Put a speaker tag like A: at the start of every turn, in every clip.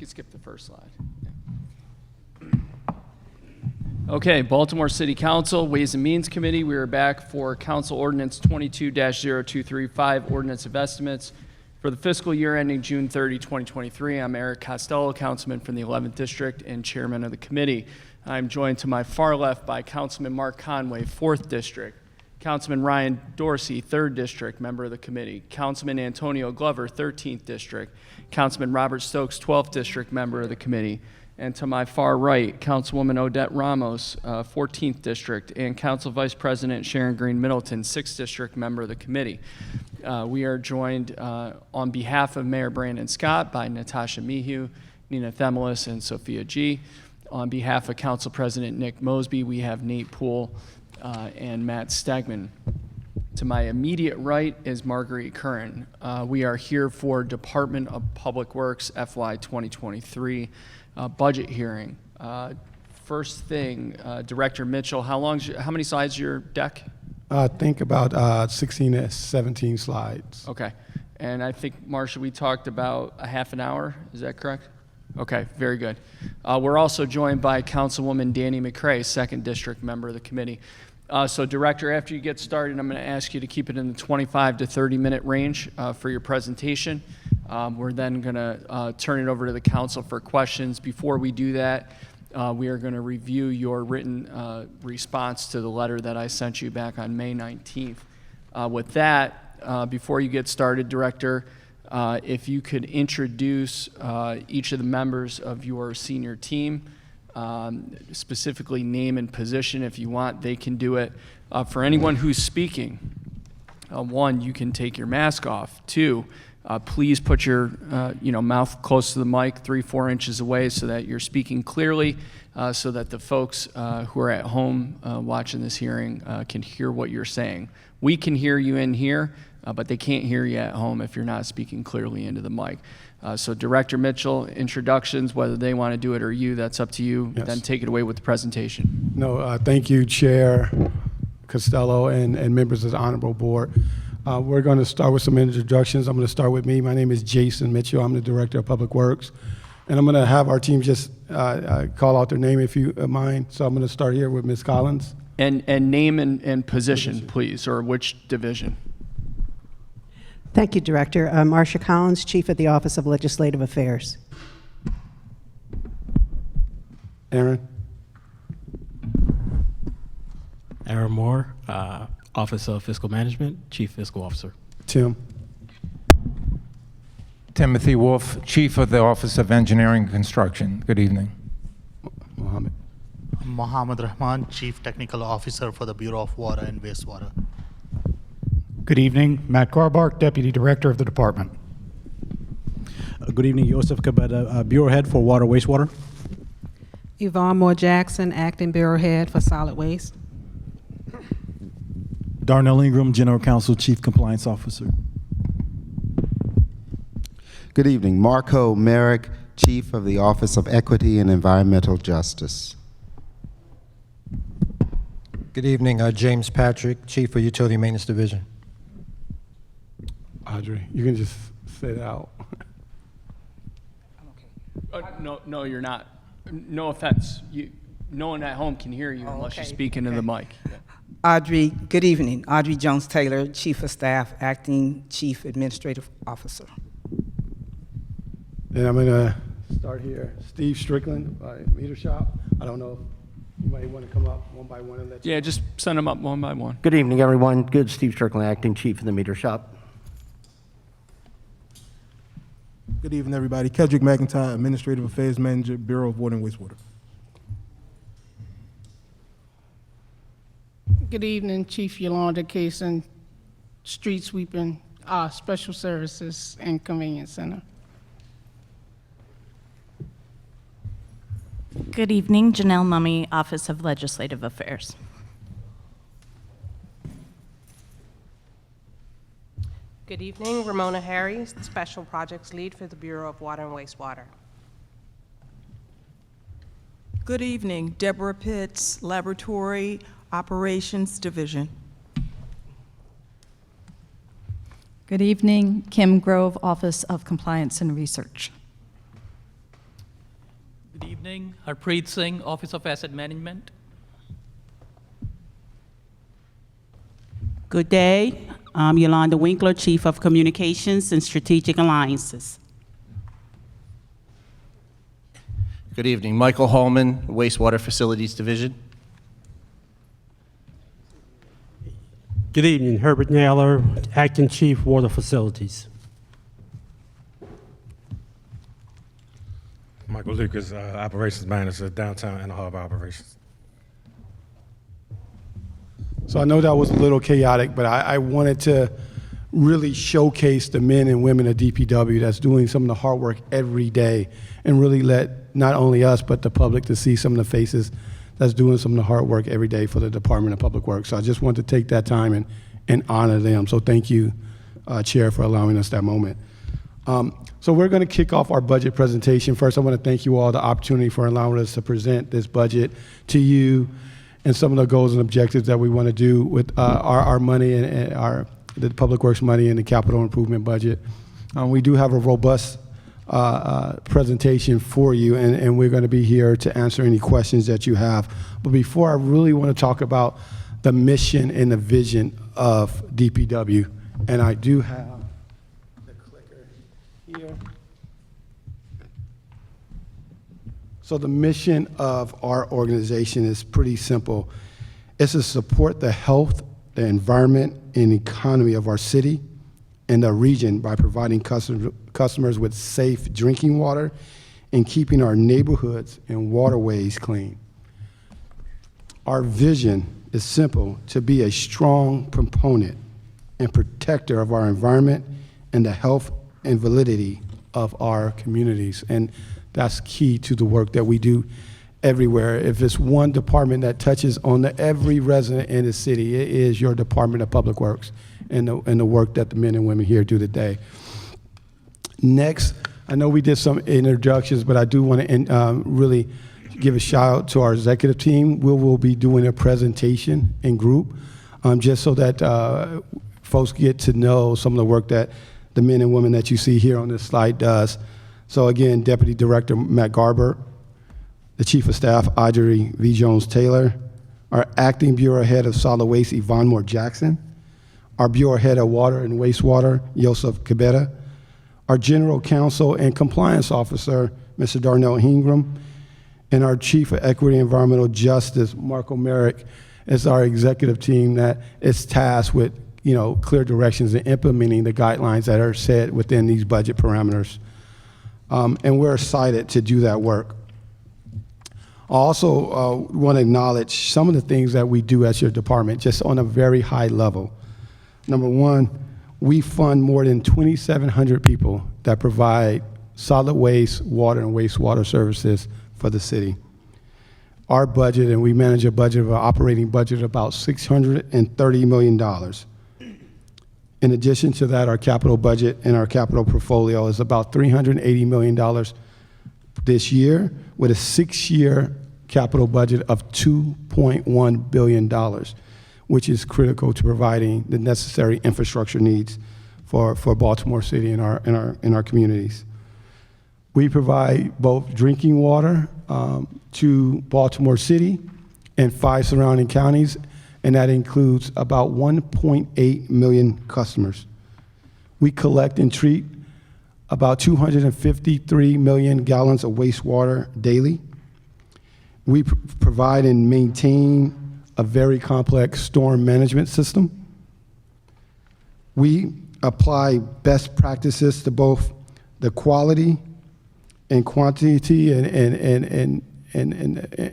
A: could skip the first slide. Yeah. Okay, Baltimore City Council, Ways and Means Committee. We are back for Council Ordinance 22-0235, Ordinance of Estimates for the fiscal year ending June 30, 2023. I'm Eric Costello, Councilman from the 11th District and Chairman of the committee. I'm joined to my far left by Councilman Mark Conway, 4th District, Councilman Ryan Dorsey, 3rd District, member of the committee, Councilman Antonio Glover, 13th District, Councilman Robert Stokes, 12th District, member of the committee, and to my far right, Councilwoman Odette Ramos, 14th District, and Council Vice President Sharon Green Middleton, 6th District, member of the committee. We are joined on behalf of Mayor Brandon Scott by Natasha Mehu, Nina Themelis, and Sophia G. On behalf of Council President Nick Mosby, we have Nate Poole and Matt Stegman. To my immediate right is Marguerite Curran. We are here for Department of Public Works FY2023 budget hearing. First thing, Director Mitchell, how many slides is your deck?
B: I think about 16 to 17 slides.
A: Okay. And I think, Marcia, we talked about a half an hour. Is that correct? Okay, very good. We're also joined by Councilwoman Danny McCray, 2nd District, member of the committee. So, Director, after you get started, I'm going to ask you to keep it in the 25 to 30-minute range for your presentation. We're then going to turn it over to the council for questions. Before we do that, we are going to review your written response to the letter that I sent you back on May 19th. With that, before you get started, Director, if you could introduce each of the members of your senior team, specifically name and position. If you want, they can do it. For anyone who's speaking, 1, you can take your mask off. 2, please put your mouth close to the mic, 3-4 inches away, so that you're speaking clearly, so that the folks who are at home watching this hearing can hear what you're saying. We can hear you in here, but they can't hear you at home if you're not speaking clearly into the mic. So Director Mitchell, introductions, whether they want to do it or you, that's up to you. Yes. Then take it away with the presentation.
B: No, thank you, Chair Costello and members of the Honorable Board. We're going to start with some introductions. I'm going to start with me. My name is Jason Mitchell. I'm the Director of Public Works. And I'm going to have our team just call out their name if you mind. So I'm going to start here with Ms. Collins. And
A: name and position, please, or which division.
C: Thank you, Director. Marcia Collins, Chief of the Office of Legislative Affairs.
B: Aaron.
D: Aaron Moore, Office of Fiscal Management, Chief Fiscal Officer.
B: Tim.
E: Timothy Wolf, Chief of the Office of Engineering and Construction. Good evening.
B: Mohammed.
F: Mohammed Rahman, Chief Technical Officer for the Bureau of Water and Wastewater.
G: Good evening. Matt Carbark, Deputy Director of the Department.
H: Good evening. Yosef Kabeda, Bureau Head for Water Wastewater.
I: Yvonne Moore Jackson, Acting Bureau Head for Solid Waste.
H: Darnell Ingram, General Counsel, Chief Compliance Officer.
J: Good evening. Marco Merrick, Chief of the Office of Equity and Environmental Justice.
K: Good evening. James Patrick, Chief of Utility Maintenance Division.
B: Audrey, you can just say it out.
A: I'm okay. No, you're not. No offense. No one at home can hear you unless you speak into the mic. Yeah.
L: Audrey, good evening. Audrey Jones-Taylor, Chief of Staff, Acting Chief Administrative Officer.
B: And I'm going to start here. Steve Strickland by Meter Shop. I don't know if you might want to come up one by one and let you.
A: Yeah, just send them up one by one.
M: Good evening, everyone. Good, Steve Strickland, Acting Chief of the Meter Shop.
N: Good evening, everybody. Kedrick McIntyre, Administrative Affairs Manager, Bureau of Water and Wastewater.
O: Good evening, Chief Yolanda Kaysen, Street Sweeping, Special Services and Convenience Center.
P: Good evening, Janelle Mummy, Office of Legislative Affairs.
Q: Good evening, Ramona Harry, Special Projects Lead for the Bureau of Water and Wastewater.
R: Good evening, Deborah Pitts, Laboratory Operations Division.
S: Good evening, Kim Grove, Office of Compliance and Research. evening. Harpreet Singh, Office of Asset Management.
T: Good day. I'm Yolanda Winkler, Chief of Communications and Strategic Alliances.
U: Good evening. Michael Hallman, Wastewater Facilities Division.
V: Good evening. Herbert Naylor, Acting Chief, Water Facilities.
W: Michael Lucas, Operations Manager, Downtown and Harbor Operations.
B: So I know that was a little chaotic, but I wanted to really showcase the men and women of DPW that's doing some of the hard work every day and really let not only us, but the public to see some of the faces that's doing some of the hard work every day for the Department of Public Works. So I just wanted to take that time and honor them. So thank you, Chair, for allowing us that moment. So we're going to kick off our budget presentation. First, I want to thank you all the opportunity for allowing us to present this budget to you and some of the goals and objectives that we want to do with our money and the Public Works money and the capital improvement budget. We do have a robust presentation for you, and we're going to be here to answer any questions that you have. But before, I really want to talk about the mission and the vision of DPW. And I do have the clicker here. So the mission of our organization is pretty simple. It's to support the health, the environment, and economy of our city and the region by providing customers with safe drinking water and keeping our neighborhoods and waterways clean. Our vision is simple: to be a strong proponent and protector of our environment and the health and validity of our communities. And that's key to the work that we do everywhere. If it's one department that touches on every resident in the city, it is your Department of Public Works and the work that the men and women here do today. Next, I know we did some introductions, but I do want to really give a shout out to our executive team. We will be doing a presentation in group just so that folks get to know some of the work that the men and women that you see here on this slide does. So again, Deputy Director Matt Garber, the Chief of Staff Audrey V. Jones-Taylor, our Acting Bureau Head of Solid Waste Yvonne Moore Jackson, our Bureau Head of Water and Wastewater Joseph Cabeda, our General Counsel and Compliance Officer Mr. Darnell Hingram, and our Chief of Equity and Environmental Justice Marco Merrick is our executive team that is tasked with clear directions and implementing the guidelines that are set within these budget parameters. And we're excited to do that work. I also want to acknowledge some of the things that we do as your department, just on a very high level. Number one, we fund more than 2,700 people that provide solid waste, water, and wastewater services for the city. Our budget, and we manage a budget of an operating budget of about $630 million. In addition to that, our capital budget and our capital portfolio is about $380 million this year, with a 6-year capital budget of $2.1 billion, which is critical to providing the necessary infrastructure needs for Baltimore City and our communities. We provide both drinking water to Baltimore City and 5 surrounding counties, and that includes about 1.8 million customers. We collect and treat about 253 million gallons of wastewater daily. We provide and maintain a very complex storm management system. We apply best practices to both the quality and quantity and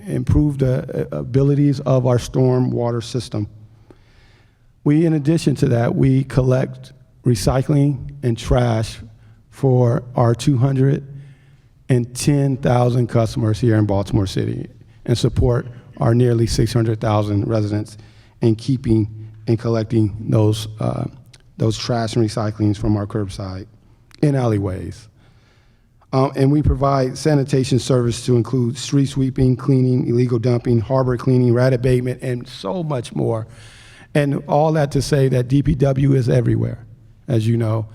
B: improve the abilities of our storm water system. We, in addition to that, we collect recycling and trash for our 210,000 customers here in Baltimore City and support our nearly 600,000 residents in keeping and collecting those trash and recyclings from our curbside in alleyways. And we provide sanitation service to include street sweeping, cleaning, illegal dumping, harbor cleaning, rat abatement, and so much more. And all that to say that DPW is everywhere, as you know,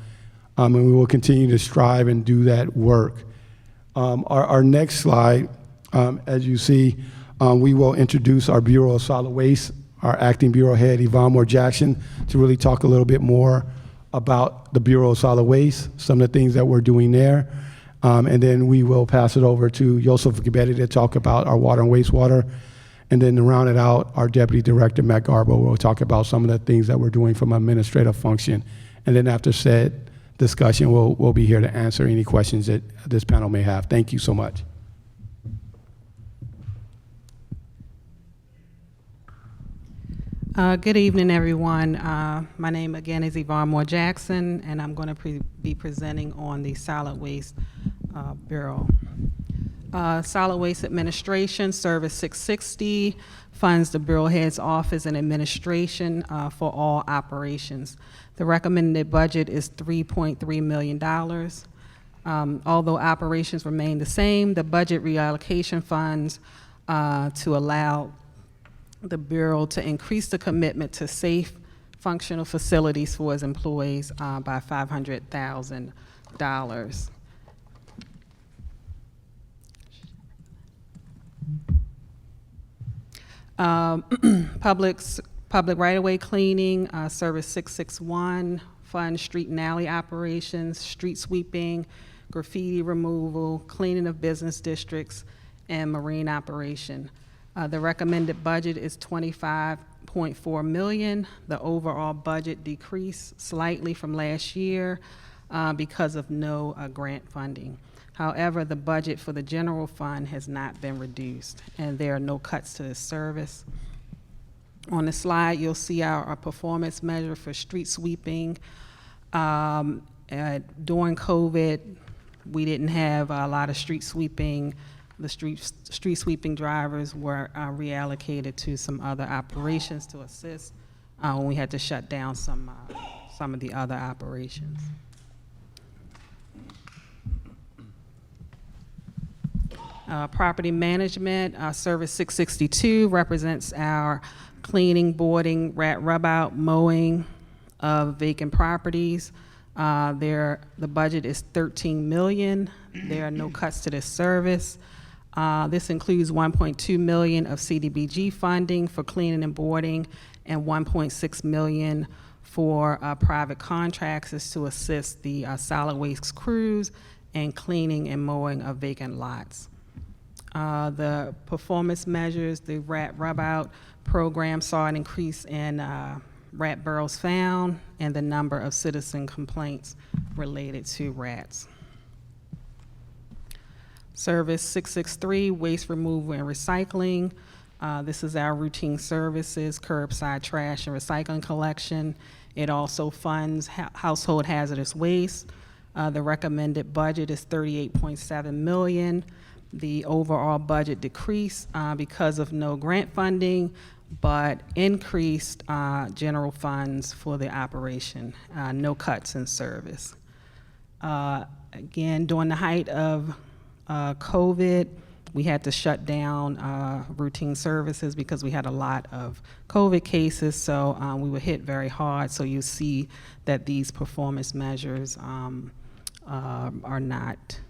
B: and we will continue to strive and do that work. Our next slide As you see, we will introduce our Bureau of Solid Waste, our acting Bureau Head, Yvonne Moore Jackson, to really talk a little bit more about the Bureau of Solid Waste, some of the things that we're doing there. And then we will pass it over to Joseph Gabetti to talk about our water and wastewater. And then to round it out, our Deputy Director, Matt Garbo, will talk about some of the things that we're doing from an administrative function. And then after said discussion, we'll be here to answer any questions that this panel may have. Thank you so much.
I: Good evening, everyone. My name again is Yvonne Moore Jackson, and I'm going to be presenting on the Solid Waste Bureau. Solid Waste Administration, Service 660, funds the Bureau Head's office and administration for all operations. The recommended budget is $3.3 million. Although operations remain the same, the budget reallocation funds to allow the Bureau to increase the commitment to safe, functional facilities for its employees by $500,000. Public right-of-way cleaning, Service 661, fund street and alley operations, street sweeping, graffiti removal, cleaning of business districts, and marine operation. The recommended budget is $25.4 million. The overall budget decreased slightly from last year because of no grant funding. However, the budget for the general fund has not been reduced, and there are no cuts to this service. On the slide, you'll see our performance measure for street sweeping. During COVID, we didn't have a lot of street sweeping. The street sweeping drivers were reallocated to some other operations to assist when we had to shut down some of the other operations. Property management, Service 662 represents our cleaning, boarding, rat rub out, mowing of vacant properties. The budget is $13 million. There are no cuts to this service. This includes $1.2 million of CDBG funding for cleaning and boarding and $1.6 million for private contractors to assist the solid waste crews and cleaning and mowing of vacant lots. The performance measures, the rat rub out program saw an increase in rat burrows found and the number of citizen complaints related to rats. Service 663, waste removal and recycling. This is our routine services, curbside trash and recycling collection. It also funds household hazardous waste. The recommended budget is $38.7 million. The overall budget decreased because of no grant funding, but increased general funds for the operation. No cuts in service. Again, during the height of COVID, we had to shut down routine services because we had a lot of COVID cases, so we were hit very hard. So you see that these performance measures are not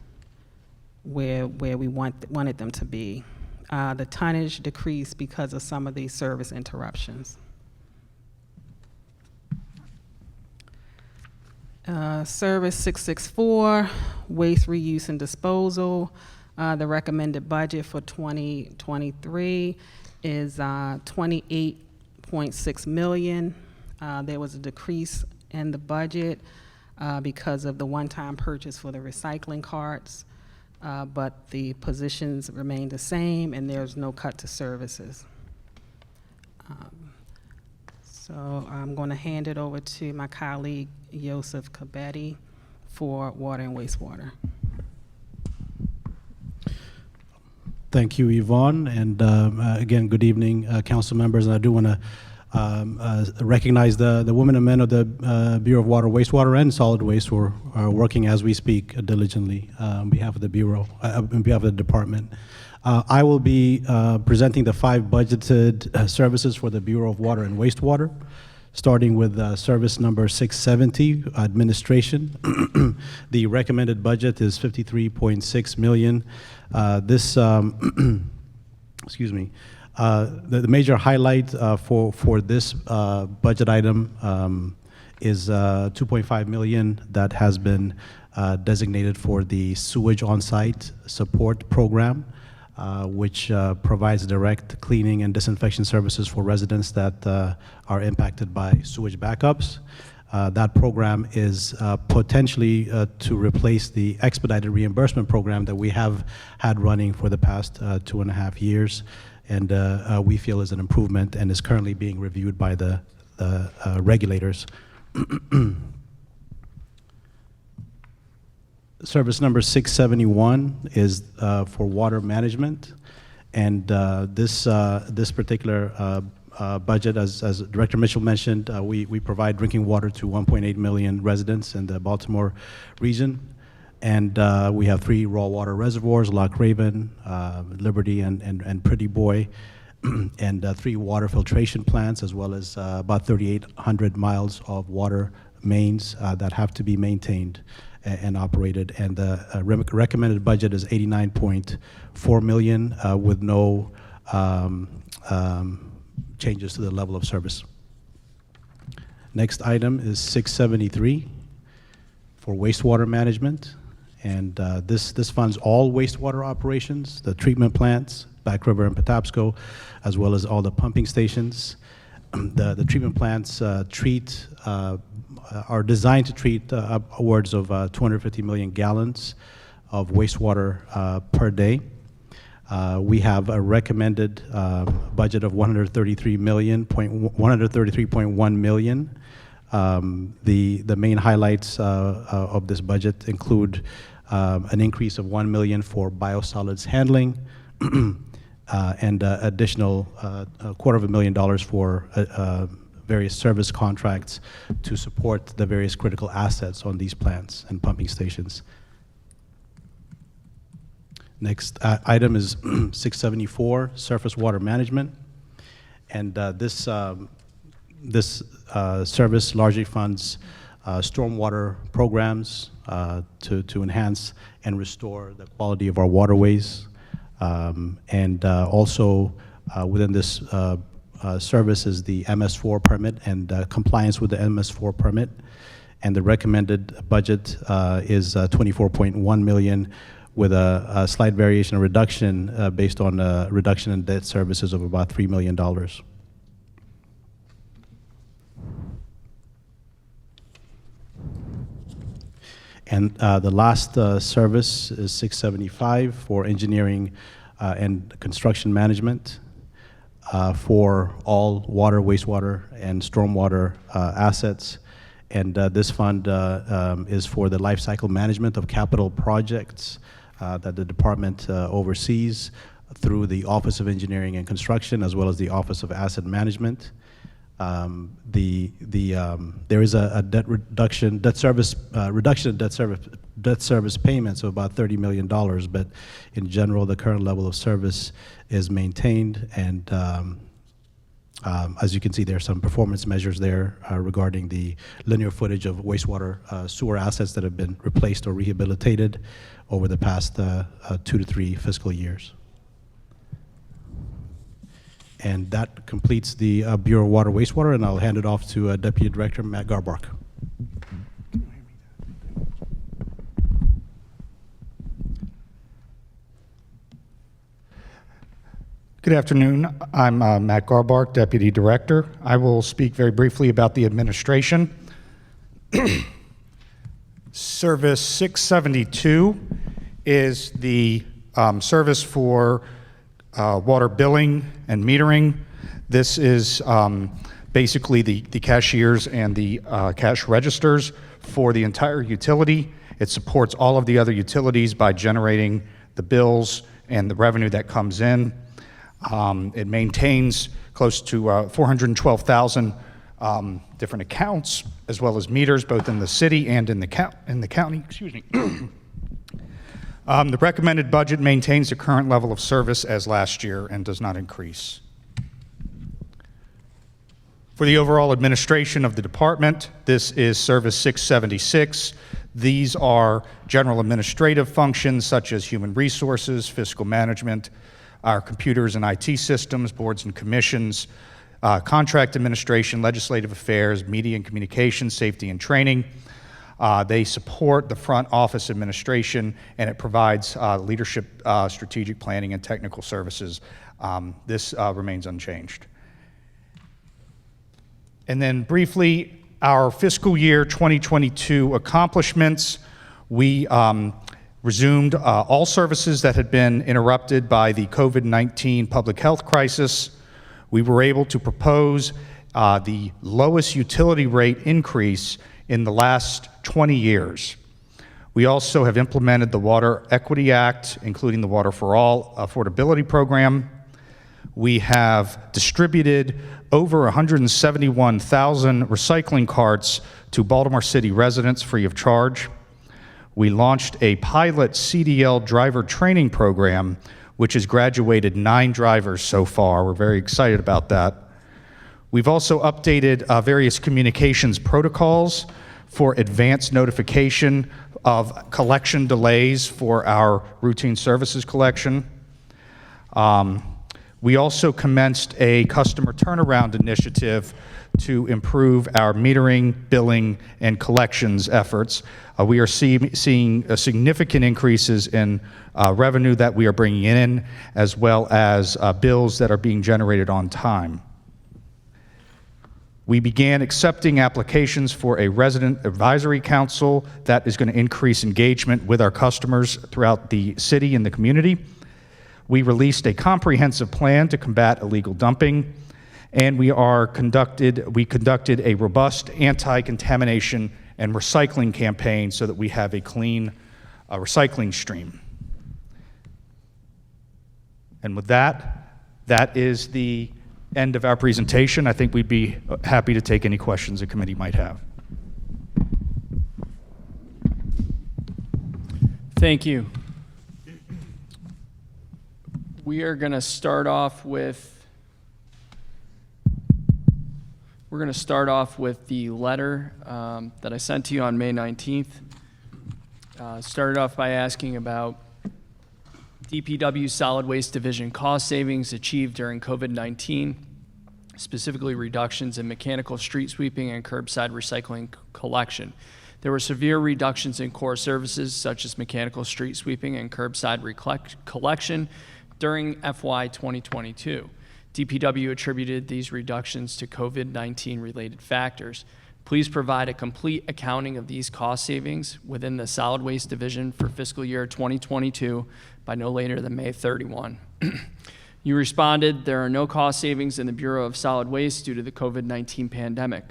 I: where we wanted them to be. The tonnage decreased because of some of these service interruptions. Service 664, waste reuse and disposal. The recommended budget for 2023 is $28.6 million. There was a decrease in the budget because of the one-time purchase for the recycling carts, but the positions remain the same and there's no cut to services. So I'm going to hand it over to my colleague, Joseph Gabetti, for water and wastewater.
H: Thank you, Yvonne, and again, good evening, council members. And I do want to recognize the women and men of the Bureau of Water, Wastewater, and Solid Waste who are working as we speak diligently on behalf of the Bureau, on behalf of the department. I will be presenting the 5 budgeted services for the Bureau of Water and Wastewater. Starting with service number 670, administration. The recommended budget is $53.6 million. Excuse me. The major highlight for this budget item is $2.5 million that has been designated for the sewage on-site support program, which provides direct cleaning and disinfection services for residents that are impacted by sewage backups. That program is potentially to replace the expedited reimbursement program that we have had running for the past 2.5 years, and we feel is an improvement and is currently being reviewed by the regulators. Service number 671 is for water management, and this particular budget, as Director Mitchell mentioned, we provide drinking water to 1.8 million residents in the Baltimore region, and we have 3 raw water reservoirs: Loch Raven, Liberty, and Pretty Boy, and 3 water filtration plants, as well as about 3,800 miles of water mains that have to be maintained and operated. And the recommended budget is $89.4 million with no changes to the level of service. Next item is 673 for wastewater management, and this funds all wastewater operations, the treatment plants, Back River and Patapsco, as well as all the pumping stations. The treatment plants are designed to treat upwards of 250 million gallons of wastewater per day. We have a recommended budget of $133.1 million. The main highlights of this budget include an increase of $1 million for biosolids handling, and additional $250,000 for various service contracts to support the various critical assets on these plants and pumping stations. Next item is 674, surface water management, and this service largely funds stormwater programs to enhance and restore the quality of our waterways. And also within this service is the MS4 permit and compliance with the MS4 permit. And the recommended budget is $24.1 million with a slight variation or reduction based on a reduction in debt services of about $3 million. And the last service is 675 for engineering and construction management for all water, wastewater, and stormwater assets. And this fund is for the life cycle management of capital projects that the department oversees through the Office of Engineering and Construction, as well as the Office of Asset Management. There is a debt service payments of about $30 million, but in general, the current level of service is maintained, and as you can see, there are some performance measures there regarding the linear footage of wastewater sewer assets that have been replaced or rehabilitated over the past 2 to 3 fiscal years. And that completes the Bureau of Water Wastewater, and I'll hand it off to Deputy Director Matt Garbark.
G: Good afternoon. I'm Matt Garbark, Deputy Director. I will speak very briefly about the administration. Service 672 is the service for water billing and metering. This is basically the cashiers and the cash registers for the entire utility. It supports all of the other utilities by generating the bills and the revenue that comes in. It maintains close to 412,000 different accounts, as well as meters, both in the city and in the county. Excuse me. The recommended budget maintains the current level of service as last year and does not increase. For the overall administration of the department, this is Service 676. These are general administrative functions such as human resources, fiscal management, our computers and IT systems, boards and commissions, contract administration, legislative affairs, media and communications, safety and training. They support the front office administration, and it provides leadership, strategic planning, and technical services. This remains unchanged. And then briefly, our fiscal year 2022 accomplishments. We resumed all services that had been interrupted by the COVID-19 public health crisis. We were able to propose the lowest utility rate increase in the last 20 years. We also have implemented the Water Equity Act, including the Water for All affordability program. We have distributed over 171,000 recycling carts to Baltimore City residents free of charge. We launched a pilot CDL driver training program, which has graduated 9 drivers so far. We're very excited about that. We've also updated various communications protocols for advanced notification of collection delays for our routine services collection. We also commenced a customer turnaround initiative to improve our metering, billing, and collections efforts. We are seeing significant increases in revenue that we are bringing in, as well as bills that are being generated on time. We began accepting applications for a resident advisory council that is going to increase engagement with our customers throughout the city and the community. We released a comprehensive plan to combat illegal dumping, and we conducted a robust anti-contamination and recycling campaign so that we have a clean recycling stream. And with that, that is the end of our presentation. I think we'd be happy to take any questions the committee might have.
A: Thank you. We are going to start off with the letter that I sent to you on May 19th. Started off by asking about DPW Solid Waste Division cost savings achieved during COVID-19, specifically reductions in mechanical street sweeping and curbside recycling collection. There were severe reductions in core services such as mechanical street sweeping and curbside collection during FY2022. DPW attributed these reductions to COVID-19 related factors. Please provide a complete accounting of these cost savings within the Solid Waste Division for fiscal year 2022 by no later than May 31. You responded, there are no cost savings in the Bureau of Solid Waste due to the COVID-19 pandemic.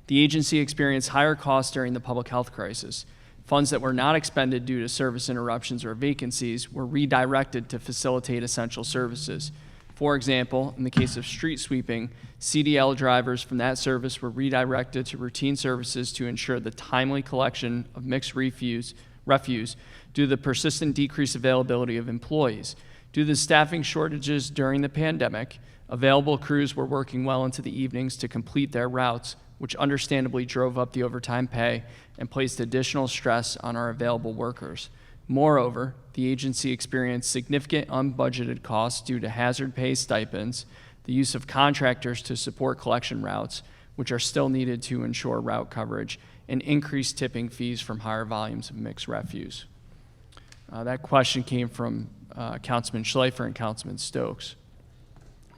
A: The agency experienced higher costs during the public health crisis. Funds that were not expended due to service interruptions or vacancies were redirected to facilitate essential services. For example, in the case of street sweeping, CDL drivers from that service were redirected to routine services to ensure the timely collection of mixed refuse due to the persistent decreased availability of employees. Due to the staffing shortages during the pandemic, available crews were working well into the evenings to complete their routes, which understandably drove up the overtime pay and placed additional stress on our available workers. Moreover, the agency experienced significant unbudgeted costs due to hazard pay stipends, the use of contractors to support collection routes, which are still needed to ensure route coverage, and increased tipping fees from higher volumes of mixed refuse. That question came from Councilman Schleifer and Councilman Stokes.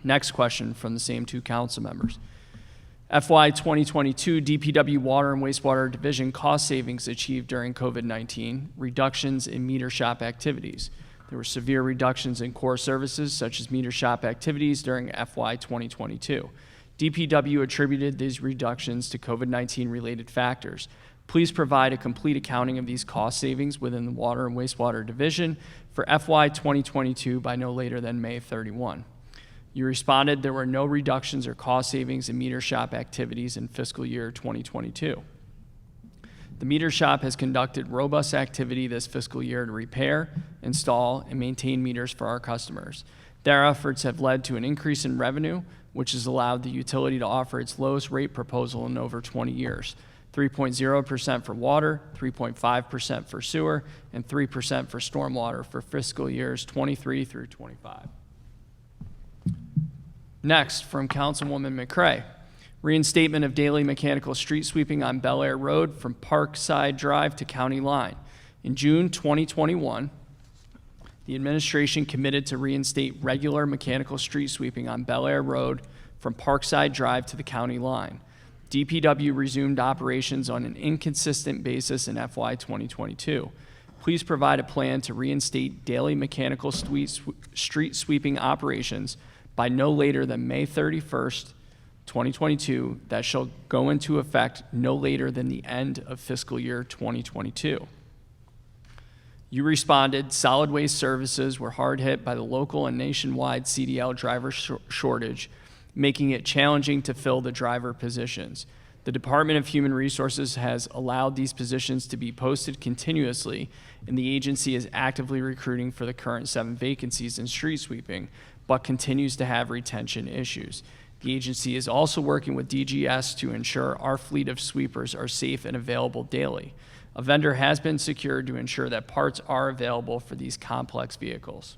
A: Next question from the same two council members. FY2022 DPW Water and Wastewater Division cost savings achieved during COVID-19, reductions in meter shop activities. There were severe reductions in core services such as meter shop activities during FY2022. DPW attributed these reductions to COVID-19 related factors. Please provide a complete accounting of these cost savings within the Water and Wastewater Division for FY2022 by no later than May 31. You responded, there were no reductions or cost savings in meter shop activities in fiscal year 2022. The meter shop has conducted robust activity this fiscal year to repair, install, and maintain meters for our customers. Their efforts have led to an increase in revenue, which has allowed the utility to offer its lowest rate proposal in over 20 years. 3.0% for water, 3.5% for sewer, and 3% for stormwater for fiscal years 23 through 25. Next, from Councilwoman McCray, reinstatement of daily mechanical street sweeping on Bel Air Road from Parkside Drive to County Line. In June 2021, the administration committed to reinstate regular mechanical street sweeping on Bel Air Road from Parkside Drive to the county line. DPW resumed operations on an inconsistent basis in FY2022. Please provide a plan to reinstate daily mechanical street sweeping operations by no later than May 31st, 2022, that shall go into effect no later than the end of fiscal year 2022. You responded, solid waste services were hard hit by the local and nationwide CDL driver shortage, making it challenging to fill the driver positions. The Department of Human Resources has allowed these positions to be posted continuously, and the agency is actively recruiting for the current 7 vacancies in street sweeping, but continues to have retention issues. The agency is also working with DGS to ensure our fleet of sweepers are safe and available daily. A vendor has been secured to ensure that parts are available for these complex vehicles.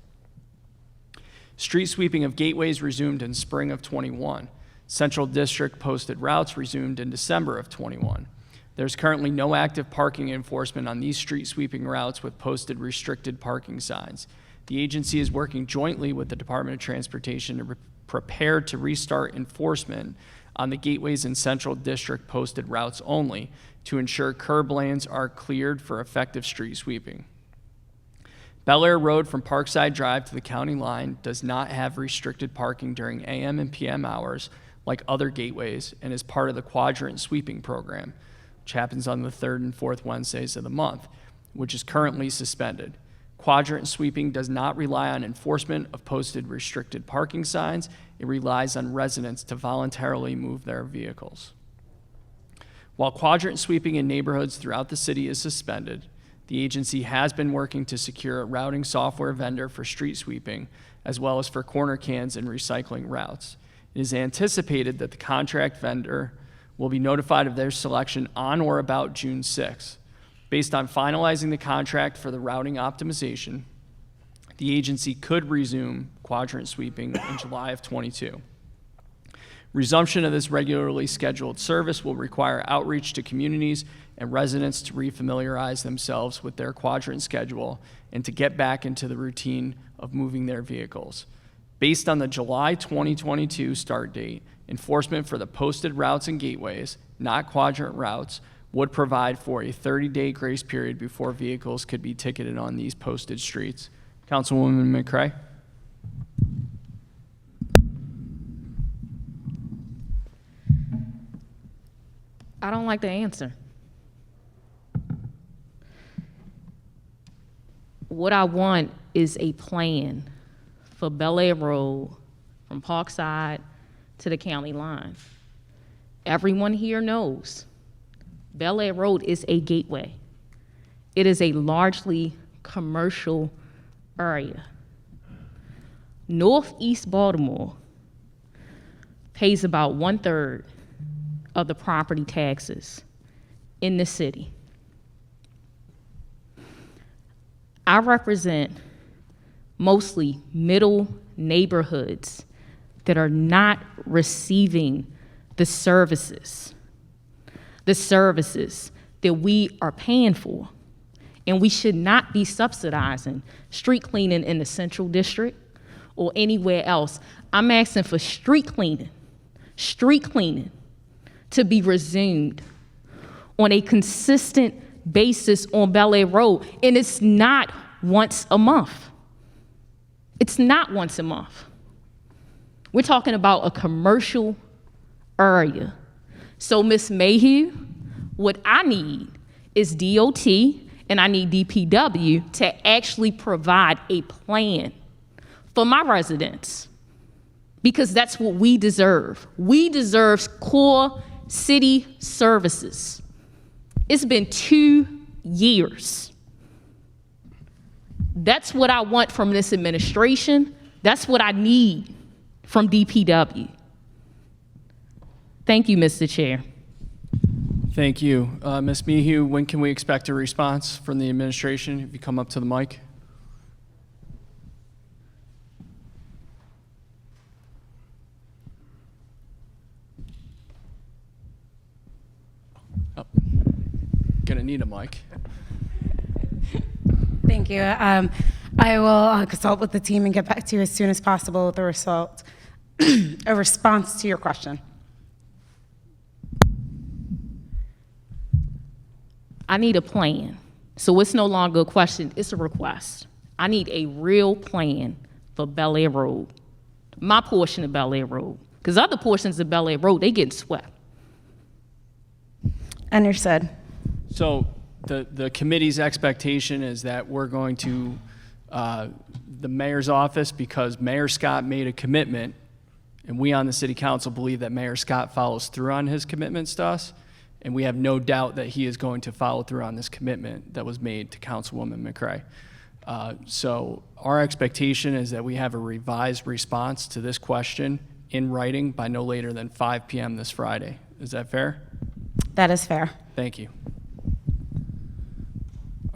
A: Street sweeping of gateways resumed in spring of 21. Central District posted routes resumed in December of 21. There's currently no active parking enforcement on these street sweeping routes with posted restricted parking signs. The agency is working jointly with the Department of Transportation to prepare to restart enforcement on the gateways in Central District posted routes only to ensure curb lanes are cleared for effective street sweeping. Bel Air Road from Parkside Drive to the county line does not have restricted parking during AM and PM hours like other gateways and is part of the quadrant sweeping program, which happens on the 3rd and 4th Wednesdays of the month, which is currently suspended. Quadrant sweeping does not rely on enforcement of posted restricted parking signs. It relies on residents to voluntarily move their vehicles. While quadrant sweeping in neighborhoods throughout the city is suspended, the agency has been working to secure a routing software vendor for street sweeping, as well as for corner cans and recycling routes. It is anticipated that the contract vendor will be notified of their selection on or about June 6th. Based on finalizing the contract for the routing optimization, the agency could resume quadrant sweeping in July of 22. Resumption of this regularly scheduled service will require outreach to communities and residents to refamiliarize themselves with their quadrant schedule and to get back into the routine of moving their vehicles. Based on the July 2022 start date, enforcement for the posted routes and gateways, not quadrant routes, would provide for a 30-day grace period before vehicles could be ticketed on these posted streets. Councilwoman McCray?
C: I don't like the answer. What I want is a plan for Bel Air Road from Parkside to the county line. Everyone here knows Bel Air Road is a gateway. It is a largely commercial area. Northeast Baltimore pays about 1/3 of the property taxes in the city. I represent mostly middle neighborhoods that are not receiving the services that we are paying for. And we should not be subsidizing street cleaning in the Central District or anywhere else. I'm asking for street cleaning to be resumed on a consistent basis on Bel Air Road. And it's not once a month. It's not once a month. We're talking about a commercial area. So, Ms. Mayhew, what I need is DOT and I need DPW to actually provide a plan for my residents, because that's what we deserve. We deserve core city services. It's been 2 years. That's what I want from this administration. That's what I need from DPW. Thank you, Mr. Chair.
A: Thank you. Ms. Mayhew, when can we expect a response from the administration? If you come up to the mic. Oh, gonna need a mic.
D: Thank you. I will consult with the team and get back to you as soon as possible with the result, a response to your question.
C: I need a plan. So it's no longer a question, it's a request. I need a real plan for Bel Air Road, my portion of Bel Air Road, because other portions of Bel Air Road, they get swept.
D: Understood.
A: So the committee's expectation is that we're going to, the mayor's office, because Mayor Scott made a commitment, and we on the city council believe that Mayor Scott follows through on his commitments to us, and we have no doubt that he is going to follow through on this commitment that was made to Councilwoman McCray. So our expectation is that we have a revised response to this question in writing by no later than 5 p.m. this Friday. Is that fair?
D: That is fair.
A: Thank you.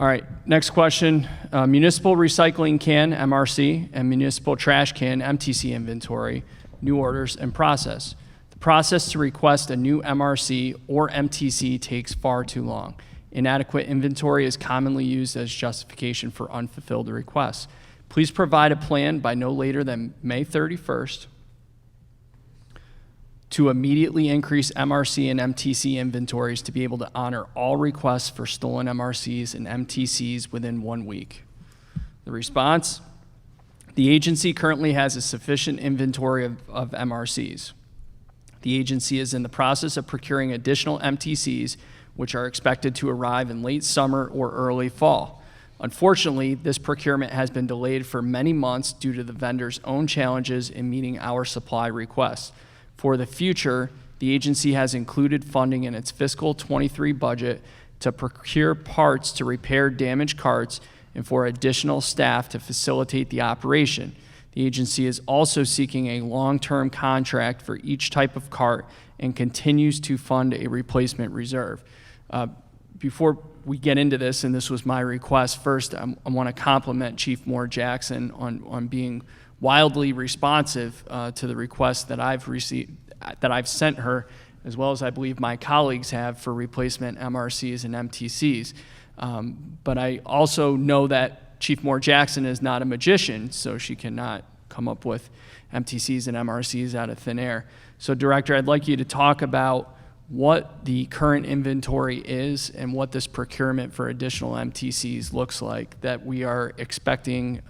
A: All right, next question. Municipal recycling can, MRC, and municipal trash can, MTC inventory, new orders, and process. The process to request a new MRC or MTC takes far too long. Inadequate inventory is commonly used as justification for unfulfilled requests. Please provide a plan by no later than May 31st to immediately increase MRC and MTC inventories to be able to honor all requests for stolen MRCs and MTCs within 1 week. The response: the agency currently has a sufficient inventory of MRCs. The agency is in the process of procuring additional MTCs, which are expected to arrive in late summer or early fall. Unfortunately, this procurement has been delayed for many months due to the vendor's own challenges in meeting our supply requests. For the future, the agency has included funding in its fiscal 23 budget to procure parts to repair damaged carts and for additional staff to facilitate the operation. The agency is also seeking a long-term contract for each type of cart and continues to fund a replacement reserve. Before we get into this, and this was my request, first I want to compliment Chief Moore Jackson on being wildly responsive to the request that I've received, that I've sent her, as well as I believe my colleagues have, for replacement MRCs and MTCs. But I also know that Chief Moore Jackson is not a magician, so she cannot come up with MTCs and MRCs out of thin air. So Director, I'd like you to talk about what the current inventory is and what this procurement for additional MTCs looks like that we are expecting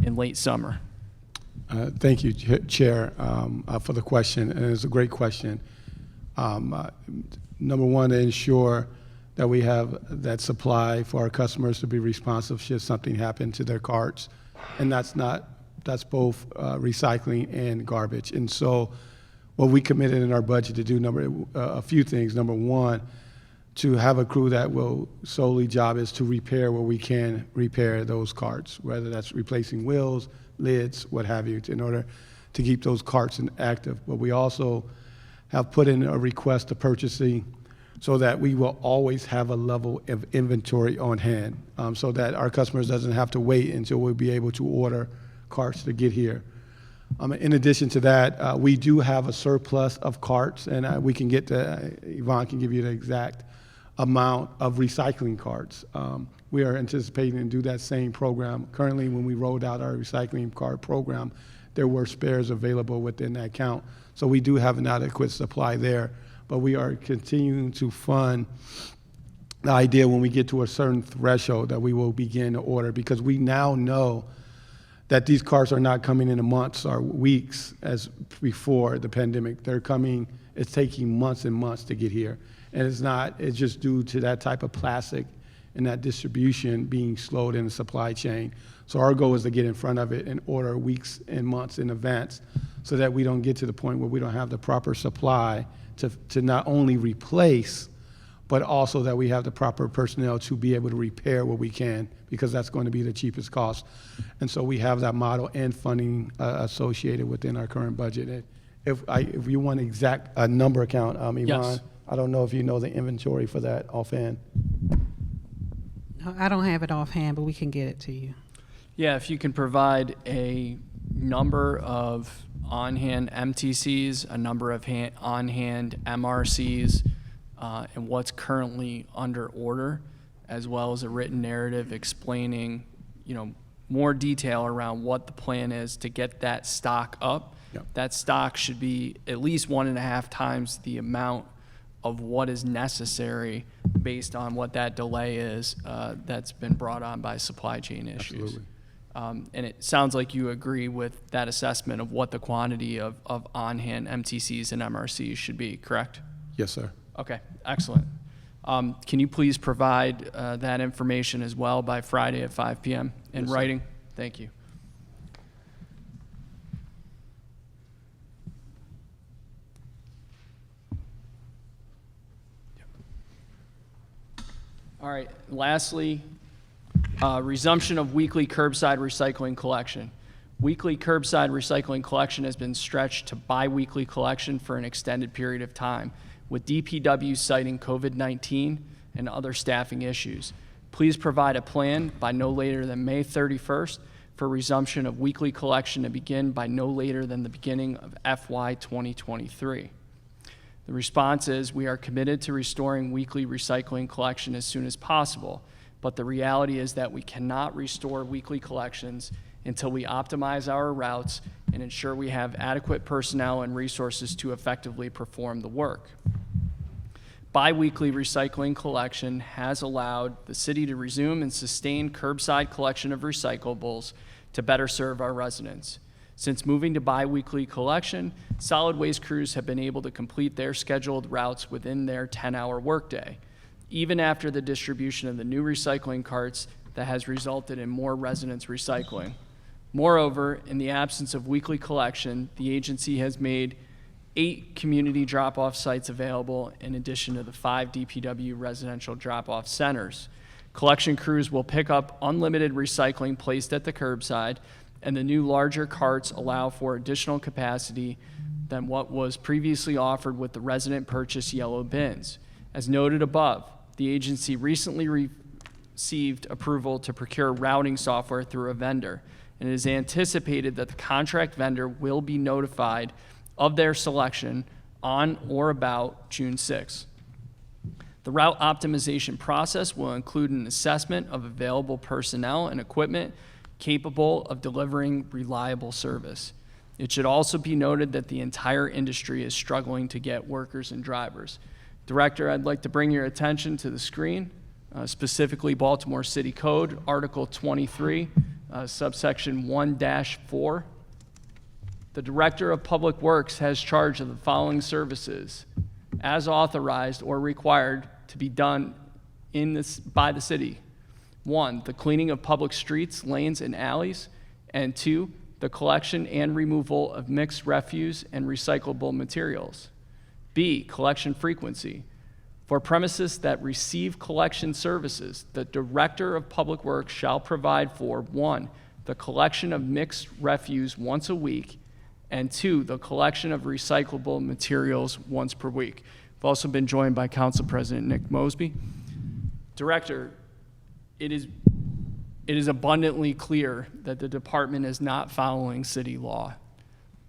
A: in late summer.
B: Thank you, Chair, for the question, and it's a great question. Number one, to ensure that we have that supply for our customers to be responsive should something happen to their carts, and that's both recycling and garbage. And so what we committed in our budget to do a few things. Number one, to have a crew that will solely job is to repair where we can repair those carts, whether that's replacing wheels, lids, what have you, in order to keep those carts active. But we also have put in a request to purchasing so that we will always have a level of inventory on hand, so that our customers doesn't have to wait until we'll be able to order carts to get here. In addition to that, we do have a surplus of carts, and we can get to, Yvonne can give you the exact amount of recycling carts. We are anticipating to do that same program. Currently, when we rolled out our recycling cart program, there were spares available within that count. So we do have an adequate supply there, but we are continuing to fund the idea when we get to a certain threshold that we will begin to order, because we now know that these carts are not coming in months or weeks as before the pandemic. They're coming, it's taking months and months to get here. And it's just due to that type of plastic and that distribution being slowed in the supply chain. So our goal is to get in front of it and order weeks and months in advance so that we don't get to the point where we don't have the proper supply to not only replace, but also that we have the proper personnel to be able to repair what we can, because that's going to be the cheapest cost. And so we have that model and funding associated within our current budget. If you want exact number count, Yvonne,
A: Yes.
B: I don't know if you know the inventory for that offhand.
I: No, I don't have it offhand, but we can get it to you.
A: Yeah, if you can provide a number of on-hand MTCs, a number of on-hand MRCs, and what's currently under order, as well as a written narrative explaining, more detail around what the plan is to get that stock up.
B: Yep.
A: That stock should be at least 1.5 times the amount of what is necessary based on what that delay is that's been brought on by supply chain issues.
B: Absolutely.
A: And it sounds like you agree with that assessment of what the quantity of on-hand MTCs and MRCs should be, correct?
B: Yes, sir.
A: Okay, excellent. Can you please provide that information as well by Friday at 5 p.m. in
B: Yes, sir.
A: writing? Thank you. All right, lastly, resumption of weekly curbside recycling collection. Weekly curbside recycling collection has been stretched to bi-weekly collection for an extended period of time, with DPW citing COVID-19 and other staffing issues. Please provide a plan by no later than May 31st for resumption of weekly collection to begin by no later than the beginning of FY2023. The response is, we are committed to restoring weekly recycling collection as soon as possible, but the reality is that we cannot restore weekly collections until we optimize our routes and ensure we have adequate personnel and resources to effectively perform the work. Bi-weekly recycling collection has allowed the city to resume and sustain curbside collection of recyclables to better serve our residents. Since moving to bi-weekly collection, solid waste crews have been able to complete their scheduled routes within their 10-hour workday, even after the distribution of the new recycling carts that has resulted in more residents recycling. Moreover, in the absence of weekly collection, the agency has made 8 community drop-off sites available in addition to the 5 DPW residential drop-off centers. Collection crews will pick up unlimited recycling placed at the curbside, and the new larger carts allow for additional capacity than what was previously offered with the resident purchase yellow bins. As noted above, the agency recently received approval to procure routing software through a vendor, and it is anticipated that the contract vendor will be notified of their selection on or about June 6. The route optimization process will include an assessment of available personnel and equipment capable of delivering reliable service. It should also be noted that the entire industry is struggling to get workers and drivers. Director, I'd like to bring your attention to the screen, specifically Baltimore City Code, Article 23, subsection 1-4. The Director of Public Works has charge of the following services as authorized or required to be done by the city. 1, the cleaning of public streets, lanes, and alleys, and 2, the collection and removal of mixed refuse and recyclable materials. B, collection frequency. For premises that receive collection services, the Director of Public Works shall provide for 1, the collection of mixed refuse once a week, and 2, the collection of recyclable materials once per week. I've also been joined by Council President Nick Mosby. Director, it is abundantly clear that the department is not following city law.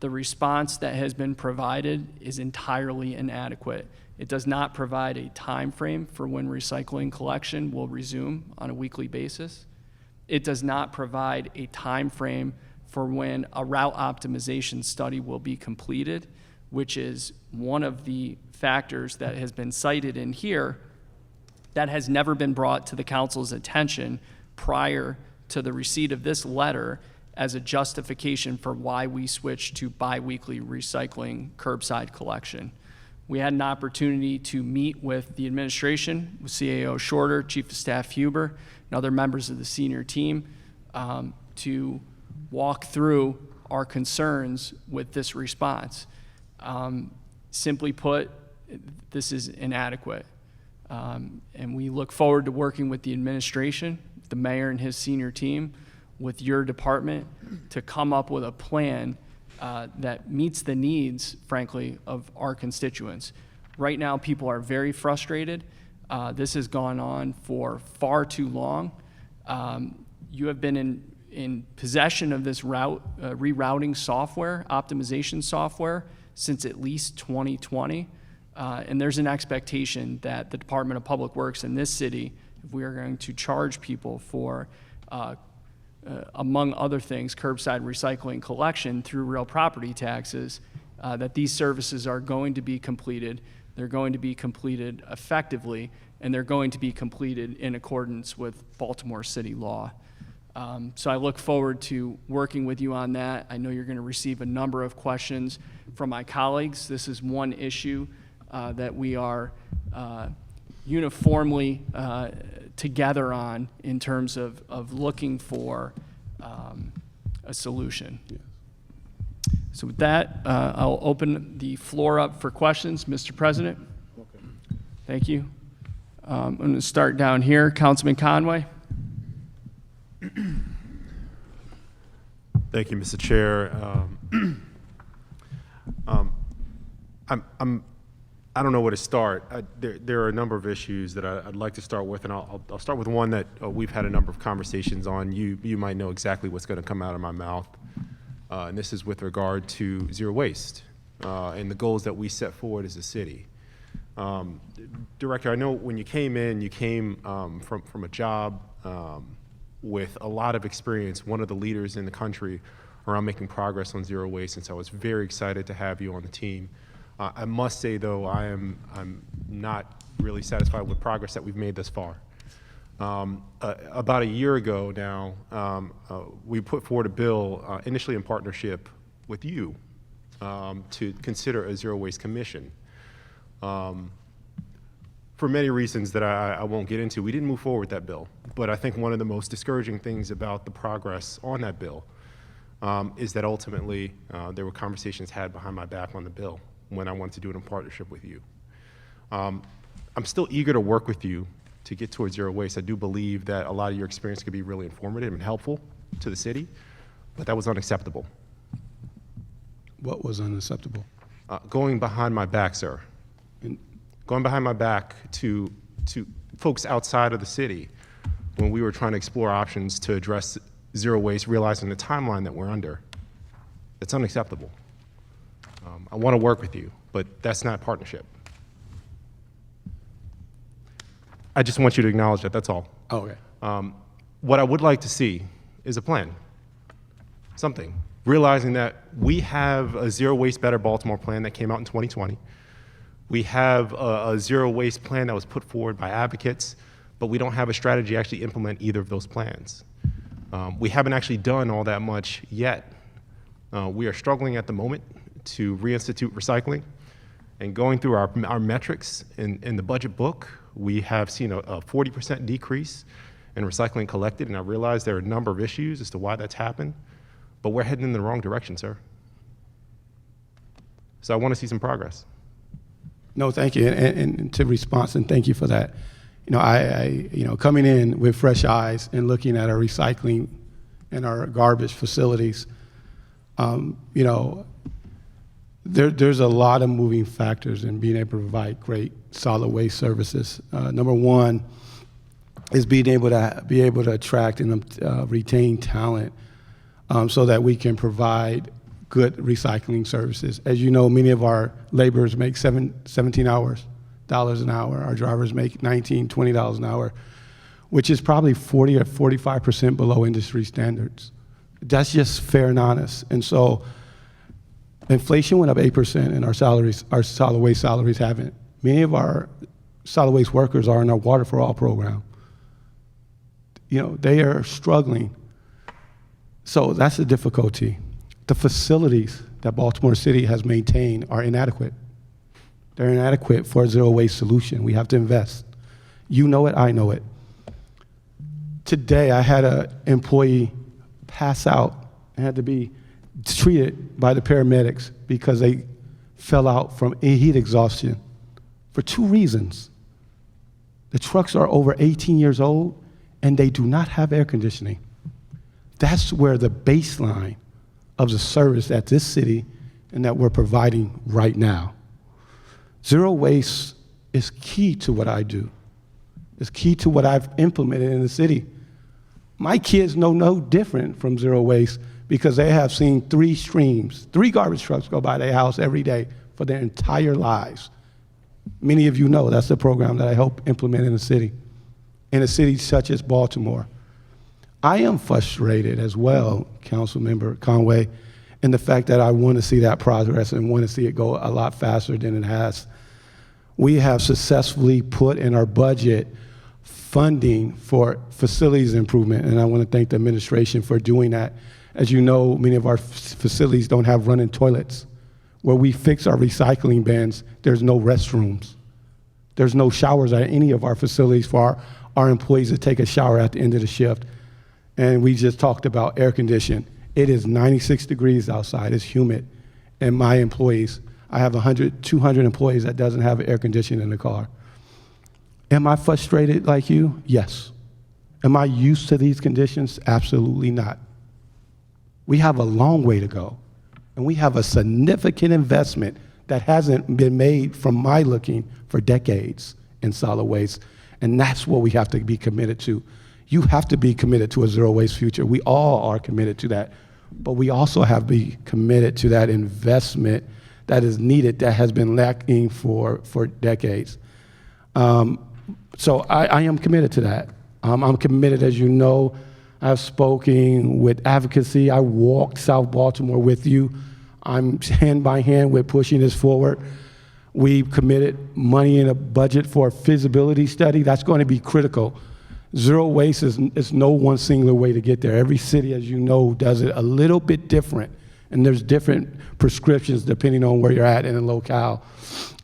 A: The response that has been provided is entirely inadequate. It does not provide a time frame for when recycling collection will resume on a weekly basis. It does not provide a time frame for when a route optimization study will be completed, which is one of the factors that has been cited in here that has never been brought to the council's attention prior to the receipt of this letter as a justification for why we switched to bi-weekly recycling curbside collection. We had an opportunity to meet with the administration, with CAO Shorter, Chief of Staff Huber, and other members of the senior team to walk through our concerns with this response. Simply put, this is inadequate. And we look forward to working with the administration, the mayor and his senior team, with your department to come up with a plan that meets the needs, frankly, of our constituents. Right now, people are very frustrated. This has gone on for far too long. You have been in possession of this rerouting software, optimization software, since at least 2020. And there's an expectation that the Department of Public Works in this city, if we are going to charge people for, among other things, curbside recycling collection through real property taxes, that these services are going to be completed. They're going to be completed effectively, and they're going to be completed in accordance with Baltimore city law. So I look forward to working with you on that. I know you're going to receive a number of questions from my colleagues. This is one issue that we are uniformly together on in terms of looking for a solution.
B: Yes.
A: So with that, I'll open the floor up for questions. Mr. President.
B: Okay.
A: Thank you. I'm going to start down here. Councilman Conway.
E: Thank you, Mr. Chair. I don't know where to start. There are a number of issues that I'd like to start with, and I'll start with one that we've had a number of conversations on. You might know exactly what's going to come out of my mouth, and this is with regard to zero waste and the goals that we set forward as a city. Director, I know when you came in, you came from a job with a lot of experience, one of the leaders in the country around making progress on zero waste, and so I was very excited to have you on the team. I must say, though, I'm not really satisfied with progress that we've made thus far. About a year ago now, we put forward a bill, initially in partnership with you, to consider a zero waste commission. For many reasons that I won't get into, we didn't move forward with that bill. But I think one of the most discouraging things about the progress on that bill is that ultimately there were conversations had behind my back on the bill when I wanted to do it in partnership with you. I'm still eager to work with you to get towards zero waste. I do believe that a lot of your experience could be really informative and helpful to the city, but that was unacceptable.
B: What was unacceptable?
E: Going behind my back, sir. Going behind my back to folks outside of the city when we were trying to explore options to address zero waste, realizing the timeline that we're under. It's unacceptable. I want to work with you, but that's not partnership. I just want you to acknowledge that, that's all.
B: Oh, okay.
E: What I would like to see is a plan, something. Realizing that we have a Zero Waste Better Baltimore plan that came out in 2020. We have a zero waste plan that was put forward by advocates, but we don't have a strategy to actually implement either of those plans. We haven't actually done all that much yet. We are struggling at the moment to reinstitute recycling, and going through our metrics in the budget book, we have seen a 40% decrease in recycling collected, and I realize there are a number of issues as to why that's happened, but we're heading in the wrong direction, sir. So I want to see some progress.
B: No, thank you, and to response, and thank you for that. You know, I coming in with fresh eyes and looking at our recycling and our garbage facilities, there's a lot of moving factors in being able to provide great solid waste services. Number one is being able to attract and retain talent so that we can provide good recycling services. As you know, many of our laborers make $17 an hour. Our drivers make $19, $20 an hour, which is probably 40 or 45% below industry standards. That's just fair and honest. And so inflation went up 8% and our solid waste salaries haven't. Many of our solid waste workers are in our Water for All program. They are struggling. So that's the difficulty. The facilities that Baltimore City has maintained are inadequate. They're inadequate for a zero waste solution. We have to invest. You know it, I know it. Today, I had an employee pass out and had to be treated by the paramedics because they fell out from heat exhaustion for 2 reasons. The trucks are over 18 years old and they do not have air conditioning. That's where the baseline of the service that this city and that we're providing right now. Zero waste is key to what I do. It's key to what I've implemented in the city. My kids know no different from zero waste because they have seen 3 streams, 3 garbage trucks go by their house every day for their entire lives. Many of you know that's the program that I help implement in a city such as Baltimore. I am frustrated as well, Councilmember Conway, in the fact that I want to see that progress and want to see it go a lot faster than it has. We have successfully put in our budget funding for facilities improvement, and I want to thank the administration for doing that. As you know, many of our facilities don't have running toilets. Where we fix our recycling bins, there's no restrooms. There's no showers at any of our facilities for our employees to take a shower at the end of the shift. And we just talked about air conditioning. It is 96 degrees outside, it's humid. And my employees, I have 200 employees that doesn't have air conditioning in the car. Am I frustrated like you? Yes. Am I used to these conditions? Absolutely not. We have a long way to go. And we have a significant investment that hasn't been made from my looking for decades in solid waste. And that's what we have to be committed to. You have to be committed to a zero waste future. We all are committed to that. But we also have to be committed to that investment that is needed that has been lacking for decades. So I am committed to that. I'm committed, as you know. I've spoken with advocacy. I walked South Baltimore with you. I'm hand by hand with pushing this forward. We've committed money in a budget for a feasibility study. That's going to be critical. Zero waste is no one singular way to get there. Every city, as you know, does it a little bit different. And there's different prescriptions depending on where you're at in a locale.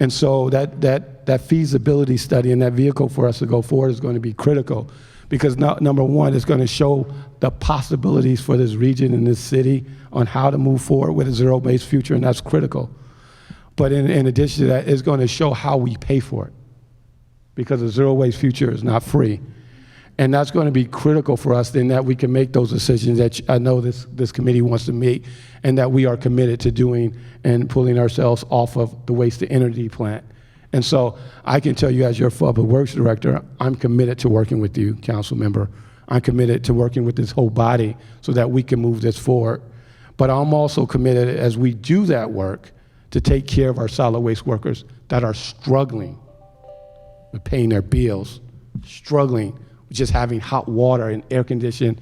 B: And so that feasibility study and that vehicle for us to go forward is going to be critical. Because number one, it's going to show the possibilities for this region and this city on how to move forward with a zero-based future, and that's critical. But in addition to that, it's going to show how we pay for it, because a zero-waste future is not free. And that's going to be critical for us in that we can make those decisions that I know this committee wants to make and that we are committed to doing and pulling ourselves off of the waste-to-energy plant. And so I can tell you as your Public Works Director, I'm committed to working with you, Council Member. I'm committed to working with this whole body so that we can move this forward. But I'm also committed as we do that work to take care of our solid waste workers that are struggling with paying their bills, struggling with just having hot water and air conditioning,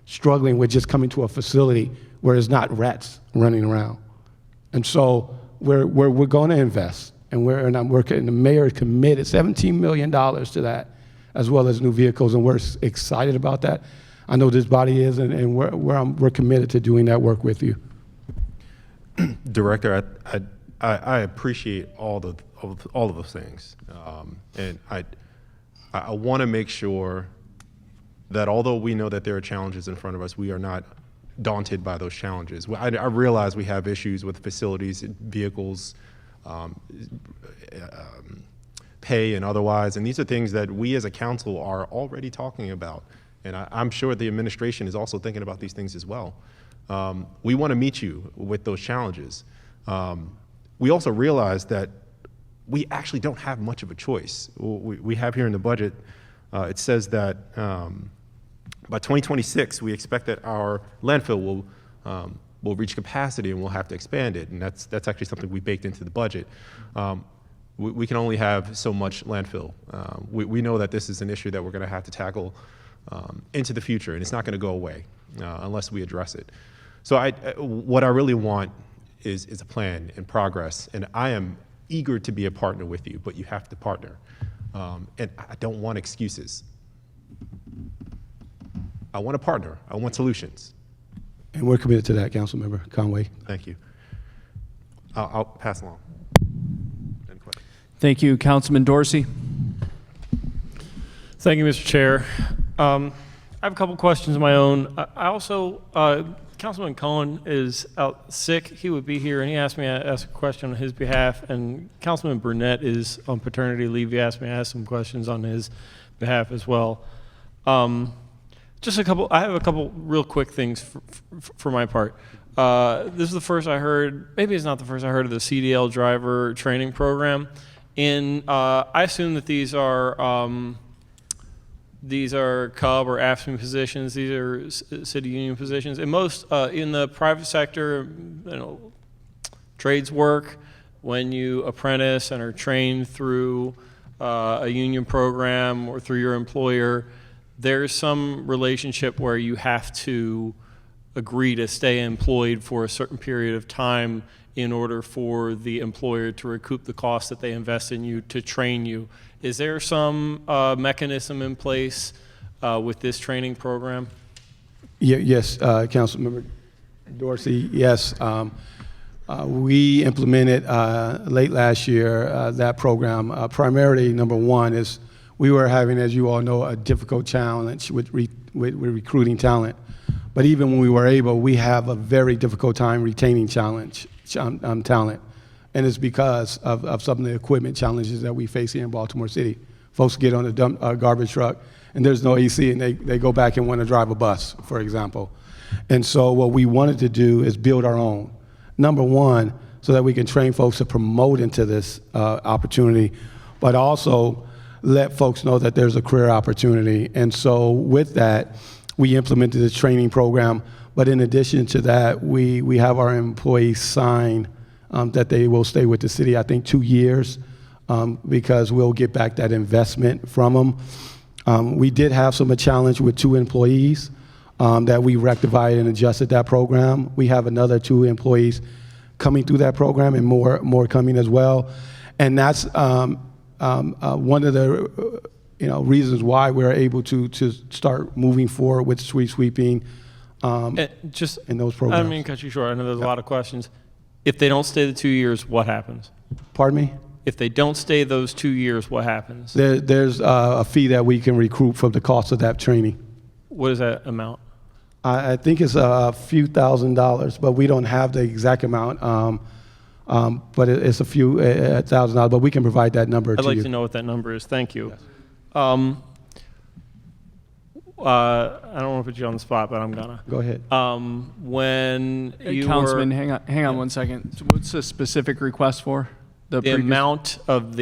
B: struggling with just coming to a facility where there's not rats running around. And so we're going to invest. And I'm working, and the mayor committed $17 million to that, as well as new vehicles, and we're excited about that. I know this body is, and we're committed to doing that work with you.
E: Director, I appreciate all of those things, and I want to make sure that although we know that there are challenges in front of us, we are not daunted by those challenges. I realize we have issues with facilities, vehicles, pay and otherwise, and these are things that we as a council are already talking about, and I'm sure the administration is also thinking about these things as well. We want to meet you with those challenges. We also realize that we actually don't have much of a choice. We have here in the budget, it says that by 2026, we expect that our landfill will reach capacity and we'll have to expand it, and that's actually something we baked into the budget. We can only have so much landfill. We know that this is an issue that we're going to have to tackle into the future, and it's not going to go away unless we address it. So what I really want is a plan and progress, and I am eager to be a partner with you, but you have to partner. And I don't want excuses. I want a partner. I want solutions.
B: And we're committed to that, Councilmember Conway.
E: Thank you. I'll pass along.
A: Thank you, Councilman Dorsey.
F: Thank you, Mr. Chair. I have a couple questions of my own. I also, Councilman Cohen is out sick. He would be here, and he asked me to ask a question on his behalf. And Councilman Burnett is on paternity leave. He asked me to ask some questions on his behalf as well. I have a couple real quick things for my part. This is the first I heard, maybe it's not the first I heard of the CDL driver training program. I assume that these are CUB or AFSCME positions. These are city union positions. And most in the private sector, trades work, when you apprentice and are trained through a union program or through your employer, there's some relationship where you have to agree to stay employed for a certain period of time in order for the employer to recoup the cost that they invest in you to train you. Is there some mechanism in place with this training program?
B: Yes, Councilmember Dorsey, yes. We implemented late last year that program. Primarily, number one is we were having, as you all know, a difficult challenge with recruiting talent. But even when we were able, we have a very difficult time retaining talent. And it's because of some of the equipment challenges that we face here in Baltimore City. Folks get on a garbage truck and there's no AC and they go back and want to drive a bus, for example. And so what we wanted to do is build our own. Number one, so that we can train folks to promote into this opportunity, but also let folks know that there's a career opportunity. And so with that, we implemented this training program. But in addition to that, we have our employees sign that they will stay with the city, I think 2 years, because we'll get back that investment from them. We did have a challenge with 2 employees that we rectified and adjusted that program. We have another 2 employees coming through that program and more coming as well. And that's one of the reasons why we're able to start moving forward with street sweeping in those programs.
F: I don't mean to cut you short. I know there's a lot of questions. If they don't stay the 2 years, what happens?
B: Pardon me?
F: If they don't stay those 2 years, what happens?
B: There's a fee that we can recoup from the cost of that training.
F: What is that amount?
B: I think it's a few $1,000s, but we don't have the exact amount. But it's a few $1,000, but we can provide that number to you.
F: I'd like to know what that number is. Thank you.
B: Yes.
F: I don't want to put you on the spot, but I'm gonna.
B: Go ahead.
F: When you
A: Councilman, hang on 1 second. So what's the specific request for?
F: The amount of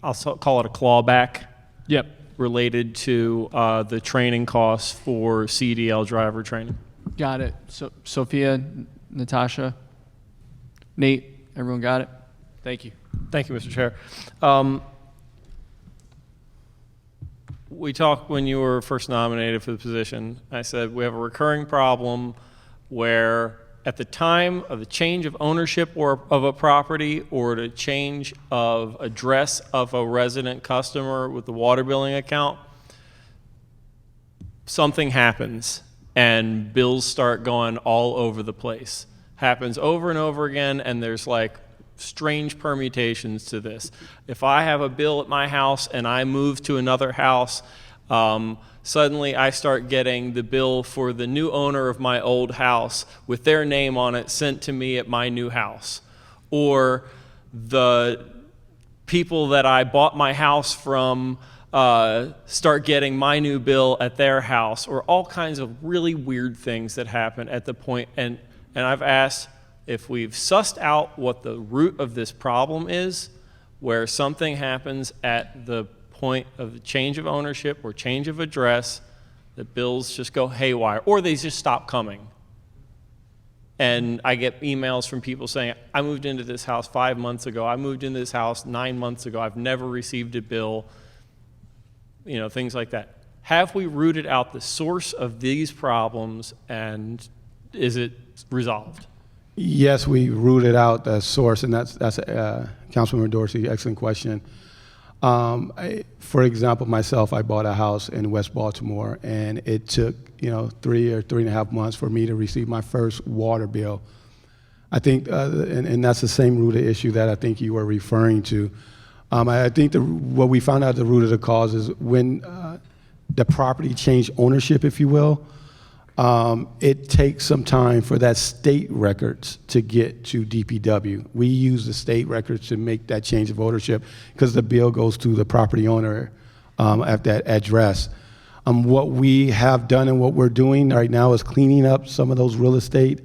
F: I'll call it a clawback.
A: Yep.
F: Related to the training costs for CDL driver training.
A: Got it. So Sophia, Natasha, Nate, everyone got it? Thank you.
F: Thank you, Mr. Chair. We talked when you were first nominated for the position. I said we have a recurring problem where at the time of the change of ownership or of a property or the change of address of a resident customer with the water billing account, something happens and bills start going all over the place. Happens over and over again, and there's like strange permutations to this. If I have a bill at my house and I move to another house, suddenly I start getting the bill for the new owner of my old house with their name on it sent to me at my new house. Or the people that I bought my house from start getting my new bill at their house, or all kinds of really weird things that happen at the point. And I've asked if we've sussed out what the root of this problem is, where something happens at the point of the change of ownership or change of address, the bills just go haywire, or they just stop coming. And I get emails from people saying, I moved into this house 5 months ago, I moved into this house 9 months ago, I've never received a bill, things like that. Have we rooted out the source of these problems, and is it resolved?
B: Yes, we rooted out the source, and that's Councilmember Dorsey, excellent question. For example, myself, I bought a house in West Baltimore, and it took 3 or 3.5 months for me to receive my first water bill. I think, and that's the same root of issue that I think you were referring to. I think what we found out the root of the cause is when the property changed ownership, if you will. It takes some time for that state records to get to DPW. We use the state records to make that change of ownership because the bill goes to the property owner at that address. What we have done and what we're doing right now is cleaning up some of those real estate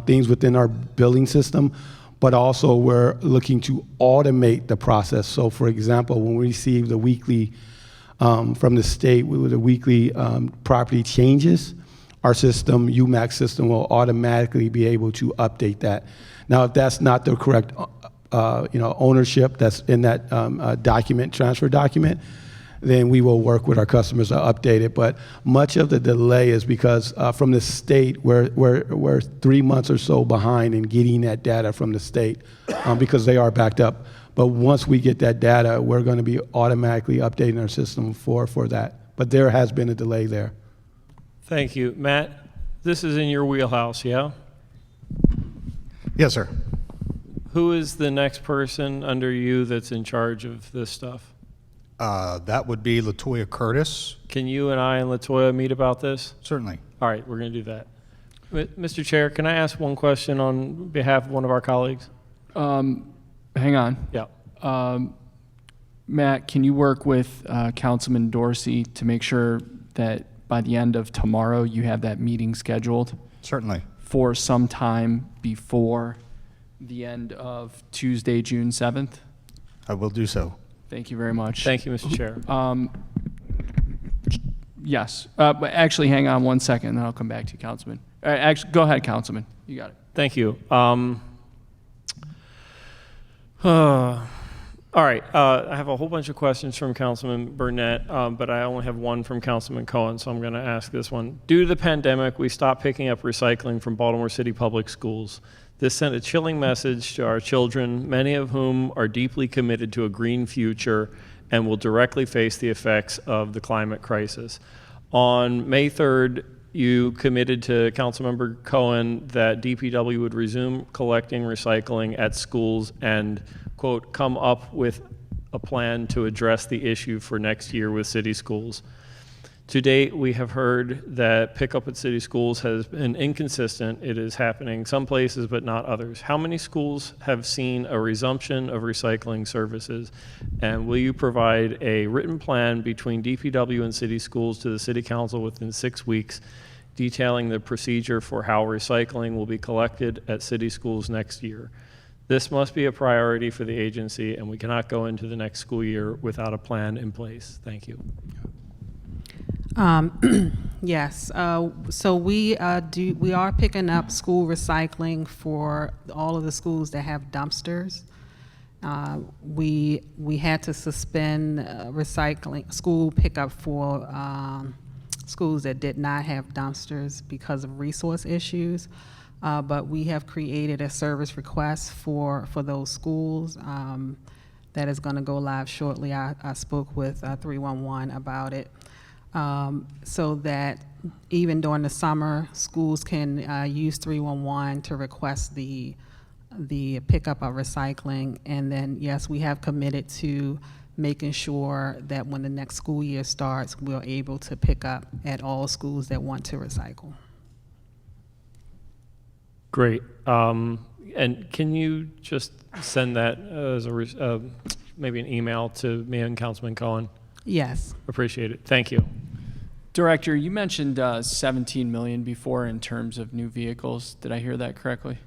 B: things within our billing system, but also we're looking to automate the process. So for example, when we receive the weekly, from the state, with the weekly property changes, our system, UMAX system, will automatically be able to update that. Now, if that's not the correct ownership that's in that document, transfer document, then we will work with our customers to update it. But much of the delay is because from the state, we're 3 months or so behind in getting that data from the state because they are backed up. But once we get that data, we're going to be automatically updating our system for that. But there has been a delay there.
F: Thank you. Matt, this is in your wheelhouse, yeah?
G: Yes, sir.
F: Who is the next person under you that's in charge of this stuff?
G: That would be LaToya Curtis.
F: Can you and I and LaToya meet about this?
G: Certainly.
F: All right, we're going to do that. Mr. Chair, can I ask one question on behalf of one of our colleagues?
A: Hang on.
F: Yeah.
A: Matt, can you work with Councilman Dorsey to make sure that by the end of tomorrow you have that meeting scheduled?
G: Certainly.
A: For some time before the end of Tuesday, June 7th?
G: I will do so.
A: Thank you very much.
F: Thank you, Mr. Chair.
A: Yes. But actually, hang on one second, then I'll come back to you, Councilman. Actually, go ahead, Councilman. You got it.
F: Thank you. All right, I have a whole bunch of questions from Councilman Burnett, but I only have one from Councilman Cohen, so I'm going to ask this one. Due to the pandemic, we stopped picking up recycling from Baltimore City Public Schools. This sent a chilling message to our children, many of whom are deeply committed to a green future and will directly face the effects of the climate crisis. On May 3rd, you committed to Councilmember Cohen that DPW would resume collecting recycling at schools and, quote, come up with a plan to address the issue for next year with city schools. To date, we have heard that pickup at city schools has been inconsistent. It is happening some places, but not others. How many schools have seen a resumption of recycling services? And will you provide a written plan between DPW and city schools to the City Council within 6 weeks, detailing the procedure for how recycling will be collected at city schools next year? This must be a priority for the agency, and we cannot go into the next school year without a plan in place. Thank you.
I: Yes, so we are picking up school recycling for all of the schools that have dumpsters. We had to suspend recycling school pickup for schools that did not have dumpsters because of resource issues. But we have created a service request for those schools that is going to go live shortly. I spoke with 311 about it. So that even during the summer, schools can use 311 to request the pickup of recycling. And then, yes, we have committed to making sure that when the next school year starts, we're able to pick up at all schools that want to recycle.
F: Great. And can you just send that as a maybe an email to me and Councilman Cohen?
I: Yes.
F: Appreciate it. Thank you.
A: Director, you mentioned $17 million before in terms of new vehicles. Did I hear that correctly?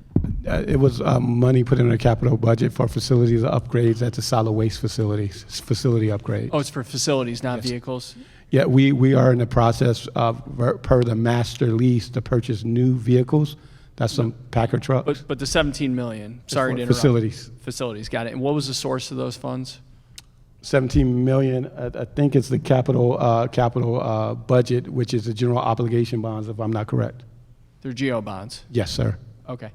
B: It was money put in the capital budget for facilities upgrades at the solid waste facilities, facility upgrades.
A: Oh, it's for facilities, not vehicles?
B: Yeah, we are in the process of, per the master lease, to purchase new vehicles. That's some Packer trucks.
A: But the $17 million, sorry to interrupt.
B: Facilities.
A: Facilities, got it. And what was the source of those funds?
B: $17 million, I think it's the capital budget, which is the general obligation bonds, if I'm not correct.
A: They're GO bonds?
B: Yes, sir.
A: Okay.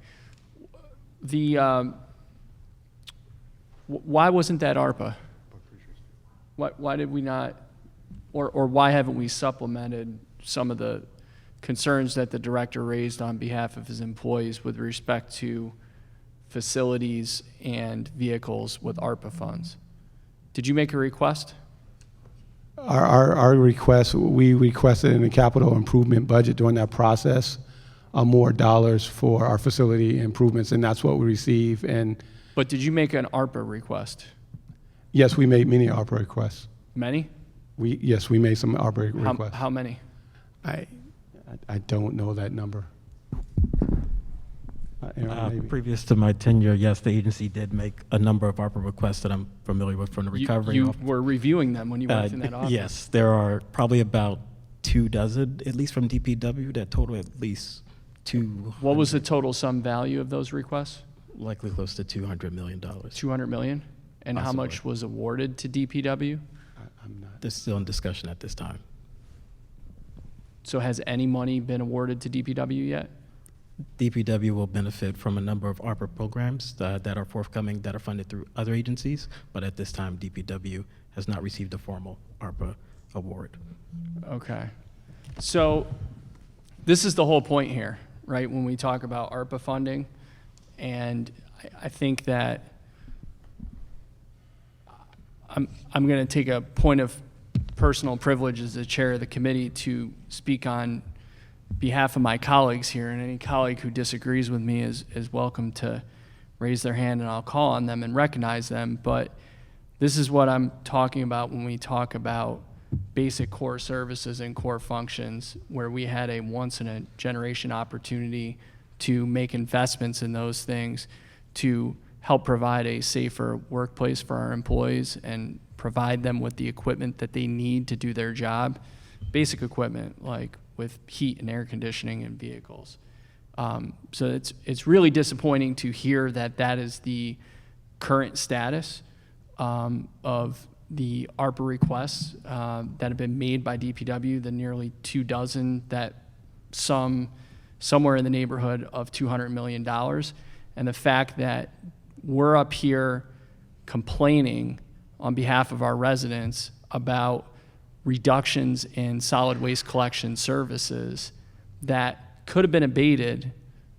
A: Why wasn't that ARPA? Why did we not, or why haven't we supplemented some of the concerns that the director raised on behalf of his employees with respect to facilities and vehicles with ARPA funds? Did you make a request?
B: Our request, we requested in the capital improvement budget during that process more dollars for our facility improvements, and that's what we receive.
A: But did you make an ARPA request?
B: Yes, we made many ARPA requests.
A: Many?
B: Yes, we made some ARPA requests.
A: How many?
B: I don't know that number. Aaron, maybe.
V: Previous to my tenure, yes, the agency did make a number of ARPA requests that I'm familiar with from the recovery.
A: You were reviewing them when you went in that office?
V: Yes, there are probably about 24, at least from DPW, that total at least 2.
A: What was the total sum value of those requests?
V: Likely close to $200 million.
A: $200 million? And how
V: Possibly.
A: much was awarded to DPW?
V: This is still in discussion at this time.
A: So has any money been awarded to DPW yet?
V: DPW will benefit from a number of ARPA programs that are forthcoming that are funded through other agencies, but at this time, DPW has not received a formal ARPA award.
A: Okay. So this is the whole point here, right? When we talk about ARPA funding, and I think that I'm going to take a point of personal privilege as the chair of the committee to speak on behalf of my colleagues here, and any colleague who disagrees with me is welcome to raise their hand, and I'll call on them and recognize them. But this is what I'm talking about when we talk about basic core services and core functions, where we had a once-in-a-generation opportunity to make investments in those things to help provide a safer workplace for our employees and provide them with the equipment that they need to do their job, basic equipment like with heat and air conditioning in vehicles. So it's really disappointing to hear that that is the current status of the ARPA requests that have been made by DPW, the nearly 24 that somewhere in the neighborhood of $200 million. And the fact that we're up here complaining on behalf of our residents about reductions in solid waste collection services that could have been abated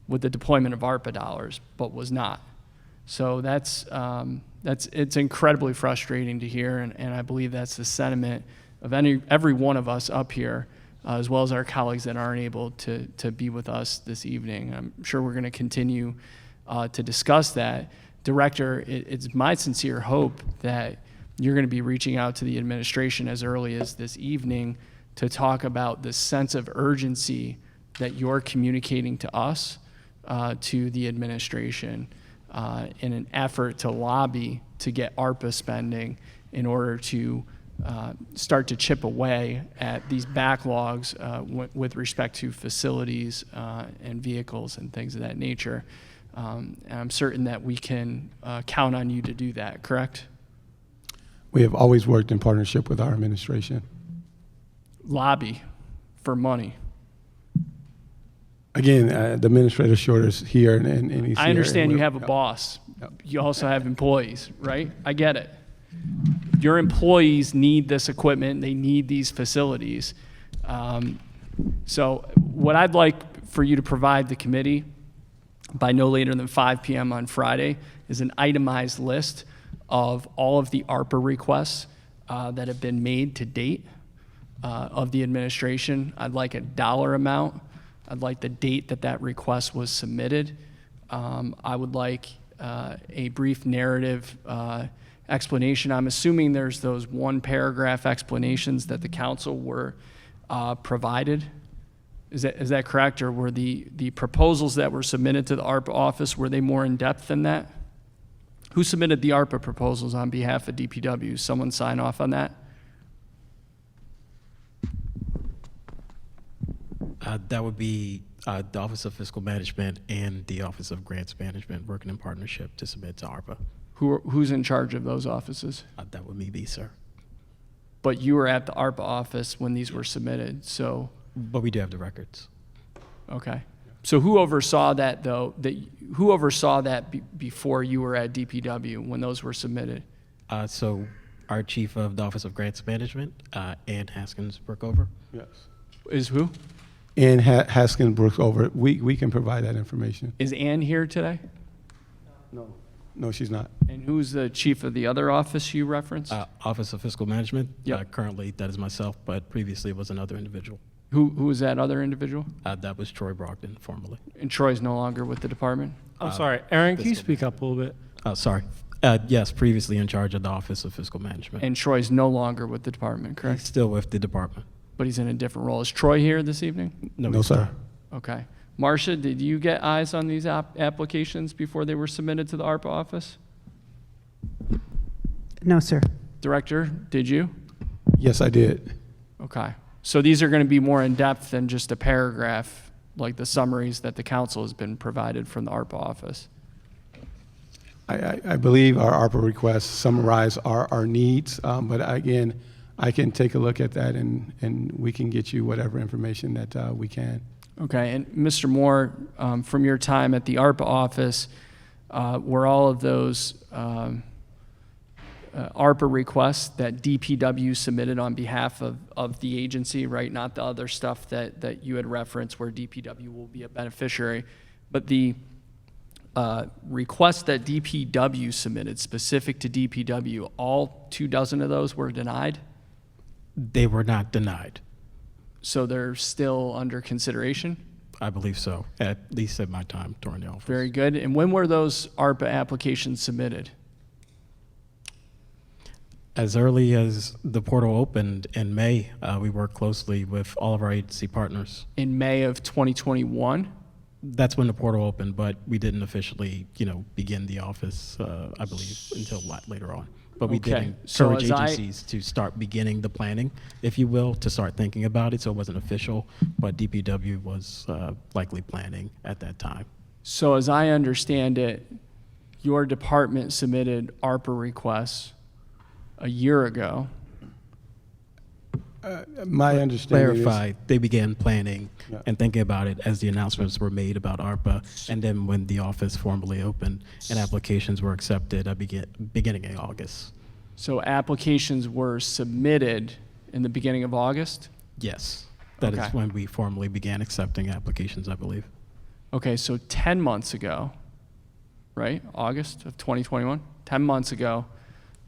A: with the deployment of ARPA dollars, but was not. So it's incredibly frustrating to hear, and I believe that's the sentiment of every one of us up here, as well as our colleagues that aren't able to be with us this evening. I'm sure we're going to continue to discuss that. Director, it's my sincere hope that you're going to be reaching out to the administration as early as this evening to talk about the sense of urgency that you're communicating to us, to the administration, in an effort to lobby to get ARPA spending in order to start to chip away at these backlogs with respect to facilities and vehicles and things of that nature. And I'm certain that we can count on you to do that, correct?
B: We have always worked in partnership with our administration.
A: Lobby for money.
B: Again, the Administrator Shorter's here and he's here.
A: I understand
B: and
A: you have a boss. You also have employees, right? I get it. Your employees need this equipment. They need these facilities. So what I'd like for you to provide the committee by no later than 5 p.m. on Friday is an itemized list of all of the ARPA requests that have been made to date of the administration. I'd like a dollar amount. I'd like the date that that request was submitted. I would like a brief narrative explanation. I'm assuming there's those one-paragraph explanations that the council were provided. Is that correct? Or were the proposals that were submitted to the ARPA office, were they more in-depth than that? Who submitted the ARPA proposals on behalf of DPW? Someone sign off on that?
V: That would be the Office of Fiscal Management and the Office of Grants Management working in partnership to submit to ARPA.
A: Who's in charge of those offices?
V: That would be me, sir.
A: But you were at the ARPA office when these were submitted, so.
V: But we do have the records.
A: Okay. So who oversaw that, though? Who oversaw that before you were at DPW when those were submitted?
V: So our chief of the Office of Grants Management, Ann Haskins Brookover.
B: Yes.
A: Is who?
B: Ann Haskins Brookover. We can provide that information.
A: Is Ann here today?
B: No, she's not.
A: And who's the chief of the other office you referenced?
V: Office of Fiscal Management.
A: Yep.
V: Currently, that is myself, but previously it was another individual.
A: Who was that other individual?
V: That was Troy Brogdon, formerly.
A: And Troy's no longer with the department?
F: I'm sorry, Aaron, can you speak up a little bit?
V: Sorry. Yes, previously in charge of the Office of Fiscal Management.
A: And Troy's no longer with the department, correct?
V: He's still with the department.
A: But he's in a different role. Is Troy here this evening?
B: No, sir.
A: Okay. Marcia, did you get eyes on these applications before they were submitted to the ARPA office?
J: No, sir.
A: Director, did you?
B: Yes, I did.
A: Okay. So these are going to be more in-depth than just a paragraph, like the summaries that the council has been provided from the ARPA office.
B: I believe our ARPA requests summarize our needs, but again, I can take a look at that and we can get you whatever information that we can.
A: Okay, and Mr. Moore, from your time at the ARPA office, were all of those ARPA requests that DPW submitted on behalf of the agency, right? Not the other stuff that you had referenced where DPW will be a beneficiary, but the requests that DPW submitted specific to DPW, all 24 of those were denied?
V: They were not denied.
A: So they're still under consideration?
V: I believe so, at least at my time during the office.
A: Very good. And when were those ARPA applications submitted?
V: As early as the portal opened in May, we worked closely with all of our agency partners.
A: In May of 2021?
V: That's when the portal opened, but we didn't officially, begin the office, I believe, until later on. But we did
A: Okay. So
V: encourage
A: as
V: agencies to start beginning the planning, if you will, to start thinking about it. So it wasn't official, but DPW was likely planning at that time.
A: So as I understand it, your department submitted ARPA requests a year ago.
B: My understanding
V: Clarified, they began planning
B: Yeah.
V: and thinking about it as the announcements were made about ARPA, and then when the office formally opened and applications were accepted, beginning in August.
A: So applications were submitted in the beginning of August?
V: Yes, that is
A: Okay.
V: when we formally began accepting applications, I believe.
A: Okay, so 10 months ago, right? August of 2021? 10 months ago,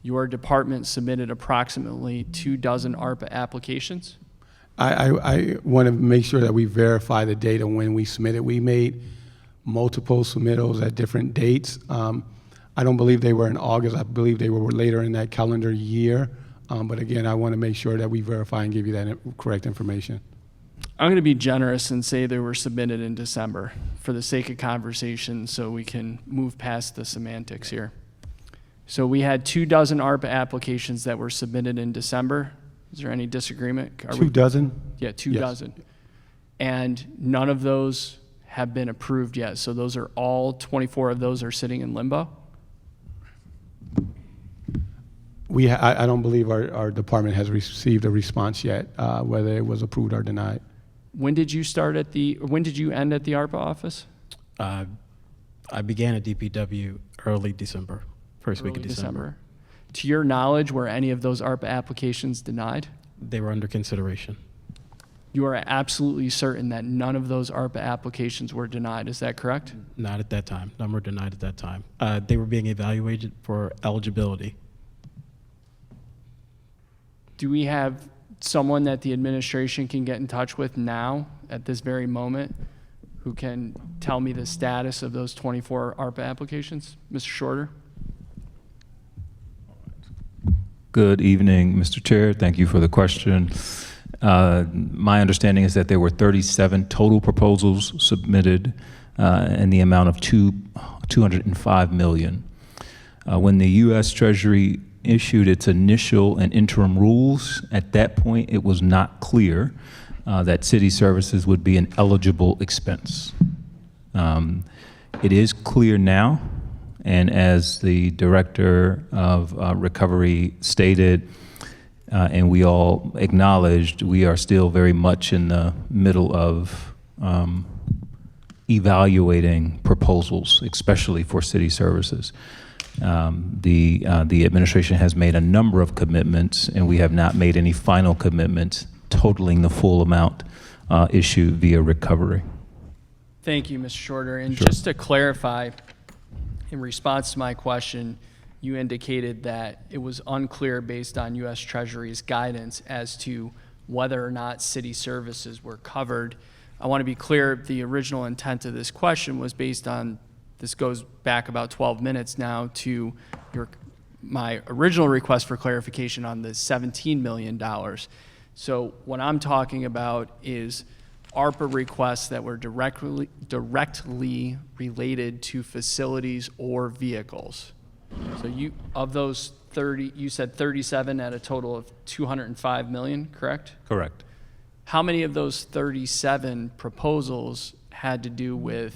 A: your department submitted approximately 24 ARPA applications?
B: I want to make sure that we verify the data when we submitted. We made multiple submittals at different dates. I don't believe they were in August. I believe they were later in that calendar year. But again, I want to make sure that we verify and give you that correct information.
A: I'm going to be generous and say they were submitted in December for the sake of conversation so we can move past the semantics here. So we had 24 ARPA applications that were submitted in December. Is there any disagreement? Are
B: 24?
A: Yeah, 24. And none of those have been approved yet. So those are all 24 of those are sitting in limbo?
B: I don't believe our department has received a response yet, whether it was approved or denied.
A: When did you when did you end at the ARPA office?
V: I began at DPW early December, first week of
A: Early
V: December.
A: To your knowledge, were any of those ARPA applications denied?
V: They were under consideration.
A: You are absolutely certain that none of those ARPA applications were denied, is that correct?
V: Not at that time. None were denied at that time. They were being evaluated for eligibility.
A: Do we have someone that the administration can get in touch with now, at this very moment, who can tell me the status of those 24 ARPA applications? Mr. Shorter?
K: Good evening, Mr. Chair. Thank you for the question. My understanding is that there were 37 total proposals submitted in the amount of $205 million. When the U.S. Treasury issued its initial and interim rules, at that point it was not clear that city services would be an eligible expense. It is clear now, and as the Director of Recovery stated, and we all acknowledged, we are still very much in the middle of evaluating proposals, especially for city services. The administration has made a number of commitments, and we have not made any final commitments totaling the full amount issued via recovery.
A: Thank you, Mr. Shorter. And
K: Sure.
A: just to clarify, in response to my question, you indicated that it was unclear based on U.S. Treasury's guidance as to whether or not city services were covered. I want to be clear, the original intent of this question was based on, this goes back about 12 minutes now, to my original request for clarification on the $17 million. So what I'm talking about is ARPA requests that were directly related to facilities or vehicles. So you, of those 30, you said 37 at a total of 205 million, correct?
K: Correct.
A: How many of those 37 proposals had to do with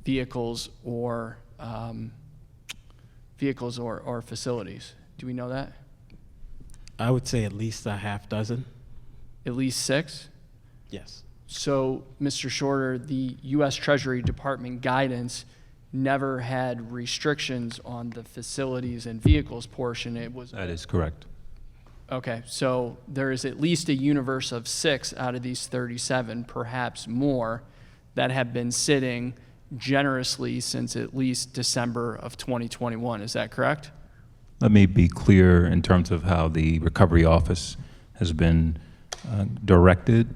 A: vehicles or facilities? Do we know that?
V: I would say at least a half dozen.
A: At least 6?
V: Yes.
A: So, Mr. Shorter, the U.S. Treasury Department guidance never had restrictions on the facilities and vehicles portion. It was.
K: That is correct.
A: Okay, so there is at least a universe of 6 out of these 37, perhaps more, that have been sitting generously since at least December of 2021. Is that correct?
K: Let me be clear in terms of how the Recovery Office has been directed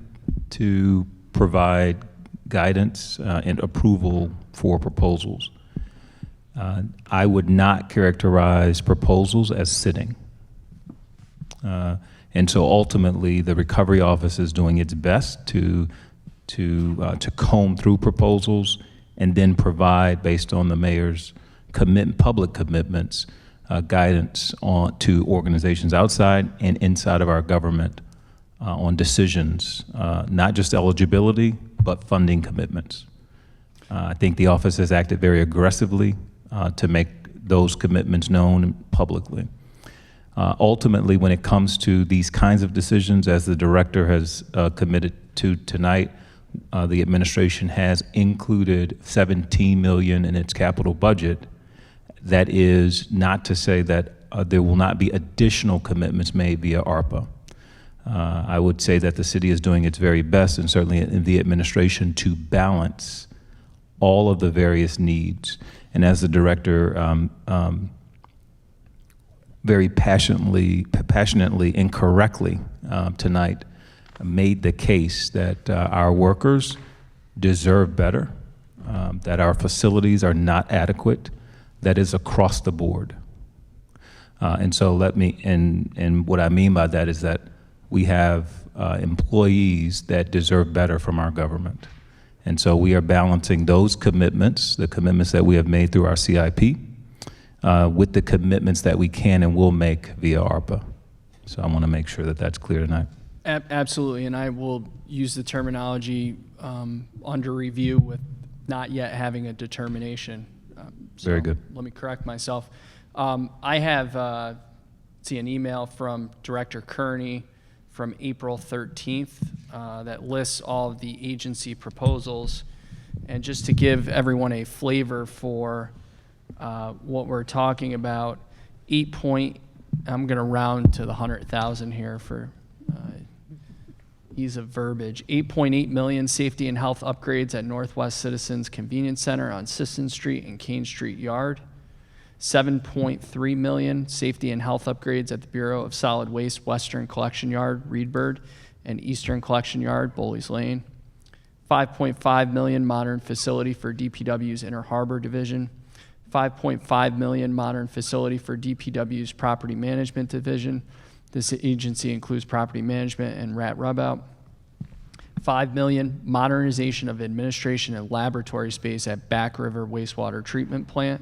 K: to provide guidance and approval for proposals. I would not characterize proposals as sitting. And so ultimately, the Recovery Office is doing its best to comb through proposals and then provide, based on the mayor's public commitments, guidance to organizations outside and inside of our government on decisions, not just eligibility, but funding commitments. I think the office has acted very aggressively to make those commitments known publicly. Ultimately, when it comes to these kinds of decisions, as the director has committed to tonight, the administration has included $17 million in its capital budget. That is not to say that there will not be additional commitments made via ARPA. I would say that the city is doing its very best, and certainly in the administration, to balance all of the various needs. And as the director very passionately and correctly tonight made the case that our workers deserve better, that our facilities are not adequate, that is across the board. And so and what I mean by that is that we have employees that deserve better from our government. And so we are balancing those commitments, the commitments that we have made through our CIP, with the commitments that we can and will make via ARPA. So I want to make sure that that's clear tonight.
A: Absolutely, and I will use the terminology under review with not yet having a determination. So
K: very good.
A: Let me correct myself. I have an email from Director Kearney from April 13th that lists all of the agency proposals. And just to give everyone a flavor for what we're talking about, I'm going to round to the 100,000 here for ease of verbiage. 8.8 million safety and health upgrades at Northwest Citizens Convenience Center on Sisson Street and Kane Street Yard. 7.3 million safety and health upgrades at the Bureau of Solid Waste Western Collection Yard, Reedbird, and Eastern Collection Yard, Bowleys Lane. 5.5 million modern facility for DPW's Inner Harbor Division. 5.5 million modern facility for DPW's Property Management Division. This agency includes property management and rat rub out. 5 million modernization of administration and laboratory space at Back River Wastewater Treatment Plant.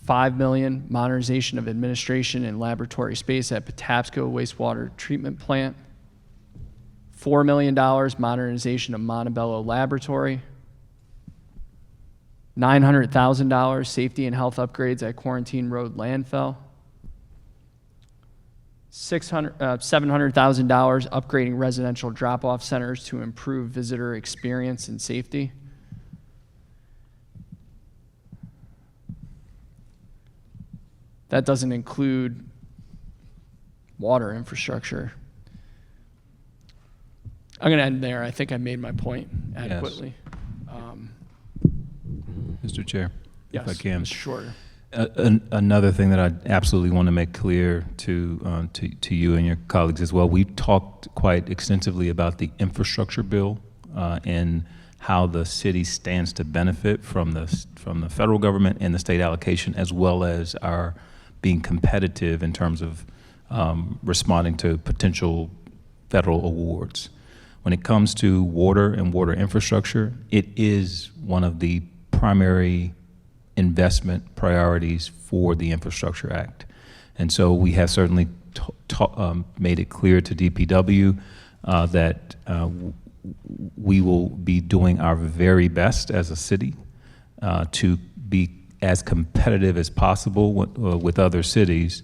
A: 5 million modernization of administration and laboratory space at Patapsco Wastewater Treatment Plant. $4 million modernization of Montebello Laboratory. $900,000 safety and health upgrades at Quarantine Road Landfill. $700,000 upgrading residential drop-off centers to improve visitor experience and safety. That doesn't include water infrastructure. I'm going to end there. I think I made my point adequately.
K: Yes. Mr. Chair,
A: yes,
K: if I can.
A: Mr. Shorter.
K: Another thing that I absolutely want to make clear to you and your colleagues as well, we talked quite extensively about the infrastructure bill and how the city stands to benefit from the federal government and the state allocation, as well as our being competitive in terms of responding to potential federal awards. When it comes to water and water infrastructure, it is one of the primary investment priorities for the Infrastructure Act. And so we have certainly made it clear to DPW that we will be doing our very best as a city to be as competitive as possible with other cities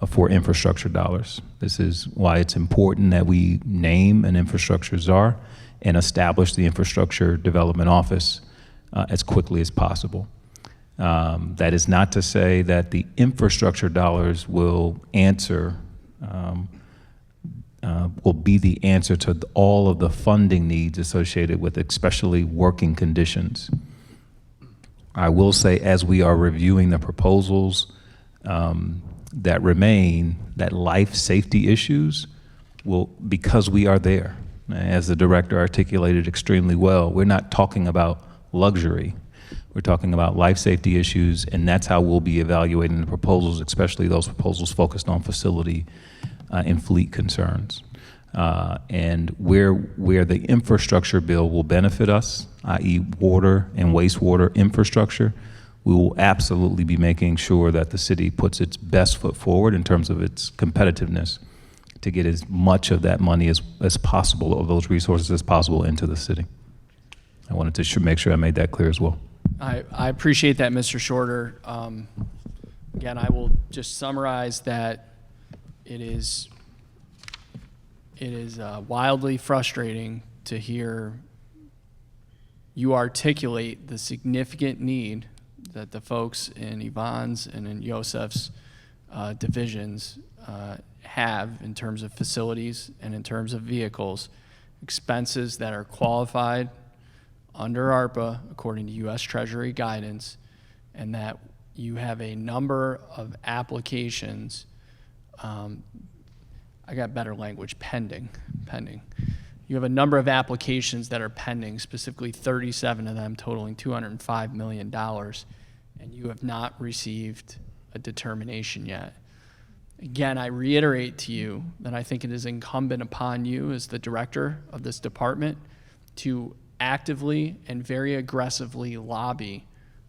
K: for infrastructure dollars. This is why it's important that we name an infrastructure czar and establish the Infrastructure Development Office as quickly as possible. That is not to say that the infrastructure dollars will answer, will be the answer to all of the funding needs associated with especially working conditions. I will say, as we are reviewing the proposals that remain, that life safety issues will, because we are there, as the director articulated extremely well, we're not talking about luxury. We're talking about life safety issues, and that's how we'll be evaluating the proposals, especially those proposals focused on facility and fleet concerns. And where the infrastructure bill will benefit us, i.e. water and wastewater infrastructure, we will absolutely be making sure that the city puts its best foot forward in terms of its competitiveness to get as much of that money as possible, of those resources as possible, into the city. I wanted to make sure I made that clear as well.
A: I appreciate that, Mr. Shorter. Again, I will just summarize that it is wildly frustrating to hear you articulate the significant need that the folks in Yvonne's and in Yosef's divisions have in terms of facilities and in terms of vehicles, expenses that are qualified under ARPA according to U.S. Treasury guidance, and that you have a number of applications, I got better language, pending. You have a number of applications that are pending, specifically 37 of them totaling $205 million, and you have not received a determination yet. Again, I reiterate to you that I think it is incumbent upon you as the director of this department to actively and very aggressively lobby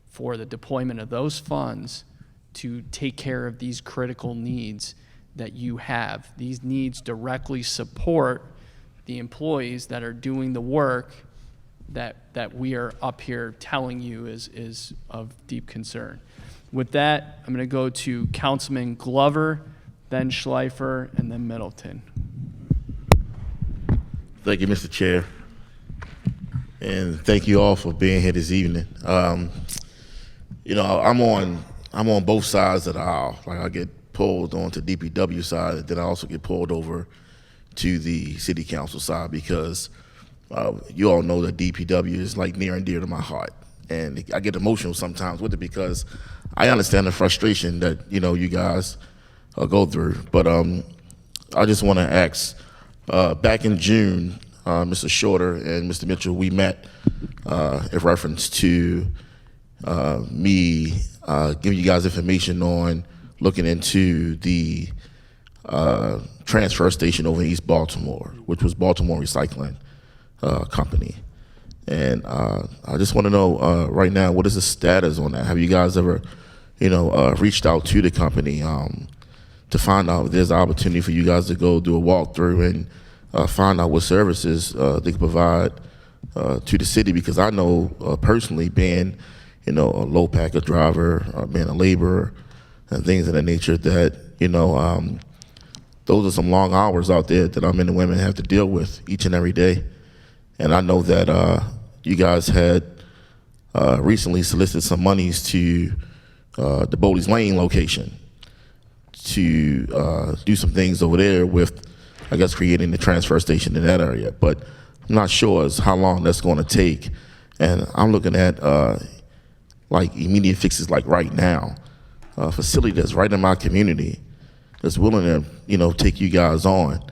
A: for the deployment of those funds to take care of these critical needs that you have. These needs directly support the employees that are doing the work that we are up here telling you is of deep concern. With that, I'm going to go to Councilman Glover, then Schleifer, and then Middleton.
J: Thank you, Mr. Chair. And thank you all for being here this evening. You know, I'm on both sides of the aisle. Like, I get pulled onto DPW side, then I also get pulled over to the city council side, because you all know that DPW is like near and dear to my heart. And I get emotional sometimes with it, because I understand the frustration that, you know, you guys go through. But I just want to ask, back in June, Mr. Shorter and Mr. Mitchell, we met in reference to me giving you guys information on looking into the transfer station over in East Baltimore, which was Baltimore Recycling Company. And I just want to know right now, what is the status on that? Have you guys ever, you know, reached out to the company to find out if there's an opportunity for you guys to go do a walkthrough and find out what services they can provide to the city? Because I know personally, being, you know, a low packer driver, being a laborer, and things of that nature, that, you know, those are some long hours out there that our men and women have to deal with each and every day. And I know that you guys had recently solicited some monies to the Bowley's Lane location to do some things over there with, I guess, creating the transfer station in that area. But I'm not sure as how long that's going to take. And I'm looking at like immediate fixes, like right now. A facility that's right in my community that's willing to, you know, take you guys on,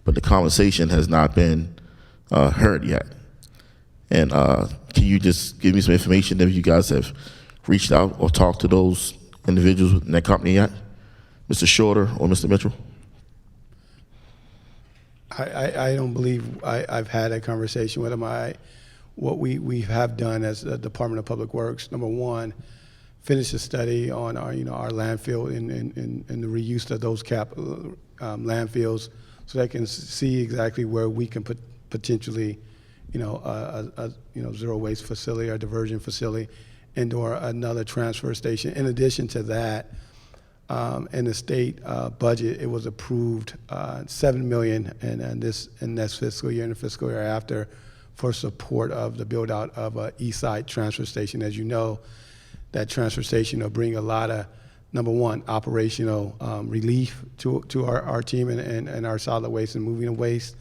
J: but the conversation has not been heard yet. And can you just give me some information if you guys have reached out or talked to those individuals in that company yet? Mr. Shorter or Mr. Mitchell?
B: I don't believe I've had a conversation with them. What we have done as the Department of Public Works, number one, finish a study on our landfill and the reuse of those landfills, so they can see exactly where we can potentially, a zero waste facility or diversion facility, and/or another transfer station. In addition to that, in the state budget, it was approved $7 million in this fiscal year and the fiscal year after for support of the build out of a east side transfer station. As you know, that transfer station will bring a lot of, number one, operational relief to our team and our solid waste and moving of waste.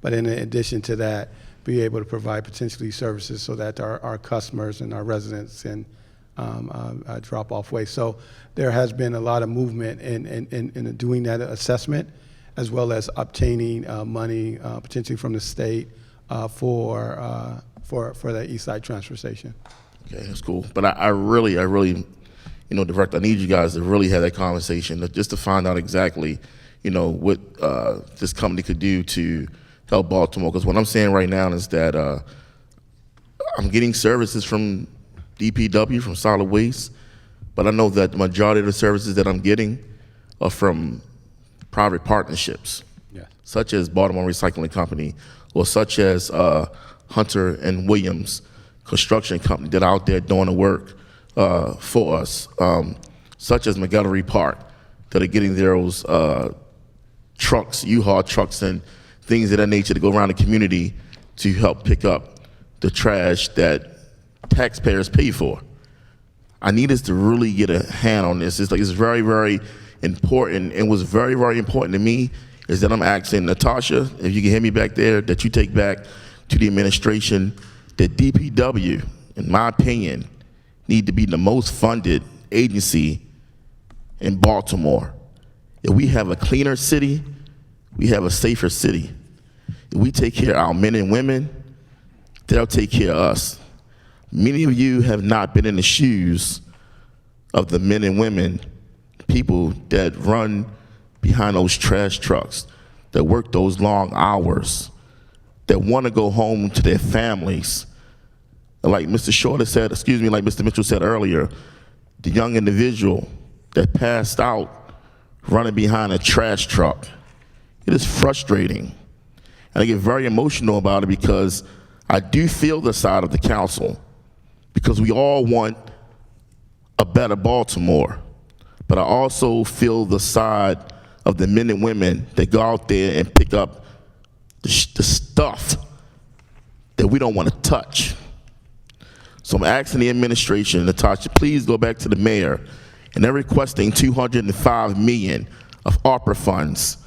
B: But in addition to that, be able to provide potentially services so that our customers and our residents can drop off waste. So there has been a lot of movement in doing that assessment, as well as obtaining money potentially from the state for that east side transfer station.
J: Okay, that's cool. But I really, Director, I need you guys to really have that conversation just to find out exactly, what this company could do to help Baltimore. Because what I'm saying right now is that I'm getting services from DPW, from solid waste, but I know that the majority of the services that I'm getting are from private partnerships, such as Baltimore Recycling Company, or such as Hunter and Williams Construction Company that are out there doing the work for us, such as McGillivray Park, that are getting those trucks, U-Haul trucks and things of that nature to go around the community to help pick up the trash that taxpayers pay for. I need us to really get a hand on this. It's very, very important. And what's very, very important to me is that I'm asking Natasha, if you can hear me back there, that you take back to the administration that DPW, in my opinion, need to be the most funded agency in Baltimore. If we have a cleaner city, we have a safer city. If we take care of our men and women, they'll take care of us. Many of you have not been in the shoes of the men and women, people that run behind those trash trucks, that work those long hours, that want to go home to their families. Like Mr. Shorter said, like Mr. Mitchell said earlier, the young individual that passed out running behind a trash truck. It is frustrating. And I get very emotional about it because I do feel the side of the council, because we all want a better Baltimore. But I also feel the side of the men and women that go out there and pick up the stuff that we don't want to touch. So I'm asking the administration, Natasha, please go back to the mayor, and they're requesting $205 million of ARPA funds.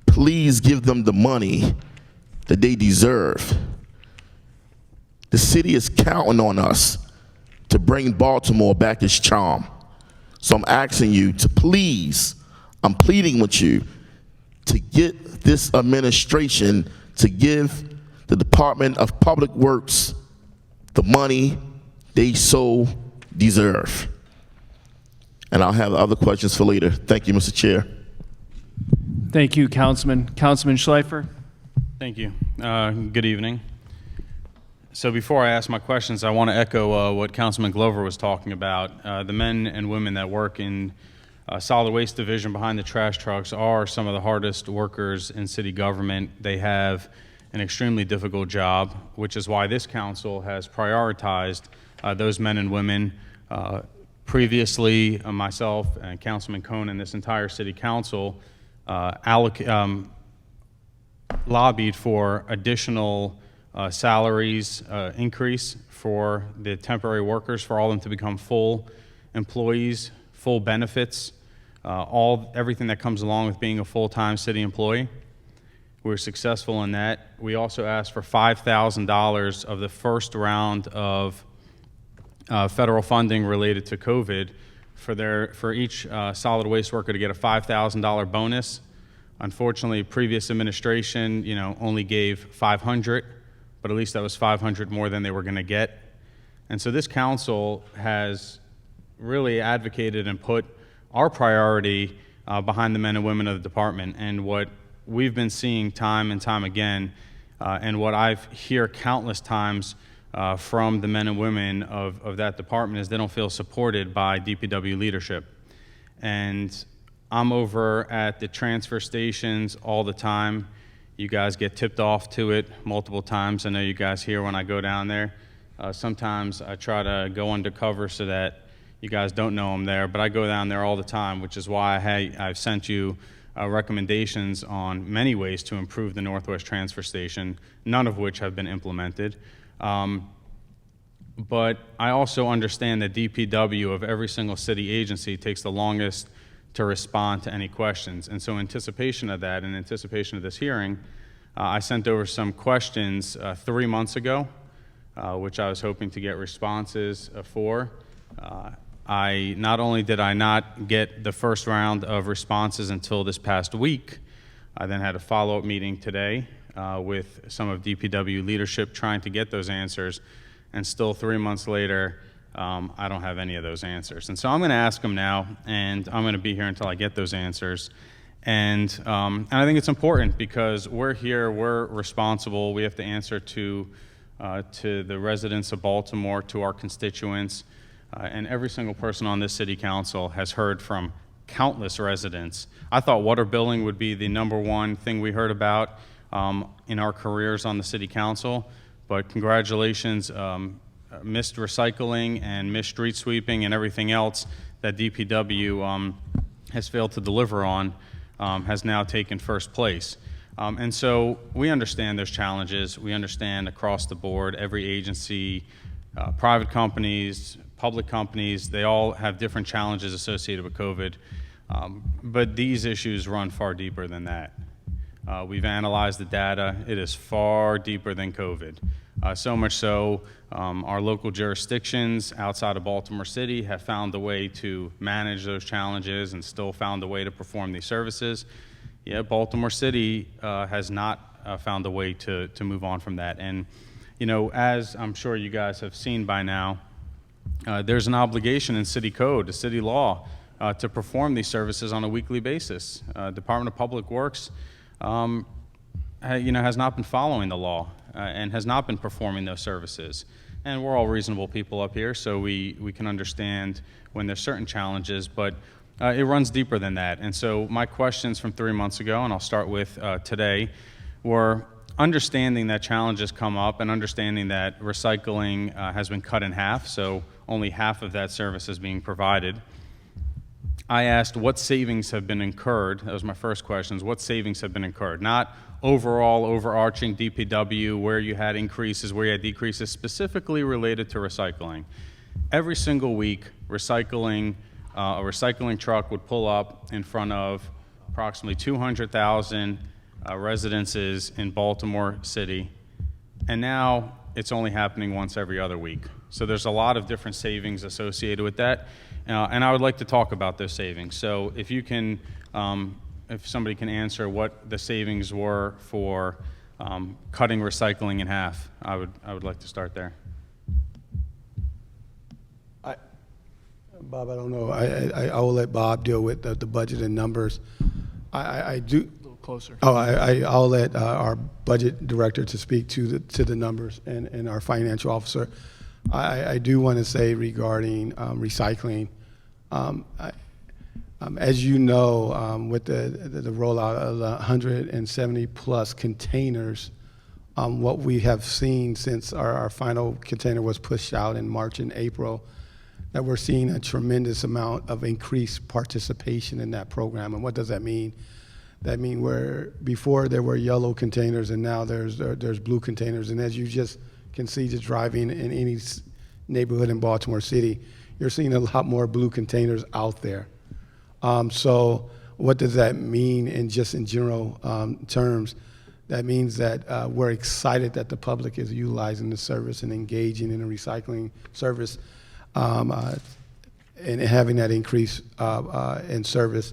J: Please give them the money that they deserve. The city is counting on us to bring Baltimore back its charm. So I'm asking you to please, I'm pleading with you to get this administration to give the Department of Public Works the money they so deserve. And I'll have other questions for later. Thank you, Mr. Chair.
A: Thank you, Councilman. Councilman Schleifer.
L: Thank you. Good evening. So before I ask my questions, I want to echo what Councilman Glover was talking about. The men and women that work in solid waste division behind the trash trucks are some of the hardest workers in city government. They have an extremely difficult job, which is why this council has prioritized those men and women. Previously, myself and Councilman Cohn and this entire city council lobbied for additional salaries increase for the temporary workers, for all of them to become full employees, full benefits, everything that comes along with being a full-time city employee. We were successful in that. We also asked for $5,000 of the first round of federal funding related to COVID for each solid waste worker to get a $5,000 bonus. Unfortunately, previous administration, only gave $500, but at least that was $500 more than they were going to get. And so this council has really advocated and put our priority behind the men and women of the department. And what we've been seeing time and time again, and what I've hear countless times from the men and women of that department is they don't feel supported by DPW leadership. And I'm over at the transfer stations all the time. You guys get tipped off to it multiple times. I know you guys hear when I go down there. Sometimes I try to go undercover so that you guys don't know I'm there, but I go down there all the time, which is why I've sent you recommendations on many ways to improve the Northwest Transfer Station, none of which have been implemented. But I also understand that DPW of every single city agency takes the longest to respond to any questions. And so in anticipation of that, in anticipation of this hearing, I sent over some questions 3 months ago, which I was hoping to get responses for. Not only did I not get the first round of responses until this past week, I then had a follow-up meeting today with some of DPW leadership trying to get those answers, and still 3 months later, I don't have any of those answers. And so I'm going to ask them now, and I'm going to be here until I get those answers. And I think it's important because we're here, we're responsible, we have to answer to the residents of Baltimore, to our constituents, and every single person on this city council has heard from countless residents. I thought water billing would be the #1 thing we heard about in our careers on the city council, but congratulations, missed recycling and missed street sweeping and everything else that DPW has failed to deliver on has now taken first place. And so we understand there's challenges. We understand across the board, every agency, private companies, public companies, they all have different challenges associated with COVID. But these issues run far deeper than that. We've analyzed the data. It is far deeper than COVID. So much so, our local jurisdictions outside of Baltimore City have found a way to manage those challenges and still found a way to perform these services. Yeah, Baltimore City has not found a way to move on from that. And, you know, as I'm sure you guys have seen by now, there's an obligation in city code, the city law, to perform these services on a weekly basis. Department of Public Works, has not been following the law and has not been performing those services. And we're all reasonable people up here, so we can understand when there's certain challenges, but it runs deeper than that. And so my questions from 3 months ago, and I'll start with today, were understanding that challenges come up and understanding that recycling has been cut in half, so only half of that service is being provided. I asked what savings have been incurred. That was my first question, what savings have been incurred? Not overall, overarching DPW, where you had increases, where you had decreases, specifically related to recycling. Every single week, a recycling truck would pull up in front of approximately 200,000 residences in Baltimore City, and now it's only happening once every other week. So there's a lot of different savings associated with that, and I would like to talk about those savings. So if you can, if somebody can answer what the savings were for cutting recycling in half, I would like to start there.
B: Bob, I don't know. I will let Bob deal with the budget and numbers. I do.
A: A little closer.
B: Oh, I'll let our budget director to speak to the numbers and our financial officer. I do want to say regarding recycling, as you know, with the rollout of the 170 plus containers, what we have seen since our final container was pushed out in March and April, that we're seeing a tremendous amount of increased participation in that program. And what does that mean? That means where before there were yellow containers and now there's blue containers. And as you just can see, just driving in any neighborhood in Baltimore City, you're seeing a lot more blue containers out there. So what does that mean in general terms? That means that we're excited that the public is utilizing the service and engaging in a recycling service and having that increase in service.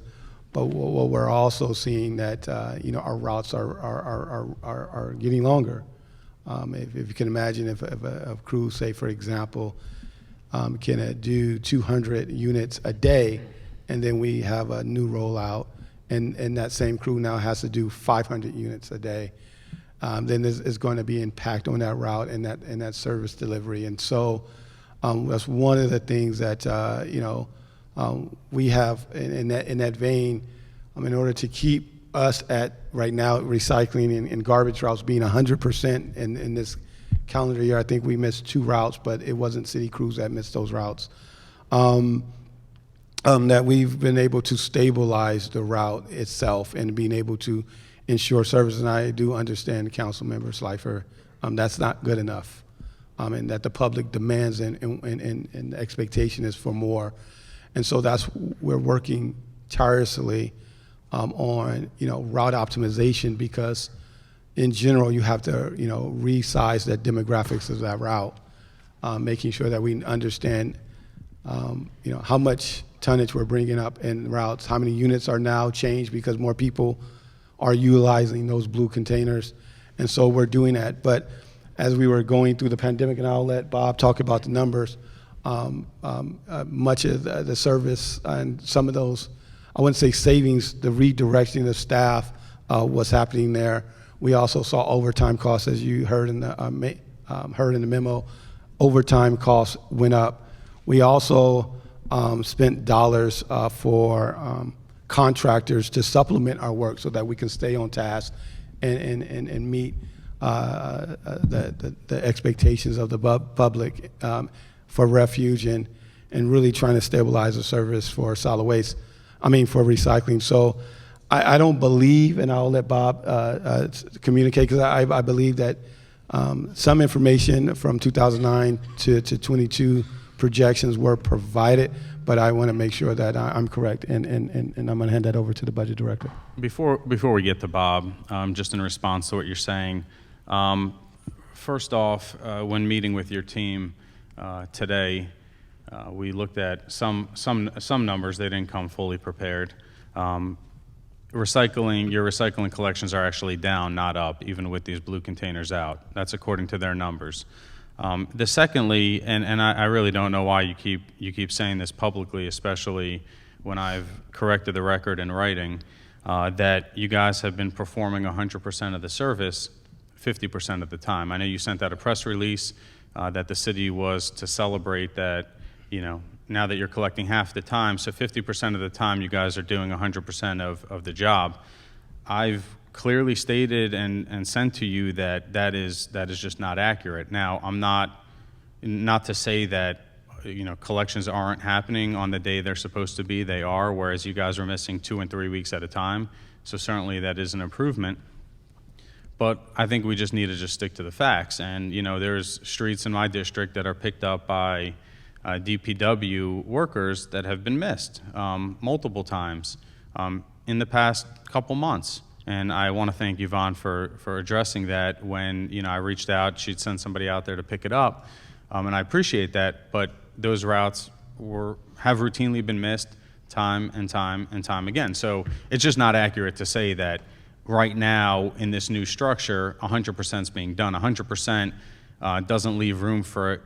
B: But what we're also seeing that our routes are getting longer. If you can imagine, if a crew, say for example, can do 200 units a day, and then we have a new rollout, and that same crew now has to do 500 units a day, then there's going to be impact on that route and that service delivery. And so that's one of the things that we have in that vein. In order to keep us at right now recycling and garbage routes being 100% in this calendar year, I think we missed 2 routes, but it wasn't city crews that missed those routes. That we've been able to stabilize the route itself and being able to ensure service. And I do understand, Councilmember Slifer, that's not good enough, and that the public demands and the expectation is for more. And so we're working tirelessly on route optimization, because in general you have to resize the demographics of that route, making sure that we understand how much tonnage we're bringing up in routes, how many units are now changed because more people are utilizing those blue containers. And so we're doing that. But as we were going through the pandemic, and I'll let Bob talk about the numbers, much of the service and some of those, I wouldn't say savings, the redirecting of staff was happening there. We also saw overtime costs, as you heard in the memo. Overtime costs went up. We also spent dollars for contractors to supplement our work so that we can stay on task and meet the expectations of the public for refuge and really trying to stabilize the service for solid waste, for recycling. So I don't believe, and I'll let Bob communicate, because I believe that some information from 2009 to 22 projections were provided, but I want to make sure that I'm correct, and I'm going to hand that over to the budget director.
L: Before we get to Bob, just in response to what you're saying, first off, when meeting with your team today, we looked at some numbers. They didn't come fully prepared. Your recycling collections are actually down, not up, even with these blue containers out. That's according to their numbers. Secondly, and I really don't know why you keep saying this publicly, especially when I've corrected the record in writing, that you guys have been performing 100% of the service 50% of the time. I know you sent out a press release that the city was to celebrate that, now that you're collecting half the time, so 50% of the time you guys are doing 100% of the job. I've clearly stated and sent to you that is just not accurate. Now, I'm not to say that collections aren't happening on the day they're supposed to be. They are, whereas you guys are missing 2 and 3 weeks at a time. So certainly that is an improvement. But I think we just need to just stick to the facts. And there's streets in my district that are picked up by DPW workers that have been missed multiple times in the past couple months. And I want to thank Yvonne for addressing that. When I reached out, she'd send somebody out there to pick it up, and I appreciate that. But those routes have routinely been missed time and time and time again. So it's just not accurate to say that right now in this new structure, 100% is being done. 100% doesn't leave room for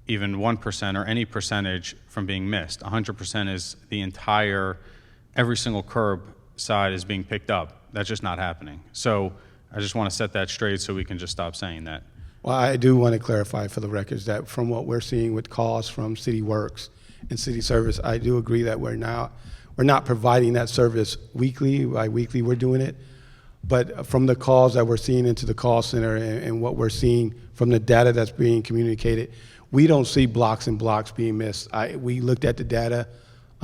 L: even 1% or any percentage from being missed. 100% is the entire, every single curb side is being picked up. That's just not happening. So I just want to set that straight so we can just stop saying that.
B: Well, I do want to clarify for the records that from what we're seeing with calls from City Works and City Service, I do agree that we're not providing that service weekly. By weekly, we're doing it. But from the calls that we're seeing into the call center and what we're seeing from the data that's being communicated, we don't see blocks and blocks being missed. We looked at the data.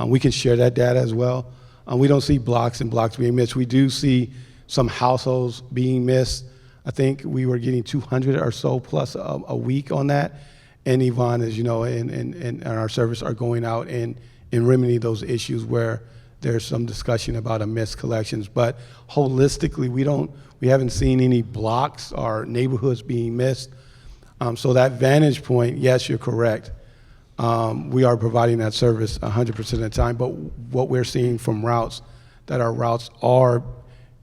B: We can share that data as well. We don't see blocks and blocks being missed. We do see some households being missed. I think we were getting 200 or so plus a week on that. And Yvonne, as you know, and our service are going out and remedy those issues where there's some discussion about a missed collections. But holistically, we haven't seen any blocks or neighborhoods being missed. So that vantage point, yes, you're correct. We are providing that service 100% of the time, but what we're seeing from routes, that our routes are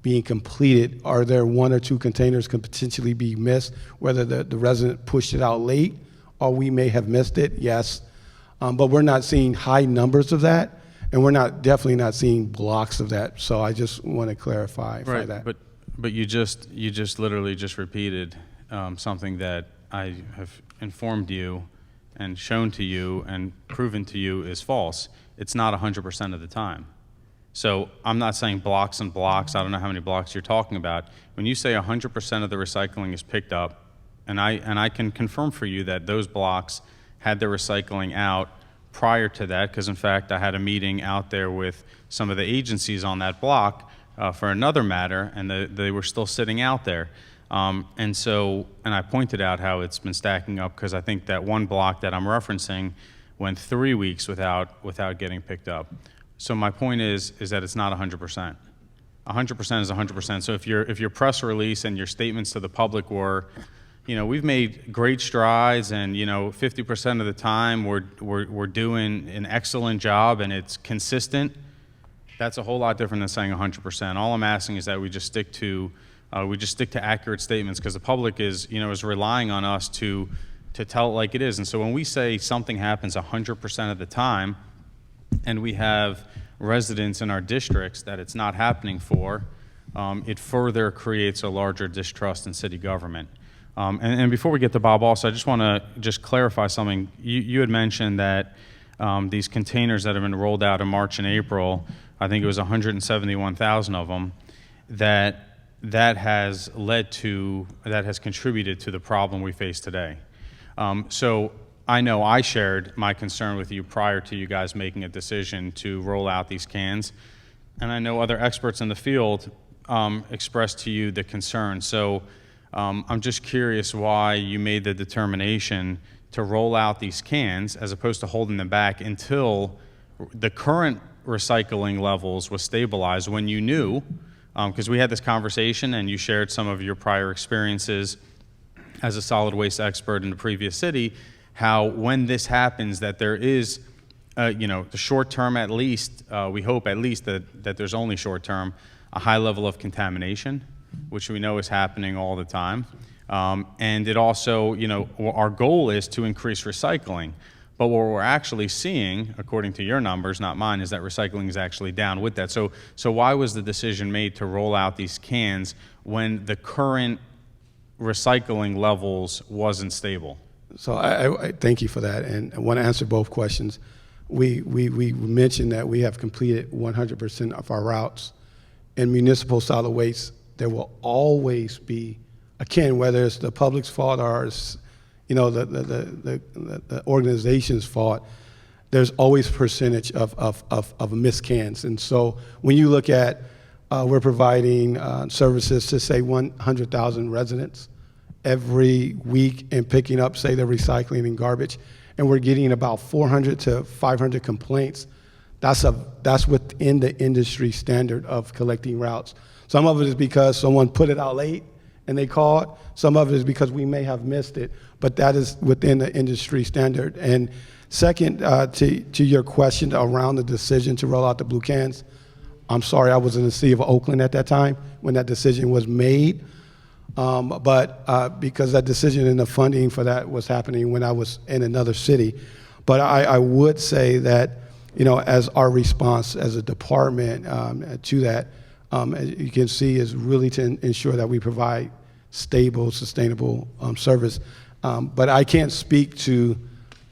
B: being completed, are there 1 or 2 containers can potentially be missed, whether the resident pushed it out late or we may have missed it, yes. But we're not seeing high numbers of that. and we're definitely not seeing blocks of that. So I just want to clarify for that.
L: But you just literally just repeated something that I have informed you and shown to you and proven to you is false. It's not 100% of the time. So I'm not saying blocks and blocks. I don't know how many blocks you're talking about. When you say 100% of the recycling is picked up, and I can confirm for you that those blocks had their recycling out prior to that, because in fact I had a meeting out there with some of the agencies on that block for another matter, and they were still sitting out there. And I pointed out how it's been stacking up, because I think that one block that I'm referencing went 3 weeks without getting picked up. So my point is that it's not 100%. 100% is 100%. So if your press release and your statements to the public were, we've made great strides, and 50% of the time we're doing an excellent job and it's consistent, that's a whole lot different than saying 100%. All I'm asking is that we just stick to accurate statements, because the public is relying on us to tell it like it is. And so when we say something happens 100% of the time, and we have residents in our districts that it's not happening for, it further creates a larger distrust in city government. And before we get to Bob, also, I just want to clarify something. You had mentioned that these containers that have been rolled out in March and April, I think it was 171,000 of them, that has contributed to the problem we face today. So I know I shared my concern with you prior to you guys making a decision to roll out these cans, and I know other experts in the field expressed to you the concern. So I'm just curious why you made the determination to roll out these cans as opposed to holding them back until the current recycling levels was stabilized, when you knew, because we had this conversation and you shared some of your prior experiences as a solid waste expert in the previous city, how when this happens that there is, the short term at least, we hope at least that there's only short term, a high level of contamination, which we know is happening all the time. And it also, our goal is to increase recycling. But what we're actually seeing, according to your numbers, not mine, is that recycling is actually down with that. So why was the decision made to roll out these cans when the current recycling levels wasn't stable?
B: So I thank you for that, and I want to answer both questions. We mentioned that we have completed 100% of our routes. In municipal solid waste, there will always be a can, whether it's the public's fault or it's, the organization's fault. There's always a percentage of missed cans. And so when you look at, we're providing services to, say, 100,000 residents every week and picking up, say, the recycling and garbage, and we're getting about 400 to 500 complaints. That's within the industry standard of collecting routes. Some of it is because someone put it out late and they called. Some of it is because we may have missed it, but that is within the industry standard. And second, to your question around the decision to roll out the blue cans, I'm sorry, I was in the city of Oakland at that time when that decision was made. But because that decision and the funding for that was happening when I was in another city. But I would say that, as our response as a department to that, as you can see, is really to ensure that we provide stable, sustainable service. But I can't speak to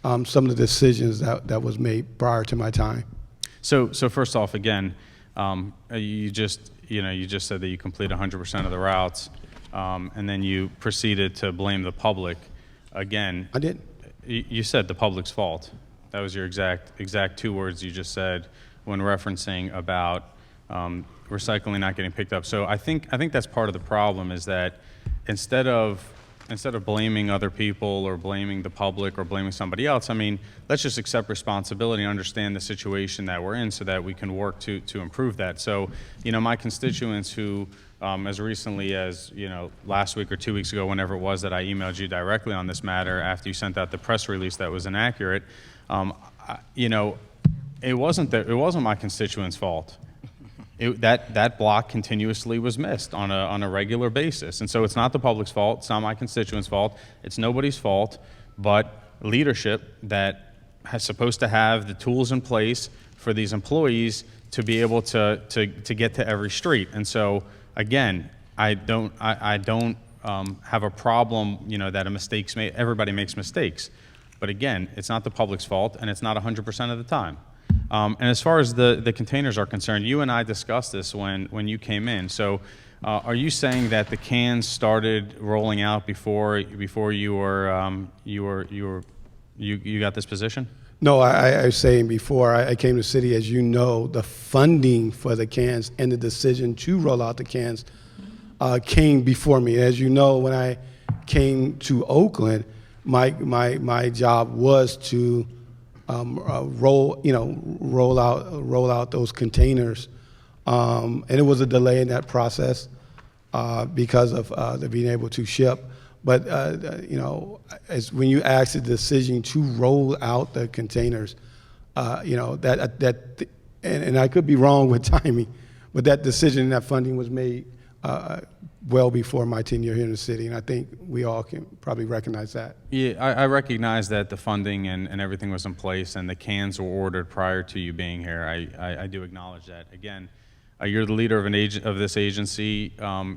B: some of the decisions that was made prior to my time.
L: So first off, again, you just said that you complete 100% of the routes. And then you proceeded to blame the public. Again,
B: I did.
L: You said the public's fault. That was your exact two words you just said when referencing about recycling not getting picked up. So I think that's part of the problem, is that instead of blaming other people or blaming the public or blaming somebody else, let's just accept responsibility and understand the situation that we're in so that we can work to improve that. So, my constituents who, as recently as, last week or 2 weeks ago, whenever it was that I emailed you directly on this matter after you sent out the press release that was inaccurate, it wasn't my constituents' fault. That block continuously was missed on a regular basis. And so it's not the public's fault, it's not my constituents' fault, it's nobody's fault, but leadership that supposed to have the tools in place for these employees to be able to get to every street. And so, again, I don't have a problem, that everybody makes mistakes. But again, it's not the public's fault, and it's not 100% of the time. And as far as the containers are concerned, you and I discussed this when you came in. So, are you saying that the cans started rolling out before you got this position?
B: No, I was saying before I came to the city, as you know, the funding for the cans and the decision to roll out the cans came before me. As you know, when I came to Oakland, my job was to roll out those containers, and it was a delay in that process because of the being able to ship. But as when you ask the decision to roll out the containers, and I could be wrong with timing, but that decision and that funding was made well before my tenure here in the city, and I think we all can probably recognize that.
L: Yeah, I recognize that the funding and everything was in place, and the cans were ordered prior to you being here. I do acknowledge that. Again, you're the leader of this agency.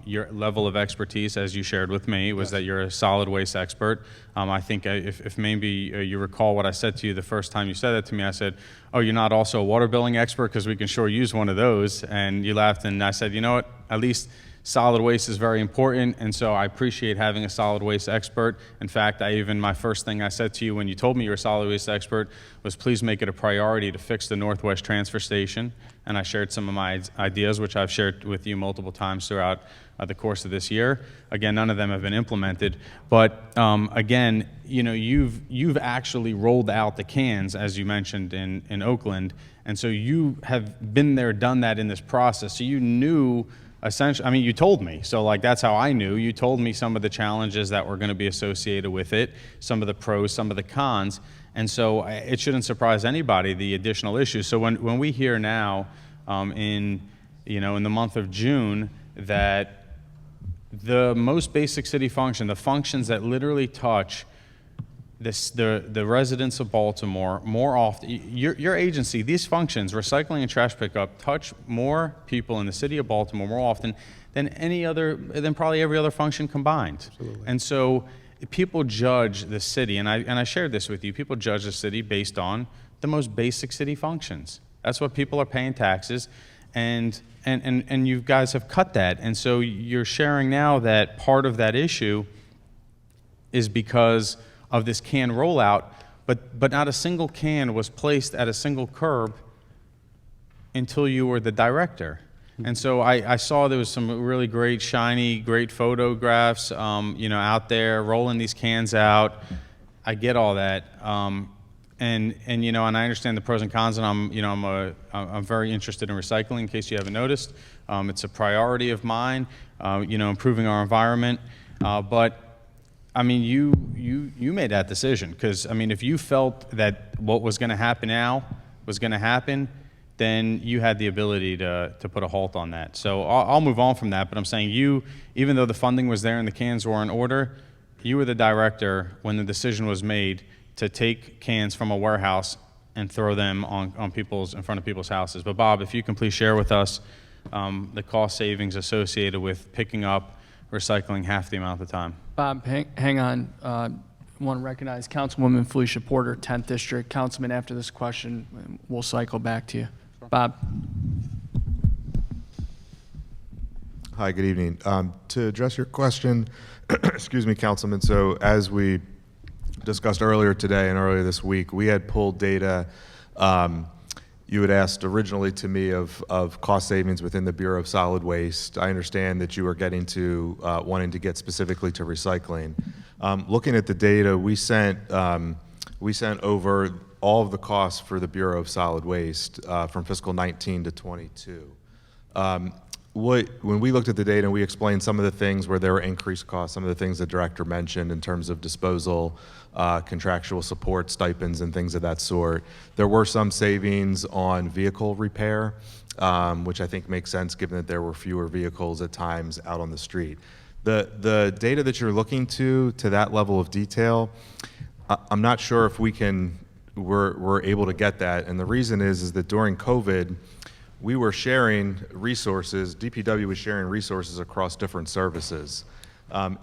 L: Your level of expertise, as you shared with me, was that you're a solid waste expert. I think if maybe you recall what I said to you the first time you said that to me, I said, "Oh, you're not also a water billing expert, because we can sure use one of those." And you laughed, and I said, "You know what? At least solid waste is very important, and so I appreciate having a solid waste expert." In fact, my first thing I said to you when you told me you're a solid waste expert was, please make it a priority to fix the Northwest Transfer Station. And I shared some of my ideas, which I've shared with you multiple times throughout the course of this year. Again, none of them have been implemented. But again, you've actually rolled out the cans, as you mentioned, in Oakland. And so you have been there, done that in this process. So you knew, essentially, you told me. So that's how I knew. You told me some of the challenges that were going to be associated with it, some of the pros, some of the cons. And so it shouldn't surprise anybody, the additional issues. So when we hear now in the month of June that the most basic city function, the functions that literally touch the residents of Baltimore more often, your agency, these functions, recycling and trash pickup, touch more people in the city of Baltimore more often than probably every other function combined. Absolutely. And so people judge the city, and I shared this with you, people judge the city based on the most basic city functions. That's what people are paying taxes, and you guys have cut that. And so you're sharing now that part of that issue is because of this can rollout, but not a single can was placed at a single curb until you were the director. And so I saw there was some really great, shiny, great photographs, out there rolling these cans out. I get all that, and I understand the pros and cons, and I'm very interested in recycling. In case you haven't noticed, it's a priority of mine. Improving our environment, but you made that decision, because if you felt that what was going to happen now was going to happen, then you had the ability to put a halt on that. So I'll move on from that, but I'm saying even though the funding was there and the cans were in order, you were the director when the decision was made to take cans from a warehouse and throw them in front of people's houses. But Bob, if you can please share with us the cost savings associated with picking up recycling half the amount of the time.
A: Bob, hang on. I want to recognize Councilwoman Felicia Porter, 10th District. Councilman, after this question, we'll cycle back to you. Bob.
M: Hi, good evening. To address your question, excuse me, Councilman, so as we discussed earlier today and earlier this week, we had pulled data. You had asked originally to me of cost savings within the Bureau of Solid Waste. I understand that you are getting to wanting to get specifically to recycling. Looking at the data, we sent over all of the costs for the Bureau of Solid Waste from fiscal 19 to 22. When we looked at the data, we explained some of the things where there were increased costs, some of the things the director mentioned in terms of disposal, contractual support, stipends, and things of that sort. There were some savings on vehicle repair, which I think makes sense given that there were fewer vehicles at times out on the street. The data that you're looking to that level of detail, I'm not sure if we can we're able to get that. And the reason is that during COVID, we were sharing resources, DPW was sharing resources across different services.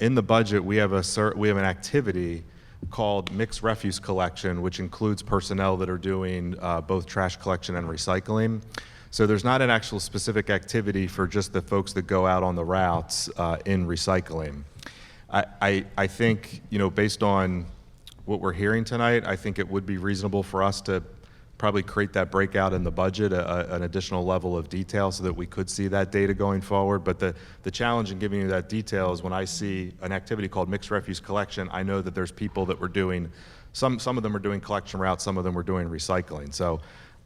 M: In the budget, we have an activity called mixed refuse collection, which includes personnel that are doing both trash collection and recycling. So there's not an actual specific activity for just the folks that go out on the routes in recycling. I think, based on what we're hearing tonight, I think it would be reasonable for us to probably create that breakout in the budget, an additional level of detail so that we could see that data going forward. But the challenge in giving you that detail is when I see an activity called mixed refuse collection, I know that there's people that were doing, some of them are doing collection routes, some of them were doing recycling. So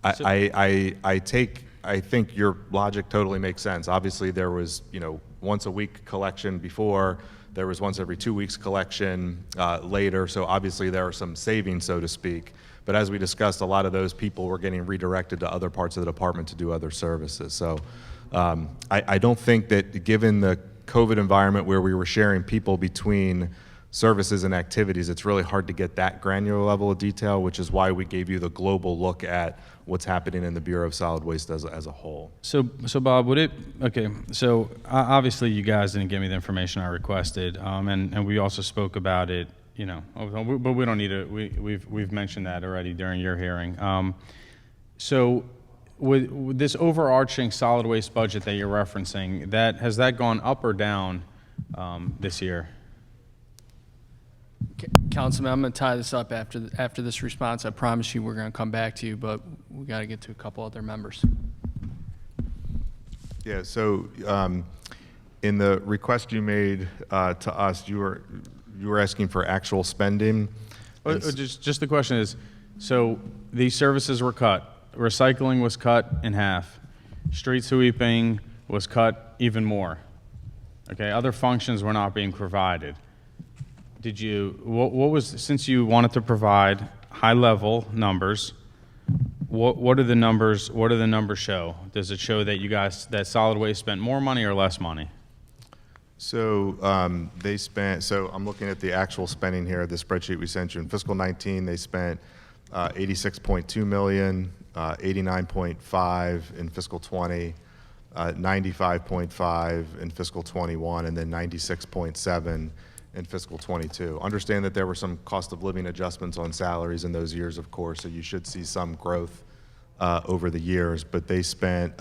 M: I think your logic totally makes sense. Obviously there was, once a week collection before, there was once every 2 weeks collection later. So obviously there are some savings, so to speak. But as we discussed, a lot of those people were getting redirected to other parts of the department to do other services. So I don't think that given the COVID environment where we were sharing people between services and activities, it's really hard to get that granular level of detail, which is why we gave you the global look at what's happening in the Bureau of Solid Waste as a whole.
L: So Bob, obviously you guys didn't give me the information I requested, and we also spoke about it, but we don't need to, we've mentioned that already during your hearing. So with this overarching solid waste budget that you're referencing, has that gone up or down this year?
A: Councilman, I'm going to tie this up after this response. I promise you we're going to come back to you, but we got to get to a couple other members.
M: Yeah, so in the request you made to us, you were asking for actual spending.
L: Just the question is, so these services were cut. Recycling was cut in half. Street sweeping was cut even more. Okay, other functions were not being provided. Since you wanted to provide high level numbers, what do the numbers show? Does it show that you guys, that solid waste spent more money or less money?
M: So I'm looking at the actual spending here, the spreadsheet we sent you. In fiscal 19, they spent 86.2 million, 89.5 in fiscal 20, 95.5 in fiscal 21, and then 96.7 in fiscal 22. Understand that there were some cost of living adjustments on salaries in those years, of course, so you should see some growth over the years, but they spent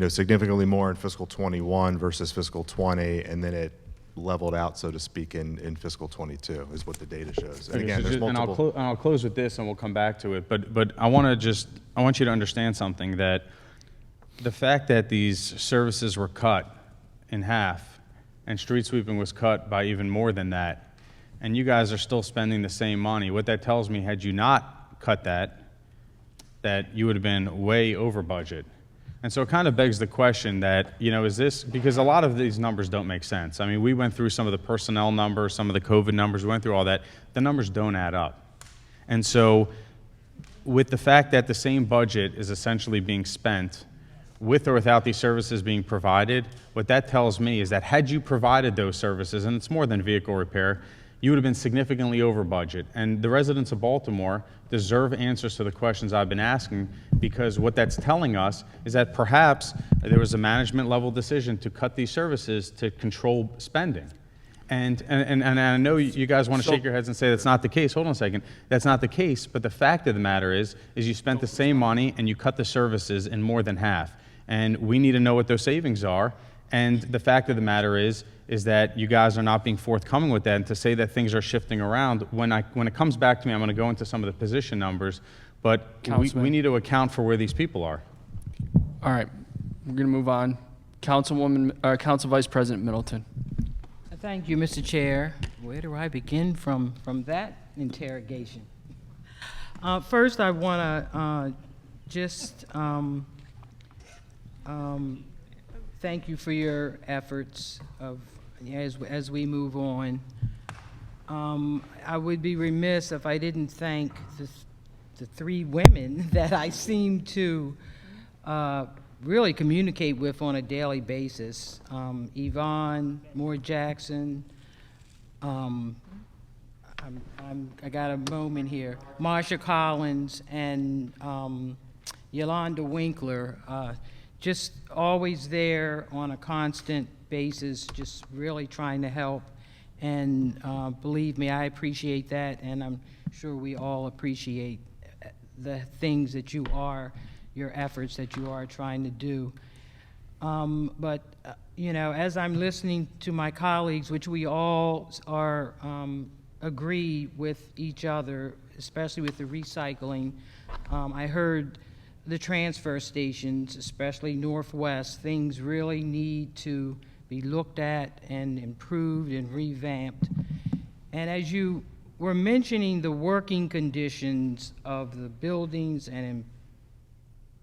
M: significantly more in fiscal 21 versus fiscal 20, and then it leveled out, so to speak, in fiscal 22 is what the data shows. And again, there's multiple.
L: And I'll close with this, and we'll come back to it. But I want you to understand something, that the fact that these services were cut in half, and street sweeping was cut by even more than that, and you guys are still spending the same money. What that tells me, had you not cut that you would have been way over budget. And so it kind of begs the question that, is this, because a lot of these numbers don't make sense. I mean, we went through some of the personnel numbers, some of the COVID numbers, we went through all that. The numbers don't add up. And so with the fact that the same budget is essentially being spent with or without these services being provided, what that tells me is that had you provided those services, and it's more than vehicle repair, you would have been significantly over budget. And the residents of Baltimore deserve answers to the questions I've been asking, because what that's telling us is that perhaps there was a management level decision to cut these services to control spending. And I know you guys want to shake your heads and say that's not the case. Hold on a second. That's not the case, but the fact of the matter is you spent the same money and you cut the services in more than half. And we need to know what those savings are. And the fact of the matter is that you guys are not being forthcoming with that. And to say that things are shifting around, when it comes back to me, I'm going to go into some of the position numbers, but we need to account for where these people are.
A: All right, we're going to move on. Council Vice President Middleton.
N: Thank you, Mr. Chair. Where do I begin from that interrogation? First, I want to just thank you for your efforts as we move on. I would be remiss if I didn't thank the three women that I seem to really communicate with on a daily basis. Yvonne Moore Jackson, I got a moment here. Marsha Collins and Yolanda Winkler, just always there on a constant basis, just really trying to help. And believe me, I appreciate that, and I'm sure we all appreciate the things that you are, your efforts that you are trying to do. But you know, as I'm listening to my colleagues, which we all are agree with each other, especially with the recycling, I heard the transfer stations, especially Northwest, things really need to be looked at and improved and revamped. And as you were mentioning the working conditions of the buildings and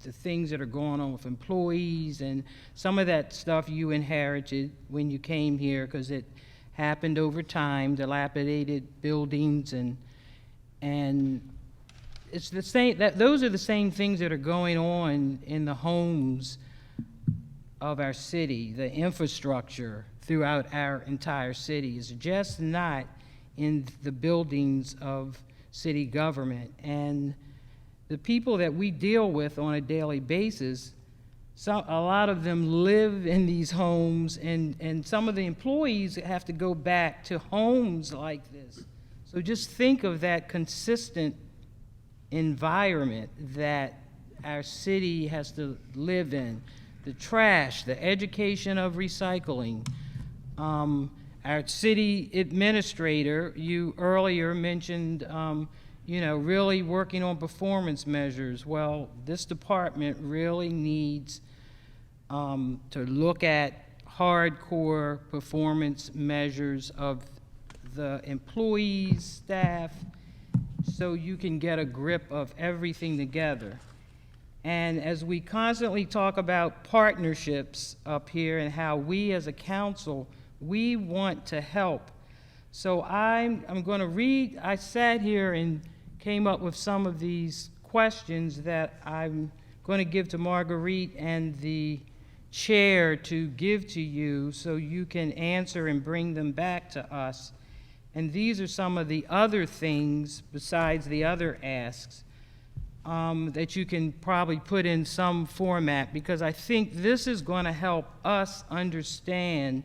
N: the things that are going on with employees, and some of that stuff you inherited when you came here because it happened over time, dilapidated buildings, and it's the same, those are the same things that are going on in the homes of our city. The infrastructure throughout our entire city is just not in the buildings of city government. And the people that we deal with on a daily basis, a lot of them live in these homes, and some of the employees have to go back to homes like this. So just think of that consistent environment that our city has to live in. The trash, the education of recycling. Our city administrator, you earlier mentioned, you know, really working on performance measures. Well, this department really needs to look at hardcore performance measures of the employees, staff, so you can get a grip of everything together. And as we constantly talk about partnerships up here and how we as a council, we want to help. So I'm going to read, I sat here and came up with some of these questions that I'm going to give to Marguerite and the chair to give to you so you can answer and bring them back to us. And these are some of the other things besides the other asks that you can probably put in some format, because I think this is going to help us understand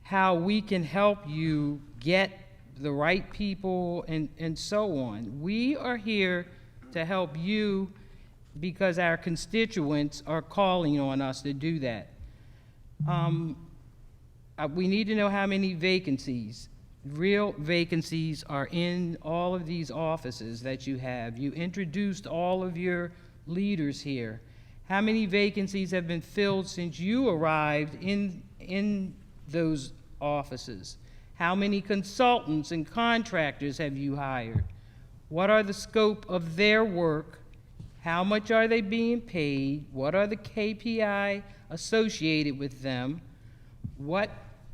N: how we can help you get the right people and so on. We are here to help you because our constituents are calling on us to do that. We need to know how many vacancies, real vacancies, are in all of these offices that you have. You introduced all of your leaders here. How many vacancies have been filled since you arrived in those offices? How many consultants and contractors have you hired? What are the scope of their work? How much are they being paid? What are the KPI associated with them? What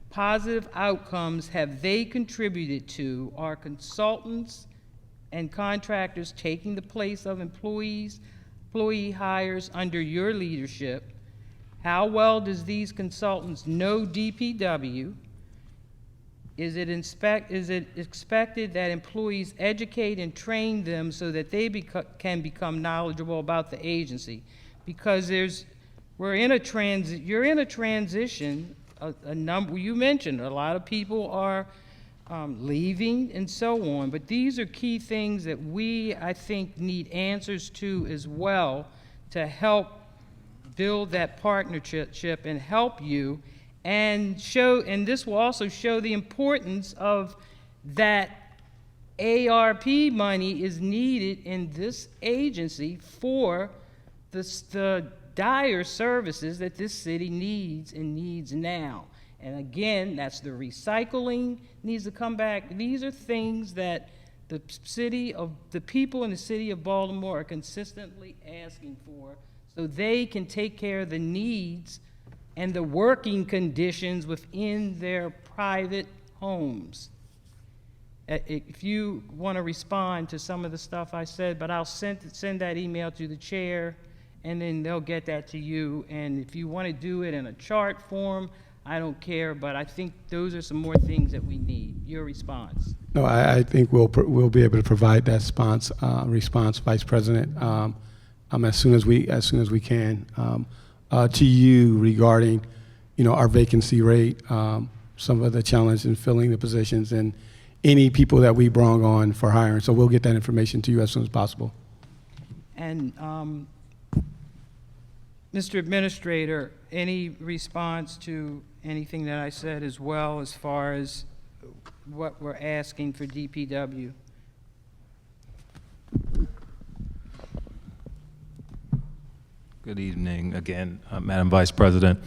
N: positive outcomes have they contributed to? Are consultants and contractors taking the place of employee hires under your leadership? How well does these consultants know DPW? Is it expected that employees educate and train them so that they can become knowledgeable about the agency? Because you're in a transition. A number, you mentioned, a lot of people are leaving and so on, but these are key things that we, I think, need answers to as well to help build that partnership and help you, and this will also show the importance of that ARP money is needed in this agency for the dire services that this city needs and needs now. And again, that's the recycling needs to come back. These are things that the people in the city of Baltimore are consistently asking for, so they can take care of the needs and the working conditions within their private homes. If you want to respond to some of the stuff I said, but I'll send that email to the chair, and then they'll get that to you. And if you want to do it in a chart form, I don't care, but I think those are some more things that we need. your response?
B: No, I think we'll be able to provide that response, Vice President, as soon as we can, to you regarding, our vacancy rate, some of the challenge in filling the positions, and any people that we brought on for hiring. So we'll get that information to you as soon as possible.
N: And Mr. Administrator, any response to anything that I said as well as far as what we're asking for DPW?
K: Good evening again, Madam Vice President.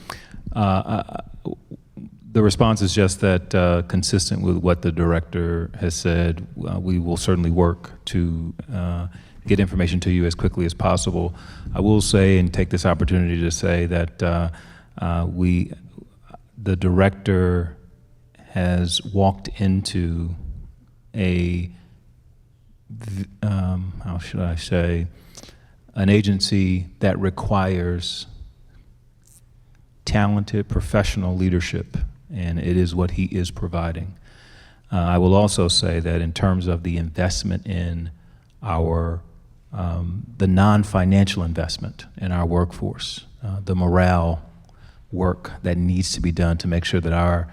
K: The response is just that, consistent with what the director has said, we will certainly work to get information to you as quickly as possible. I will say and take this opportunity to say that the director has walked into how should I say, an agency that requires talented professional leadership, and it is what he is providing. I will also say that in terms of the investment in our, the non-financial investment in our workforce, the morale work that needs to be done to make sure that our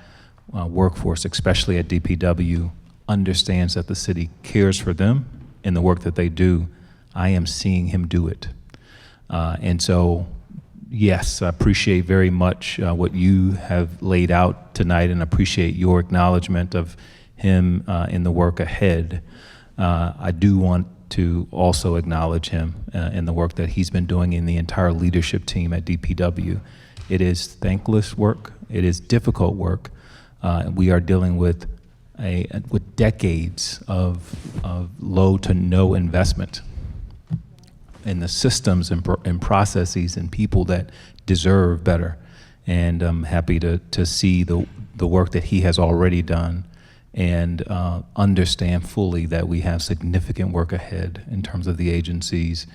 K: workforce, especially at DPW, understands that the city cares for them in the work that they do. I am seeing him do it. And so, yes, I appreciate very much what you have laid out tonight, and appreciate your acknowledgement of him in the work ahead. I do want to also acknowledge him in the work that he's been doing in the entire leadership team at DPW. It is thankless work. It is difficult work. We are dealing with decades of low to no investment in the systems and processes and people that deserve better. And I'm happy to see the work that he has already done, and understand fully that we have significant work ahead in terms of the agency's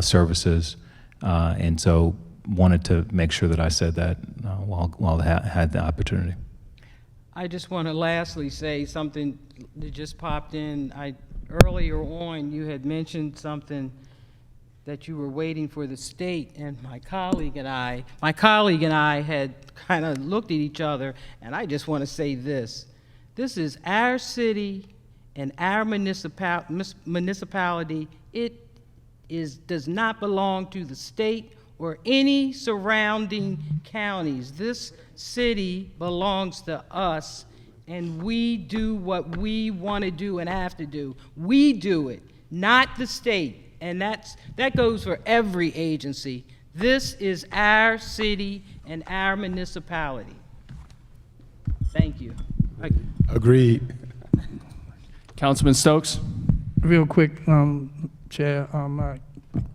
K: services. And so wanted to make sure that I said that while I had the opportunity.
N: I just want to lastly say something that just popped in. Earlier on, you had mentioned something that you were waiting for the state, and my colleague and I had kind of looked at each other, and I just want to say this. This is our city and our municipality. It does not belong to the state or any surrounding counties. This city belongs to us, and we do what we want to do and have to do. We do it, not the state. And that goes for every agency. This is our city and our municipality. Thank you.
B: Agreed.
A: Councilman Stokes?
O: Real quick, Chair,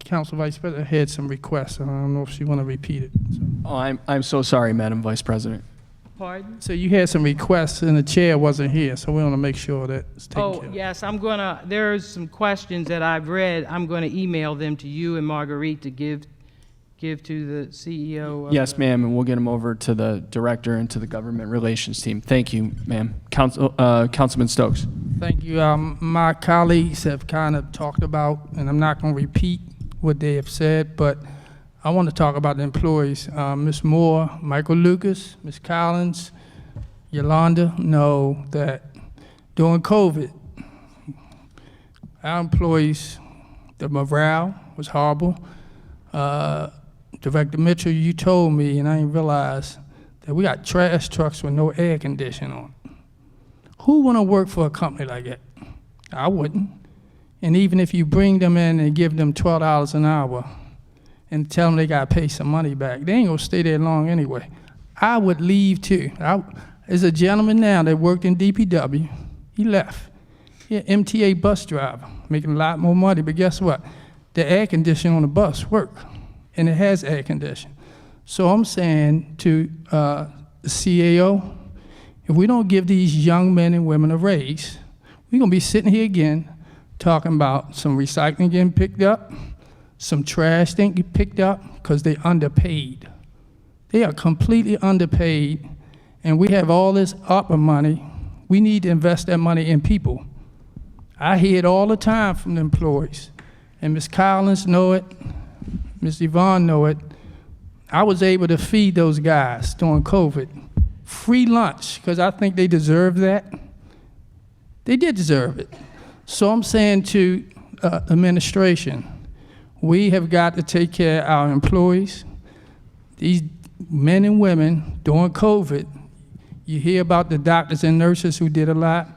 O: Council Vice President had some requests. I don't know if she want to repeat it. So.
A: Oh, I'm so sorry, Madam Vice President.
N: Pardon?
O: So you had some requests, and the chair wasn't here, so we want to make sure that it's taken care of.
N: Yes, there's some questions that I've read. I'm going to email them to you and Marguerite to give to the CEO.
A: Yes, ma'am, and we'll get them over to the director and to the government relations team. Thank you, ma'am. Councilman Stokes.
O: Thank you. My colleagues have kind of talked about, and I'm not going to repeat what they have said, but I want to talk about the employees. Ms. Moore, Michael Lucas, Ms. Collins, Yolanda know that during COVID, our employees, the morale was horrible. Director Mitchell, you told me, and I didn't realize, that we got trash trucks with no air conditioning on. Who want to work for a company like that? I wouldn't. And even if you bring them in and give them $12 an hour and tell them they got to pay some money back, they ain't going to stay there long anyway. I would leave too. There's a gentleman now that worked in DPW. He left. He an MTA bus driver, making a lot more money, but guess what? The air conditioning on the bus work, and it has air conditioning. So I'm saying to the CAO, if we don't give these young men and women a raise, we're going to be sitting here again talking about some recycling getting picked up, some trash didn't get picked up because they're underpaid. They are completely underpaid, and we have all this Arpa money We need to invest that money in people. I hear it all the time from the employees, and Ms. Collins know it, Ms. Yvonne know it. I was able to feed those guys during COVID. Free lunch, because I think they deserve that. They did deserve it. So I'm saying to administration, we have got to take care of our employees. These men and women during COVID, you hear about the doctors and nurses who did a lot,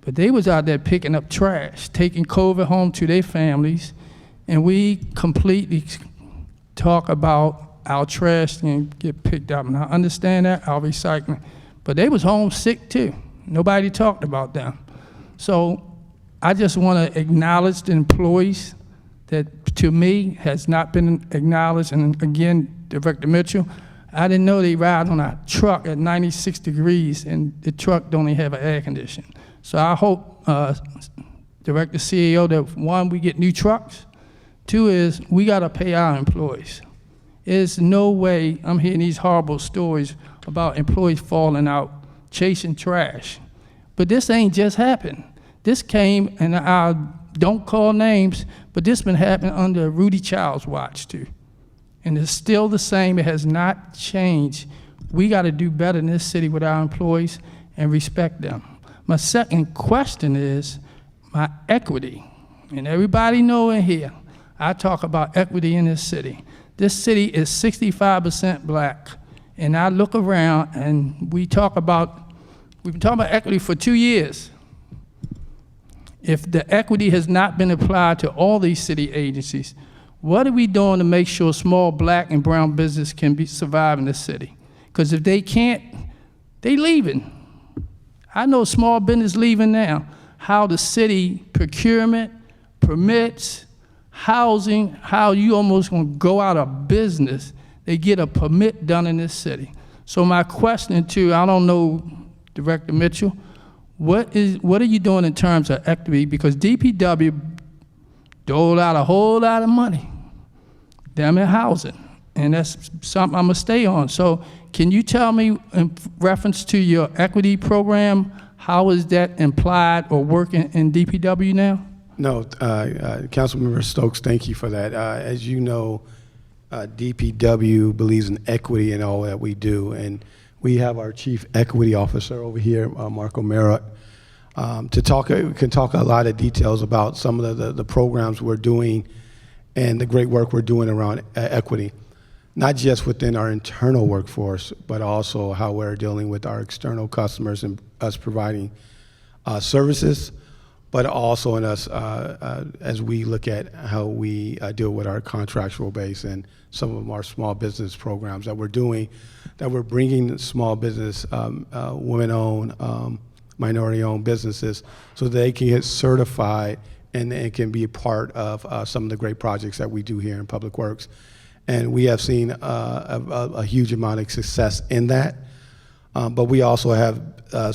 O: but they was out there picking up trash, taking COVID home to their families, and we completely talk about our trash and get picked up. And I understand that, our recycling, but they was home sick too. Nobody talked about them. So I just want to acknowledge the employees that, to me, has not been acknowledged. And again, Director Mitchell, I didn't know they ride on a truck at 96 degrees and the truck don't even have an air conditioner. So I hope, Director CEO, that one, we get new trucks. Two is, we got to pay our employees. There's no way I'm hearing these horrible stories about employees falling out, chasing trash. But this ain't just happened. This came, and I don't call names, but this been happening under Rudy Child's watch too. And it's still the same, it has not changed. We gotta do better in this city with our employees and respect them. My second question is my equity. And everybody know in here, I talk about equity in this city. This city is 65% black. And I look around and we've been talking about equity for 2 years. If the equity has not been applied to all these city agencies, what are we doing to make sure small black and brown business can survive in this city? Because if they can't, they leaving. I know small business leaving now. How the city procurement, permits, housing, how you almost gonna go out of business. They get a permit done in this city. So my question to, I don't know, Director Mitchell, what are you doing in terms of equity? Because DPW doled out a whole lot of money, damn it, housing. And that's something I'm gonna stay on. So can you tell me in reference to your equity program, how is that implied or working in DPW now?
B: No, Councilmember Stokes, thank you for that. As you know, DPW believes in equity in all that we do, and we have our Chief Equity Officer over here, Marco Merritt, can talk a lot of details about some of the programs we're doing and the great work we're doing around equity, not just within our internal workforce, but also how we're dealing with our external customers and us providing services, but also in us as we look at how we deal with our contractual base and some of our small business programs that we're doing, that we're bringing small business, women-owned, minority-owned businesses so they can get certified and can be a part of some of the great projects that we do here in Public Works. And we have seen a huge amount of success in that, but we also have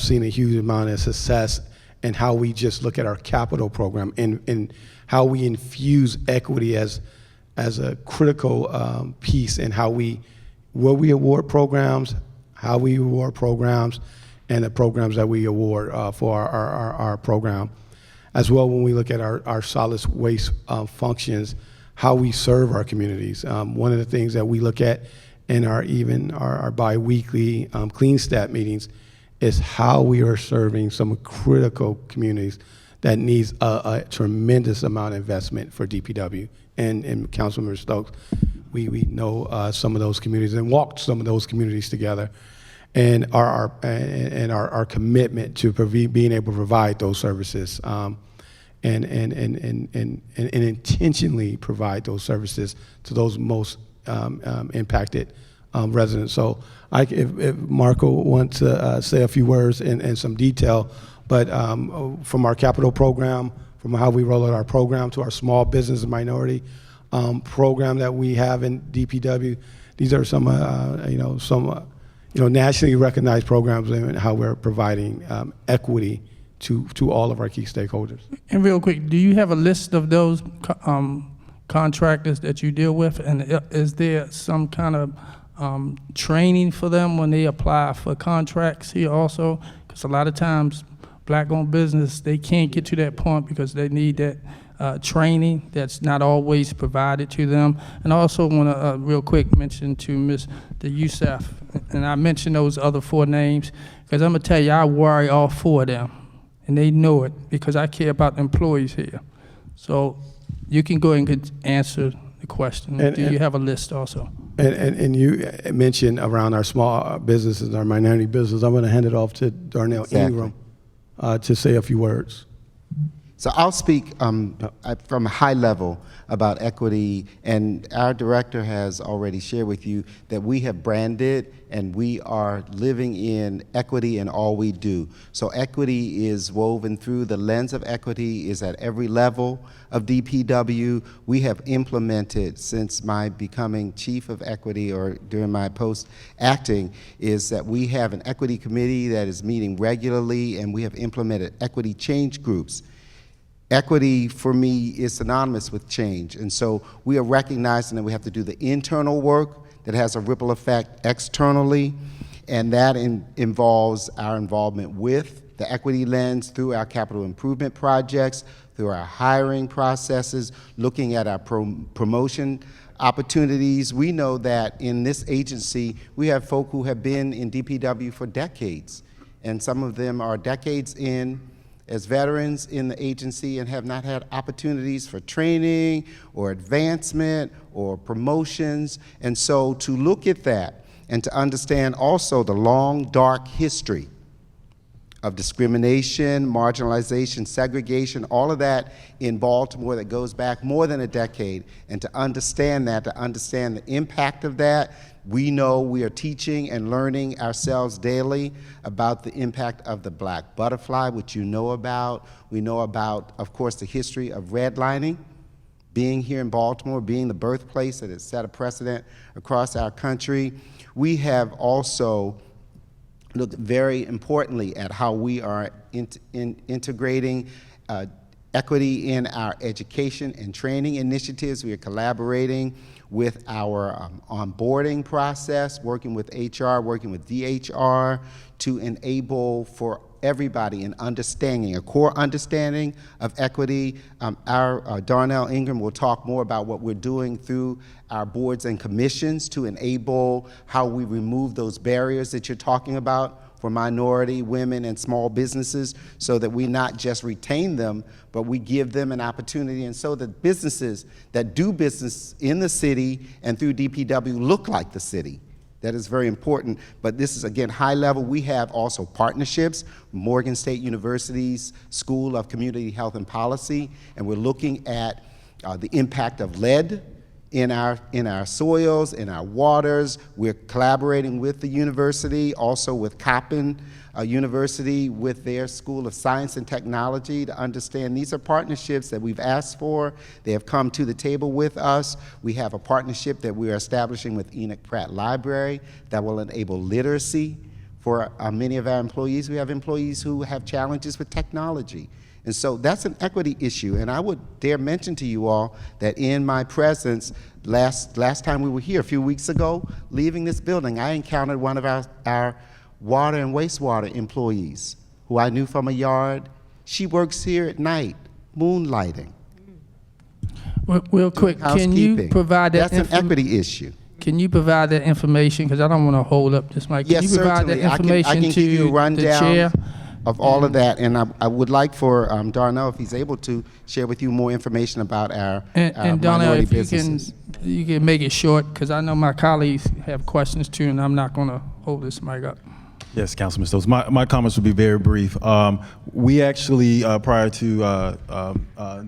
B: seen a huge amount of success in how we just look at our capital program and how we infuse equity as a critical piece in how we award programs, how we award programs, and the programs that we award for our program. As well, when we look at our solid waste functions, how we serve our communities. One of the things that we look at in our bi-weekly clean stat meetings is how we are serving some critical communities that needs a tremendous amount of investment for DPW. And Councilmember Stokes, we know some of those communities and walked some of those communities together, and our commitment to being able to provide those services and intentionally provide those services to those most impacted residents. So if Marco wants to say a few words in some detail, but from our capital program, from how we roll out our program to our small business and minority program that we have in DPW, these are some nationally recognized programs and how we're providing equity to all of our key stakeholders.
O: And real quick, do you have a list of those contractors that you deal with, and is there some kind of training for them when they apply for contracts here also? Because a lot of times Black-owned business, they can't get to that point because they need that training that's not always provided to them. And I also want to real quick mention to Mr. Youssef, and I mentioned those other 4 names, because I'm going to tell you, I worry all 4 of them, and they know it because I care about the employees here. So you can go and answer the question. Do you have a list also?
B: And you mentioned around our small businesses, our minority business. I'm going to hand it off to Darnell Ingram to say a few words.
P: So I'll speak from a high level about equity, and our director has already shared with you that we have branded and we are living in equity in all we do. So equity is woven through, the lens of equity is at every level of DPW. We have implemented, since my becoming chief of equity or during my post acting, is that we have an equity committee that is meeting regularly, and we have implemented equity change groups. Equity, for me, is synonymous with change, and so we are recognizing that we have to do the internal work that has a ripple effect externally, and that involves our involvement with the equity lens through our capital improvement projects, through our hiring processes, looking at our promotion opportunities. We know that in this agency, we have folk who have been in DPW for decades, and some of them are decades in as veterans in the agency and have not had opportunities for training or advancement or promotions. And so to look at that and to understand also the long, dark history of discrimination, marginalization, segregation, all of that in Baltimore that goes back more than a decade, and to understand that, to understand the impact of that. We know we are teaching and learning ourselves daily about the impact of the black butterfly, which you know about. We know about, of course, the history of redlining, being here in Baltimore, being the birthplace that has set a precedent across our country. We have also looked very importantly at how we are integrating equity in our education and training initiatives. We are collaborating with our onboarding process, working with HR, working with DHR to enable for everybody an understanding, a core understanding of equity. Our Darnell Ingram will talk more about what we're doing through our boards and commissions to enable how we remove those barriers that you're talking about for minority, women, and small businesses, so that we not just retain them, but we give them an opportunity, and so that businesses that do business in the city and through DPW look like the city. That is very important, but this is, again, high level. We have also partnerships, Morgan State University's School of Community Health and Policy, and we're looking at the impact of lead in our soils, in our waters. We're collaborating with the university, also with Coppin University, with their School of Science and Technology, to understand these are partnerships that we've asked for. They have come to the table with us. We have a partnership that we are establishing with Enoch Pratt Library that will enable literacy for many of our employees. We have employees who have challenges with technology. And so that's an equity issue. And I would dare mention to you all that in my presence, last time we were here, a few weeks ago, leaving this building, I encountered one of our water and wastewater employees who I knew from a yard. She works here at night, moonlighting.
O: Real quick, can you provide that?
P: That's an equity issue.
O: Can you provide that information? Because I don't want to hold up this mic. Can
P: Yes,
O: you provide
P: certainly.
O: that information
P: I can
O: to
P: give you a
O: the
P: rundown
O: chair?
P: of all of that, and I would like for Darnell, if he's able to, share with you more information about our
O: And Darnell,
P: minority
O: if you
P: businesses.
O: you can make it short, because I know my colleagues have questions too, and I'm not going to hold this mic up.
Q: Yes, Councilman Stokes. My comments will be very brief. We actually, prior to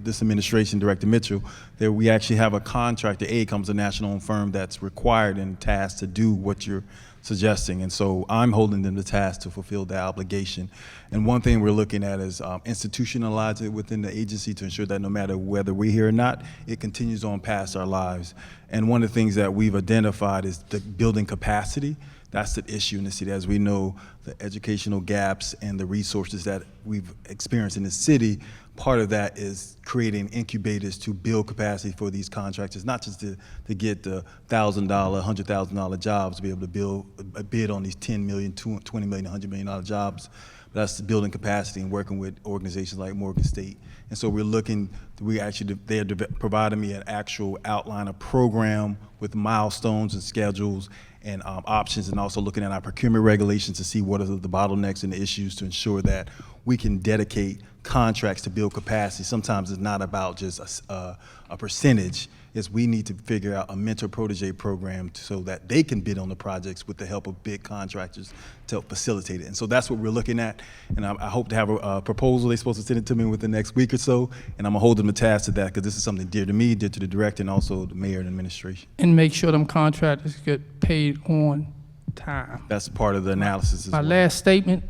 Q: this administration, Director Mitchell, we actually have a contract. The AICOM's a national firm that's required and tasked to do what you're suggesting, and so I'm holding them to task to fulfill that obligation. And one thing we're looking at is institutionalize it within the agency to ensure that no matter whether we're here or not, it continues on past our lives. And one of the things that we've identified is the building capacity That's the issue in the city. As we know, the educational gaps and the resources that we've experienced in the city, part of that is creating incubators to build capacity for these contractors, not just to get the $1,000, $100,000 jobs, to be able to build a bid on these $10 million, $20 million, $100 million jobs. But that's building capacity and working with organizations like Morgan State. And so we're looking, they're providing me an actual outline, a program with milestones and schedules and options, and also looking at our procurement regulations to see what are the bottlenecks and the issues to ensure that we can dedicate contracts to build capacity. Sometimes it's not about just a percentage. It's we need to figure out a mentor-protege program so that they can bid on the projects with the help of big contractors to facilitate it. And so that's what we're looking at. And I hope to have a proposal. They're supposed to send it to me within the next week or so. And I'm going to hold them to task to that because this is something dear to me, dear to the director, and also the mayor and administration.
O: And make sure them contractors get paid on time.
Q: That's part of the analysis as
O: My
Q: well.
O: last statement,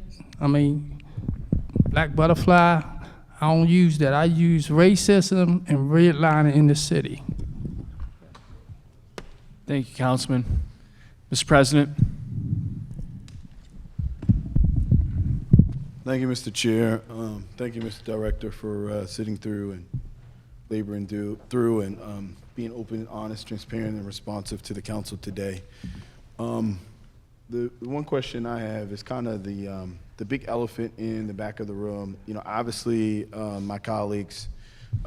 O: Black Butterfly, I don't use that. I use racism and redlining in the city.
A: Thank you, Councilman. Mr. President.
B: Thank you, Mr. Chair. Thank you, Mr. Director, for sitting through and laboring through and being open, honest, transparent, and responsive to the council today. The one question I have is kind of the big elephant in the back of the room. Obviously, my colleagues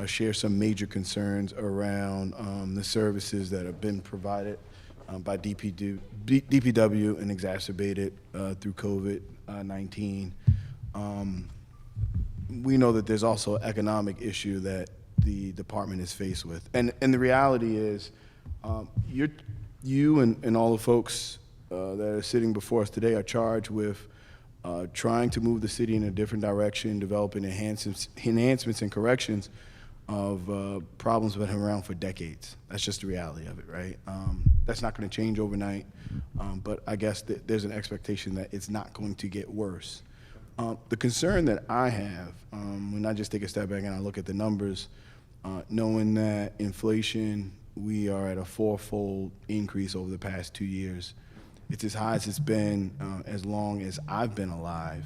B: share some major concerns around the services that have been provided by DPW and exacerbated through COVID-19. We know that there's also an economic issue that the department is faced with. And the reality is, you and all the folks that are sitting before us today are charged with trying to move the city in a different direction, developing enhancements and corrections of problems that have been around for decades. That's just the reality of it, right? That's not going to change overnight, but I guess there's an expectation that it's not going to get worse. The concern that I have, when I just take a step back and I look at the numbers, knowing that inflation, we are at a 4-fold increase over the past 2 years. It's as high as it's been as long as I've been alive.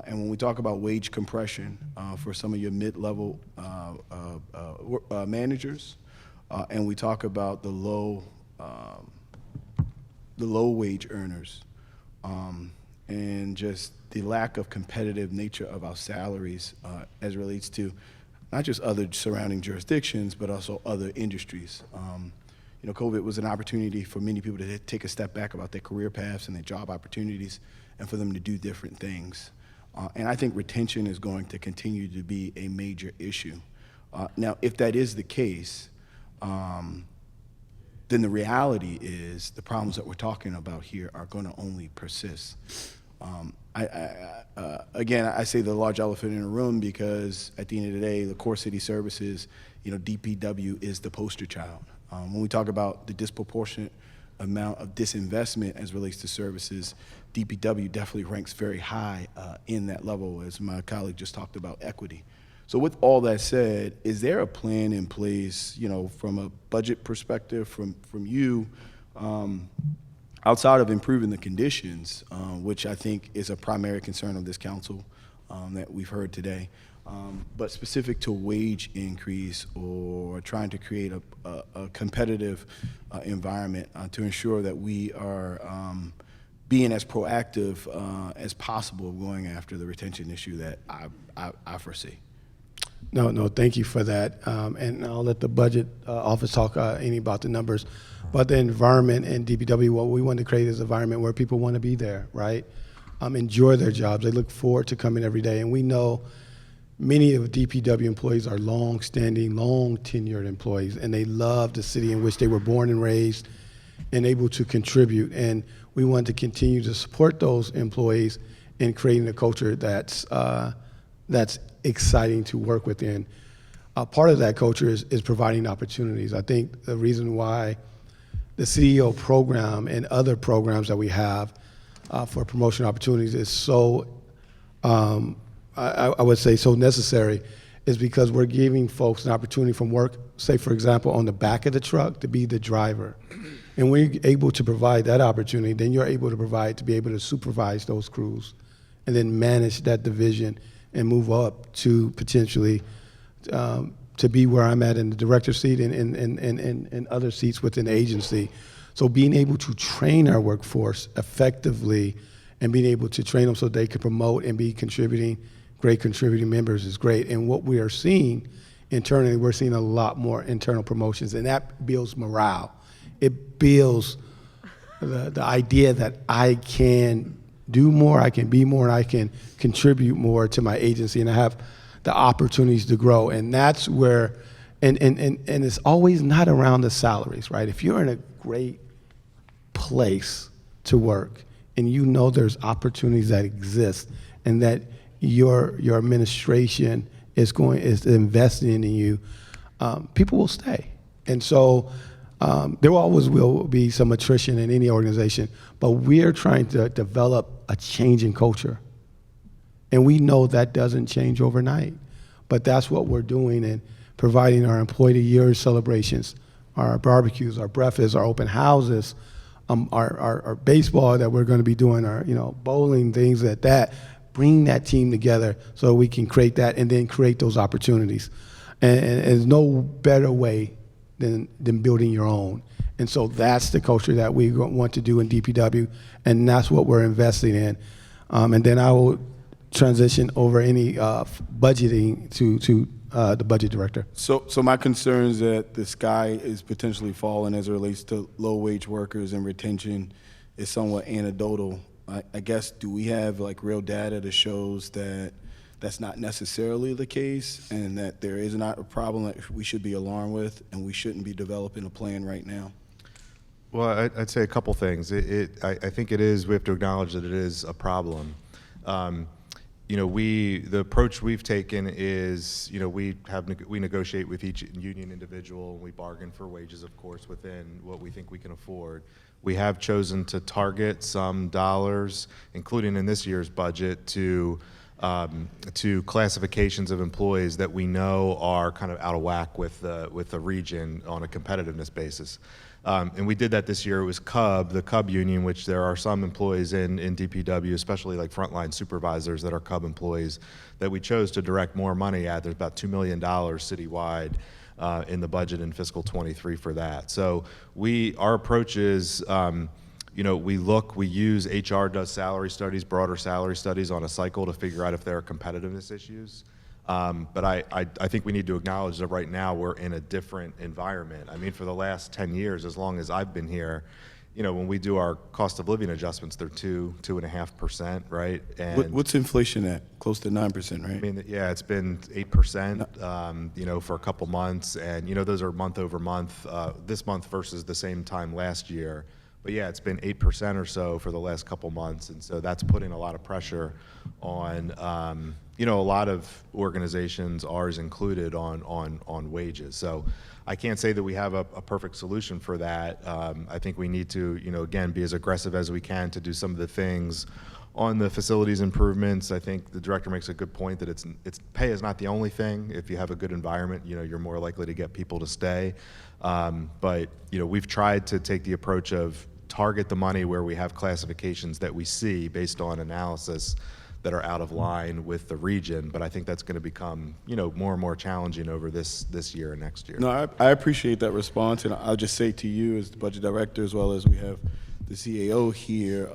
B: And when we talk about wage compression for some of your mid-level managers, and we talk about the low wage earners, and just the lack of competitive nature of our salaries as it relates to not just other surrounding jurisdictions, but also other industries. COVID was an opportunity for many people to take a step back about their career paths and their job opportunities and for them to do different things. And I think retention is going to continue to be a major issue. Now, if that is the case, then the reality is the problems that we're talking about here are going to only persist. Again, I say the large elephant in the room because at the end of the day, the core city services, DPW is the poster child. When we talk about the disproportionate amount of disinvestment as relates to services, DPW definitely ranks very high in that level, as my colleague just talked about equity. So with all that said, is there a plan in place, from a budget perspective, from you, outside of improving the conditions, which I think is a primary concern of this council that we've heard today, but specific to wage increase or trying to create a competitive environment to ensure that we are being as proactive as possible going after the retention issue that I foresee. No, thank you for that. And I'll let the budget office talk any about the numbers. But the environment in DPW, what we want to create is an environment where people want to be there, right? Enjoy their jobs. They look forward to coming every day. And we know many of DPW employees are long-standing, long-tenured employees, and they love the city in which they were born and raised and able to contribute. And we want to continue to support those employees in creating a culture that's exciting to work within. Part of that culture is providing opportunities. I think the reason why the CEO program and other programs that we have for promotion opportunities is so, I would say so necessary, is because we're giving folks an opportunity from work, say for example, on the back of the truck to be the driver. And when you're able to provide that opportunity, then you're able to be able to supervise those crews and then manage that division and move up to potentially to be where I'm at in the director seat and other seats within the agency. So being able to train our workforce effectively and being able to train them so they can promote and be great contributing members is great. And what we are seeing internally, we're seeing a lot more internal promotions, and that builds morale. It builds the idea that I can do more, I can be more, and I can contribute more to my agency, and I have the opportunities to grow. And that's where, and it's always not around the salaries, right? If you're in a great place to work and you know there's opportunities that exist and that your administration is investing in you, people will stay. And so there always will be some attrition in any organization, but we're trying to develop a change in culture. And we know that doesn't change overnight, but that's what we're doing in providing our employee year celebrations, our barbecues, our breakfasts, our open houses, our baseball that we're going to be doing, our bowling, things like that. Bring that team together so we can create that and then create those opportunities. And there's no better way than building your own. And so that's the culture that we want to do in DPW, and that's what we're investing in. And then I will transition over any budgeting to the budget director.
R: So my concern is that the sky is potentially falling as it relates to low-wage workers, and retention is somewhat anecdotal. I guess, do we have like real data that shows that that's not necessarily the case, and that there is not a problem that we should be alarmed with, and we shouldn't be developing a plan right now?
M: Well, I'd say a couple things. I think it is, we have to acknowledge that it is a problem. The approach we've taken is, we negotiate with each union individual, and we bargain for wages, of course, within what we think we can afford. We have chosen to target some dollars, including in this year's budget, to classifications of employees that we know are kind of out of whack with the region on a competitiveness basis. And we did that this year. It was the Cub union, which there are some employees in DPW, especially like frontline supervisors that are Cub employees, that we chose to direct more money at. There's about $2 million citywide in the budget in fiscal 23 for that. So our approach is, we use HR does salary studies, broader salary studies on a cycle to figure out if there are competitiveness issues. But I think we need to acknowledge that right now we're in a different environment. I mean, for the last 10 years, as long as I've been here, when we do our cost of living adjustments, they're 2.5%, right? And
R: What's inflation at? Close to 9%, right?
M: I mean, yeah, it's been 8%, for a couple months, and those are month over month, this month versus the same time last year. But yeah, it's been 8% or so for the last couple months, and so that's putting a lot of pressure on, a lot of organizations, ours included, on wages. So I can't say that we have a perfect solution for that. I think we need to, again, be as aggressive as we can to do some of the things on the facilities improvements. I think the director makes a good point that it's pay is not the only thing. If you have a good environment, you're more likely to get people to stay. But we've tried to take the approach of target the money where we have classifications that we see based on analysis that are out of line with the region, but I think that's going to become, more and more challenging over this year and next year.
R: No, I appreciate that response, and I'll just say to you as the budget director, as well as we have the CAO here,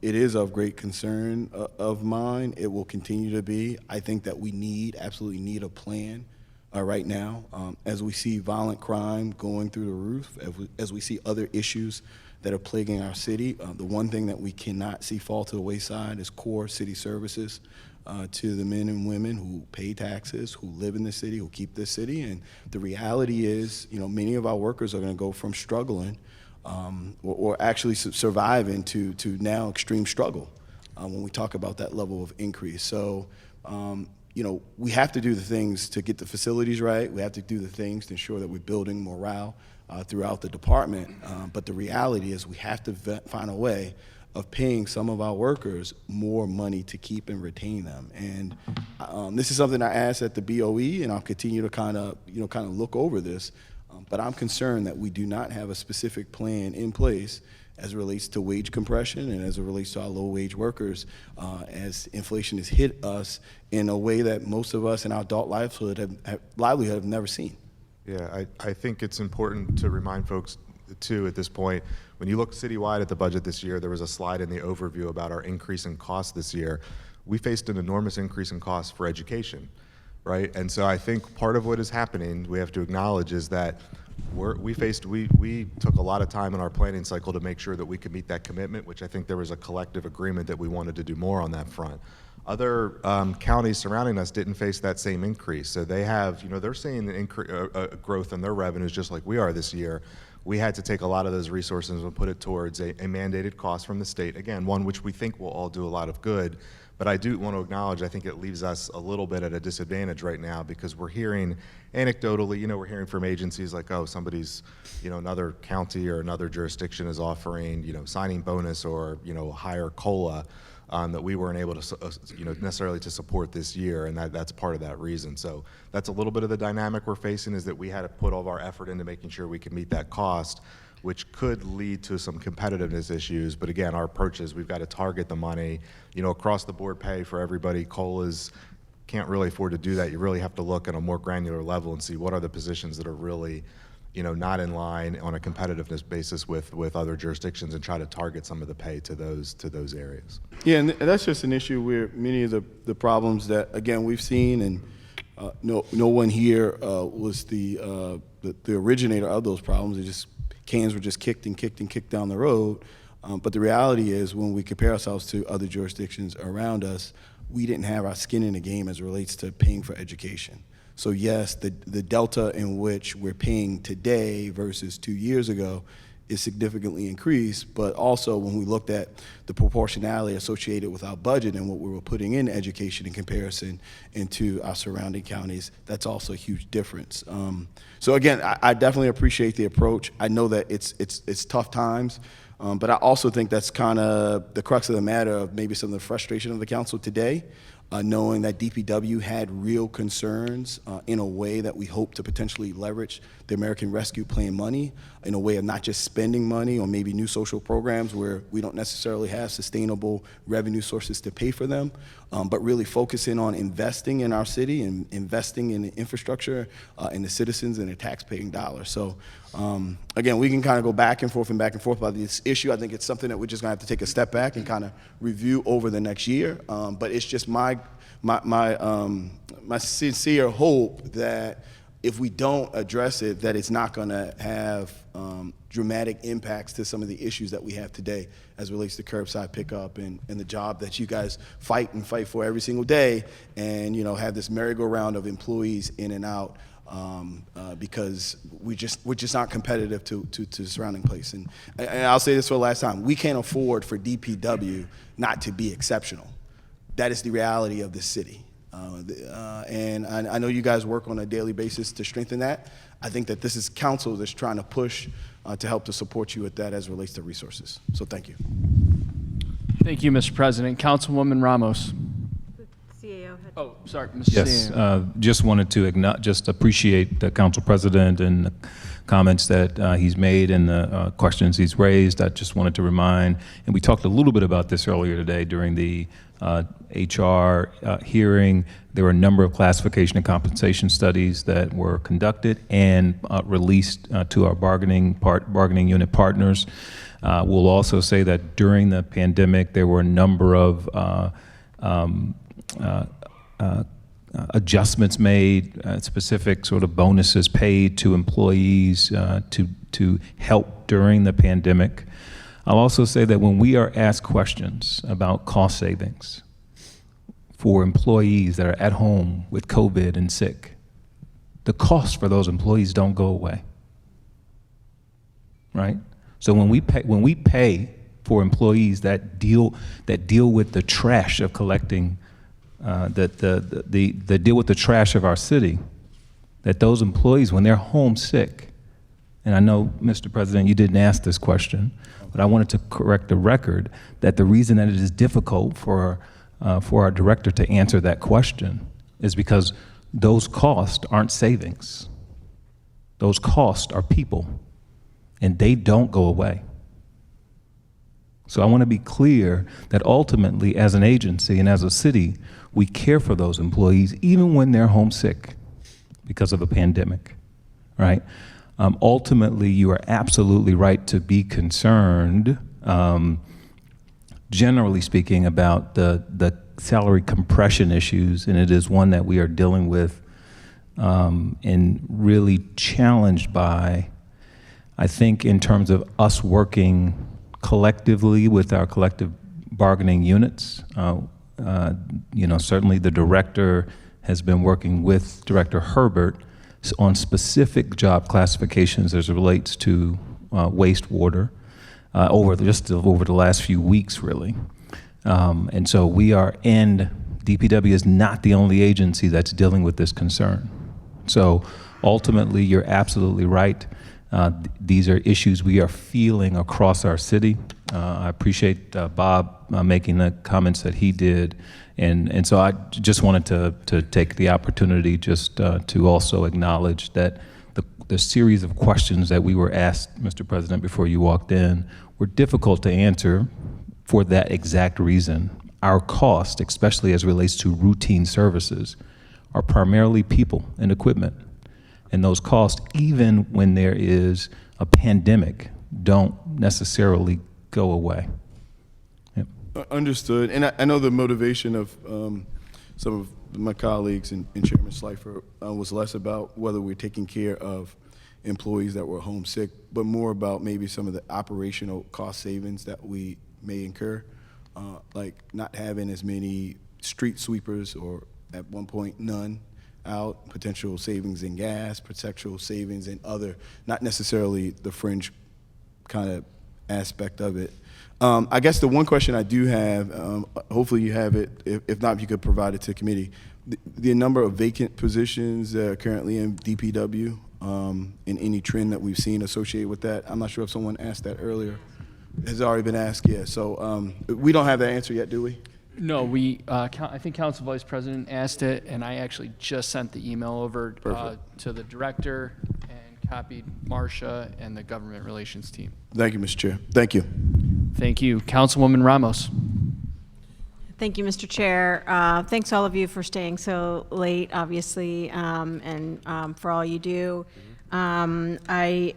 R: it is of great concern of mine. It will continue to be. I think that we absolutely need a plan right now. As we see violent crime going through the roof, as we see other issues that are plaguing our city, the one thing that we cannot see fall to the wayside is core city services to the men and women who pay taxes, who live in the city, who keep this city. And the reality is, many of our workers are going to go from struggling or actually surviving to now extreme struggle when we talk about that level of increase. So, we have to do the things to get the facilities right. We have to do the things to ensure that we're building morale throughout the department. But the reality is we have to find a way of paying some of our workers more money to keep and retain them. And this is something I asked at the BOE, and I'll continue to kind of look over this. But I'm concerned that we do not have a specific plan in place as it relates to wage compression and as it relates to our low-wage workers, as inflation has hit us in a way that most of us in our adult livelihood have never seen.
M: Yeah, I think it's important to remind folks, too, at this point, when you look citywide at the budget this year, there was a slide in the overview about our increase in costs this year. We faced an enormous increase in costs for education, right? And so I think part of what is happening, we have to acknowledge, is that we took a lot of time in our planning cycle to make sure that we could meet that commitment, which I think there was a collective agreement that we wanted to do more on that front. Other counties surrounding us didn't face that same increase. So they have, they're seeing an growth in their revenues just like we are this year. We had to take a lot of those resources and put it towards a mandated cost from the state. Again, one which we think will all do a lot of good. But I do want to acknowledge, I think it leaves us a little bit at a disadvantage right now because we're hearing anecdotally, we're hearing from agencies like, oh, somebody's, another county or another jurisdiction is offering, signing bonus or, higher COLA that we weren't able to, necessarily to support this year, and that's part of that reason. So that's a little bit of the dynamic we're facing, is that we had to put all of our effort into making sure we could meet that cost, which could lead to some competitiveness issues. But again, our approach is we've got to target the money, across the board pay for everybody. COLAs can't really afford to do that. You really have to look at a more granular level and see what are the positions that are really, not in line on a competitiveness basis with other jurisdictions, and try to target some of the pay to those areas.
R: Yeah, and that's just an issue where many of the problems that, again, we've seen, and no one here was the originator of those problems. Cans were just kicked and kicked and kicked down the road. But the reality is, when we compare ourselves to other jurisdictions around us, we didn't have our skin in the game as it relates to paying for education. So yes, the delta in which we're paying today versus 2 years ago is significantly increased, but also when we looked at the proportionality associated with our budget and what we were putting in education in comparison into our surrounding counties, that's also a huge difference. So again, I definitely appreciate the approach. I know that it's tough times, but I also think that's kind of the crux of the matter of maybe some of the frustration of the council today, knowing that DPW had real concerns in a way that we hope to potentially leverage the American Rescue Plan money in a way of not just spending money on maybe new social programs where we don't necessarily have sustainable revenue sources to pay for them, but really focusing on investing in our city and investing in the infrastructure and the citizens and the tax-paying dollars. So again, we can kind of go back and forth about this issue. I think it's something that we're just gonna have to take a step back and kind of review over the next year. But it's just my sincere hope that if we don't address it, that it's not gonna have dramatic impacts to some of the issues that we have today as it relates to curbside pickup and the job that you guys fight for every single day, and have this merry-go-round of employees in and out because we're just not competitive to the surrounding place. And I'll say this for the last time: we can't afford for DPW not to be exceptional. That is the reality of this city. And I know you guys work on a daily basis to strengthen that. I think that this is council that's trying to push to help to support you with that as it relates to resources. So thank you.
A: Thank you, Mr. President. Councilwoman Ramos. Oh, sorry, Mr.
K: Yes, just wanted to just appreciate the council president and the comments that he's made and the questions he's raised. I just wanted to remind, and we talked a little bit about this earlier today during the HR hearing. There were a number of classification and compensation studies that were conducted and released to our bargaining unit partners. We'll also say that during the pandemic, there were a number of adjustments made, specific sort of bonuses paid to employees to help during the pandemic. I'll also say that when we are asked questions about cost savings for employees that are at home with COVID and sick, the costs for those employees don't go away, right? So when we pay for employees that deal with the trash of collecting, that deal with the trash of our city, that those employees, when they're homesick, and I know, Mr. President, you didn't ask this question, but I wanted to correct the record that the reason that it is difficult for our director to answer that question is because those costs aren't savings. Those costs are people, and they don't go away. So I want to be clear that ultimately, as an agency and as a city, we care for those employees even when they're homesick because of the pandemic, right? Ultimately, you are absolutely right to be concerned, generally speaking, about the salary compression issues, and it is one that we are dealing with and really challenged by, I think, in terms of us working collectively with our collective bargaining units. Certainly the director has been working with Director Herbert on specific job classifications as it relates to wastewater over the last few weeks, really. And so DPW is not the only agency that's dealing with this concern. So ultimately, you're absolutely right. These are issues we are feeling across our city. I appreciate Bob making the comments that he did. And so I just wanted to take the opportunity just to also acknowledge that the series of questions that we were asked, Mr. President, before you walked in, were difficult to answer for that exact reason. Our cost, especially as it relates to routine services, are primarily people and equipment. And those costs, even when there is a pandemic, don't necessarily go away. Yep.
R: Understood. And I know the motivation of some of my colleagues and Chairman Schleifer was less about whether we're taking care of employees that were homesick, but more about maybe some of the operational cost savings that we may incur, like not having as many street sweepers, or at one point none, out, potential savings in gas, potential savings in other, not necessarily the fringe kind of aspect of it. I guess the one question I do have, hopefully you have it, if not, if you could provide it to the committee, the number of vacant positions currently in DPW, and any trend that we've seen associated with that. I'm not sure if someone asked that earlier. Has already been asked, yeah. So we don't have that answer yet, do we?
A: No, I think Council Vice President asked it, and I actually just sent the email over to the director and copied Marcia and the government relations team.
R: Thank you, Mr. Chair. Thank you.
A: Thank you. Councilwoman Ramos.
S: Thank you, Mr. Chair. Thanks all of you for staying so late, obviously, and for all you do. I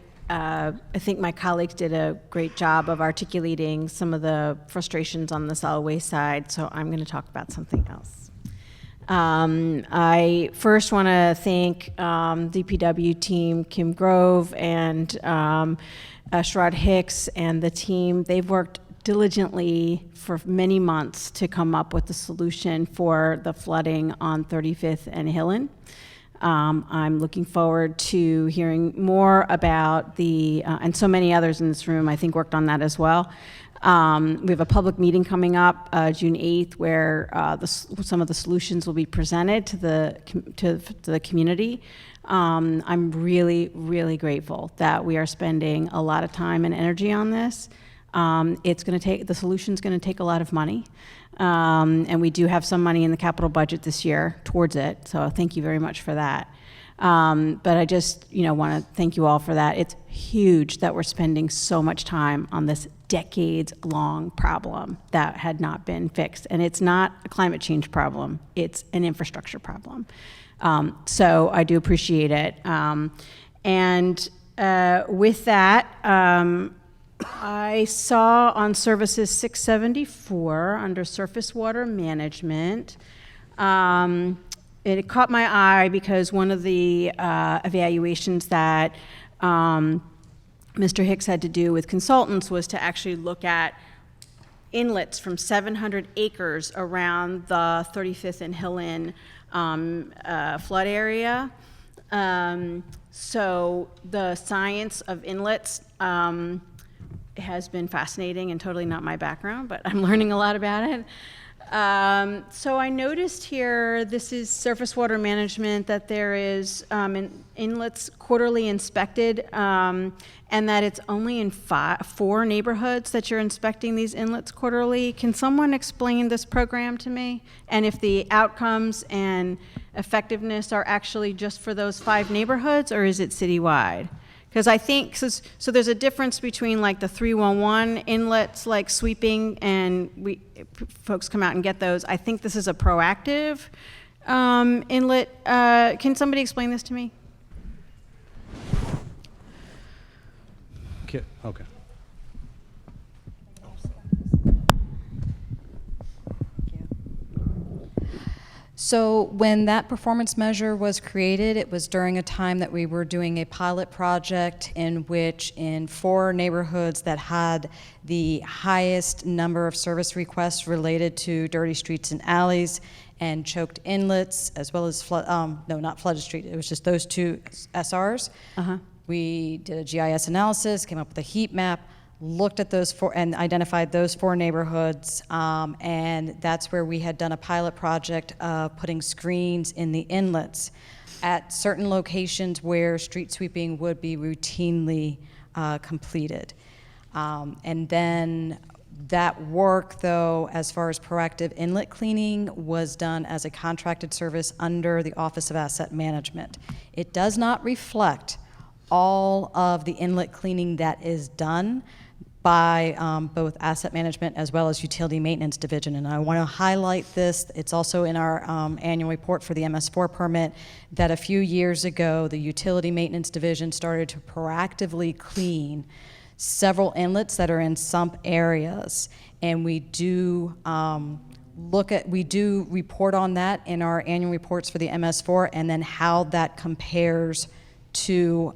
S: think my colleagues did a great job of articulating some of the frustrations on the solid waste side, so I'm going to talk about something else. I first want to thank DPW team Kim Grove and Sherrod Hicks and the team. They've worked diligently for many months to come up with the solution for the flooding on 35th and Hillen. I'm looking forward to hearing more about and so many others in this room, I think, worked on that as well. We have a public meeting coming up June 8th where some of the solutions will be presented to the community. I'm really, really grateful that we are spending a lot of time and energy on this. The solution's going to take a lot of money. And we do have some money in the capital budget this year towards it, so thank you very much for that. But I just want to thank you all for that. It's huge that we're spending so much time on this decades-long problem that had not been fixed. And it's not a climate change problem, it's an infrastructure problem. So I do appreciate it. With that, I saw on Services 674 under Surface Water Management, it caught my eye because one of the evaluations that Mr. Hicks had to do with consultants was to actually look at inlets from 700 acres around the 35th and Hillen flood area. So the science of inlets has been fascinating and totally not my background, but I'm learning a lot about it. So I noticed here, this is surface water management, that there is inlets quarterly inspected, and that it's only in 4 neighborhoods that you're inspecting these inlets quarterly. Can someone explain this program to me? And if the outcomes and effectiveness are actually just for those 5 neighborhoods, or is it citywide? Because I think, so there's a difference between like the 311 inlets, like sweeping, and folks come out and get those. I think this is a proactive inlet. Can somebody explain this to me?
H: Okay.
T: So when that performance measure was created, it was during a time that we were doing a pilot project in which in 4 neighborhoods that had the highest number of service requests related to dirty streets and alleys and choked inlets, as well as not flooded street, it was just those 2 SRs. We did a GIS analysis, came up with a heat map, looked at those 4 and identified those 4 neighborhoods, and that's where we had done a pilot project of putting screens in the inlets at certain locations where street sweeping would be routinely completed. And then that work, though, as far as proactive inlet cleaning, was done as a contracted service under the Office of Asset Management. It does not reflect all of the inlet cleaning that is done by both asset management as well as utility maintenance division. And I want to highlight this. It's also in our annual report for the MS4 permit that a few years ago, the utility maintenance division started to proactively clean several inlets that are in sump areas. And we do we do report on that in our annual reports for the MS4, and then how that compares to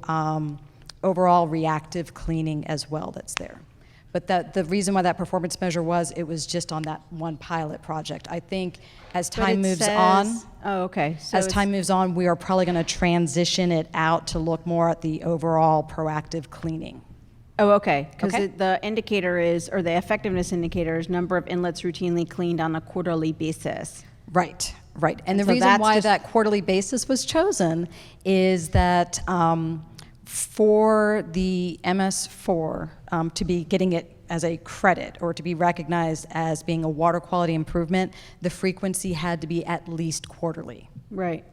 T: overall reactive cleaning as well that's there. But the reason why that performance measure was, it was just on that one pilot project. I think as time moves on,
S: oh, okay. So
T: as time moves on, we are probably going to transition it out to look more at the overall proactive cleaning.
S: Oh, okay. Because the indicator is, or the effectiveness indicator is number of inlets routinely cleaned on a quarterly basis.
T: Right, right. And the
S: So
T: reason
S: that's
T: why
S: just-
T: that quarterly basis was chosen is that for the MS4 to be getting it as a credit or to be recognized as being a water quality improvement, the frequency had to be at least quarterly.
S: Right.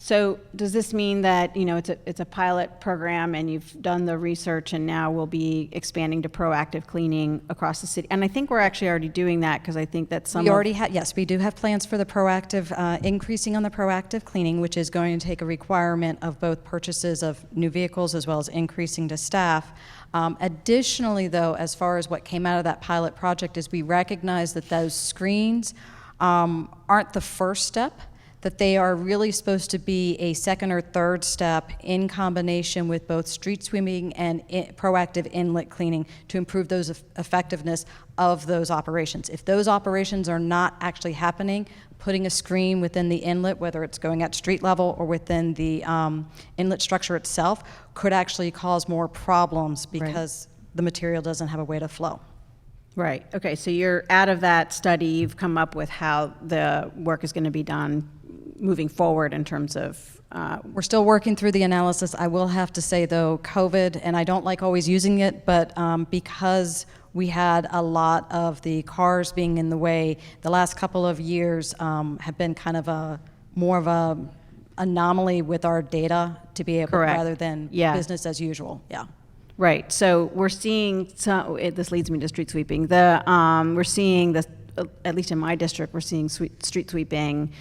S: So does this mean that, you know, it's a pilot program and you've done the research and now we'll be expanding to proactive cleaning across the city? And I think we're actually already doing that, because I think that some
T: We already have, yes, we do have plans for the proactive, increasing on the proactive cleaning, which is going to take a requirement of both purchases of new vehicles as well as increasing to staff. Additionally, though, as far as what came out of that pilot project, is we recognize that those screens aren't the first step, that they are really supposed to be a second or third step in combination with both street sweeping and proactive inlet cleaning to improve those effectiveness of those operations. If those operations are not actually happening, putting a screen within the inlet, whether it's going at street level or within the inlet structure itself, could actually cause more problems because the material doesn't have a way to flow.
S: Right. Okay. So you're out of that study, you've come up with how the work is going to be done moving forward in terms of...
T: We're still working through the analysis. I will have to say, though, COVID, and I don't like always using it, but because we had a lot of the cars being in the way, the last couple of years have been kind of more of a anomaly with our data to be able, rather than business as usual. Yeah.
S: Right. So we're seeing, this leads me to street sweeping. We're seeing this, at least in my district, we're seeing street sweeping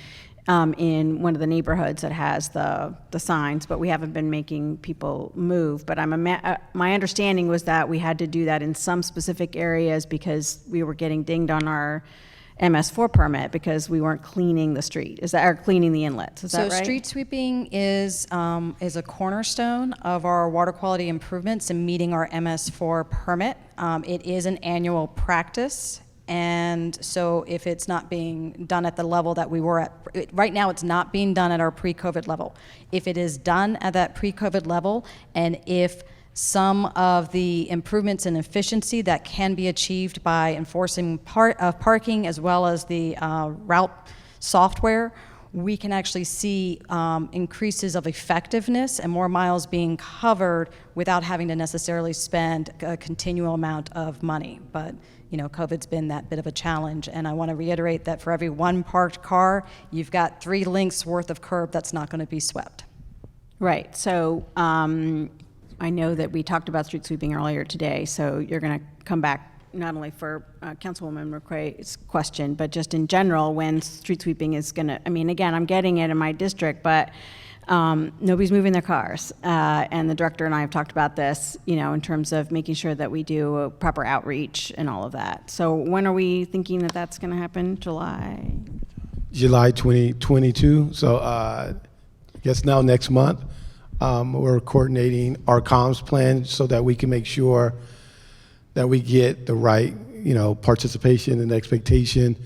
S: in one of the neighborhoods that has the signs, but we haven't been making people move. But my understanding was that we had to do that in some specific areas because we were getting dinged on our MS4 permit because we weren't cleaning the street. Or cleaning the inlets? Is that right?
T: So street sweeping is a cornerstone of our water quality improvements and meeting our MS4 permit. It is an annual practice. And so if it's not being done at the level that we were at, right now it's not being done at our pre-COVID level. If it is done at that pre-COVID level, and if some of the improvements in efficiency that can be achieved by enforcing parking as well as the route software, we can actually see increases of effectiveness and more miles being covered without having to necessarily spend a continual amount of money. But COVID's been that bit of a challenge, and I want to reiterate that for every one parked car, you've got 3 lengths worth of curb that's not going to be swept.
S: Right. So I know that we talked about street sweeping earlier today, so you're going to come back not only for Councilwoman McCray's question, but just in general, when street sweeping is going to, again, I'm getting it in my district, but nobody's moving their cars. And the director and I have talked about this, in terms of making sure that we do a proper outreach and all of that. So when are we thinking that that's going to happen? July
B: 2022. So I guess now next month, we're coordinating our comms plan so that we can make sure that we get the right, participation and expectation.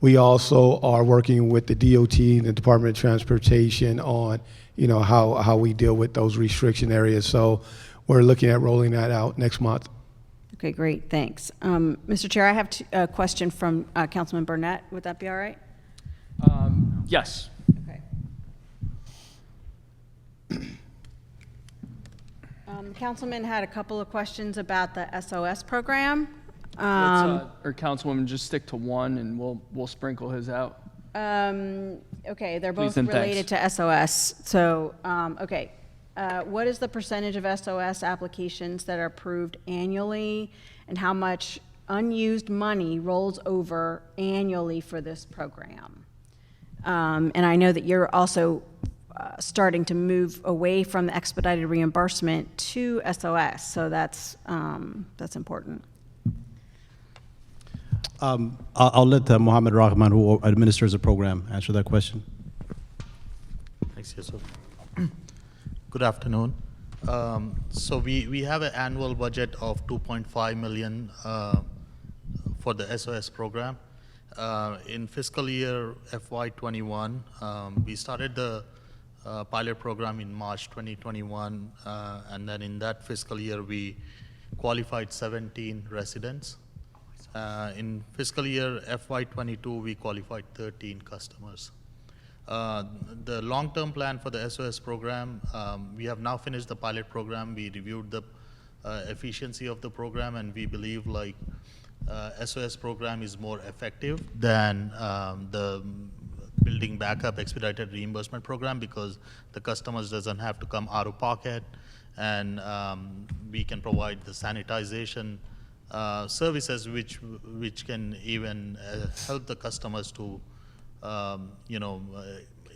B: We also are working with the DOT and the Department of Transportation on, how we deal with those restriction areas. So we're looking at rolling that out next month.
S: Okay, great, thanks. Mr. Chair, I have a question from Councilman Burnett. Would that be all right?
A: Yes.
S: Okay. Councilman had a couple of questions about the SOS program.
A: Or Councilwoman, just stick to one, and we'll sprinkle his out.
S: Okay, they're
A: Please
S: both
A: and
S: related to SOS. So, okay, what is the percentage of SOS applications that are approved annually, and how much unused money rolls over annually for this program? And I know that you're also starting to move away from the expedited reimbursement to SOS, so that's important.
H: I'll let Mohammed Rahman, who administers the program, answer that question.
C: Thanks, Yusuf. Good afternoon. So we have an annual budget of $2.5 million for the SOS program. In fiscal year FY21, we started the pilot program in March 2021, and then in that fiscal year we qualified 17 residents. In fiscal year FY22, we qualified 13 customers. The long-term plan for the SOS program, we have now finished the pilot program. We reviewed the efficiency of the program, and we believe SOS program is more effective than the building backup expedited reimbursement program, because the customers doesn't have to come out of pocket, and we can provide the sanitization services which can even help the customers to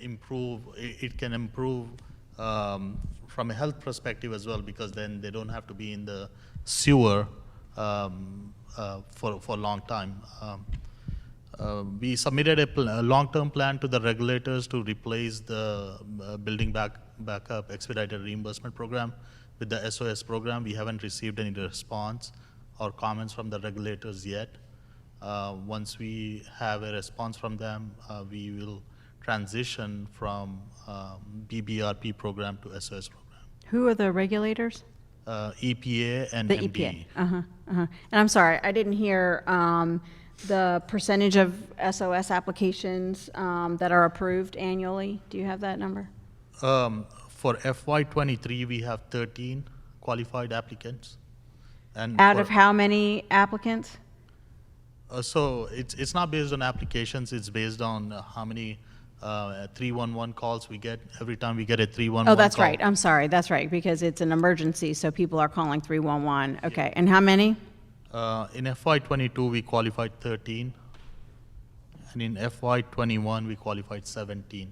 C: improve. It can improve from a health perspective as well, because then they don't have to be in the sewer for a long time. We submitted a long-term plan to the regulators to replace the building backup expedited reimbursement program with the SOS program. We haven't received any response or comments from the regulators yet. Once we have a response from them, we will transition from BBRP program to SOS program.
S: Who are the regulators?
C: EPA and
S: the
C: MDE.
S: EPA. And I'm sorry, I didn't hear the percentage of SOS applications that are approved annually. Do you have that number?
C: For FY23, we have 13 qualified applicants. And
S: out of how many applicants?
C: So it's not based on applications, it's based on how many 311 calls we get. Every time we get a 311
S: Oh, that's
C: call.
S: right. I'm sorry. That's right, because it's an emergency, so people are calling 311. Okay, and how many?
C: In FY22, we qualified 13. And in FY21, we qualified 17.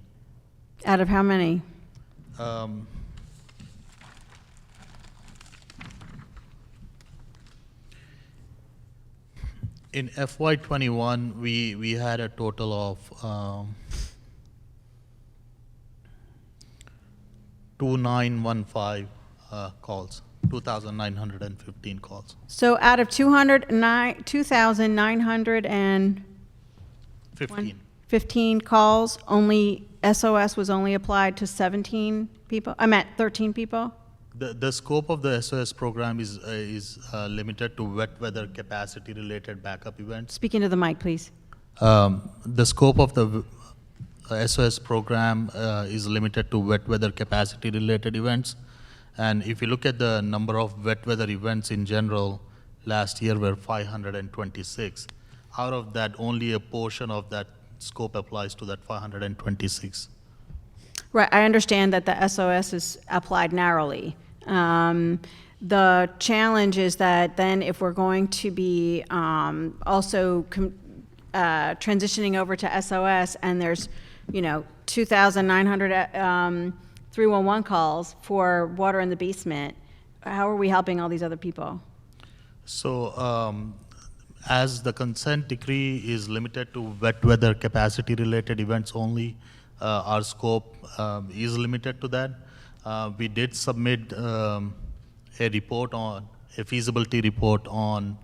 S: Out of how many?
C: In FY21, we had a total of 2915 calls, 2,915 calls.
S: So out of 2,915 calls, only SOS was only applied to 17 people? I meant 13 people?
C: The scope of the SOS program is limited to wet weather capacity related backup events.
S: Speak into the mic, please.
C: The scope of the SOS program is limited to wet weather capacity related events. And if you look at the number of wet weather events in general, last year were 526. Out of that, only a portion of that scope applies to that 526.
S: Right, I understand that the SOS is applied narrowly. The challenge is that then if we're going to be also transitioning over to SOS and there's, 2,900 311 calls for water in the basement, how are we helping all these other people?
C: So as the consent decree is limited to wet weather capacity related events only, our scope is limited to that. We did submit a feasibility report on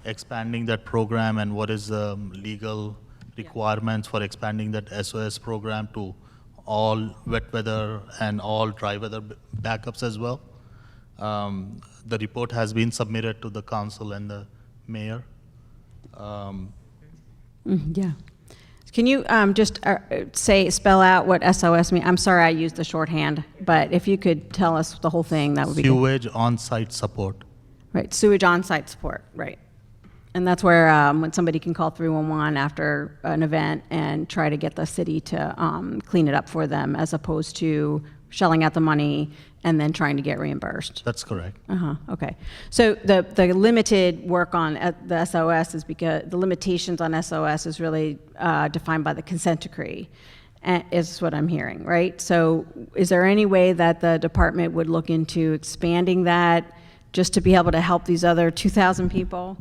C: expanding that program and what is the legal requirements for expanding that SOS program to all wet weather and all dry weather backups as well. The report has been submitted to the council and the mayor.
S: Yeah. Can you just spell out what SOS means? I'm sorry I used the shorthand, but if you could tell us the whole thing, that would be good.
C: Sewage on-site support.
S: Right, sewage on-site support, right. And that's where when somebody can call 311 after an event and try to get the city to clean it up for them, as opposed to shelling out the money and then trying to get reimbursed.
C: That's correct.
S: Okay. So the limited work on the SOS is because the limitations on SOS is really defined by the consent decree, is what I'm hearing, right? So is there any way that the department would look into expanding that just to be able to help these other 2,000 people?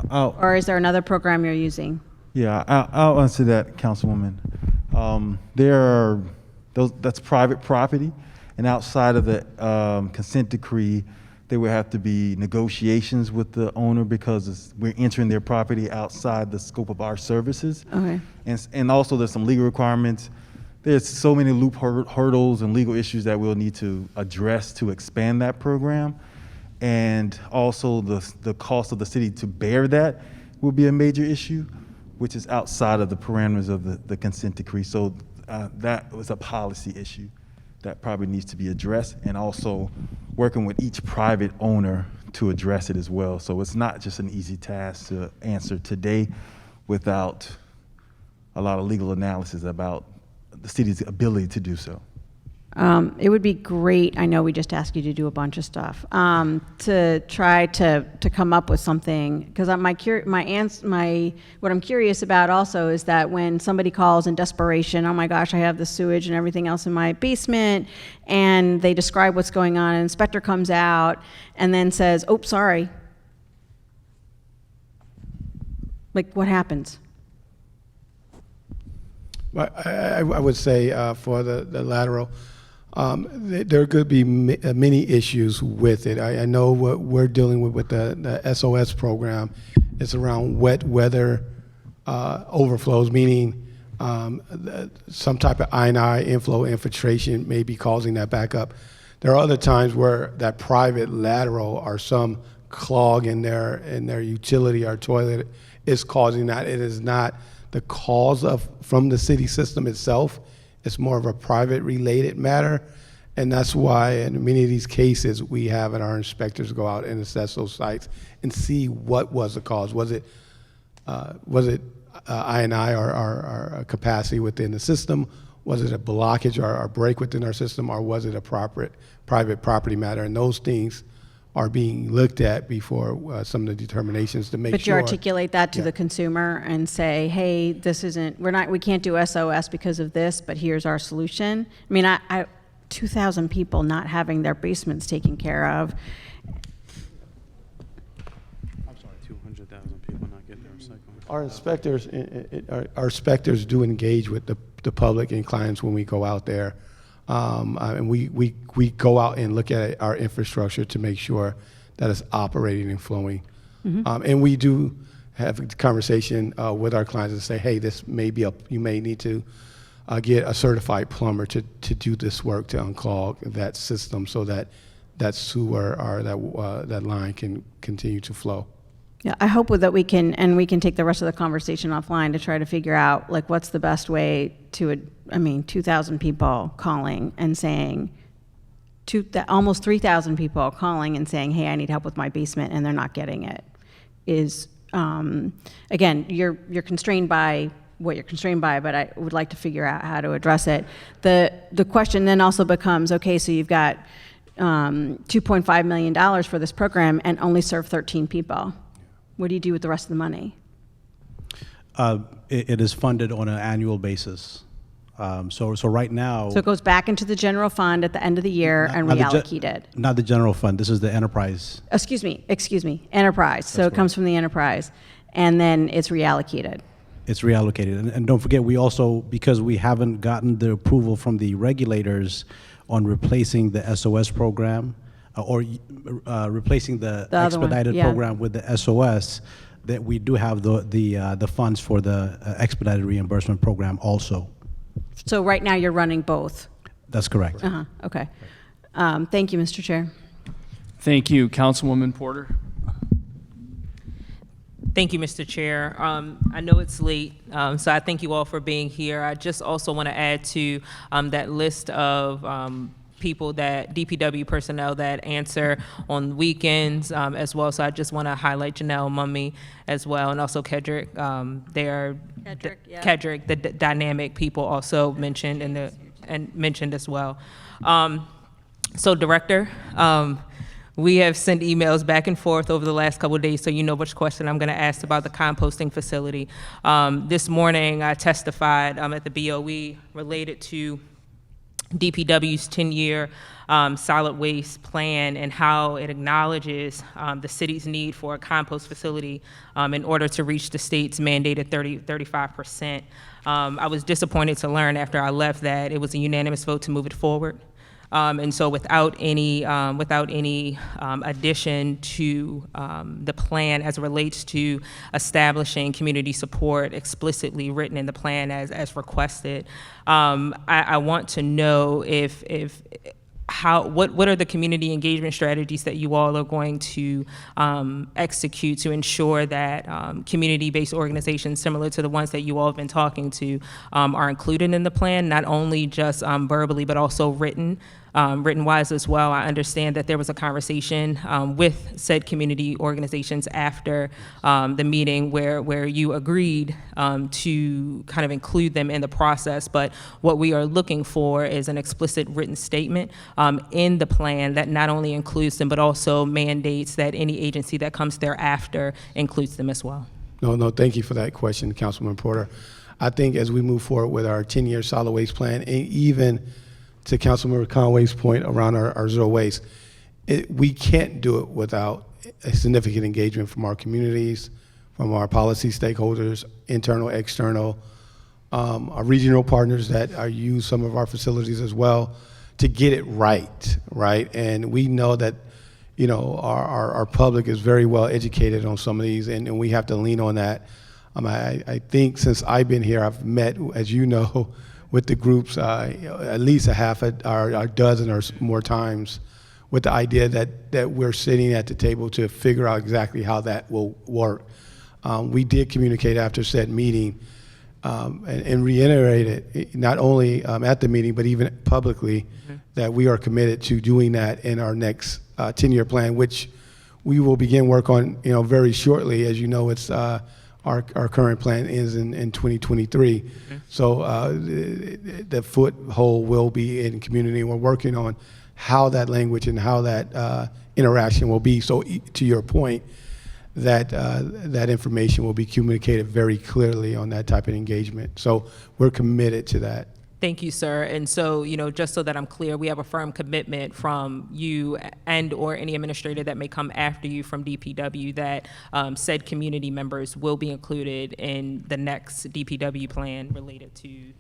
S: Or is there another program you're using?
Q: Yeah, I'll answer that, Councilwoman. That's private property, and outside of the consent decree, there would have to be negotiations with the owner because we're entering their property outside the scope of our services.
S: Okay.
Q: And also there's some legal requirements. There's so many loop hurdles and legal issues that we'll need to address to expand that program. And also the cost of the city to bear that will be a major issue, which is outside of the parameters of the consent decree. So that was a policy issue that probably needs to be addressed, and also working with each private owner to address it as well. So it's not just an easy task to answer today without a lot of legal analysis about the city's ability to do so.
S: It would be great, I know we just asked you to do a bunch of stuff, to try to come up with something, because what I'm curious about also is that when somebody calls in desperation, oh my gosh, I have the sewage and everything else in my basement, and they describe what's going on, an inspector comes out and then says, oh, sorry. Like, what happens?
B: I would say for the lateral, there could be many issues with it. I know what we're dealing with the SOS program is around wet weather overflows, meaning some type of I&I inflow infiltration may be causing that backup. There are other times where that private lateral or some clog in their utility or toilet is causing that. It is not the cause from the city system itself. It's more of a private related matter, and that's why in many of these cases we have our inspectors go out and assess those sites and see what was the cause. Was it I&I or capacity within the system? Was it a blockage or a break within our system, or was it a private property matter? And those things are being looked at before some of the determinations to make sure.
S: But you articulate that to the consumer and say, hey, we can't do SOS because of this, but here's our solution. I mean, 2,000 people not having their basements taken care of.
L: I'm sorry, 200,000 people not getting their recycling.
B: Our inspectors do engage with the public and clients when we go out there. And we go out and look at our infrastructure to make sure that it's operating and flowing. Mm-hmm. And we do have a conversation with our clients and say, hey, this may be you may need to get a certified plumber to do this work, to unclog that system so that that sewer or that line can continue to flow.
S: Yeah, I hope that we can take the rest of the conversation offline to try to figure out like what's the best way to, 2,000 people calling and saying, almost 3,000 people calling and saying, hey, I need help with my basement, and they're not getting it. Is, again, you're constrained by what you're constrained by, but I would like to figure out how to address it. The question then also becomes, okay, so you've got $2.5 million for this program and only serve 13 people. What do you do with the rest of the money?
H: It is funded on an annual basis. So right now.
S: So it goes back into the general fund at the end of the year and reallocated.
H: Not the general fund. This is the enterprise.
S: Excuse me, enterprise. So it comes from the enterprise, and then it's reallocated.
H: It's reallocated. And don't forget, we also, because we haven't gotten the approval from the regulators on replacing the SOS program, or replacing the expedited program with the SOS, that we do have the funds for the expedited reimbursement program also.
S: So right now you're running both?
H: That's correct.
S: Okay. Thank you, Mr. Chair.
A: Thank you. Councilwoman Porter.
D: Thank you, Mr. Chair. I know it's late, so I thank you all for being here. I just also want to add to that list of people that DPW personnel that answer on weekends as well. So I just want to highlight Janelle Mummy as well, and also Kedrick. They are Kedrick, the dynamic people also mentioned and mentioned as well. So Director, we have sent emails back and forth over the last couple of days, so you know which question I'm going to ask about the composting facility. This morning I testified at the BOE related to DPW's 10-year solid waste plan and how it acknowledges the city's need for a compost facility in order to reach the state's mandated 35%. I was disappointed to learn after I left that it was a unanimous vote to move it forward. And so without any addition to the plan as it relates to establishing community support explicitly written in the plan as requested, I want to know what are the community engagement strategies that you all are going to execute to ensure that community-based organizations similar to the ones that you all have been talking to are included in the plan, not only just verbally but also written-wise as well. I understand that there was a conversation with said community organizations after the meeting where you agreed to kind of include them in the process, but what we are looking for is an explicit written statement in the plan that not only includes them but also mandates that any agency that comes thereafter includes them as well.
B: No, thank you for that question, Councilman Porter. I think as we move forward with our 10-year solid waste plan, and even to Councilmember Conway's point around our zero waste, we can't do it without a significant engagement from our communities, from our policy stakeholders, internal, external, our regional partners that use some of our facilities as well, to get it right? And we know that, our public is very well educated on some of these, and we have to lean on that. I think since I've been here, I've met, as you know, with the groups at least a dozen or more times, with the idea that we're sitting at the table to figure out exactly how that will work. We did communicate after said meeting and reiterate it, not only at the meeting, but even publicly, that we are committed to doing that in our next 10-year plan, which we will begin work on very shortly. As you know, it's our current plan is in 2023. So the foothold will be in community. We're working on how that language and how that interaction will be. So to your point, that information will be communicated very clearly on that type of engagement. So we're committed to that.
D: Thank you, sir. And so, just so that I'm clear, we have a firm commitment from you and or any administrator that may come after you from DPW that said community members will be included in the next DPW plan related to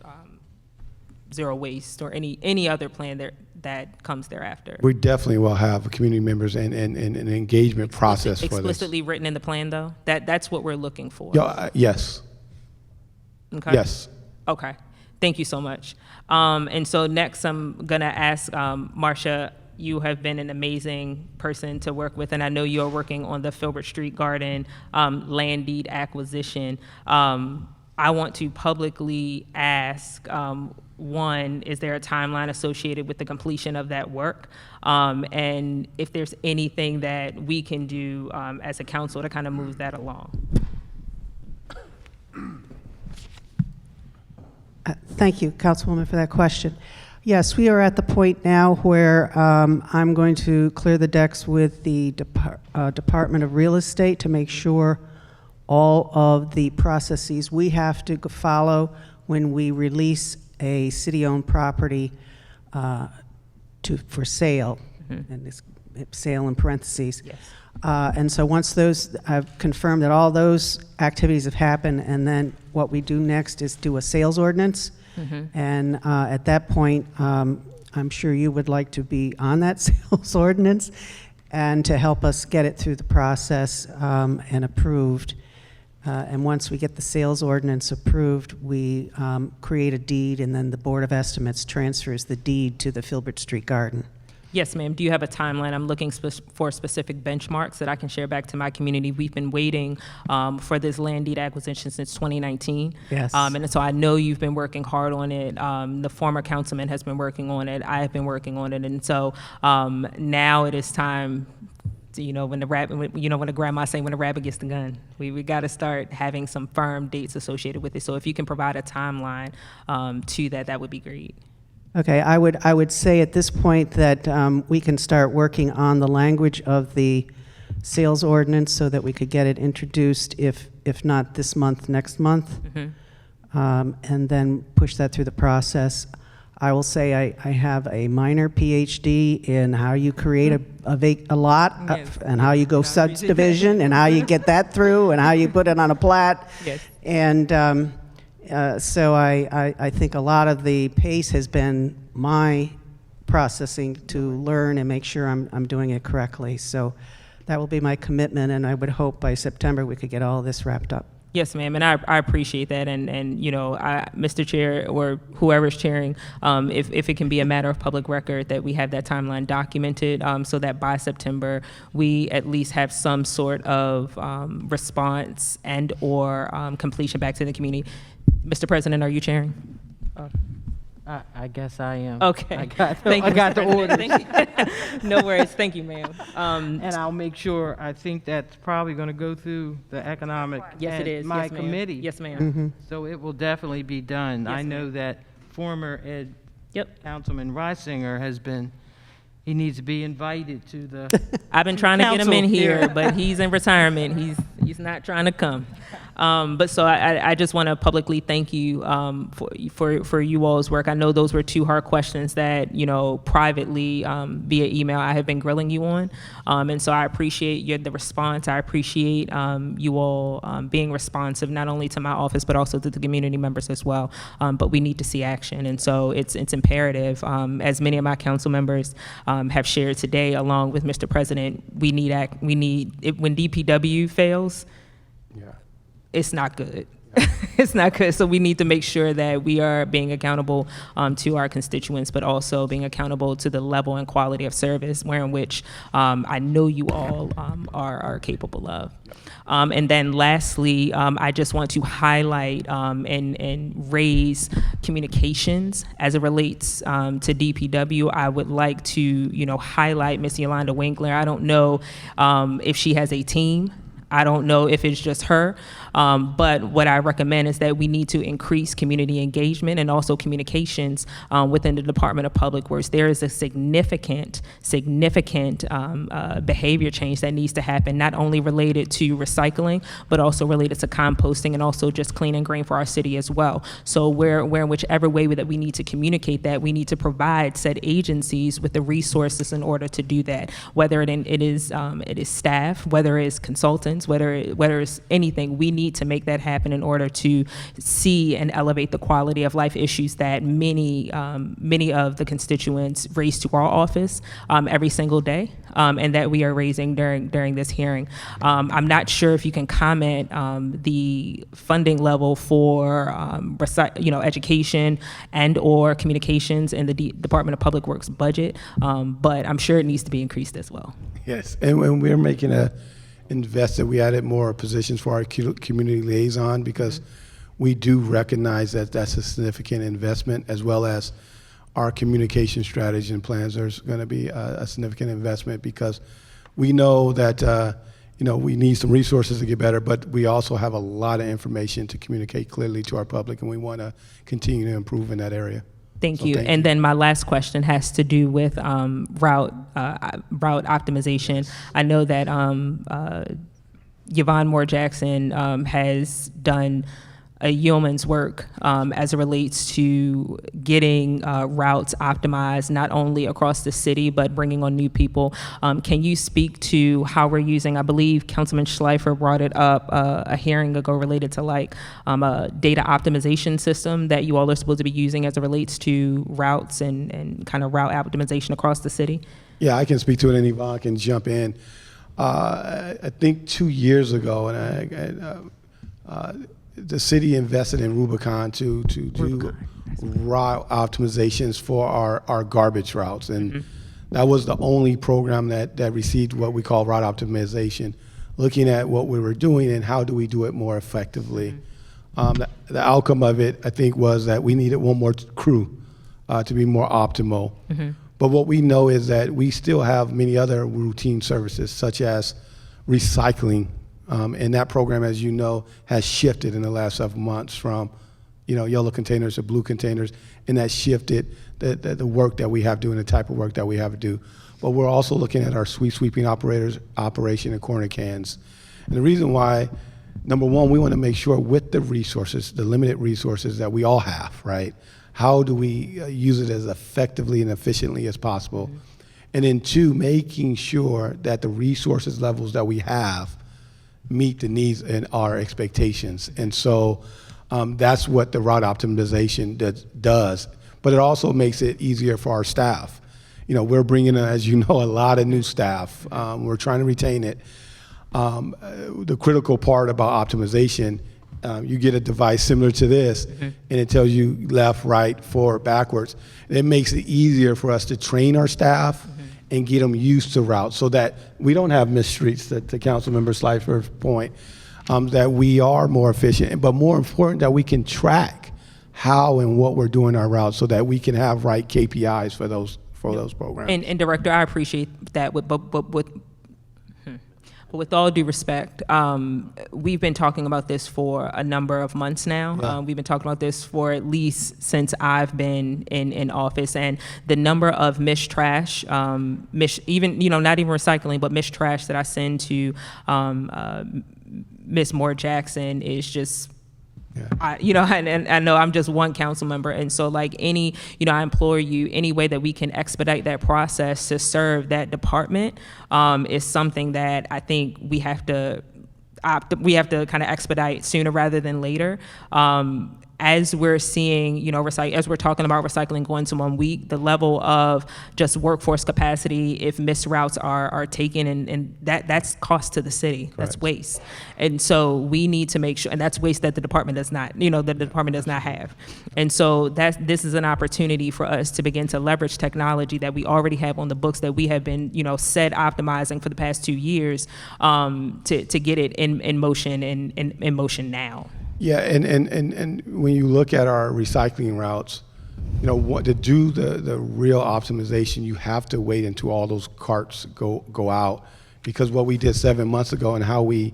D: zero waste or any other plan that comes thereafter.
B: We definitely will have community members and an engagement process for this.
D: Explicitly written in the plan, though? That's what we're looking for?
B: Yes.
D: Okay.
B: Yes.
D: Okay. Thank you so much. And so next I'm going to ask Marcia, you have been an amazing person to work with, and I know you're working on the Filbert Street Garden land deed acquisition. I want to publicly ask, one, is there a timeline associated with the completion of that work? And if there's anything that we can do as a council to kind of move that along.
E: Thank you, Councilwoman, for that question. Yes, we are at the point now where I'm going to clear the decks with the Department of Real Estate to make sure all of the processes we have to follow when we release a city-owned property for sale, and it's sale in parentheses. Yes. And so once those, I've confirmed that all those activities have happened, and then what we do next is do a sales ordinance. And at that point, I'm sure you would like to be on that sales ordinance and to help us get it through the process and approved. And once we get the sales ordinance approved, we create a deed, and then the Board of Estimates transfers the deed to the Filbert Street Garden.
D: Yes, ma'am. Do you have a timeline? I'm looking for specific benchmarks that I can share back to my community. We've been waiting for this land deed acquisition since 2019.
E: Yes.
D: And so I know you've been working hard on it. The former councilman has been working on it. I have been working on it. And so now it is time. When the grandma say when the rabbit gets the gun, we got to start having some firm dates associated with it. So if you can provide a timeline to that, that would be great.
E: Okay, I would say at this point that we can start working on the language of the sales ordinance so that we could get it introduced, if not this month, next month, and then push that through the process. I will say I have a minor PhD in how you create a lot, and how you go subdivision, and how you get that through, and how you put it on a plat.
D: Yes.
E: And so I think a lot of the pace has been my processing to learn and make sure I'm doing it correctly. So that will be my commitment, and I would hope by September we could get all of this wrapped up.
D: Yes, ma'am, and I appreciate that, and Mr. Chair, or whoever's chairing, if it can be a matter of public record that we have that timeline documented, so that by September we at least have some sort of response and or completion back to the community. Mr. President, are you chairing?
N: I guess I am.
D: Okay.
N: I got
D: Thank you,
N: the
D: Mr.
N: order.
D: Thank you. No worries. Thank you, ma'am.
N: And I'll make sure. I think that's probably going to go through the economic.
D: Yes, it is.
N: My
D: Yes, ma'am.
N: committee.
D: Yes, ma'am.
N: So it will definitely be done.
D: Yes,
N: I know
D: ma'am.
N: that former Councilman Reisinger has been. He needs to be invited to the.
D: I've been trying to get him in
N: council
D: here, but he's in retirement. He's not trying to come. But so I just want to publicly thank you for you all's work. I know those were two hard questions that privately via email I have been grilling you on, and so I appreciate the response. I appreciate you all being responsive not only to my office but also to the community members as well. But we need to see action, and so it's imperative. As many of my council members have shared today, along with Mr. President, we need when DPW fails. It's not good. It's not good. So we need to make sure that we are being accountable to our constituents, but also being accountable to the level and quality of service in which I know you all are capable of. And then lastly, I just want to highlight and raise communications as it relates to DPW. I would like to highlight Miss Yolanda Winkler. I don't know if she has a team. I don't know if it's just her, but what I recommend is that we need to increase community engagement and also communications within the Department of Public Works. There is a significant behavior change that needs to happen, not only related to recycling, but also related to composting and also just clean and green for our city as well. So where in whichever way that we need to communicate that, we need to provide said agencies with the resources in order to do that, whether it is staff, whether it is consultants, funds, whether it's anything, we need to make that happen in order to see and elevate the quality of life issues that many of the constituents raise to our office every single day, and that we are raising during this hearing. I'm not sure if you can comment the funding level for education and or communications in the Department of Public Works budget, but I'm sure it needs to be increased as well.
B: Yes, and we're making a investment. We added more positions for our community liaison because we do recognize that that's a significant investment, as well as our communication strategy and plans. There's going to be a significant investment because we know that we need some resources to get better, but we also have a lot of information to communicate clearly to our public, and we want to continue to improve in that area.
D: Thank you. And then my last question has to do with route optimization. I know that Yvonne Moore Jackson has done a yeoman's work as it relates to getting routes optimized, not only across the city, but bringing on new people. Can you speak to how we're using, I believe Councilman Schleifer brought it up a hearing ago related to a data optimization system that you all are supposed to be using as it relates to routes and kind of route optimization across the city?
B: Yeah, I can speak to it, and Yvonne can jump in. I think 2 years ago, and the city invested in Rubicon to do route optimizations for our garbage routes. And that was the only program that received what we call route optimization, looking at what we were doing and how do we do it more effectively. The outcome of it, I think, was that we needed one more crew to be more optimal. But what we know is that we still have many other routine services, such as recycling. And that program, as you know, has shifted in the last several months from, yellow containers to blue containers, and that shifted the work that we have doing, the type of work that we have to do. But we're also looking at our sweeping operation and corner cans. And the reason why, number one, we want to make sure with the resources, the limited resources that we all have, right? How do we use it as effectively and efficiently as possible? And then two, making sure that the resources levels that we have meet the needs and our expectations. And so that's what the route optimization does. But it also makes it easier for our staff. We're bringing in, as you know, a lot of new staff. We're trying to retain it. The critical part about optimization, you get a device similar to this, and it tells you left, right, forward, backwards. And it makes it easier for us to train our staff and get them used to routes so that we don't have missed streets, to Councilmember Schleifer's point, that we are more efficient, but more important that we can track how and what we're doing our routes so that we can have right KPIs for those programs.
D: And Director, I appreciate that, but with all due respect, we've been talking about this for a number of months now.
B: Yeah.
D: We've been talking about this for at least since I've been in office, and the number of missed trash, not even recycling, but missed trash that I send to Ms. Moore Jackson is just. And I know I'm just one council member, and so I implore you, any way that we can expedite that process to serve that department is something that I think we have to kind of expedite sooner rather than later. As we're seeing, as we're talking about recycling going to 1 week, the level of just workforce capacity, if missed routes are taken, and that's cost to the city. Correct. That's waste. And so we need to make sure, and that's waste that the department does not, the department does not have. And so this is an opportunity for us to begin to leverage technology that we already have on the books that we have been, said optimizing for the past 2 years, to get it in motion and in motion now.
B: Yeah, and when you look at our recycling routes, to do the real optimization, you have to wait until all those carts go out, because what we did 7 months ago and how we,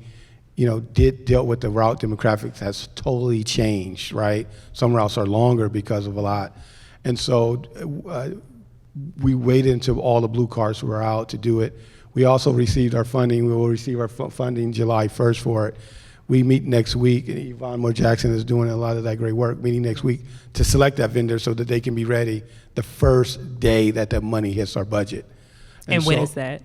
B: dealt with the route demographics has totally changed, right? Some routes are longer because of a lot, and so we waited until all the blue carts were out to do it. We also received our funding. We will receive our funding July 1st for it. We meet next week, and Yvonne Moore Jackson is doing a lot of that great work, meeting next week to select that vendor so that they can be ready the first day that the money hits our budget.
D: And when
B: so,
D: is that?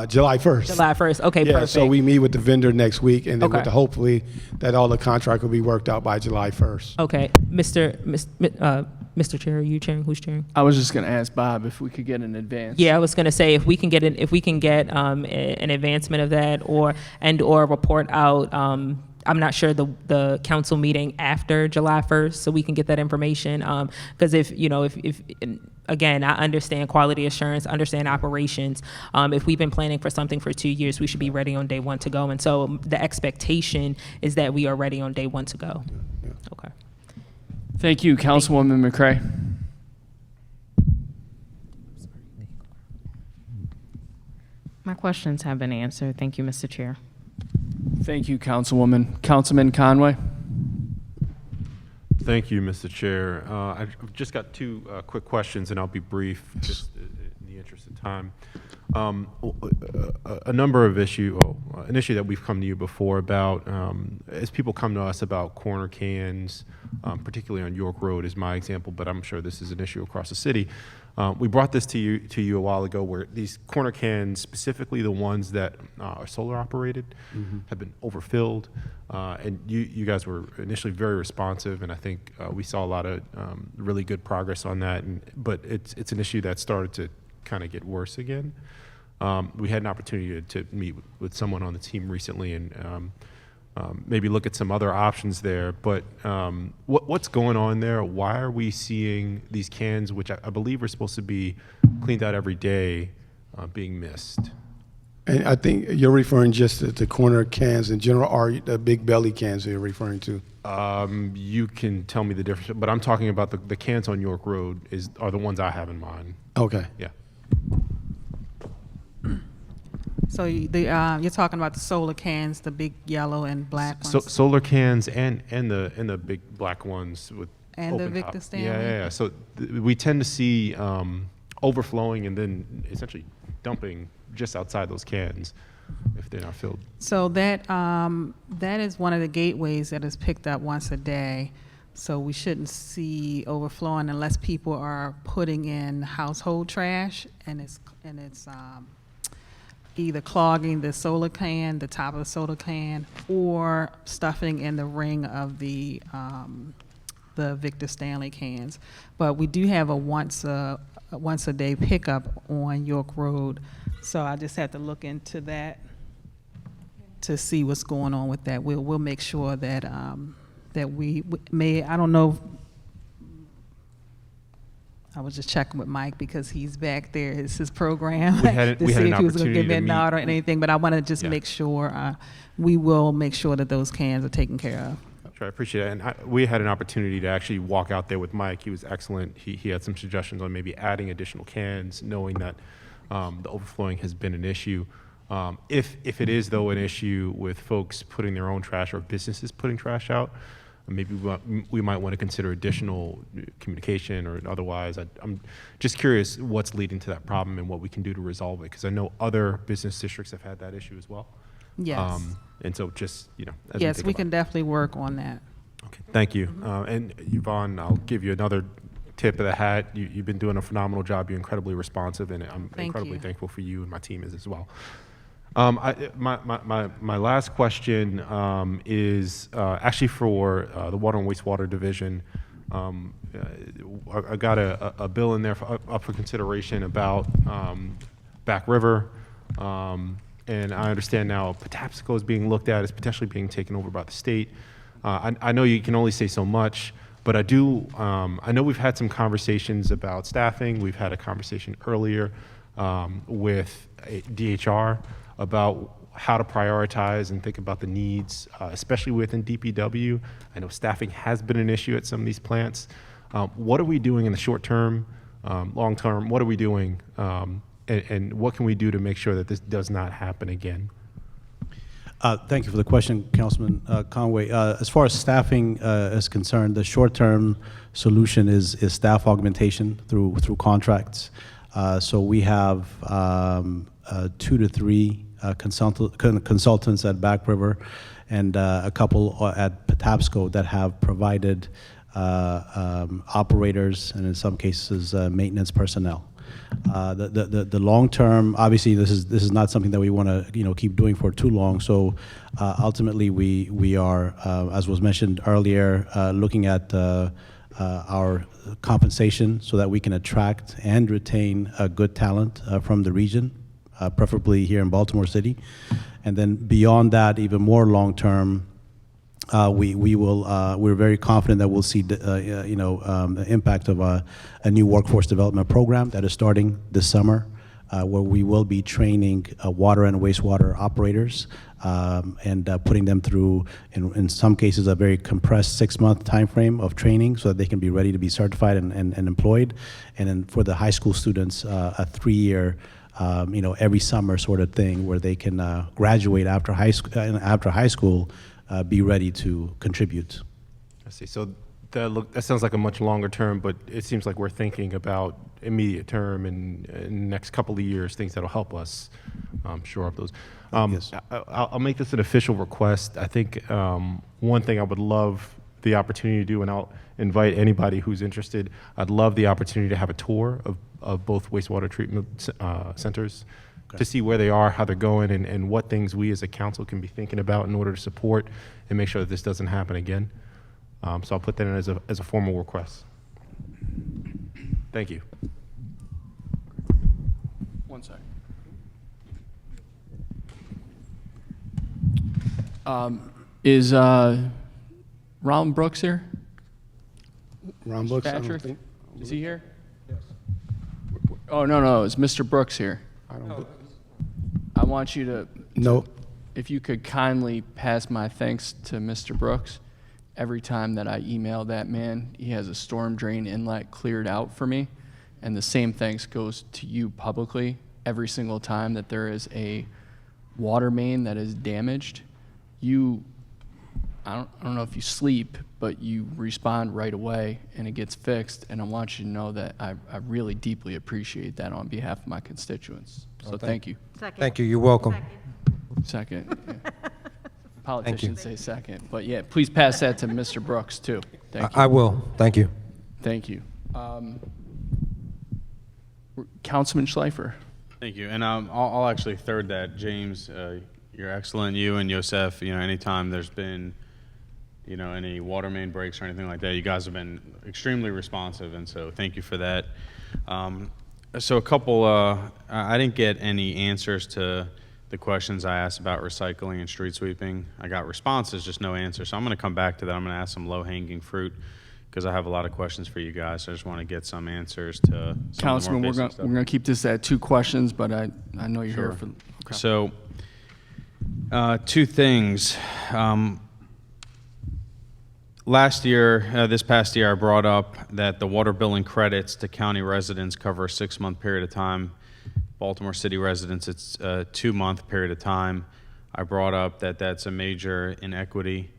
B: July 1st.
D: July 1st. Okay,
B: Yeah,
D: perfect.
B: so we meet with the vendor next week, and then
D: Okay.
B: with the, hopefully that all the contract will be worked out by July 1st.
D: Okay, Mr. Chair, are you chairing? Who's chairing?
A: I was just going to ask Bob if we could get an advance.
D: Yeah, I was going to say if we can get an advancement of that or a report out. I'm not sure the council meeting after July 1st, so we can get that information. Because if again, I understand quality assurance, understand operations. If we've been planning for something for 2 years, we should be ready on day one to go. And so the expectation is that we are ready on day one to go. Okay.
A: Thank you, Councilwoman McCray.
G: My questions have been answered. Thank you, Mr. Chair.
A: Thank you, Councilwoman. Councilman Conway.
U: Thank you, Mr. Chair. I've just got two quick questions, and I'll be brief, just in the interest of time. A number of an issue that we've come to you before about, as people come to us about corner cans, particularly on York Road is my example, but I'm sure this is an issue across the city. We brought this to you a while ago, where these corner cans, specifically the ones that are solar operated, have been overfilled, and you guys were initially very responsive, and I think we saw a lot of really good progress on that. But it's an issue that started to kind of get worse again. We had an opportunity to meet with someone on the team recently and maybe look at some other options there. But what's going on there? Why are we seeing these cans, which I believe are supposed to be cleaned out every day, being missed?
B: And I think you're referring just to the corner cans in general, or the big belly cans that you're referring to?
U: You can tell me the difference, but I'm talking about the cans on York Road are the ones I have in mind.
B: Okay.
U: Yeah.
I: So you're talking about the solar cans, the big yellow and black ones?
U: Solar cans and the big black ones with
I: And the
U: open
I: Victor
U: top.
I: Stanley?
U: Yeah. So we tend to see overflowing and then essentially dumping just outside those cans if they're not filled.
I: So that is one of the gateways that is picked up once a day. So we shouldn't see overflowing unless people are putting in household trash and it's either clogging the solar can, the top of the solar can, or stuffing in the ring of the Victor Stanley cans. But we do have a once a day pickup on York Road. So I just have to look into that to see what's going on with that. We'll make sure that that we may, I don't know, I was just checking with Mike because he's back there. It's his program
U: We had
I: to see
U: an
I: if he was going to
U: opportunity
I: give me
U: to
I: a
U: meet.
I: nod or anything. But I want to just make sure we will make sure that those cans are taken care of.
U: Sure, I appreciate it. And we had an opportunity to actually walk out there with Mike. He was excellent. He had some suggestions on maybe adding additional cans, knowing that the overflowing has been an issue. If it is, though, an issue with folks putting their own trash or businesses putting trash out, maybe we might want to consider additional communication or otherwise. I'm just curious what's leading to that problem and what we can do to resolve it, because I know other business districts have had that issue as well.
I: Yes.
U: And so just, as
I: Yes,
U: think
I: we
U: about
I: can definitely work on that.
U: Okay, thank you. And Yvonne, I'll give you another tip of the hat. You've been doing a phenomenal job. You're incredibly responsive, and I'm incredibly thankful for you and my team as well. My last question is actually for the Water and Wastewater Division. I got a bill in there up for consideration about Back River. And I understand now Patapsco is being looked at as potentially being taken over by the state. I know you can only say so much, but I know we've had some conversations about staffing. We've had a conversation earlier with DHR about how to prioritize and think about the needs, especially within DPW. I know staffing has been an issue at some of these plants. What are we doing in the short term, long term? What are we doing? And what can we do to make sure that this does not happen again?
H: Thank you for the question, Councilman Conway. As far as staffing is concerned, the short-term solution is staff augmentation through contracts. So we have 2 to 3 consultants at Back River and a couple at Patapsco that have provided operators and in some cases maintenance personnel. The long term, obviously, this is not something that we want to keep doing for too long. So ultimately, we are, as was mentioned earlier, looking at our compensation so that we can attract and retain good talent from the region, preferably here in Baltimore City. And then beyond that, even more long term, we're very confident that we'll see the impact of a new workforce development program that is starting this summer, where we will be training water and wastewater operators and putting them through, in some cases, a very compressed 6-month time frame of training so that they can be ready to be certified and employed. And then for the high school students, a 3-year every summer sort of thing where they can graduate after high school, be ready to contribute.
U: I see. So that sounds like a much longer term, but it seems like we're thinking about immediate term and in the next couple of years, things that'll help us shore up those.
H: Yes.
U: I'll make this an official request. I think one thing I would love the opportunity to do, and I'll invite anybody who's interested, I'd love the opportunity to have a tour of both wastewater treatment centers, to see where they are, how they're going, and what things we as a council can be thinking about in order to support and make sure that this doesn't happen again. So I'll put that in as a formal request. Thank you.
A: One second. Is Ron Brooks here?
B: Ron Brooks, I don't
A: Patrick?
B: think.
A: Is he here? Yes. Oh, no, is Mr. Brooks here? I want you to,
B: No.
A: if you could kindly pass my thanks to Mr. Brooks. Every time that I email that man, he has a storm drain inlet cleared out for me. And the same thanks goes to you publicly. Every single time that there is a water main that is damaged, I don't know if you sleep, but you respond right away and it gets fixed. And I want you to know that I really deeply appreciate that on behalf of my constituents. So thank you.
F: Second. Thank you. You're welcome.
A: Second. Yeah. Politicians say second. But yeah, please pass that to Mr. Brooks too. Thank you.
F: I will. Thank you.
A: Thank you. Councilman Schleifer.
L: Thank you. And I'll actually third that. James, you're excellent. You and Yosef, anytime there's been, any water main breaks or anything like that, you guys have been extremely responsive. And so thank you for that. So a couple, I didn't get any answers to the questions I asked about recycling and street sweeping. I got responses, just no answers. So I'm going to come back to that. I'm going to ask some low-hanging fruit because I have a lot of questions for you guys. So I just want to get some answers to some
A: Councilman,
L: of the more basic
A: we're going to keep this at 2 questions, but I know you're here for. Okay.
L: So 2 things. This past year, I brought up that the water billing credits to county residents cover a 6-month period of time. Baltimore City residents, it's a 2-month period of time. I brought up that that's a major inequity,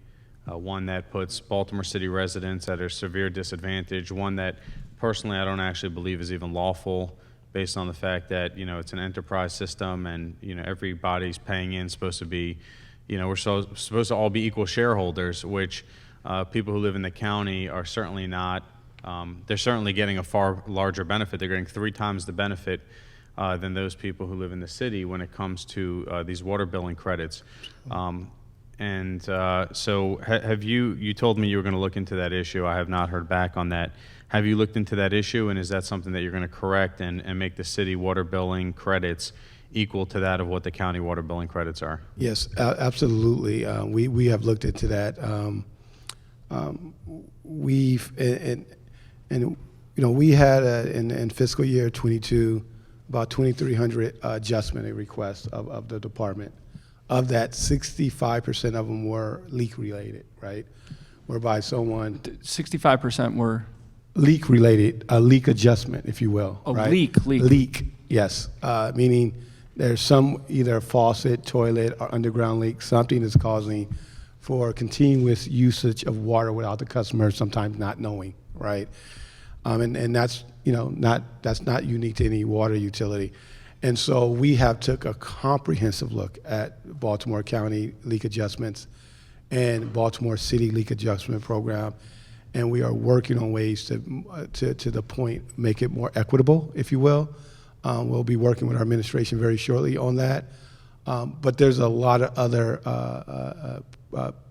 L: one that puts Baltimore City residents at a severe disadvantage, one that personally I don't actually believe is even lawful based on the fact that, it's an enterprise system and, everybody's paying in, supposed to be, we're supposed to all be equal shareholders, which people who live in the county are certainly not. They're certainly getting a far larger benefit. They're getting 3 times the benefit than those people who live in the city when it comes to these water billing credits. So have you told me you were going to look into that issue. I have not heard back on that. Have you looked into that issue, and is that something that you're going to correct and make the city water billing credits equal to that of what the county water billing credits are?
B: Yes, absolutely. We have looked into that. We had in fiscal year 22 about 2,300 adjustment requests of the department. Of that, 65% of them were leak related, right? Whereby someone
A: 65% were
B: leak related, a leak adjustment, if you will.
A: Oh,
B: right?
A: Leak.
B: Yes. Meaning there's some either faucet, toilet, or underground leak, something that's causing for continuous usage of water without the customer sometimes not knowing, right? And that's that's not unique to any water utility. And so we have took a comprehensive look at Baltimore County leak adjustments and Baltimore City leak adjustment program. and we are working on ways to the point, make it more equitable, if you will. We'll be working with our administration very shortly on that. But there's a lot of other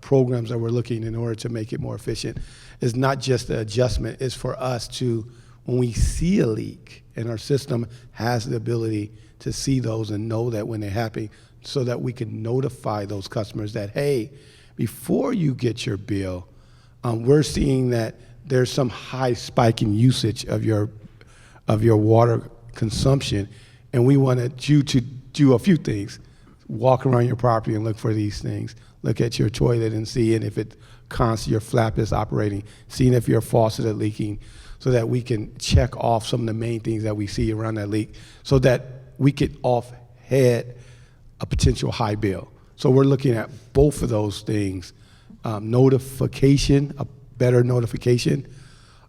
B: programs that we're looking in order to make it more efficient. It's not just the adjustment, it's for us to, when we see a leak, and our system has the ability to see those and know that when they're happening, so that we can notify those customers that, hey, before you get your bill, we're seeing that there's some high spike in usage of your water consumption, and we wanted you to do a few things. Walk around your property and look for these things. Look at your toilet and see if it constantly, your flap is operating, seeing if your faucet is leaking, so that we can check off some of the main things that we see around that leak, so that we could offhead a potential high bill. So we're looking at both of those things, notification, a better notification,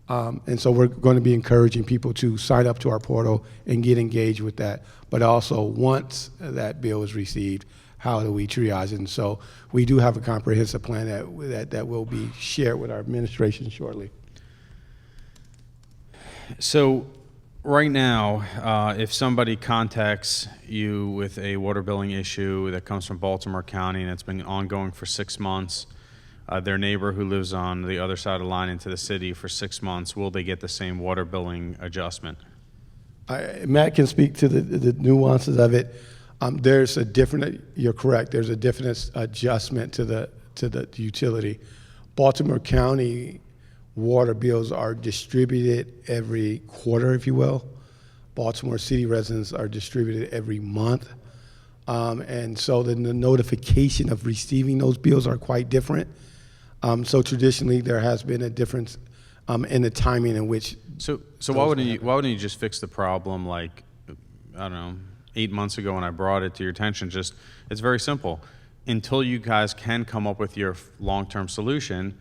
B: and so we're going to be encouraging people to sign up to our portal and get engaged with that. But also, once that bill is received, how do we triage it? And so we do have a comprehensive plan that will be shared with our administration shortly.
L: So right now, if somebody contacts you with a water billing issue that comes from Baltimore County and it's been ongoing for 6 months, their neighbor who lives on the other side of the line into the city for 6 months, will they get the same water billing adjustment?
B: Matt can speak to the nuances of it. There's a different, you're correct, there's a different adjustment to the utility. Baltimore County water bills are distributed every quarter, if you will. Baltimore City residents are distributed every month. And so the notification of receiving those bills are quite different. So traditionally, there has been a difference in the timing in which.
L: So why wouldn't you just fix the problem like, I don't know, 8 months ago when I brought it to your attention? Just, it's very simple. Until you guys can come up with your long-term solution,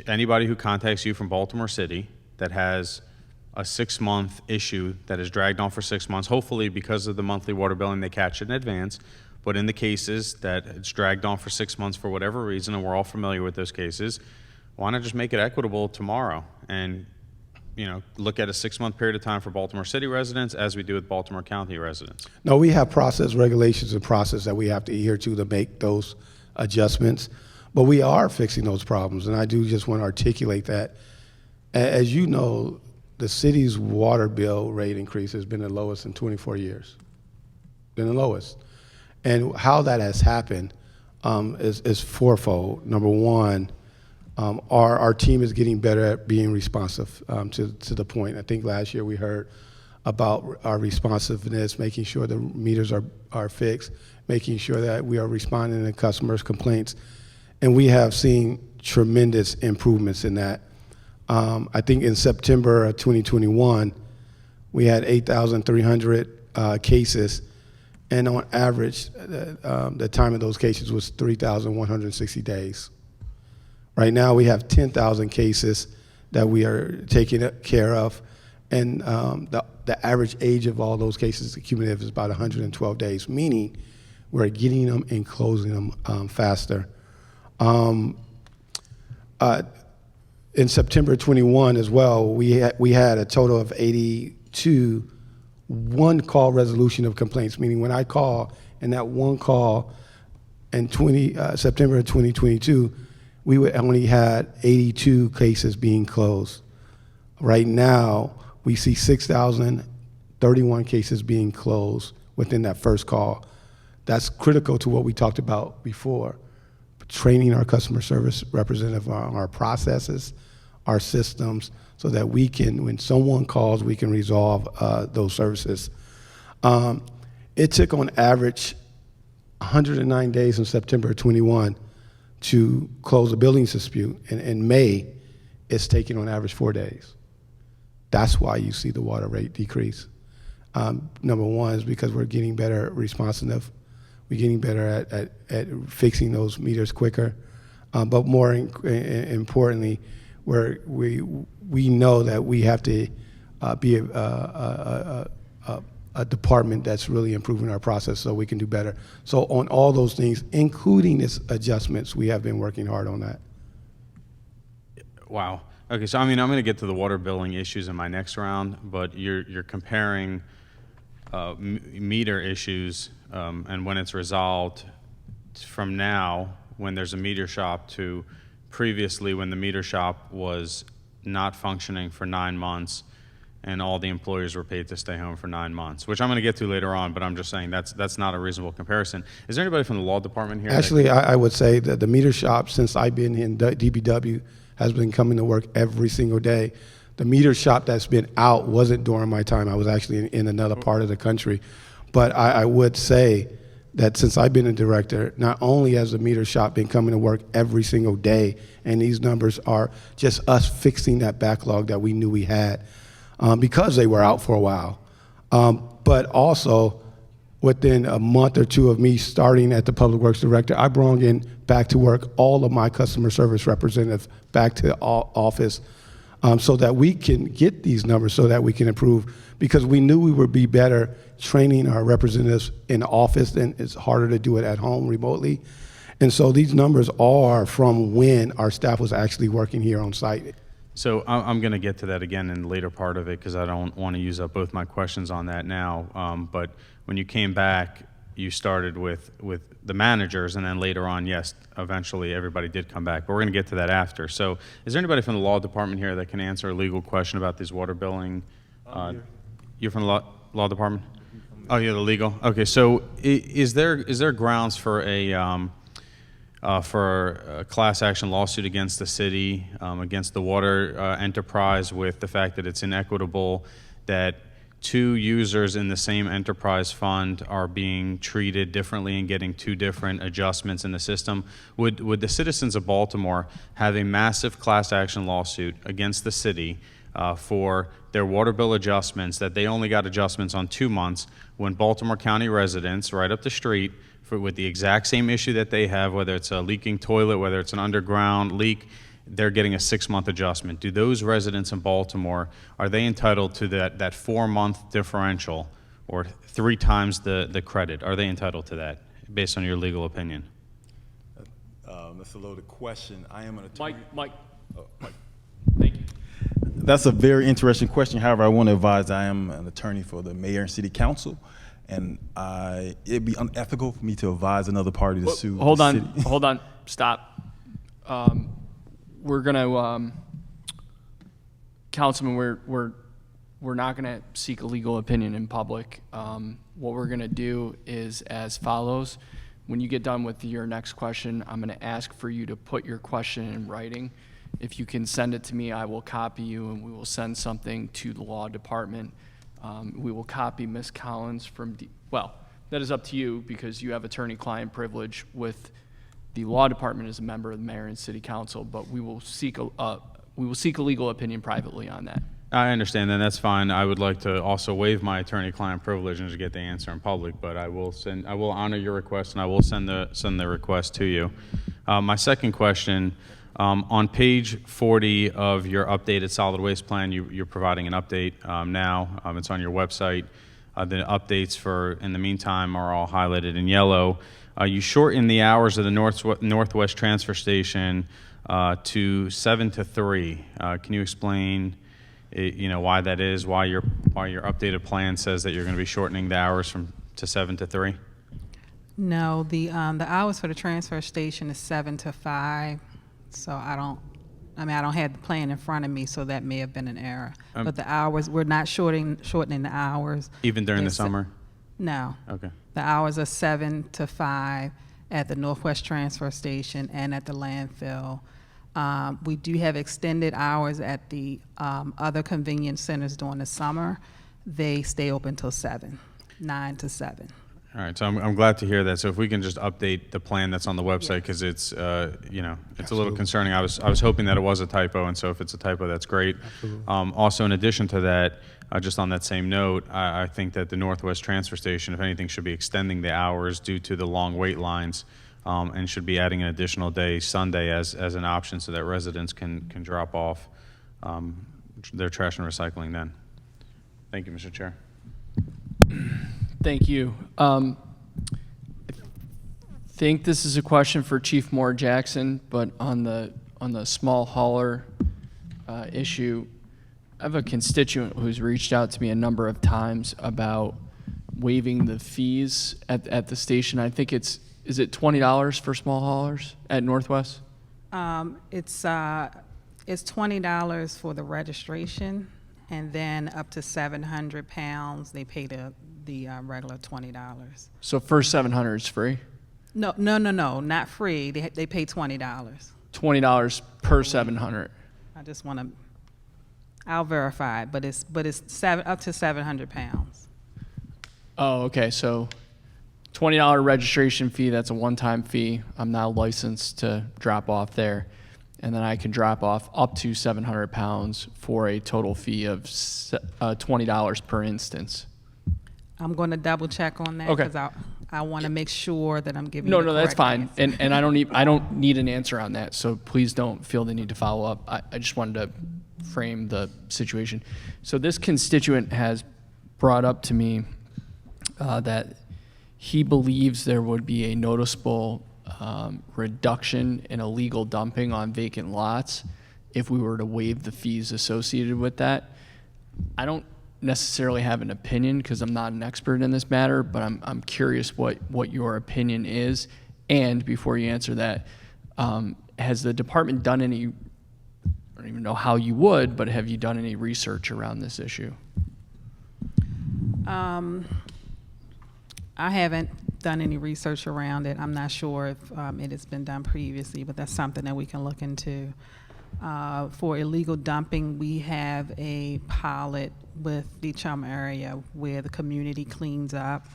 L: anybody who contacts you from Baltimore City that has a 6-month issue that is dragged on for 6 months, hopefully because of the monthly water billing, they catch it in advance. But in the cases that it's dragged on for 6 months for whatever reason, and we're all familiar with those cases, why not just make it equitable tomorrow and, you know, look at a 6-month period of time for Baltimore City residents as we do with Baltimore County residents?
B: No, we have process regulations and process that we have to adhere to make those adjustments. But we are fixing those problems, and I do just want to articulate that. As you know, the city's water bill rate increase has been the lowest in 24 years. Been the lowest. And how that has happened is fourfold. Number one, our team is getting better at being responsive to the point. I think last year we heard about our responsiveness, making sure the meters are fixed, making sure that we are responding to customers' complaints. And we have seen tremendous improvements in that. I think in September of 2021, we had 8,300 cases, and on average, the time of those cases was 3,160 days. Right now, we have 10,000 cases that we are taking care of, and the average age of all those cases cumulative is about 112 days, meaning we're getting them and closing them faster. In September 21 as well, we had a total of 82 one-call resolution of complaints, meaning when I call, and that one call in September of 2022, we only had 82 cases being closed. Right now, we see 6,031 cases being closed within that first call. That's critical to what we talked about before. Training our customer service representative on our processes, our systems, so that we can, when someone calls, we can resolve those services. It took on average 109 days in September 21 to close a billing dispute. And in May, it's taking on average 4 days. That's why you see the water rate decrease. Number one is because we're getting better at responsiveness. We're getting better at fixing those meters quicker. But more importantly, we know that we have to be a department that's really improving our process so we can do better. So on all those things, including its adjustments, we have been working hard on that.
L: Wow. Okay, so I mean, I'm going to get to the water billing issues in my next round, but you're comparing meter issues and when it's resolved from now, when there's a meter shop, to previously when the meter shop was not functioning for 9 months and all the employees were paid to stay home for 9 months, which I'm going to get to later on, but I'm just saying that's not a reasonable comparison. Is there anybody from the law department here?
B: Actually, I would say that the meter shop, since I've been in DPW, has been coming to work every single day. The meter shop that's been out wasn't during my time. I was actually in another part of the country. But I would say that since I've been a director, not only has the meter shop been coming to work every single day, and these numbers are just us fixing that backlog that we knew we had because they were out for a while. But also, within a month or two of me starting at the Public Works Director, I brought in back to work all of my customer service representatives back to the office so that we can get these numbers, so that we can improve, because we knew we would be better training our representatives in the office, and it's harder to do it at home remotely. And so these numbers are from when our staff was actually working here on site.
L: So I'm going to get to that again in the later part of it because I don't want to use up both my questions on that now. But when you came back, you started with the managers, and then later on, yes, eventually everybody did come back. But we're going to get to that after. So is there anybody from the law department here that can answer a legal question about these water billing? You're from the law department? Oh, you're the legal? Okay, so is there grounds for a class action lawsuit against the city, against the water enterprise, with the fact that it's inequitable that 2 users in the same enterprise fund are being treated differently and getting 2 different adjustments in the system? Would the citizens of Baltimore have a massive class action lawsuit against the city for their water bill adjustments, that they only got adjustments on 2 months, when Baltimore County residents right up the street with the exact same issue that they have, whether it's a leaking toilet, whether it's an underground leak, they're getting a 6-month adjustment? Do those residents in Baltimore, are they entitled to that 4-month differential, or 3 times the credit? Are they entitled to that based on your legal opinion?
Q: That's a loaded question. I am an attorney.
A: Mike.
Q: Oh, Mike.
A: Thank you.
Q: That's a very interesting question. However, I want to advise I am an attorney for the mayor and city council, and it'd be unethical for me to advise another party to sue
A: Hold
Q: the
A: on,
Q: city.
A: hold on, stop. We're gonna, Councilman, we're not gonna seek a legal opinion in public. What we're gonna do is as follows. When you get done with your next question, I'm gonna ask for you to put your question in writing. If you can send it to me, I will copy you, and we will send something to the law department. We will copy Ms. Collins from, well, that is up to you because you have attorney-client privilege with the law department as a member of the mayor and city council, but we will seek a legal opinion privately on that.
L: I understand, and that's fine. I would like to also waive my attorney-client privilege and to get the answer in public, but I will honor your request, and I will send the request to you. My second question, on page 40 of your updated solid waste plan, you're providing an update now. It's on your website. The updates in the meantime are all highlighted in yellow. You shorten the hours of the Northwest Transfer Station to 7 to 3. Can you explain, why that is? Why your updated plan says that you're going to be shortening the hours to 7 to 3?
I: No, the hours for the transfer station is 7 to 5. So I don't have the plan in front of me, so that may have been an error. But the hours, we're not shortening the hours.
L: Even during the summer?
I: No.
L: Okay.
I: The hours are 7 to 5 at the Northwest Transfer Station and at the landfill. We do have extended hours at the other convenience centers during the summer. They stay open till 7, 9 to 7.
L: All right, so I'm glad to hear that. So if we can just update the plan that's on the website, because it's it's a little concerning. I was hoping that it was a typo, and so if it's a typo, that's great. Also, in addition to that, just on that same note, I think that the Northwest Transfer Station, if anything, should be extending the hours due to the long wait lines, and should be adding an additional day, Sunday, as an option, so that residents can drop off their trash and recycling then. Thank you, Mr. Chair.
A: Thank you. I think this is a question for Chief Moore Jackson, but on the small hauler issue. I have a constituent who's reached out to me a number of times about waiving the fees at the station. I think is it $20 for small haulers at Northwest?
I: It's $20 for the registration, and then up to 700 pounds, they pay the regular $20.
A: So first 700 is free?
I: No, not free. They pay $20.
A: $20 per 700.
I: I just want to. I'll verify it, but it's up to 700 pounds.
A: Oh, okay. So $20 registration fee, that's a one-time fee. I'm now licensed to drop off there. And then I can drop off up to 700 pounds for a total fee of $20 per instance.
I: I'm going to double check on that
A: Okay.
I: because I want to make sure that I'm giving
A: No,
I: you the
A: that's
I: correct
A: fine.
I: answer.
A: And I don't need an answer on that. So please don't feel the need to follow up. I just wanted to frame the situation. So this constituent has brought up to me that he believes there would be a noticeable reduction in illegal dumping on vacant lots if we were to waive the fees associated with that. I don't necessarily have an opinion because I'm not an expert in this matter, but I'm curious what your opinion is. And before you answer that, has the department done any, I don't even know how you would, but have you done any research around this issue?
I: I haven't done any research around it. I'm not sure if it has been done previously, but that's something that we can look into. For illegal dumping, we have a pilot with the Chum area where the community cleans up.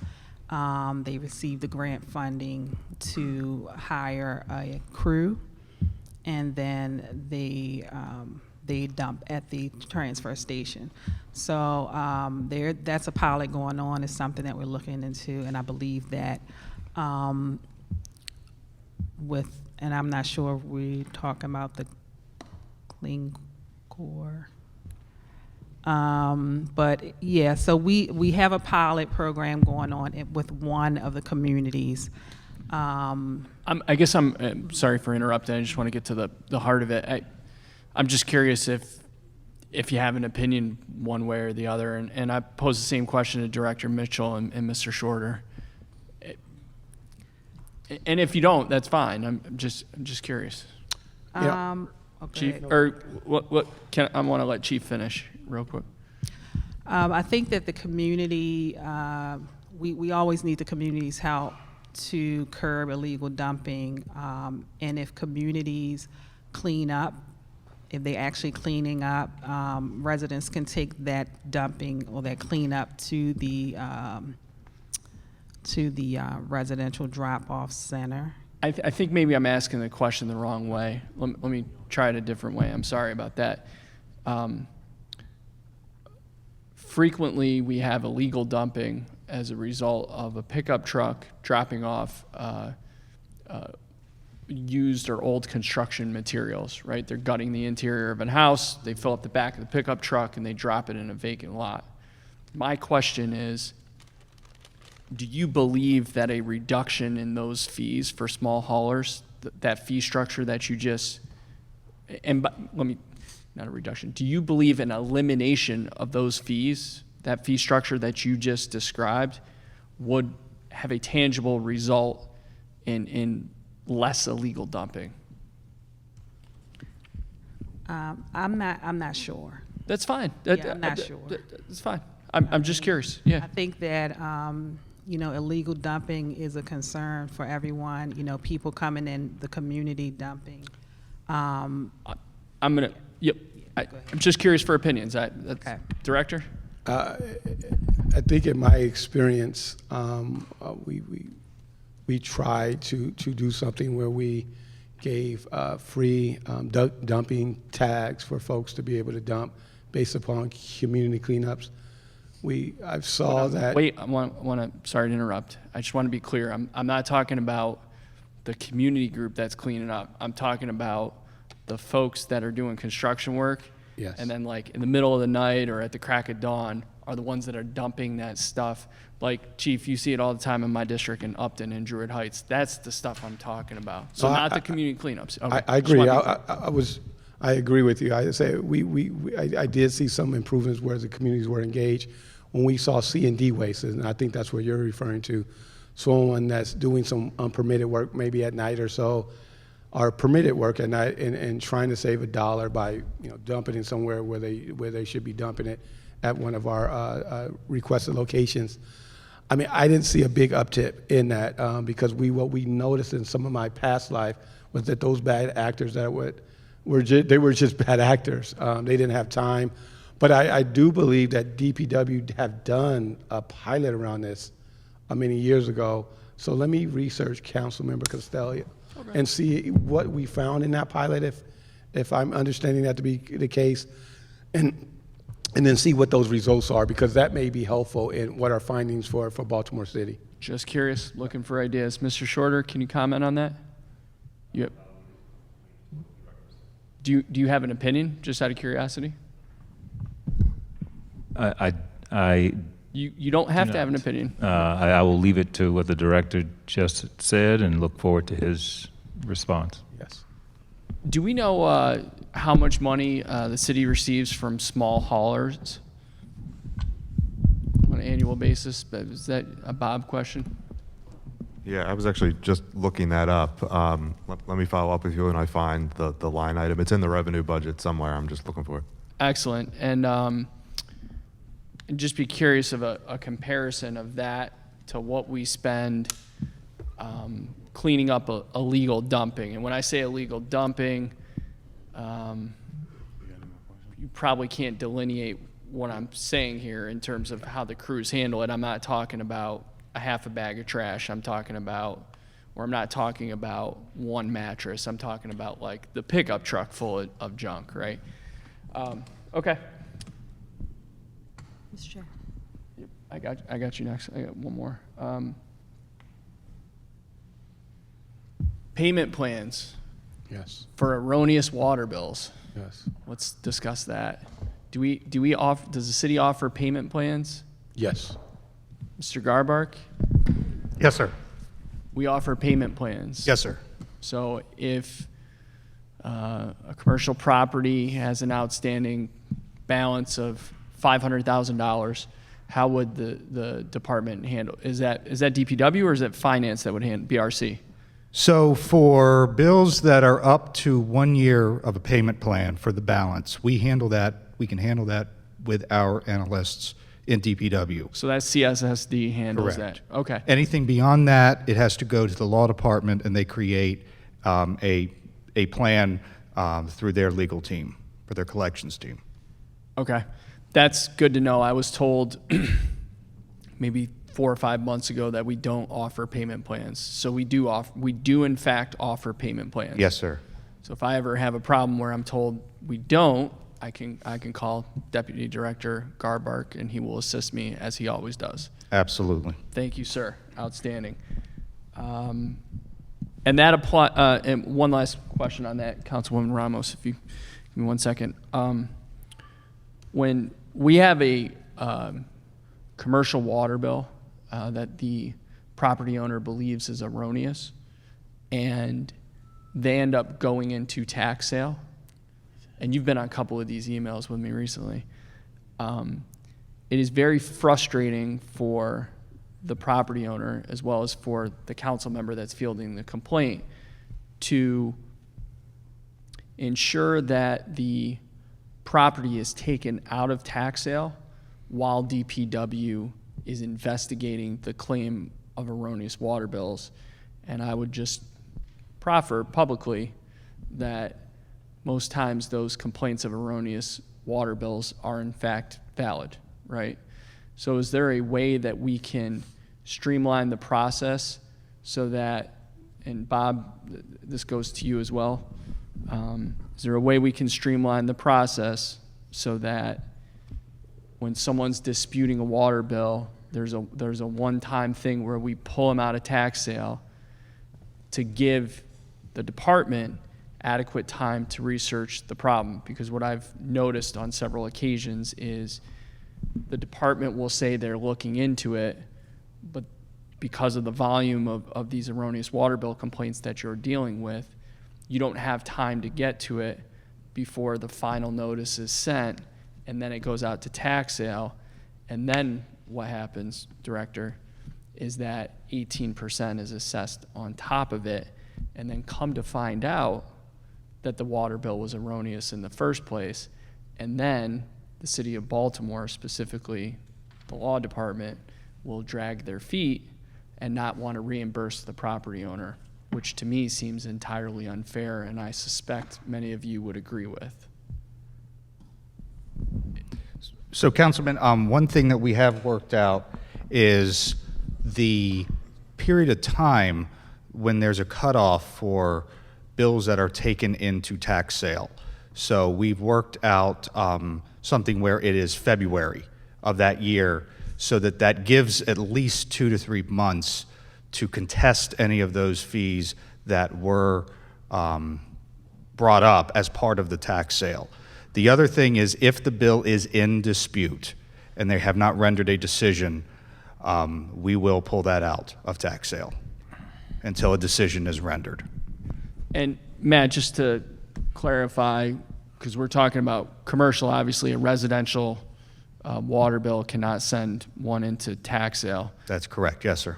I: They receive the grant funding to hire a crew, and then they dump at the transfer station. So that's a pilot going on. It's something that we're looking into, and I believe that and I'm not sure if we're talking about the Clean Core. But yeah, so we have a pilot program going on with one of the communities.
A: I guess I'm sorry for interrupting. I just want to get to the heart of it. I'm just curious if you have an opinion one way or the other, and I pose the same question to Director Mitchell and Mr. Shorter. And if you don't, that's fine. I'm just curious.
I: Okay.
A: Chief, or what? I want to let Chief finish real quick.
I: I think that the community, we always need the community's help to curb illegal dumping. And if communities clean up, if they're actually cleaning up, residents can take that dumping or that cleanup to the residential drop-off center.
A: I think maybe I'm asking the question the wrong way. Let me try it a different way. I'm sorry about that. Frequently, we have illegal dumping as a result of a pickup truck dropping off used or old construction materials, right? They're gutting the interior of a house, they fill up the back of the pickup truck, and they drop it in a vacant lot. My question is, do you believe that a reduction in those fees for small haulers, that fee structure that you just, not a reduction, do you believe an elimination of those fees, that fee structure that you just described, would have a tangible result in less illegal dumping?
I: I'm not sure.
A: That's fine.
I: I'm not sure.
A: That's fine. I'm just curious. Yeah.
I: I think that illegal dumping is a concern for everyone. People coming in the community dumping.
A: I'm just curious for opinions.
I: Okay.
A: Director?
B: I think in my experience, we tried to do something where we gave free dumping tags for folks to be able to dump based upon community cleanups. I saw that.
A: Wait, sorry to interrupt. I just want to be clear. I'm not talking about the community group that's cleaning up. I'm talking about the folks that are doing construction work.
B: Yes.
A: And then like in the middle of the night or at the crack of dawn are the ones that are dumping that stuff. Like, Chief, you see it all the time in my district in Upton and Druid Heights. That's the stuff I'm talking about. So not the community cleanups. Okay.
B: I agree. I agree with you. I say I did see some improvements where the communities were engaged when we saw C&D waste, and I think that's what you're referring to. Someone that's doing some unpermitted work, maybe at night or so, or permitted work at night, and trying to save $1 by dumping it somewhere where they should be dumping it at one of our requested locations. I mean, I didn't see a big uptick in that because what we noticed in some of my past life was that those bad actors that they were just bad actors. They didn't have time. But I do believe that DPW have done a pilot around this many years ago. So let me research Councilmember Costello and see what we found in that pilot, if I'm understanding that to be the case, and then see what those results are, because that may be helpful in what our findings for Baltimore City.
A: Just curious, looking for ideas. Mr. Shorter, can you comment on that? Yep. Do you have an opinion, just out of curiosity? You don't have to have an opinion.
K: I will leave it to what the director just said and look forward to his response.
B: Yes.
A: Do we know how much money the city receives from small haulers on an annual basis? Is that a Bob question?
M: Yeah, I was actually just looking that up. Let me follow up with you when I find the line item. It's in the revenue budget somewhere. I'm just looking for it. Excellent.
A: And just be curious of a comparison of that to what we spend cleaning up illegal dumping. And when I say illegal dumping, you probably can't delineate what I'm saying here in terms of how the crews handle it. I'm not talking about a half a bag of trash. I'm not talking about one mattress. I'm talking about like the pickup truck full of junk, right? Okay.
S: Mr. Chair.
A: I got you next. I got one more. Payment plans.
B: Yes.
A: For erroneous water bills.
B: Yes.
A: Let's discuss that. Does the city offer payment plans?
B: Yes.
A: Mr. Garbark?
J: Yes, sir.
A: We offer payment plans.
J: Yes, sir.
A: So if a commercial property has an outstanding balance of $500,000, how would the department handle? Is that DPW or is it finance that would handle BRC?
J: So for bills that are up to 1 year of a payment plan for the balance, we can handle that with our analysts in DPW.
A: So that CSSD handles
J: Correct.
A: that. Okay.
J: Anything beyond that, it has to go to the law department, and they create a plan through their legal team, for their collections team.
A: Okay. That's good to know. I was told maybe 4 or 5 months ago that we don't offer payment plans. So we do in fact offer payment plans.
J: Yes, sir.
A: So if I ever have a problem where I'm told we don't, I can call Deputy Director Garbark and he will assist me as he always does.
J: Absolutely.
A: Thank you, sir. Outstanding. And that apply. And one last question on that, Councilwoman Ramos, if you give me 1 second. When we have a commercial water bill that the property owner believes is erroneous, and they end up going into tax sale, and you've been on a couple of these emails with me recently, it is very frustrating for the property owner as well as for the council member that's fielding the complaint to ensure that the property is taken out of tax sale while DPW is investigating the claim of erroneous water bills. And I would just proffer publicly that most times those complaints of erroneous water bills are in fact valid, right? So is there a way that we can streamline the process so that, and Bob, this goes to you as well, is there a way we can streamline the process so that when someone's disputing a water bill, there's a one-time thing where we pull them out of tax sale to give the department adequate time to research the problem? Because what I've noticed on several occasions is the department will say they're looking into it, but because of the volume of these erroneous water bill complaints that you're dealing with, you don't have time to get to it before the final notice is sent, and then it goes out to tax sale. And then what happens, Director, is that 18% is assessed on top of it, and then come to find out that the water bill was erroneous in the first place. And then the city of Baltimore, specifically the law department, will drag their feet and not want to reimburse the property owner, which to me seems entirely unfair, and I suspect many of you would agree with.
J: So, Councilman, one thing that we have worked out is the period of time when there's a cutoff for bills that are taken into tax sale. So we've worked out something where it is February of that year, so that that gives at least 2 to 3 months to contest any of those fees that were brought up as part of the tax sale. The other thing is, if the bill is in dispute and they have not rendered a decision, we will pull that out of tax sale until a decision is rendered.
A: And Matt, just to clarify, because we're talking about commercial, obviously a residential water bill cannot send one into tax sale.
J: That's correct, yes, sir.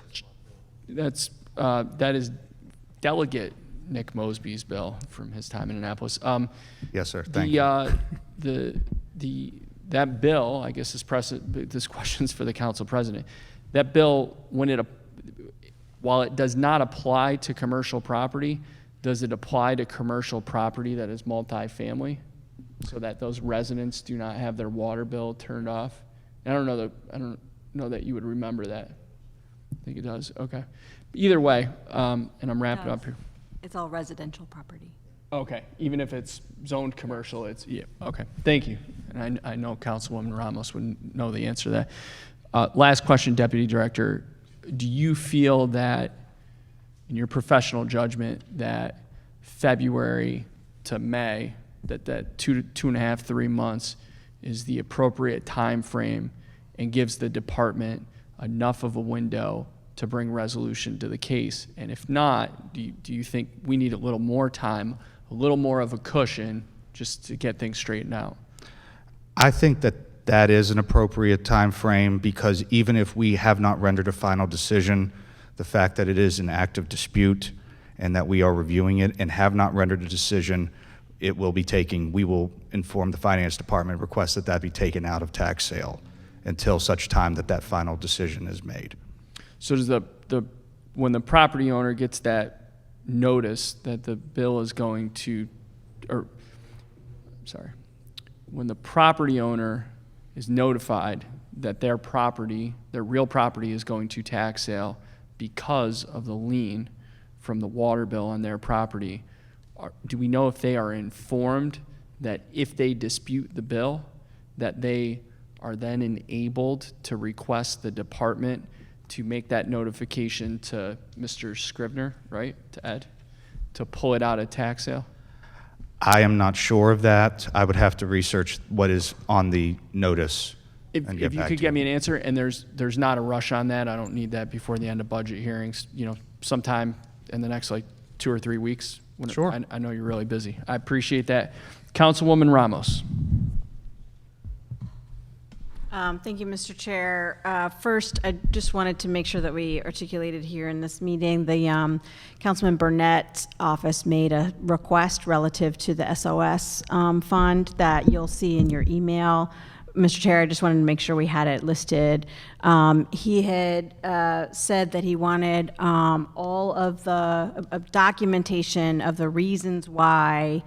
A: That is Delegate Nick Mosby's bill from his time in Annapolis.
J: Yes, sir. Thank you.
A: That bill, I guess this question's for the council president. That bill, while it does not apply to commercial property, does it apply to commercial property that is multifamily, so that those residents do not have their water bill turned off? And I don't know that you would remember that. I think it does. Okay. Either way, and I'm wrapping up here.
S: It's all residential property.
A: Okay, even if it's zoned commercial, yeah, okay, thank you. And I know Councilwoman Ramos would know the answer to that. Last question, Deputy Director. Do you feel that, in your professional judgment, that February to May, that 2.5, 3 months is the appropriate time frame and gives the department enough of a window to bring resolution to the case? And if not, do you think we need a little more time, a little more of a cushion, just to get things straightened out?
J: I think that that is an appropriate time frame, because even if we have not rendered a final decision, the fact that it is an active dispute and that we are reviewing it and have not rendered a decision, we will inform the finance department, request that be taken out of tax sale until such time that final decision is made.
A: So does when the property owner gets that notice that the bill is going to, when the property owner is notified that their real property is going to tax sale because of the lien from the water bill on their property, do we know if they are informed that if they dispute the bill, that they are then enabled to request the department to make that notification to Mr. Scrivener, right, to Ed, to pull it out of tax sale?
J: I am not sure of that. I would have to research what is on the notice.
A: If you could get me an answer, and there's not a rush on that, I don't need that before the end of budget hearings, sometime in the next 2 or 3 weeks.
J: Sure.
A: I know you're really busy. I appreciate that. Councilwoman Ramos.
S: Thank you, Mr. Chair. First, I just wanted to make sure that we articulated here in this meeting, the Councilman Burnett's office made a request relative to the SOS fund that you'll see in your email. Mr. Chair, I just wanted to make sure we had it listed. He had said that he wanted all of the documentation of the reasons why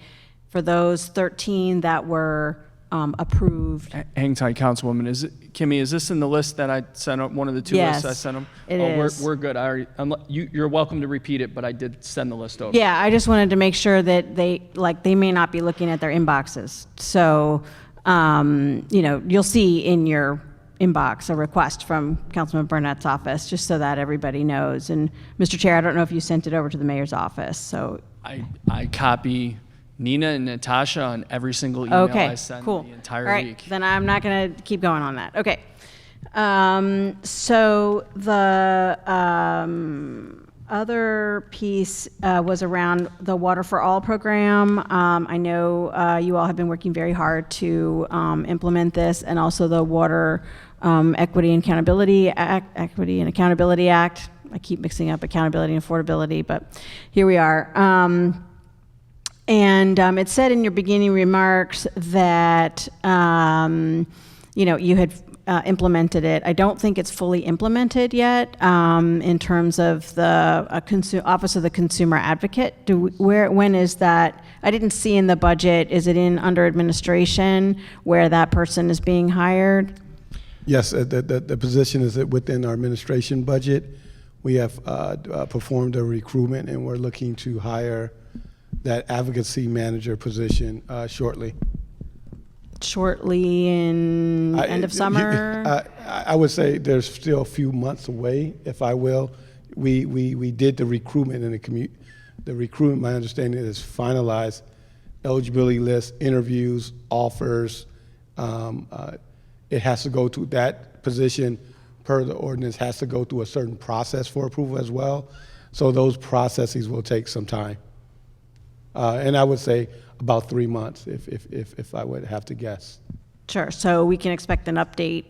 S: for those 13 that were approved.
A: Hang tight, Councilwoman. Kimmy, is this in the list that I sent up, one of the two
S: Yes,
A: lists I sent them?
S: it is.
A: We're good. You're welcome to repeat it, but I did send the list over.
S: Yeah, I just wanted to make sure that they may not be looking at their inboxes. So, you'll see in your inbox a request from Councilman Burnett's office, just so that everybody knows. And Mr. Chair, I don't know if you sent it over to the mayor's office, so.
A: I copy Nina and Natasha on every single email I send the entire
S: All right,
A: week.
S: then I'm not going to keep going on that. Okay. So the other piece was around the Water for All program. I know you all have been working very hard to implement this, and also the Water Equity and Accountability Act. I keep mixing up accountability and affordability, but here we are. It said in your beginning remarks that you had implemented it. I don't think it's fully implemented yet in terms of the Office of the Consumer Advocate. When is that? I didn't see in the budget. Is it under administration where that person is being hired?
B: Yes, the position is within our administration budget. We have performed a recruitment, and we're looking to hire that advocacy manager position shortly.
S: Shortly in end of summer?
B: I would say there's still a few months away, if I will. We did the recruitment and the recruitment, my understanding is finalized. Eligibility list, interviews, offers. It has to go to that position per the ordinance, has to go through a certain process for approval as well. So those processes will take some time. And I would say about 3 months, if I would have to guess.
S: Sure. So we can expect an update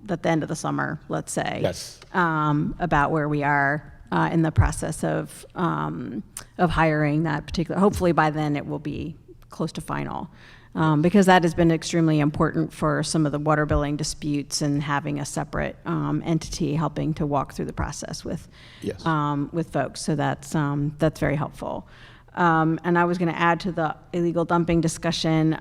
S: at the end of the summer, let's say.
B: Yes.
S: About where we are in the process of hiring that particular. Hopefully by then it will be close to final, because that has been extremely important for some of the water billing disputes, and having a separate entity helping to walk through the process with folks. So that's very helpful. And I was going to add to the illegal dumping discussion,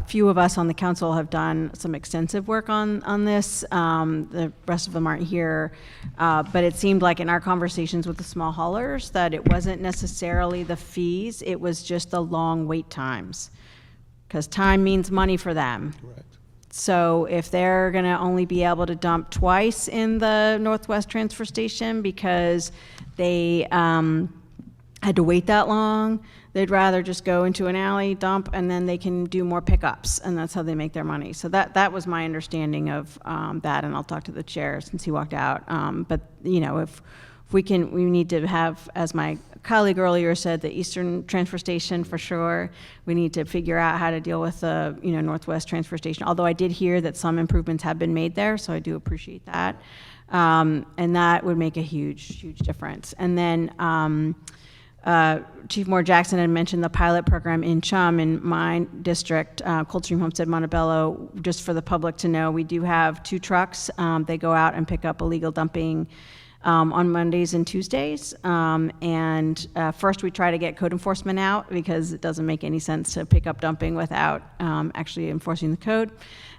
S: few of us on the council have done some extensive work on this. The rest of them aren't here, but it seemed like in our conversations with the small haulers that it wasn't necessarily the fees, it was just the long wait times, because time means money for them.
B: Correct.
S: So if they're going to only be able to dump twice in the Northwest Transfer Station because they had to wait that long, they'd rather just go into an alley, dump, and then they can do more pickups, and that's how they make their money. So that was my understanding of that, and I'll talk to the chair since he walked out. But if we need to have, as my colleague earlier said, the Eastern Transfer Station for sure. We need to figure out how to deal with the Northwest Transfer Station. Although I did hear that some improvements have been made there, so I do appreciate that, and that would make a huge difference. And then. Chief Moore Jackson had mentioned the pilot program in Chum in my district, Coldstream Homestead Montebello. Just for the public to know, we do have 2 trucks. They go out and pick up illegal dumping on Mondays and Tuesdays. First we try to get code enforcement out, because it doesn't make any sense to pick up dumping without actually enforcing the code.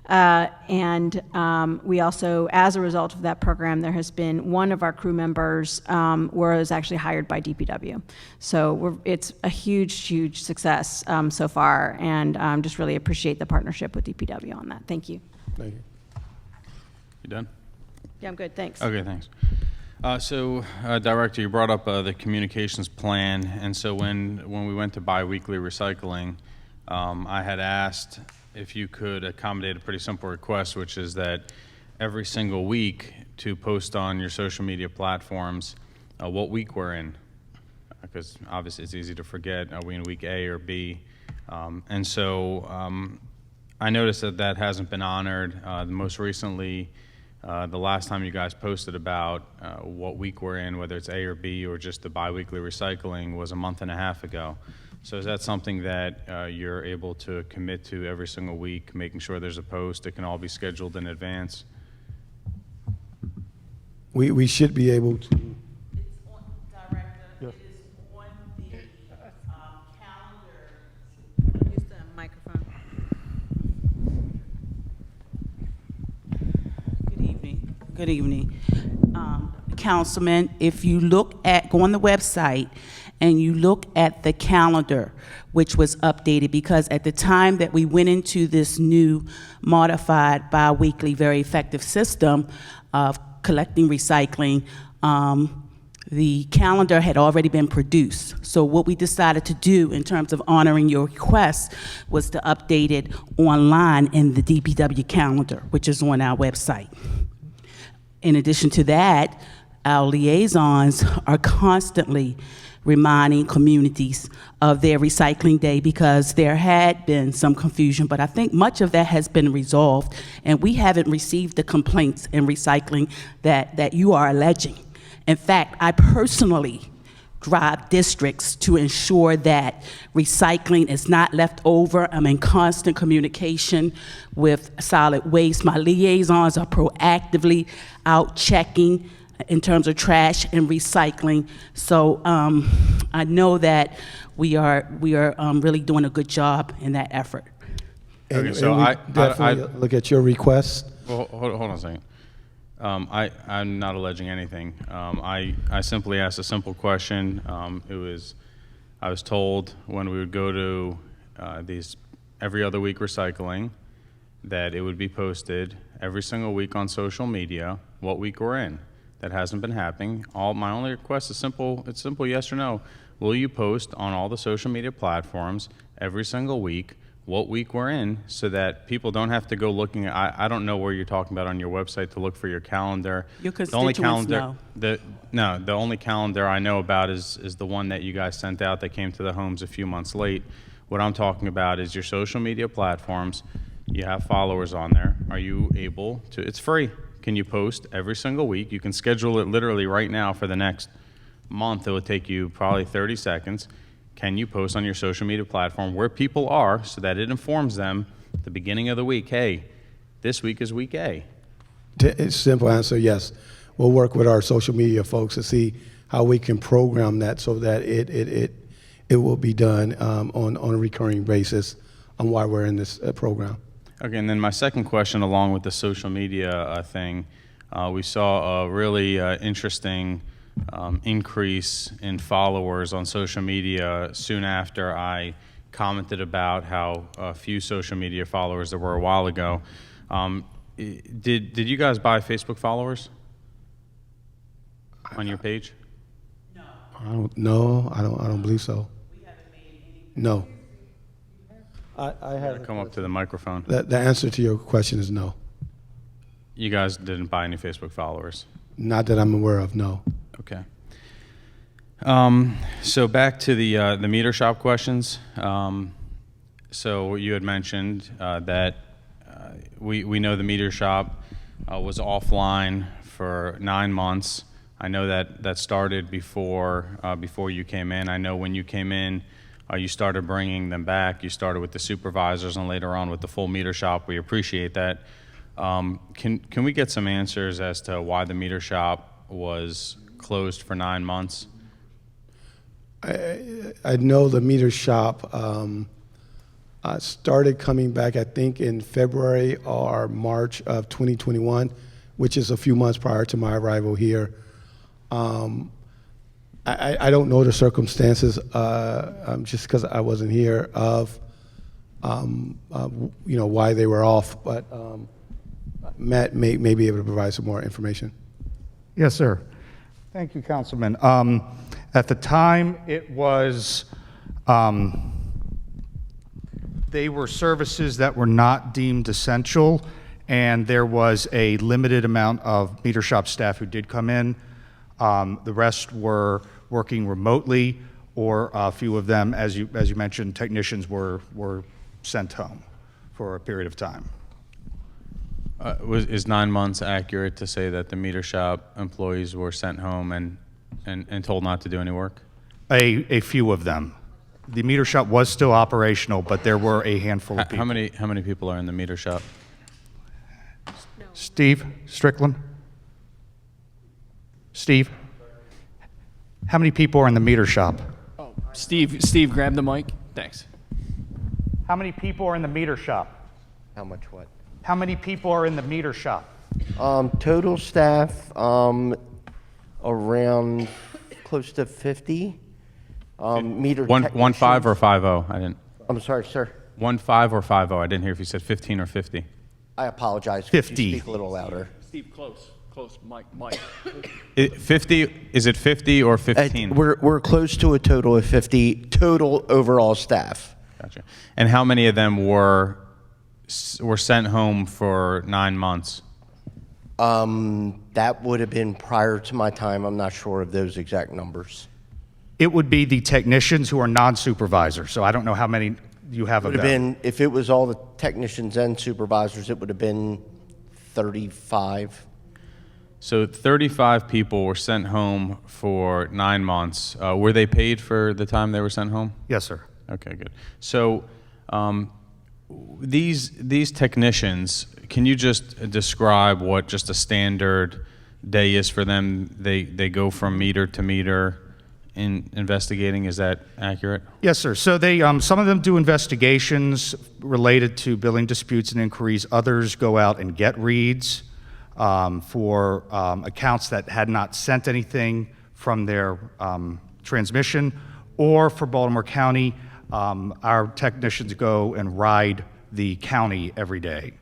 S: We also, as a result of that program, there has been one of our crew members was actually hired by DPW. So it's a huge success so far, and just really appreciate the partnership with DPW on that. Thank you.
B: Thank you.
L: You done?
S: Yeah, I'm good. Thanks.
L: Okay, thanks. Director, you brought up the communications plan, and so when we went to biweekly recycling, I had asked if you could accommodate a pretty simple request, which is that every single week to post on your social media platforms what week we're in, because obviously it's easy to forget, are we in week A or B? I noticed that hasn't been honored. Most recently, the last time you guys posted about what week we're in, whether it's A or B or just the biweekly recycling, was a month and a half ago. So is that something that you're able to commit to every single week, making sure there's a post that can all be scheduled in advance?
B: We should be able to.
P: Director,
B: Yes.
P: it is on the calendar.
S: Use the microphone.
P: Good evening. Councilman, if you go on the website and you look at the calendar, which was updated, because at the time that we went into this new modified biweekly very effective system of collecting recycling, the calendar had already been produced. So what we decided to do in terms of honoring your request was to update it online in the DPW calendar, which is on our website. In addition to that, our liaisons are constantly reminding communities of their recycling day, because there had been some confusion, but I think much of that has been resolved, and we haven't received the complaints in recycling that you are alleging. In fact, I personally drive districts to ensure that recycling is not left over. I'm in constant communication with solid waste. My liaisons are proactively out checking in terms of trash and recycling. So I know that we are really doing a good job in that effort.
B: And,
L: Okay, so
B: and we
L: I
B: definitely look at your request.
L: Well, hold on a second. I'm not alleging anything. I simply asked a simple question. I was told when we would go to these every other week recycling that it would be posted every single week on social media what week we're in. That hasn't been happening. My only request is simple. It's simple, yes or no. Will you post on all the social media platforms every single week what week we're in, so that people don't have to go looking at, I don't know where you're talking about on your website to look for your calendar.
P: Your
L: The only
P: constituents
L: calendar,
P: know.
L: the only calendar I know about is the one that you guys sent out that came to the homes a few months late. What I'm talking about is your social media platforms. You have followers on there. Are you able to, it's free. Can you post every single week? You can schedule it literally right now for the next month. It would take you probably 30 seconds. Can you post on your social media platform where people are, so that it informs them at the beginning of the week, hey, this week is week A?
B: It's simple answer, yes. We'll work with our social media folks to see how we can program that so that it will be done on a recurring basis on why we're in this program.
L: Okay, and then my second question, along with the social media thing, we saw a really interesting increase in followers on social media soon after I commented about how few social media followers there were a while ago. Did you guys buy Facebook followers on your page?
B: I don't believe so. No. I have
L: come up to the microphone.
B: The answer to your question is no.
L: You guys didn't buy any Facebook followers?
B: Not that I'm aware of, no.
L: Okay. So back to the meter shop questions. So you had mentioned that we know the meter shop was offline for 9 months. I know that started before you came in. I know when you came in, you started bringing them back. You started with the supervisors and later on with the full meter shop. We appreciate that. Can we get some answers as to why the meter shop was closed for 9 months?
B: I know the meter shop started coming back, I think, in February or March of 2021, which is a few months prior to my arrival here. I don't know the circumstances, just because I wasn't here, of why they were off, but Matt may be able to provide some more information.
J: Yes, sir. Thank you, Councilman. At the time, it was, they were services that were not deemed essential, and there was a limited amount of meter shop staff who did come in. The rest were working remotely, or a few of them, as you mentioned, technicians were sent home for a period of time.
L: Is 9 months accurate to say that the meter shop employees were sent home and told not to do any work?
J: A few of them. The meter shop was still operational, but there were a handful of people.
L: How many people are in the meter shop?
J: Steve Strickland? Steve? How many people are in the meter shop?
A: Oh, Steve, grab the mic. Thanks.
J: How many people are in the meter shop?
O: How much what?
J: How many people are in the meter shop?
O: Total staff, around close to 50. Meter
L: 1
O: technicians.
L: 5 or 50? I didn't.
O: I'm sorry, sir.
L: 1 5 or 50? I didn't hear if you said 15 or 50.
O: I apologize. Could you
J: 50.
O: speak a little louder?
A: Steve, close, Mike.
L: 50? Is it 50 or 15?
O: We're close to a total of 50 total overall staff.
L: Gotcha. And how many of them were sent home for 9 months?
O: That would have been prior to my time. I'm not sure of those exact numbers.
J: It would be the technicians who are non-supervisors, so I don't know how many you have
O: It
J: of
O: would have
J: them.
O: been, if it was all the technicians and supervisors, it would have been 35.
L: So 35 people were sent home for 9 months. Were they paid for the time they were sent home?
J: Yes, sir.
L: Okay, good. So these technicians, can you just describe what just a standard day is for them? They go from meter to meter in investigating. Is that accurate?
J: Yes, sir. So they, some of them do investigations related to billing disputes and inquiries. Others go out and get reads for accounts that had not sent anything from their transmission. Or for Baltimore County, our technicians go and ride the county every day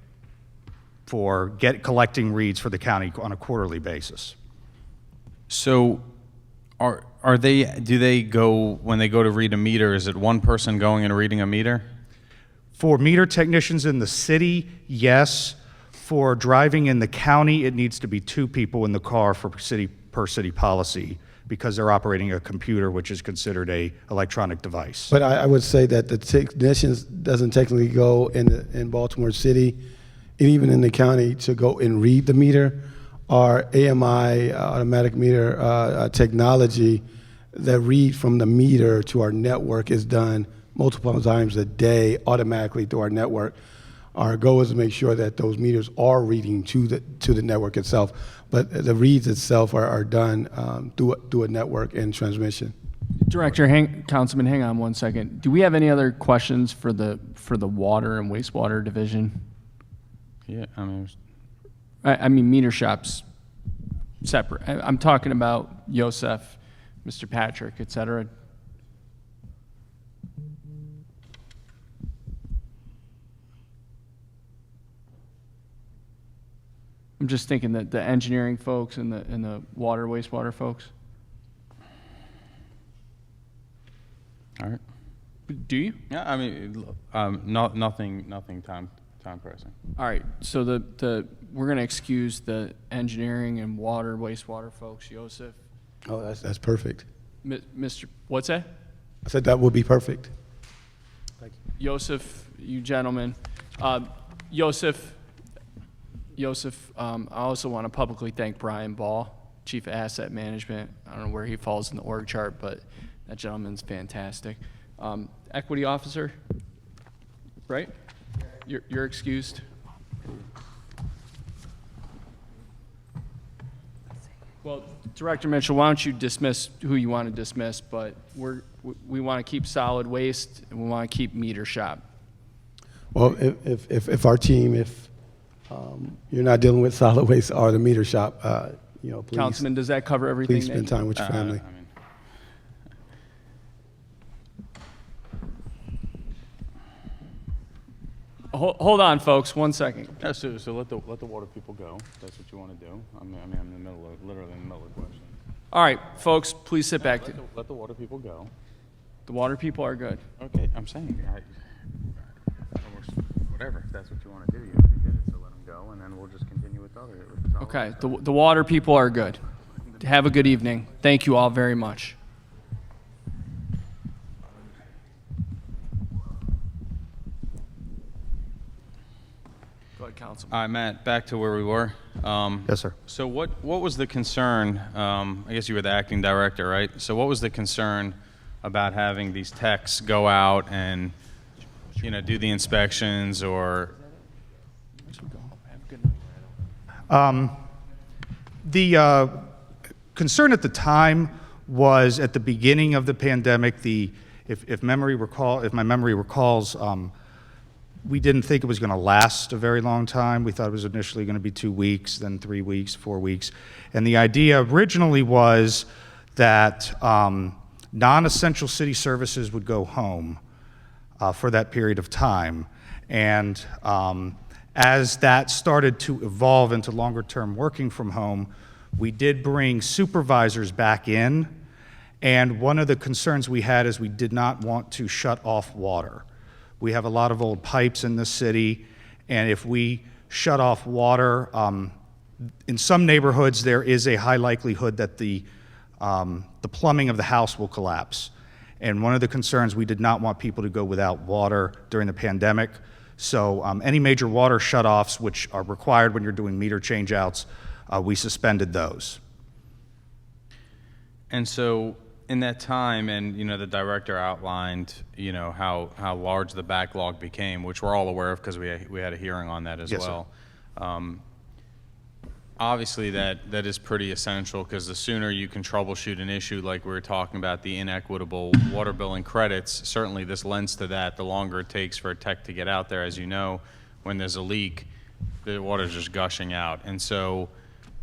J: for collecting reads for the county on a quarterly basis.
L: So do they go, when they go to read a meter, is it one person going and reading a meter?
J: For meter technicians in the city, yes. For driving in the county, it needs to be 2 people in the car for per city policy, because they're operating a computer, which is considered a electronic device.
B: But I would say that the technicians doesn't technically go in Baltimore City and even in the county to go and read the meter. Our AMI, automatic meter technology that read from the meter to our network is done multiple times a day automatically through our network. Our goal is to make sure that those meters are reading to the network itself, but the reads itself are done through a network and transmission.
A: Director, Councilman, hang on one second. Do we have any other questions for the water and wastewater division?
L: Yeah,
A: I mean meter shops separate. I'm talking about Yosef, Mr. Patrick, et cetera. I'm just thinking that the engineering folks and the water, wastewater folks.
L: All right.
A: Do you?
L: Yeah, I mean, nothing time pressing.
A: All right. So we're going to excuse the engineering and water, wastewater folks. Yosef.
B: Oh, that's perfect.
A: Mr. What's that?
B: I said that would be perfect.
A: Thank you. Yosef, you gentlemen. Yosef, I also want to publicly thank Brian Ball, Chief of Asset Management. I don't know where he falls in the org chart, but that gentleman's fantastic. Equity Officer, right? You're excused. Well, Director Mitchell, why don't you dismiss who you want to dismiss, but we want to keep solid waste and we want to keep meter shop.
B: Well, if our team, you're not dealing with solid waste or the meter shop, please.
A: Councilman, does that cover everything?
B: Please spend time with your family.
A: Hold on, folks. 1 second.
L: Yeah, so let the water people go. If that's what you want to do. I'm literally in the middle of the question.
A: All right, folks, please sit back.
L: Let the water people go.
A: The water people are good.
L: Okay, I'm saying, whatever. If that's what you want to do, you already did it. So let them go, and then we'll just continue with the other.
A: Okay, the water people are good. Have a good evening. Thank you all very much. Go ahead, Councilman.
L: All right, Matt, back to where we were.
J: Yes, sir.
L: So what was the concern? I guess you were the acting director, right? So what was the concern about having these techs go out and, do the inspections or?
J: The concern at the time was at the beginning of the pandemic. If my memory recalls, we didn't think it was going to last a very long time. We thought it was initially going to be 2 weeks, then 3 weeks, 4 weeks. And the idea originally was that non-essential city services would go home for that period of time. And as that started to evolve into longer-term working from home, we did bring supervisors back in. And one of the concerns we had is we did not want to shut off water. We have a lot of old pipes in the city, and if we shut off water, in some neighborhoods, there is a high likelihood that the plumbing of the house will collapse. And one of the concerns, we did not want people to go without water during the pandemic. So any major water shutoffs, which are required when you're doing meter changeouts, we suspended those.
L: And so in that time, and the director outlined, how large the backlog became, which we're all aware of because we had a hearing on that as
J: Yes,
L: well. Obviously, that is pretty essential because the sooner you can troubleshoot an issue like we were talking about, the inequitable water billing credits, certainly this lends to that. The longer it takes for a tech to get out there, as you know, when there's a leak, the water's just gushing out. And so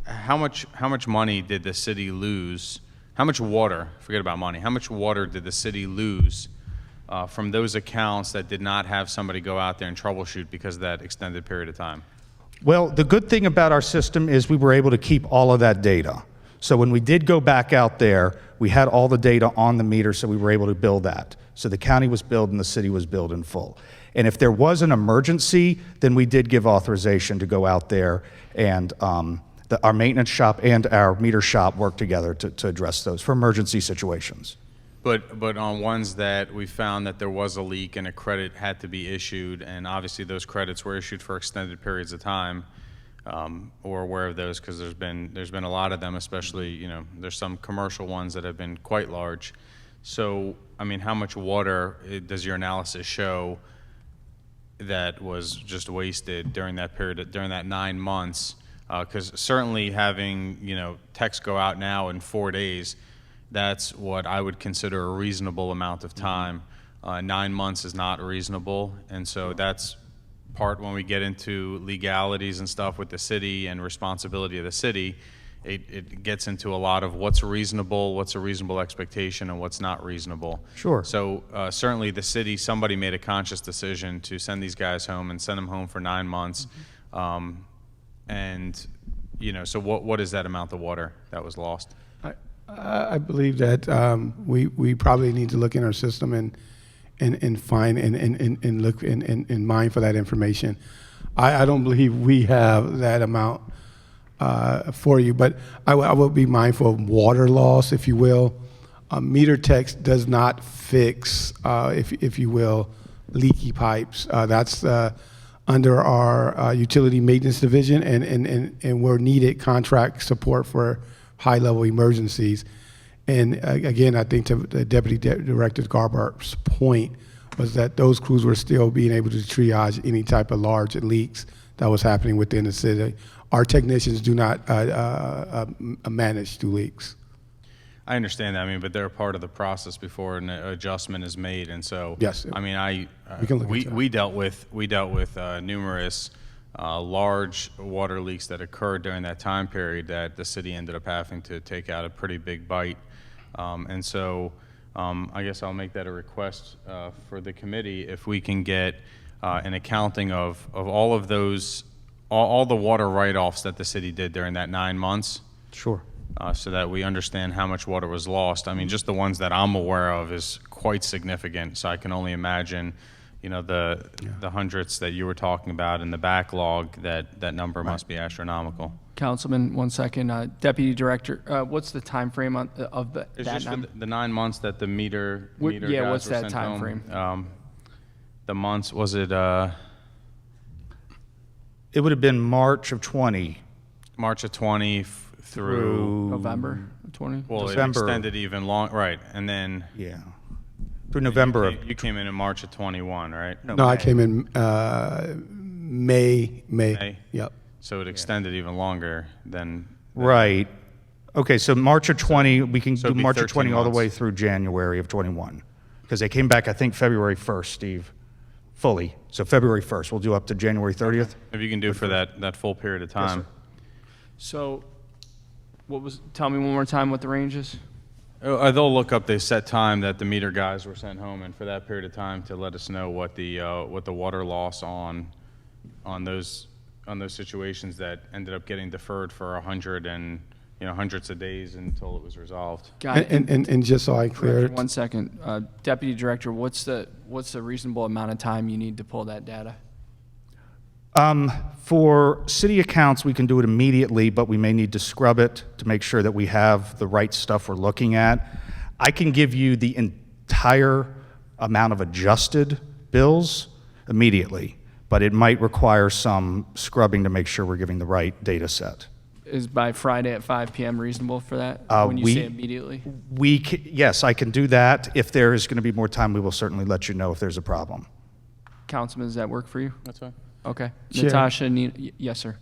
L: how much money did the city lose? How much water, forget about money, how much water did the city lose from those accounts that did not have somebody go out there and troubleshoot because of that extended period of time?
J: Well, the good thing about our system is we were able to keep all of that data. So when we did go back out there, we had all the data on the meter, so we were able to bill that. So the county was billed and the city was billed in full. And if there was an emergency, then we did give authorization to go out there, and our maintenance shop and our meter shop worked together to address those for emergency situations.
L: But on ones that we found that there was a leak and a credit had to be issued, and obviously those credits were issued for extended periods of time, we're aware of those because there's been a lot of them, especially, there's some commercial ones that have been quite large. So, I mean, how much water does your analysis show that was just wasted during that period, during that 9 months? Because certainly having, techs go out now in 4 days, that's what I would consider a reasonable amount of time. 9 months is not reasonable, and so that's part when we get into legalities and stuff with the city and responsibility of the city, it gets into a lot of what's reasonable, what's a reasonable expectation, and what's not reasonable.
J: Sure.
L: So certainly the city, somebody made a conscious decision to send these guys home and send them home for 9 months. And, so what is that amount of water that was lost?
B: I believe that we probably need to look in our system and find and look and mine for that information. I don't believe we have that amount for you, but I will be mindful of water loss, if you will. Meter text does not fix, if you will, leaky pipes. That's under our utility maintenance division, and where needed, contract support for high-level emergencies. And again, I think to the Deputy Director Garbart's point was that those crews were still being able to triage any type of large leaks that was happening within the city. Our technicians do not manage to leaks.
L: I understand that. I mean, but they're part of the process before an adjustment is made, and so
B: yes.
L: I mean,
B: we
L: dealt with numerous large water leaks that occurred during that time period that the city ended up having to take out a pretty big bite, and so I guess I'll make that a request for the committee if we can get an accounting of all of those, all the water write-offs that the city did during that 9 months.
J: Sure.
L: So that we understand how much water was lost. I mean, just the ones that I'm aware of is quite significant. So I can only imagine, the hundreds that you were talking about in the backlog. That number must be astronomical.
A: Councilman, 1 second. Deputy Director, what's the time frame of that?
L: It's just for the 9 months that the meter
A: Yeah,
L: guys
A: what's
L: were
A: that
L: sent
A: time
L: home.
A: frame?
L: The months, was it?
J: It would have been March of 20.
L: March of 20 through
A: November 20.
L: Well,
J: December.
L: it extended even long, right? And then
J: through November.
L: You came in March of 21, right?
B: No, I came in May. Yep.
L: So it extended even longer than.
J: Right. Okay, so March of 20, we can
L: so
J: do
L: it'd be
J: March of
L: 13
J: 20 all the
L: months.
J: way through January of 21. Because they came back, I think, February 1st, Steve, fully. So February 1st, we'll do up to January 30th.
L: If you can do for that full period of time.
J: Yes,
A: So, tell me one more time what the range is?
L: They'll look up the set time that the meter guys were sent home, and for that period of time to let us know what the water loss on those situations that ended up getting deferred for hundreds of days until it was resolved.
A: Got it.
B: And just so I clear it.
A: 1 second, Deputy Director, what's the reasonable amount of time you need to pull that data?
J: For city accounts, we can do it immediately, but we may need to scrub it to make sure that we have the right stuff we're looking at. I can give you the entire amount of adjusted bills immediately, but it might require some scrubbing to make sure we're giving the right data set.
A: Is by Friday at 5 p.m. reasonable for that, when you say immediately?
J: Yes, I can do that. If there is going to be more time, we will certainly let you know if there's a problem.
A: Councilman, does that work for you?
L: That's fine.
A: Okay.
B: Chair.
A: Natasha, yes, sir.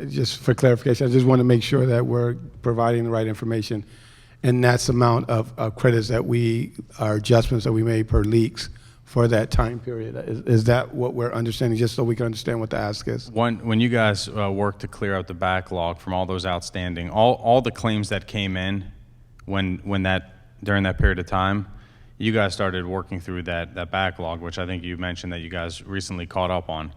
B: Just for clarification, I just want to make sure that we're providing the right information. And that's the amount of credits that our adjustments that we made per leaks for that time period. Is that what we're understanding, just so we can understand what the ask is?
L: When you guys worked to clear out the backlog from all those outstanding, all the claims that came in during that period of time, you guys started working through that backlog, which I think you mentioned that you guys recently caught up on.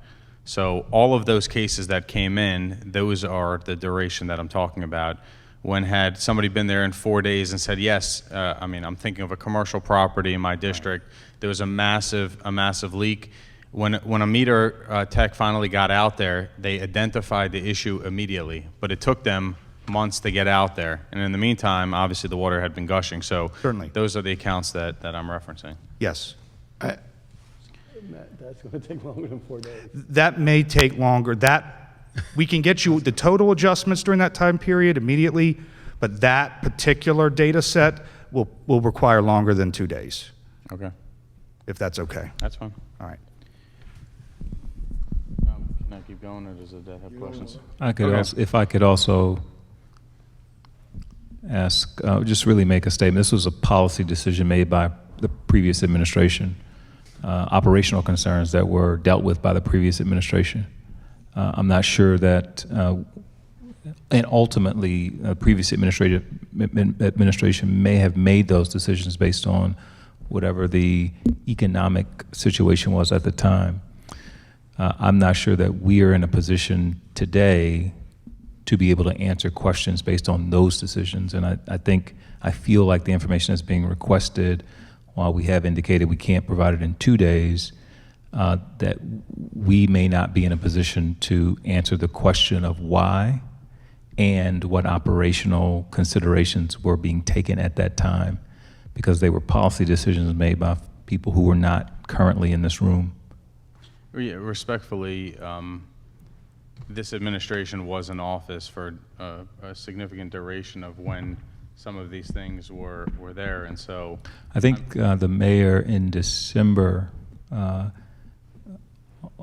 L: So all of those cases that came in, those are the duration that I'm talking about. When had somebody been there in 4 days and said, yes, I'm thinking of a commercial property in my district, there was a massive leak. When a meter tech finally got out there, they identified the issue immediately, but it took them months to get out there. And in the meantime, obviously the water had been gushing. So
J: certainly,
L: those are the accounts that I'm referencing.
J: Yes.
B: That's going to take longer than 4 days.
J: That may take longer. We can get you the total adjustments during that time period immediately, but that particular data set will require longer than 2 days.
L: Okay.
J: If that's okay.
L: That's fine.
J: All right.
L: Can I keep going, or does the debt have questions?
K: If I could also ask, just really make a statement. This was a policy decision made by the previous administration. Operational concerns that were dealt with by the previous administration. I'm not sure that, and ultimately, previous administration may have made those decisions based on whatever the economic situation was at the time. I'm not sure that we are in a position today to be able to answer questions based on those decisions. And I feel like the information that's being requested, while we have indicated we can't provide it in 2 days, that we may not be in a position to answer the question of why and what operational considerations were being taken at that time, because they were policy decisions made by people who were not currently in this room.
L: Yeah, respectfully, this administration was in office for a significant duration of when some of these things were there, and so
K: I think the mayor in December,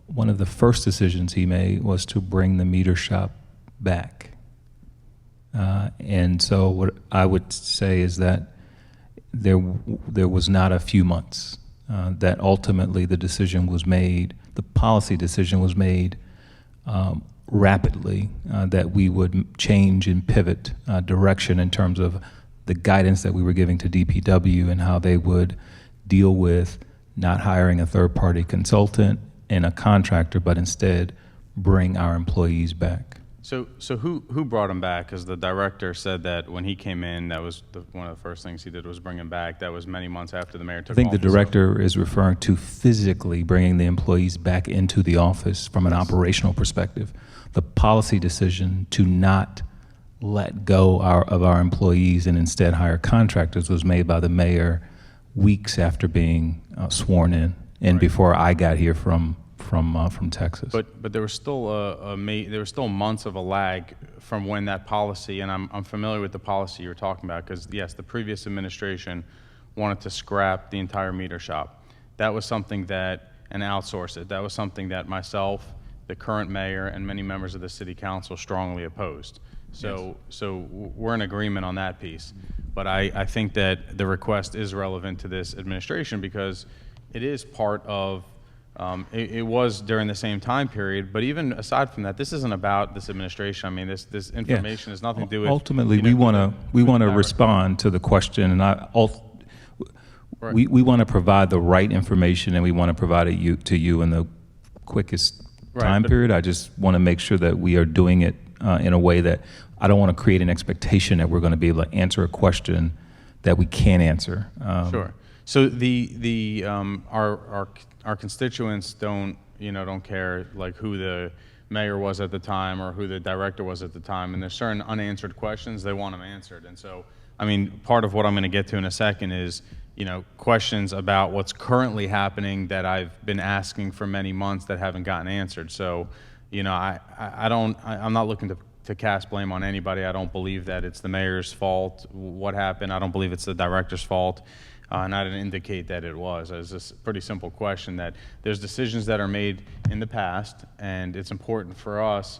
K: one of the first decisions he made was to bring the meter shop back. And so what I would say is that there was not a few months that ultimately the decision was made, the policy decision was made rapidly, that we would change and pivot direction in terms of the guidance that we were giving to DPW and how they would deal with not hiring a third-party consultant and a contractor, but instead bring our employees back.
L: So who brought him back? Because the director said that when he came in, that was one of the first things he did was bring him back. That was many months after the mayor took
K: I think
L: office.
K: the director is referring to physically bringing the employees back into the office from an operational perspective. The policy decision to not let go of our employees and instead hire contractors was made by the mayor weeks after being sworn in and before I got here from Texas.
L: But there was still there was still months of a lag from when that policy, and I'm familiar with the policy you're talking about, because yes, the previous administration wanted to scrap the entire meter shop. That was something and outsource it. That was something that myself, the current mayor, and many members of the city council strongly opposed. So we're in agreement on that piece. But I think that the request is relevant to this administration because it is part of, it was during the same time period, but even aside from that, this isn't about this administration. I mean, this information has nothing to do with.
K: Ultimately, we want to respond to the question, and we want to provide the right information, and we want to provide it to you in the quickest time period. I just want to make sure that we are doing it in a way that I don't want to create an expectation that we're going to be able to answer a question that we can't answer.
L: Sure. So our constituents don't care like who mayor was at the time or who the director was at the time, and there's certain unanswered questions, they want them answered. And so, I mean, part of what I'm going to get to in a second is, you know, questions about what's currently happening that I've been asking for many months that haven't gotten answered. So, you know, I'm not looking to cast blame on anybody. I don't believe that it's the mayor's fault what happened. I don't believe it's the director's fault. And I didn't indicate that it was. It's just a pretty simple question that there's decisions that are made in the past, and it's important for us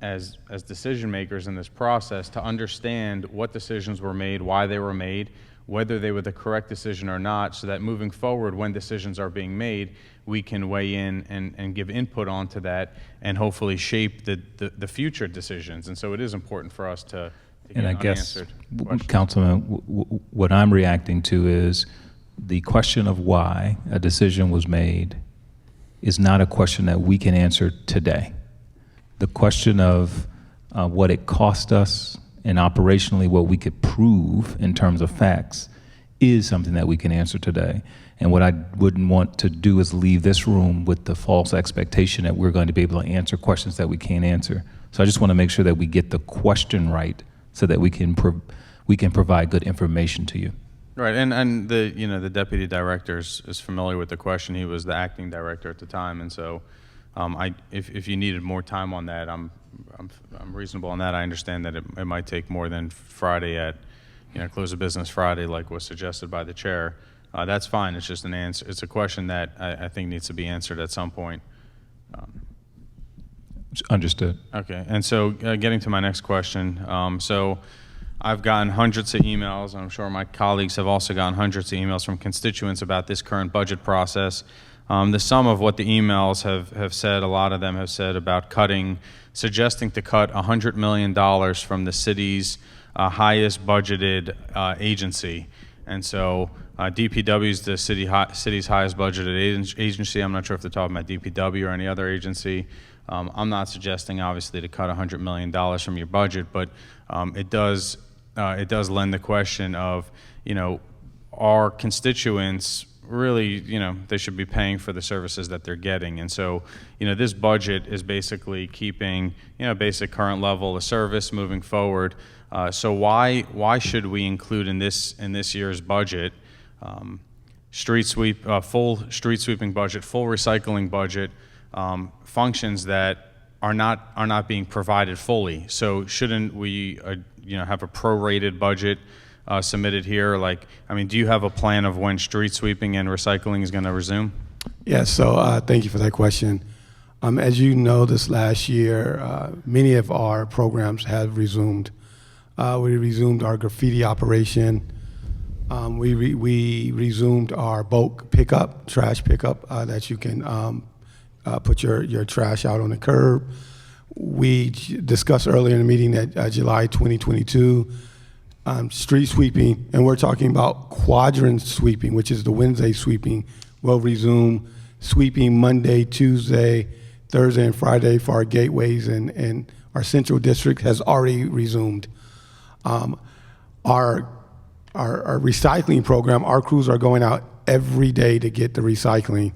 L: as decision makers in this process to understand what decisions were made, why they were made, whether they were the correct decision or not, so that moving forward when decisions are being made, we can weigh in and give input onto that and hopefully shape the future decisions. And so it is important for us to
K: and I guess, Councilman, what I'm reacting to is the question of why a decision was made is not a question that we can answer today. The question of what it cost us and operationally what we could prove in terms of facts is something that we can answer today. And what I wouldn't want to do is leave this room with the false expectation that we're going to be able to answer questions that we can't answer. So I just want to make sure that we get the question right so that we can provide good information to you.
L: Right, and the deputy director is familiar with the question. He was the acting director at the time, and so if you needed more time on that, I'm reasonable on that. I understand that it might take more than Friday at close of business Friday, like was suggested by the chair. That's fine. It's just an answer. It's a question that I think needs to be answered at some point.
K: Understood.
L: Okay, and so getting to my next question, so I've gotten hundreds of emails, and I'm sure my colleagues have also gotten hundreds of emails from constituents about this current budget process. The sum of what the emails have said, a lot of them have said about suggesting to cut $100 million from the city's highest budgeted agency. And so DPW is the city's highest budgeted agency. I'm not sure if they're talking about DPW or any other agency. I'm not suggesting, obviously, to cut $100 million from your budget, but it does lend the question of, our constituents really, they should be paying for the services that they're getting. And so, this budget is basically keeping, basic current level of service moving forward. So why should we include in this year's budget full street sweeping budget, full recycling budget, functions that are not being provided fully? So shouldn't we have a prorated budget submitted here? Do you have a plan of when street sweeping and recycling is going to resume?
B: Yeah, so thank you for that question. As you know, this last year, many of our programs have resumed. We resumed our graffiti operation. We resumed our bulk pickup, trash pickup, that you can put your trash out on the curb. We discussed earlier in the meeting that July 2022, street sweeping, and we're talking about quadrant sweeping, which is the Wednesday sweeping, will resume sweeping Monday, Tuesday, Thursday, and Friday for our gateways, and our central district has already resumed. Our recycling program, our crews are going out every day to get the recycling.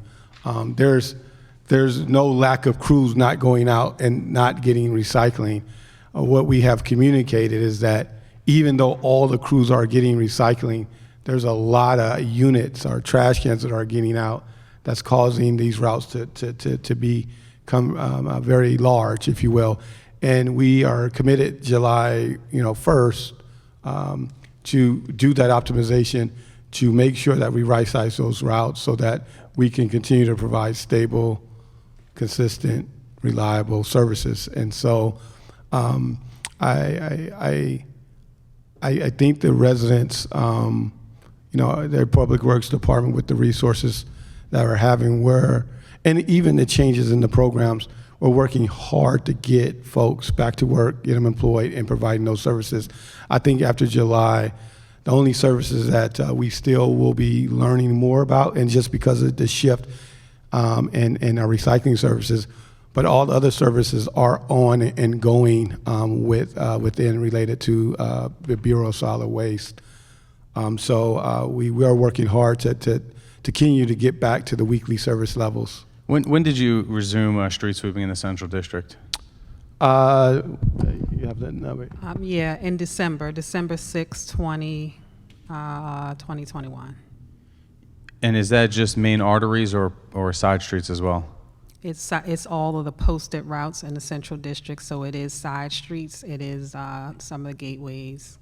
B: There's no lack of crews not going out and not getting recycling. What we have communicated is that even though all the crews are getting recycling, there's a lot of units or trash cans that are getting out that's causing these routes to become very large, if you will. And we are committed July 1st to do that optimization to make sure that we right-size those routes so that we can continue to provide stable, consistent, reliable services. And so I think the residents, their public works department with the resources that we're having and even the changes in the programs, we're working hard to get folks back to work, get them employed, and providing those services. I think after July, the only services that we still will be learning more about, and just because of the shift in our recycling services, but all the other services are on and going within related to the Bureau of Solid Waste. So we are working hard to continue to get back to the weekly service levels.
L: When did you resume street sweeping in the Central District?
B: You have that number?
I: Yeah, in December 6, 2021.
L: And is that just main arteries or side streets as well?
I: It's all of the posted routes in the Central District, so it is side streets, it is some of the gateways.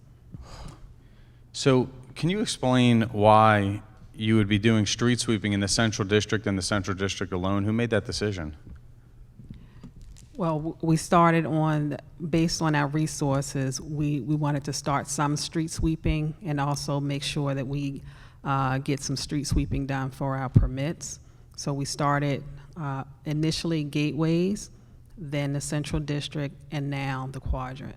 L: So can you explain why you would be doing street sweeping in the Central District and the Central District alone? Who made that decision?
I: Well, we started based on our resources, we wanted to start some street sweeping and also make sure that we get some street sweeping done for our permits. So we started initially gateways, then the Central District, and now the quadrant.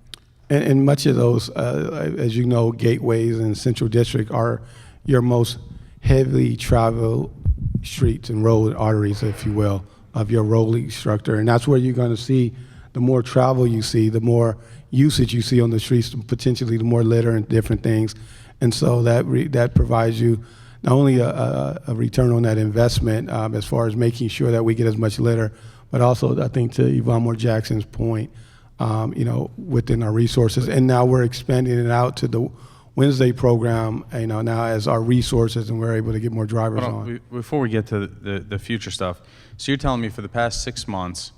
B: And much of those, as you know, gateways and Central District are your most heavily traveled streets and road arteries, if you will, of your rolling structure. And that's where you're going to see the more travel you see, the more usage you see on the streets, potentially the more litter and different things. And so that provides you not only a return on that investment as far as making sure that we get as much litter, but also I think to Yvonne Moore Jackson's point, within our resources. And now we're expanding it out to the Wednesday program, now as our resources, and we're able to get more drivers on.
L: Before we get to the future stuff, so you're telling me for the past 6 months,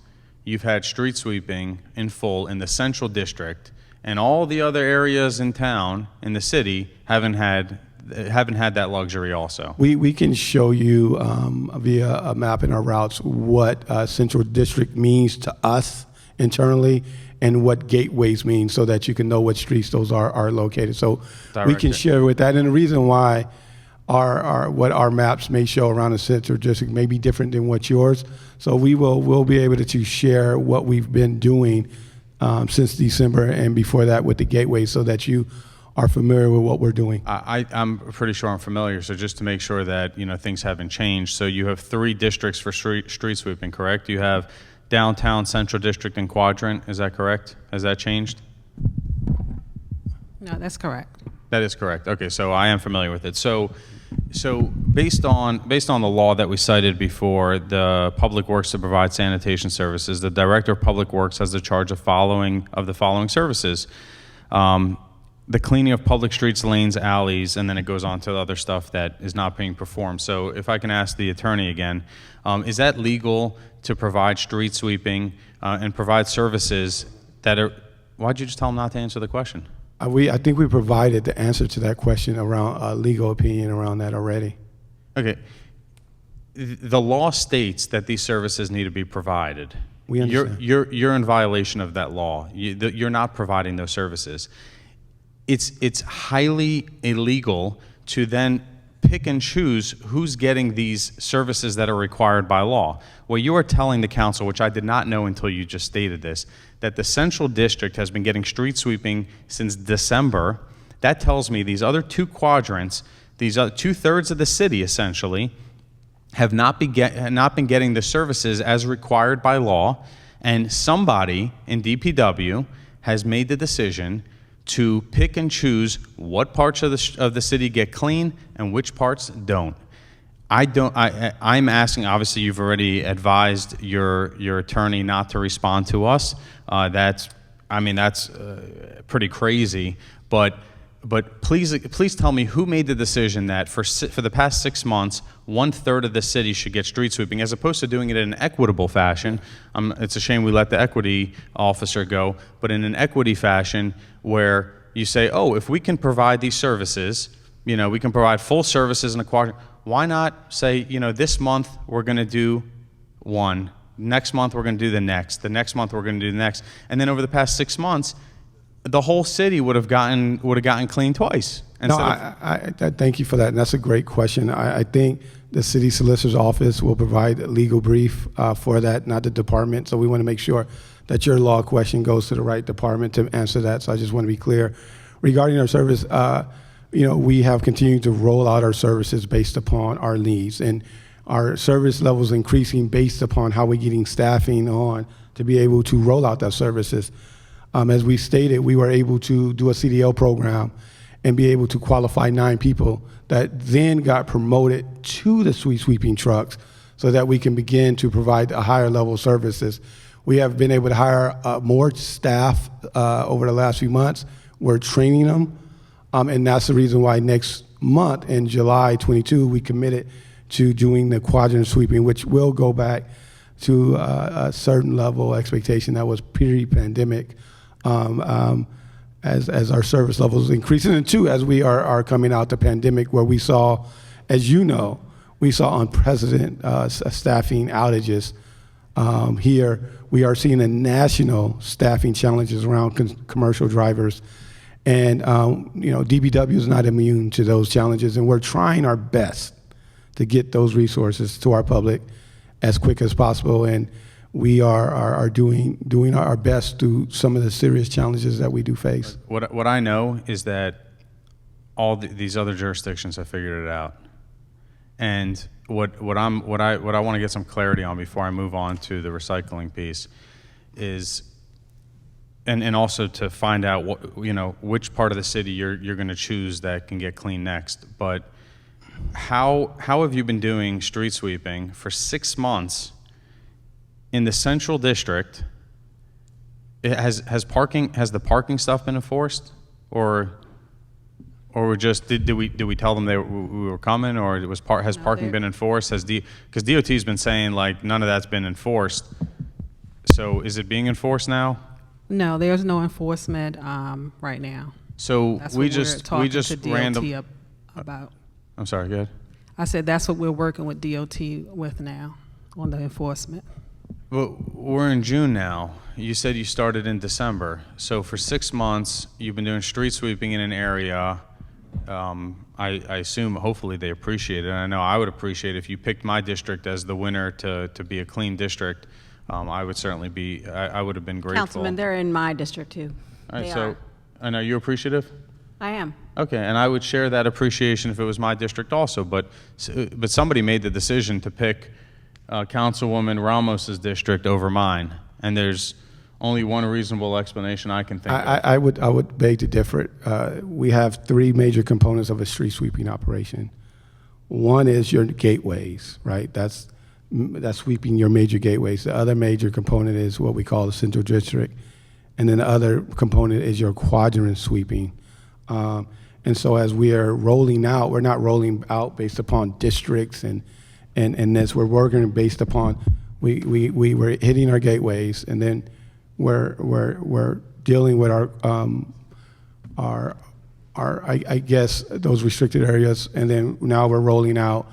L: you've had street sweeping in full in the Central District, and all the other areas in town, in the city, haven't had that luxury also.
B: We can show you via a map in our routes what Central District means to us internally and what gateways mean, so that you can know what streets those are located. So we can share with that. And the reason why what our maps may show around the Central District may be different than what yours. So we'll be able to share what we've been doing since December and before that with the gateways, so that you are familiar with what we're doing.
L: I'm pretty sure I'm familiar, so just to make sure that things haven't changed. So you have 3 districts for street sweeping, correct? You have downtown, Central District, and Quadrant. Is that correct? Has that changed?
I: No, that's correct.
L: That is correct. Okay, so I am familiar with it. So based on the law that we cited before, the Public Works to provide sanitation services, the Director of Public Works has the charge of the following services. The cleaning of public streets, lanes, alleys, and then it goes on to the other stuff that is not being performed. So if I can ask the attorney again, is that legal to provide street sweeping and provide services that are, why'd you just tell him not to answer the question?
B: I think we provided the answer to that question around legal opinion around that already.
L: Okay. The law states that these services need to be provided.
B: We understand.
L: You're in violation of that law. You're not providing those services. It's highly illegal to then pick and choose who's getting these services that are required by law. Well, you are telling the council, which I did not know until you just stated this, that the Central District has been getting street sweeping since December. That tells me these other 2 quadrants, these other 2/3 of the city essentially, have not been getting the services as required by law, and somebody in DPW has made the decision to pick and choose what parts of the city get clean and which parts don't. I'm asking, obviously you've already advised your attorney not to respond to us. That's pretty crazy, but please tell me who made the decision that for the past 6 months, 1/3 of the city should get street sweeping, as opposed to doing it in an equitable fashion. It's a shame we let the equity officer go, but in an equity fashion where you say, oh, if we can provide these services, we can provide full services in a quadrant, why not say, this month we're going to do one, next month we're going to do the next month we're going to do the next, and then over the past 6 months, the whole city would have gotten clean twice.
B: I thank you for that, and that's a great question. I think the city solicitor's office will provide a legal brief for that, not the department. So we want to make sure that your law question goes to the right department to answer that. So I just want to be clear regarding our service. We have continued to roll out our services based upon our needs, and our service levels increasing based upon how we're getting staffing on to be able to roll out those services. As we stated, we were able to do a CDL program and be able to qualify 9 people that then got promoted to the street sweeping trucks so that we can begin to provide a higher level of services. We have been able to hire more staff over the last few months. We're training them, and that's the reason why next month in July 22 we committed to doing the quadrant sweeping, which will go back to a certain level expectation that was pre-pandemic, as our service levels increasing, and two, as we are coming out the pandemic, where we saw, as you know, we saw unprecedented staffing outages. Here, we are seeing a national staffing challenges around commercial drivers, and DPW is not immune to those challenges, and we're trying our best to get those resources to our public as quick as possible, and we are doing our best through some of the serious challenges that we do face.
L: What I know is that all these other jurisdictions have figured it out, and what I want to get some clarity on before I move on to the recycling piece is, and also to find out which part of the city you're going to choose that can get clean next, but. How have you been doing street sweeping for 6 months in the central district? Has the parking stuff been enforced, or did we tell them we were coming, or has parking been enforced? Because DOT's been saying like none of that's been enforced. So is it being enforced now?
I: No, there's no enforcement right now.
L: So
I: That's
L: we
I: what
L: just
I: we're talking to DOT about.
L: I'm sorry, go ahead.
I: I said that's what we're working with DOT with now on the enforcement.
L: But we're in June now. You said you started in December. So for 6 months, you've been doing street sweeping in an area. I assume hopefully they appreciate it. And I know I would appreciate it if you picked my district as the winner to be a clean district. I would certainly be, I would have been grateful.
S: Councilman, they're in my district too.
L: All right,
S: They
L: so,
S: are.
L: and are you appreciative?
S: I am.
L: Okay, and I would share that appreciation if it was my district also, but somebody made the decision to pick Councilwoman Ramos's district over mine, and there's only one reasonable explanation I can think of.
B: I would beg to differ. We have three major components of a street sweeping operation. One is your gateways, right? That's sweeping your major gateways. The other major component is what we call the central district, and then the other component is your quadrant sweeping. And so as we are rolling out, we're not rolling out based upon districts and this. We're working based upon we were hitting our gateways, and then we're dealing with our I guess those restricted areas, and then now we're rolling out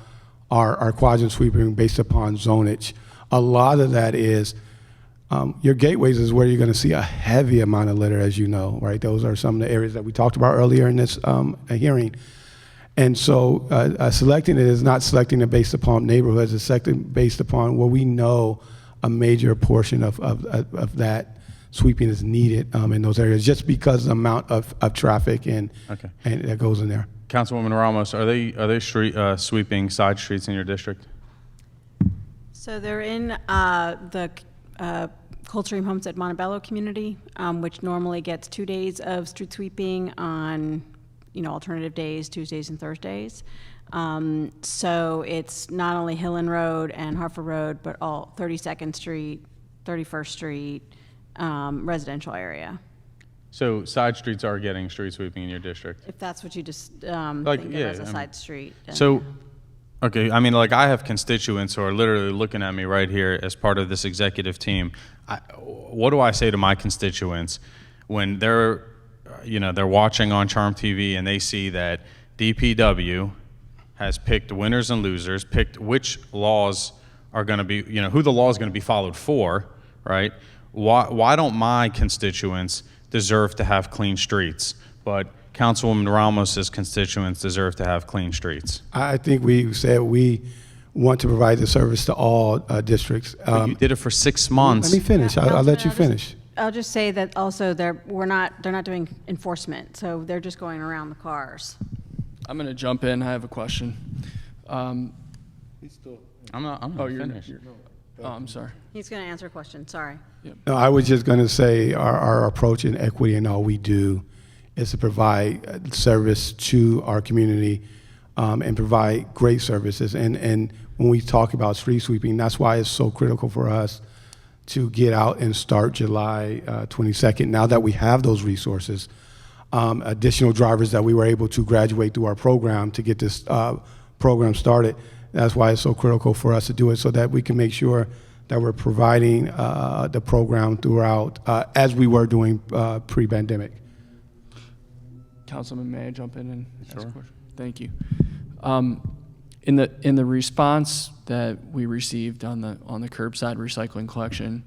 B: our quadrant sweeping based upon zonage. A lot of that is your gateways is where you're going to see a heavy amount of litter, as you know, right? Those are some of the areas that we talked about earlier in this hearing. And so selecting it is not selecting it based upon neighborhoods, it's selecting based upon where we know a major portion of that sweeping is needed in those areas, just because of the amount of traffic and that goes in there.
L: Councilwoman Ramos, are they street sweeping side streets in your district?
S: So they're in the Coldstream Homestead Montebello community, which normally gets 2 days of street sweeping on, alternative days, Tuesdays and Thursdays. So it's not only Hillen Road and Hartford Road, but all 32nd Street, 31st Street, residential area.
L: So side streets are getting street sweeping in your district?
S: If that's what you just think of as a side street. then-
L: So, okay, I mean, like I have constituents who are literally looking at me right here as part of this executive team. What do I say to my constituents when they're watching on Charm TV and they see that DPW has picked winners and losers, picked which laws are going to be, who the law is going to be followed for, right? Why don't my constituents deserve to have clean streets, but Councilwoman Ramos's constituents deserve to have clean streets?
B: I think we said we want to provide the service to all districts.
L: But you did it for 6 months.
B: Let me finish. I'll let you finish.
S: I'll just say that also they're not doing enforcement, so they're just going around the cars.
A: I'm going to jump in. I have a question.
L: I'm not finished.
A: Oh, I'm sorry.
S: He's going to answer a question. Sorry.
B: No, I was just going to say our approach in equity and all we do is to provide service to our community and provide great services. And when we talk about street sweeping, that's why it's so critical for us to get out and start July 22nd. Now that we have those resources, additional drivers that we were able to graduate through our program to get this program started, that's why it's so critical for us to do it, so that we can make sure that we're providing the program throughout, as we were doing pre-pandemic.
A: Councilman, may I jump in and ask a question? Thank you. In the response that we received on the curbside recycling collection,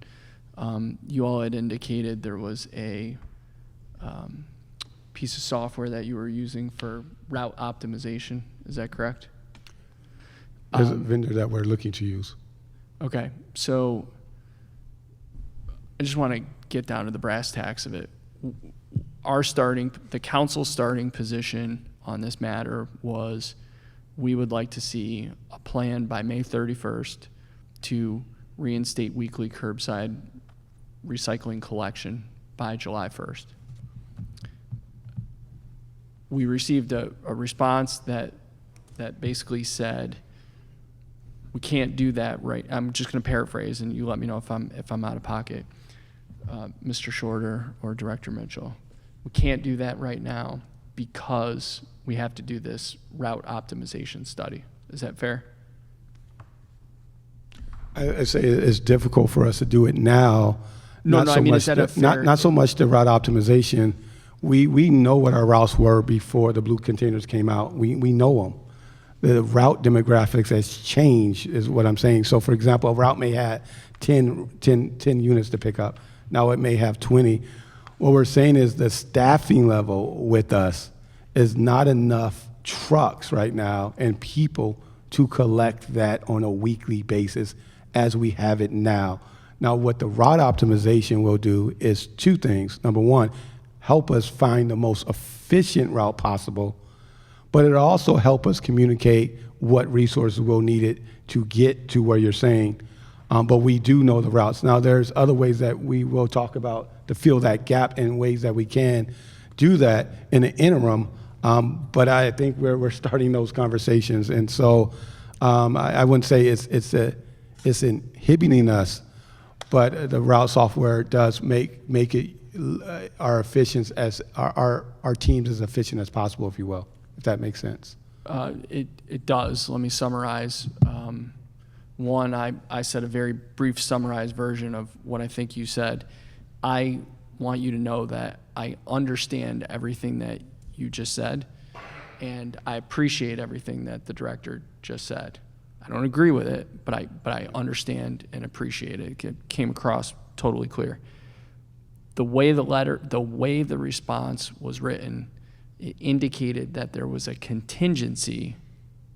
A: you all had indicated there was a piece of software that you were using for route optimization. Is that correct?
B: There's a vendor that we're looking to use.
A: Okay, so I just want to get down to the brass tacks of it. The council's starting position on this matter was we would like to see a plan by May 31st to reinstate weekly curbside recycling collection by July 1st. We received a response that basically said, we can't do that right. I'm just going to paraphrase, and you let me know if I'm out of pocket, Mr. Shorter or Director Mitchell. We can't do that right now because we have to do this route optimization study. Is that fair?
B: I say it's difficult for us to do it now.
A: Is that a fair?
B: Not so much the route optimization. We know what our routes were before the blue containers came out. We know them. The route demographics has changed, is what I'm saying. So, for example, a route may have 10 units to pick up. Now it may have 20. What we're saying is the staffing level with us is not enough trucks right now and people to collect that on a weekly basis as we have it now. Now, what the route optimization will do is two things. Number one, help us find the most efficient route possible, but it'll also help us communicate what resources we'll need it to get to where you're saying. But we do know the routes. Now, there's other ways that we will talk about to fill that gap in ways that we can do that in the interim. But I think we're starting those conversations. And so I wouldn't say it's inhibiting us, but the route software does make it our teams as efficient as possible, if you will, if that makes sense.
A: It does. Let me summarize. One, I said a very brief summarized version of what I think you said. I want you to know that I understand everything that you just said, and I appreciate everything that the director just said. I don't agree with it, but I understand and appreciate it. It came across totally clear. The way the response was written, it indicated that there was a contingency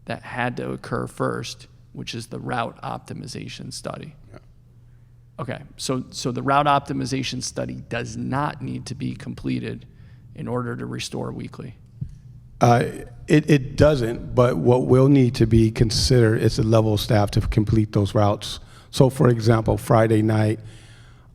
A: that had to occur first, which is the route optimization study.
B: Yeah.
A: Okay, so the route optimization study does not need to be completed in order to restore weekly.
B: It doesn't, but what will need to be considered is the level of staff to complete those routes. So, for example, Friday night,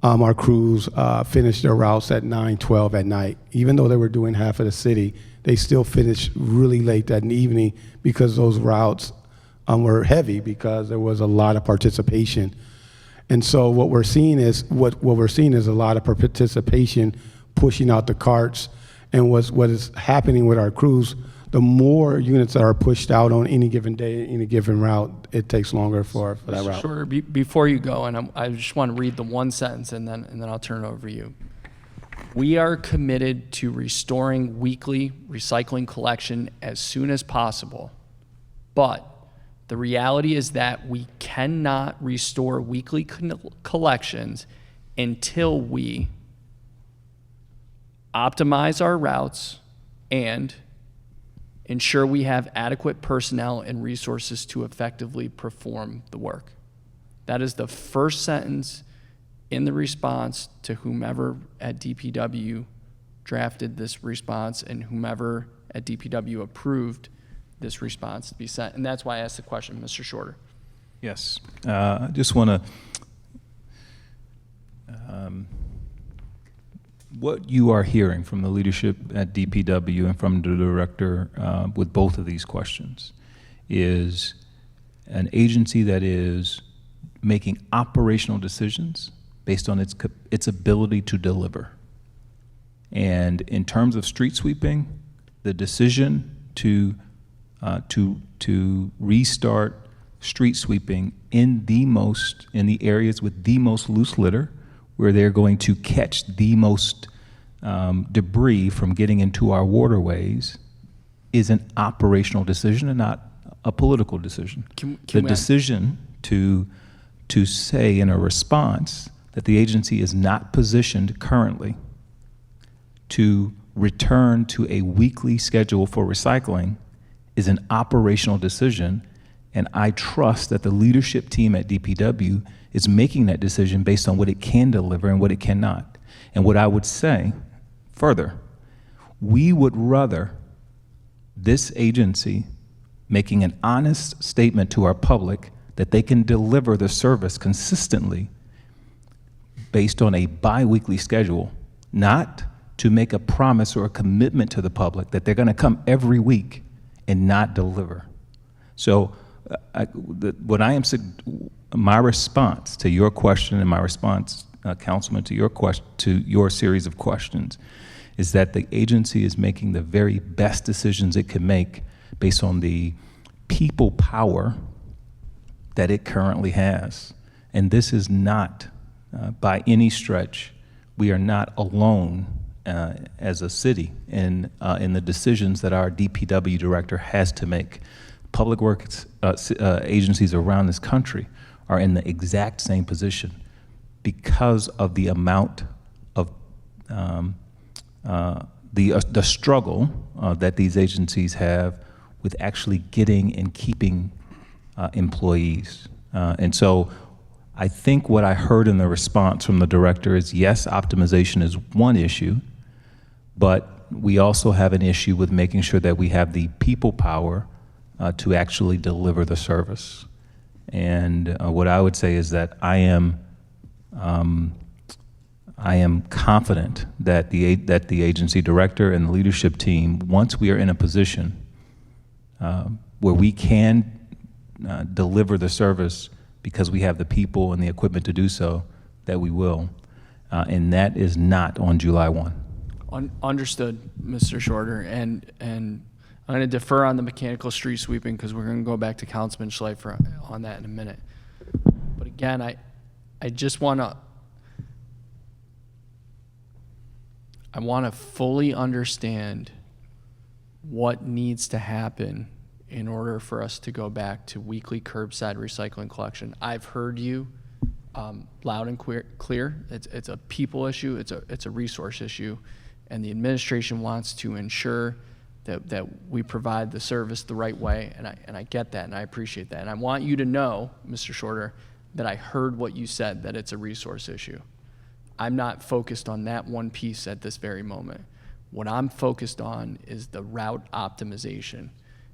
B: our crews finished their routes at 9:12 at night. Even though they were doing half of the city, they still finished really late that evening because those routes were heavy because there was a lot of participation. And so what we're seeing is a lot of participation pushing out the carts. And what is happening with our crews, the more units that are pushed out on any given day, any given route, it takes longer for that route.
A: Shorter, before you go, and I just want to read the one sentence and then I'll turn it over to you. We are committed to restoring weekly recycling collection as soon as possible, but the reality is that we cannot restore weekly collections until we optimize our routes and ensure we have adequate personnel and resources to effectively perform the work. That is the first sentence in the response to whomever at DPW drafted this response and whomever at DPW approved this response to be sent. And that's why I asked the question, Mr. Shorter.
K: Yes. I just want to what you are hearing from the leadership at DPW and from the director with both of these questions is an agency that is making operational decisions based on its ability to deliver. And in terms of street sweeping, the decision to restart street sweeping in the areas with the most loose litter, where they're going to catch the most debris from getting into our waterways, is an operational decision and not a political decision. The decision to say in a response that the agency is not positioned currently to return to a weekly schedule for recycling is an operational decision, and I trust that the leadership team at DPW is making that decision based on what it can deliver and what it cannot. And what I would say further, we would rather this agency making an honest statement to our public that they can deliver the service consistently based on a bi-weekly schedule, not to make a promise or a commitment to the public that they're going to come every week and not deliver. So my response to your question and my response, Councilman, to your series of questions is that the agency is making the very best decisions it can make based on the people power that it currently has. And this is not, by any stretch, we are not alone as a city in the decisions that our DPW director has to make. Public works agencies around this country are in the exact same position because of the amount of the struggle that these agencies have with actually getting and keeping employees. And so I think what I heard in the response from the director is, yes, optimization is one issue, but we also have an issue with making sure that we have the people power to actually deliver the service. And what I would say is that I am confident that the agency director and the leadership team, once we are in a position where we can deliver the service because we have the people and the equipment to do so, that we will. And that is not on July 1.
A: Understood, Mr. Shorter. And I'm going to defer on the mechanical street sweeping because we're going to go back to Councilman Schleifer on that in a minute. But again, I just want to, I want to fully understand what needs to happen in order for us to go back to weekly curbside recycling collection. I've heard you loud and clear. It's a people issue, it's a resource issue, and the administration wants to ensure that we provide the service the right way, and I get that, and I appreciate that. And I want you to know, Mr. Shorter, that I heard what you said, that it's a resource issue. I'm not focused on that one piece at this very moment. What I'm focused on is the route optimization.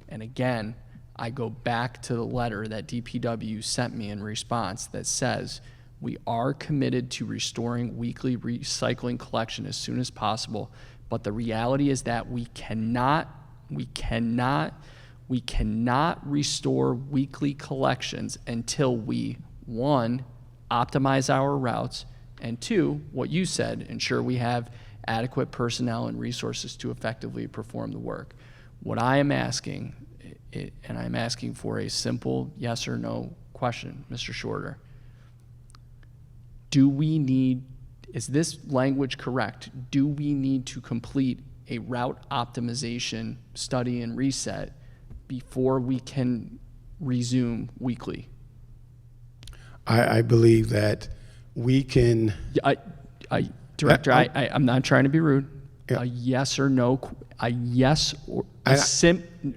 A: And again, I go back to the letter that DPW sent me in response that says, we are committed to restoring weekly recycling collection as soon as possible, but the reality is that we cannot restore weekly collections until we, one, optimize our routes, and two, what you said, ensure we have adequate personnel and resources to effectively perform the work. What I am asking, and I'm asking for a simple yes or no question, Mr. Shorter. Is this language correct? Do we need to complete a route optimization study and reset before we can resume weekly?
B: I believe that we can.
A: Director, I'm not trying to be rude. Yeah. A yes or no,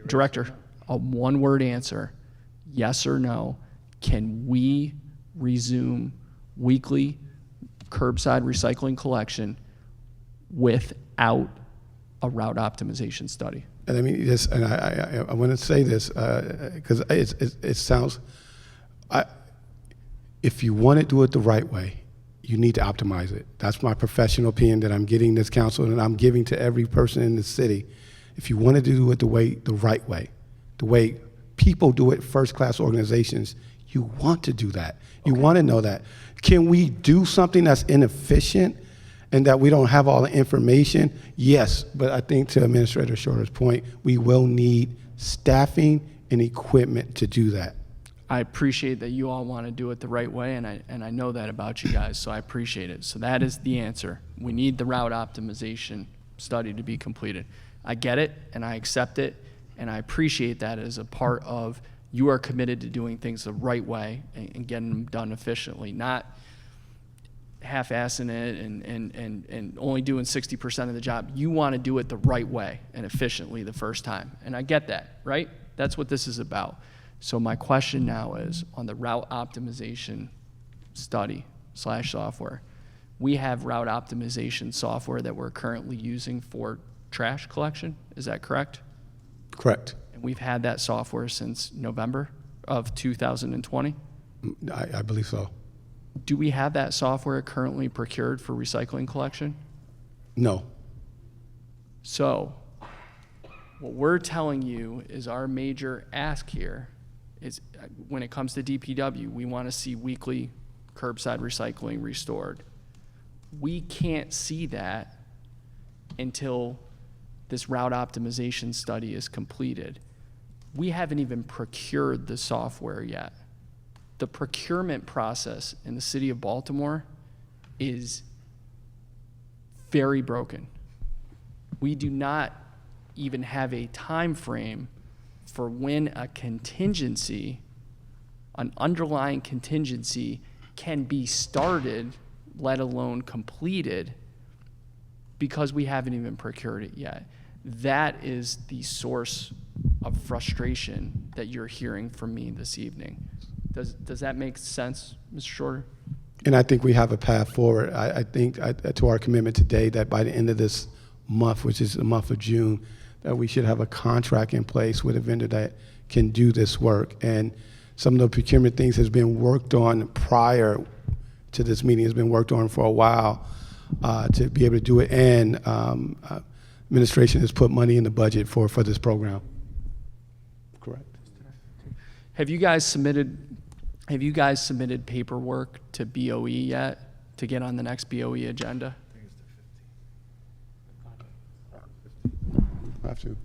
A: Director, a one-word answer, yes or no. Can we resume weekly curbside recycling collection without a route optimization study?
B: And I mean this, and I want to say this because it sounds. If you want to do it the right way, you need to optimize it. That's my professional opinion that I'm getting this council and I'm giving to every person in the city. If you want to do it the right way, the way people do it, first-class organizations, you want to do that. You want to know that. Can we do something that's inefficient and that we don't have all the information? Yes, but I think to Administrator Shorter's point, we will need staffing and equipment to do that.
A: I appreciate that you all want to do it the right way, and I know that about you guys, so I appreciate it. So that is the answer. We need the route optimization study to be completed. I get it, and I accept it, and I appreciate that as a part of you are committed to doing things the right way and getting them done efficiently, not half-assing it and only doing 60% of the job. You want to do it the right way and efficiently the first time, and I get that, right? That's what this is about. So my question now is on the route optimization study / software. We have route optimization software that we're currently using for trash collection. Is that correct?
B: Correct.
A: And we've had that software since November of 2020?
B: I believe so.
A: Do we have that software currently procured for recycling collection?
B: No.
A: So what we're telling you is our major ask here is when it comes to DPW, we want to see weekly curbside recycling restored. We can't see that until this route optimization study is completed. We haven't even procured the software yet. The procurement process in the city of Baltimore is very broken. We do not even have a time frame for when a contingency, an underlying contingency, can be started, let alone completed, because we haven't even procured it yet. That is the source of frustration that you're hearing from me this evening. Does that make sense, Mr. Shorter?
B: And I think we have a path forward. I think to our commitment today that by the end of this month, which is the month of June, that we should have a contract in place with a vendor that can do this work. And some of the procurement things has been worked on prior to this meeting, has been worked on for a while to be able to do it. And administration has put money in the budget for this program. Correct.
A: Have you guys submitted paperwork to BOE yet to get on the next BOE agenda?
B: Have to.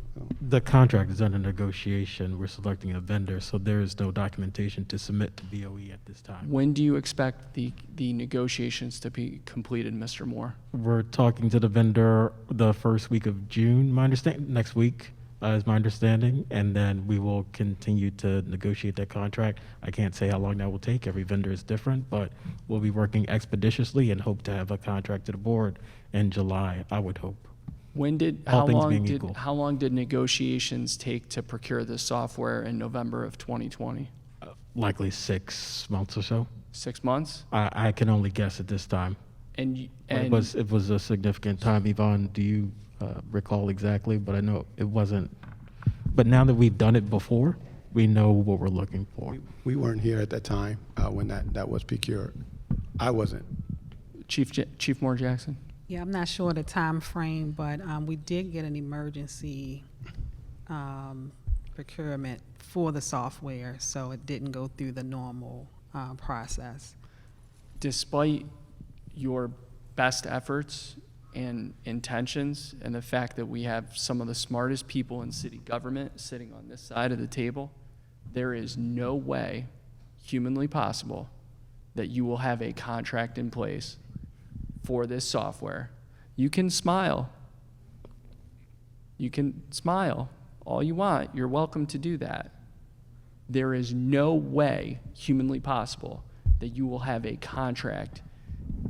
R: The contract is under negotiation. We're selecting a vendor, so there is no documentation to submit to BOE at this time.
A: When do you expect the negotiations to be completed, Mr. Moore?
R: We're talking to the vendor the first week of June, next week is my understanding, and then we will continue to negotiate that contract. I can't say how long that will take. Every vendor is different, but we'll be working expeditiously and hope to have a contract to the board in July, I would hope.
A: How long did negotiations take to procure this software in November of 2020?
R: Likely 6 months or so.
A: 6 months?
R: I can only guess at this time.
A: And
R: it was a significant time. Yvonne, do you recall exactly? But I know it wasn't. But now that we've done it before, we know what we're looking for.
B: We weren't here at that time when that was procured. I wasn't.
A: Chief Moore Jackson?
I: Yeah, I'm not sure the time frame, but we did get an emergency procurement for the software, so it didn't go through the normal process.
A: Despite your best efforts and intentions and the fact that we have some of the smartest people in city government sitting on this side of the table, there is no way humanly possible that you will have a contract in place for this software. You can smile. You can smile all you want. You're welcome to do that. There is no way humanly possible that you will have a contract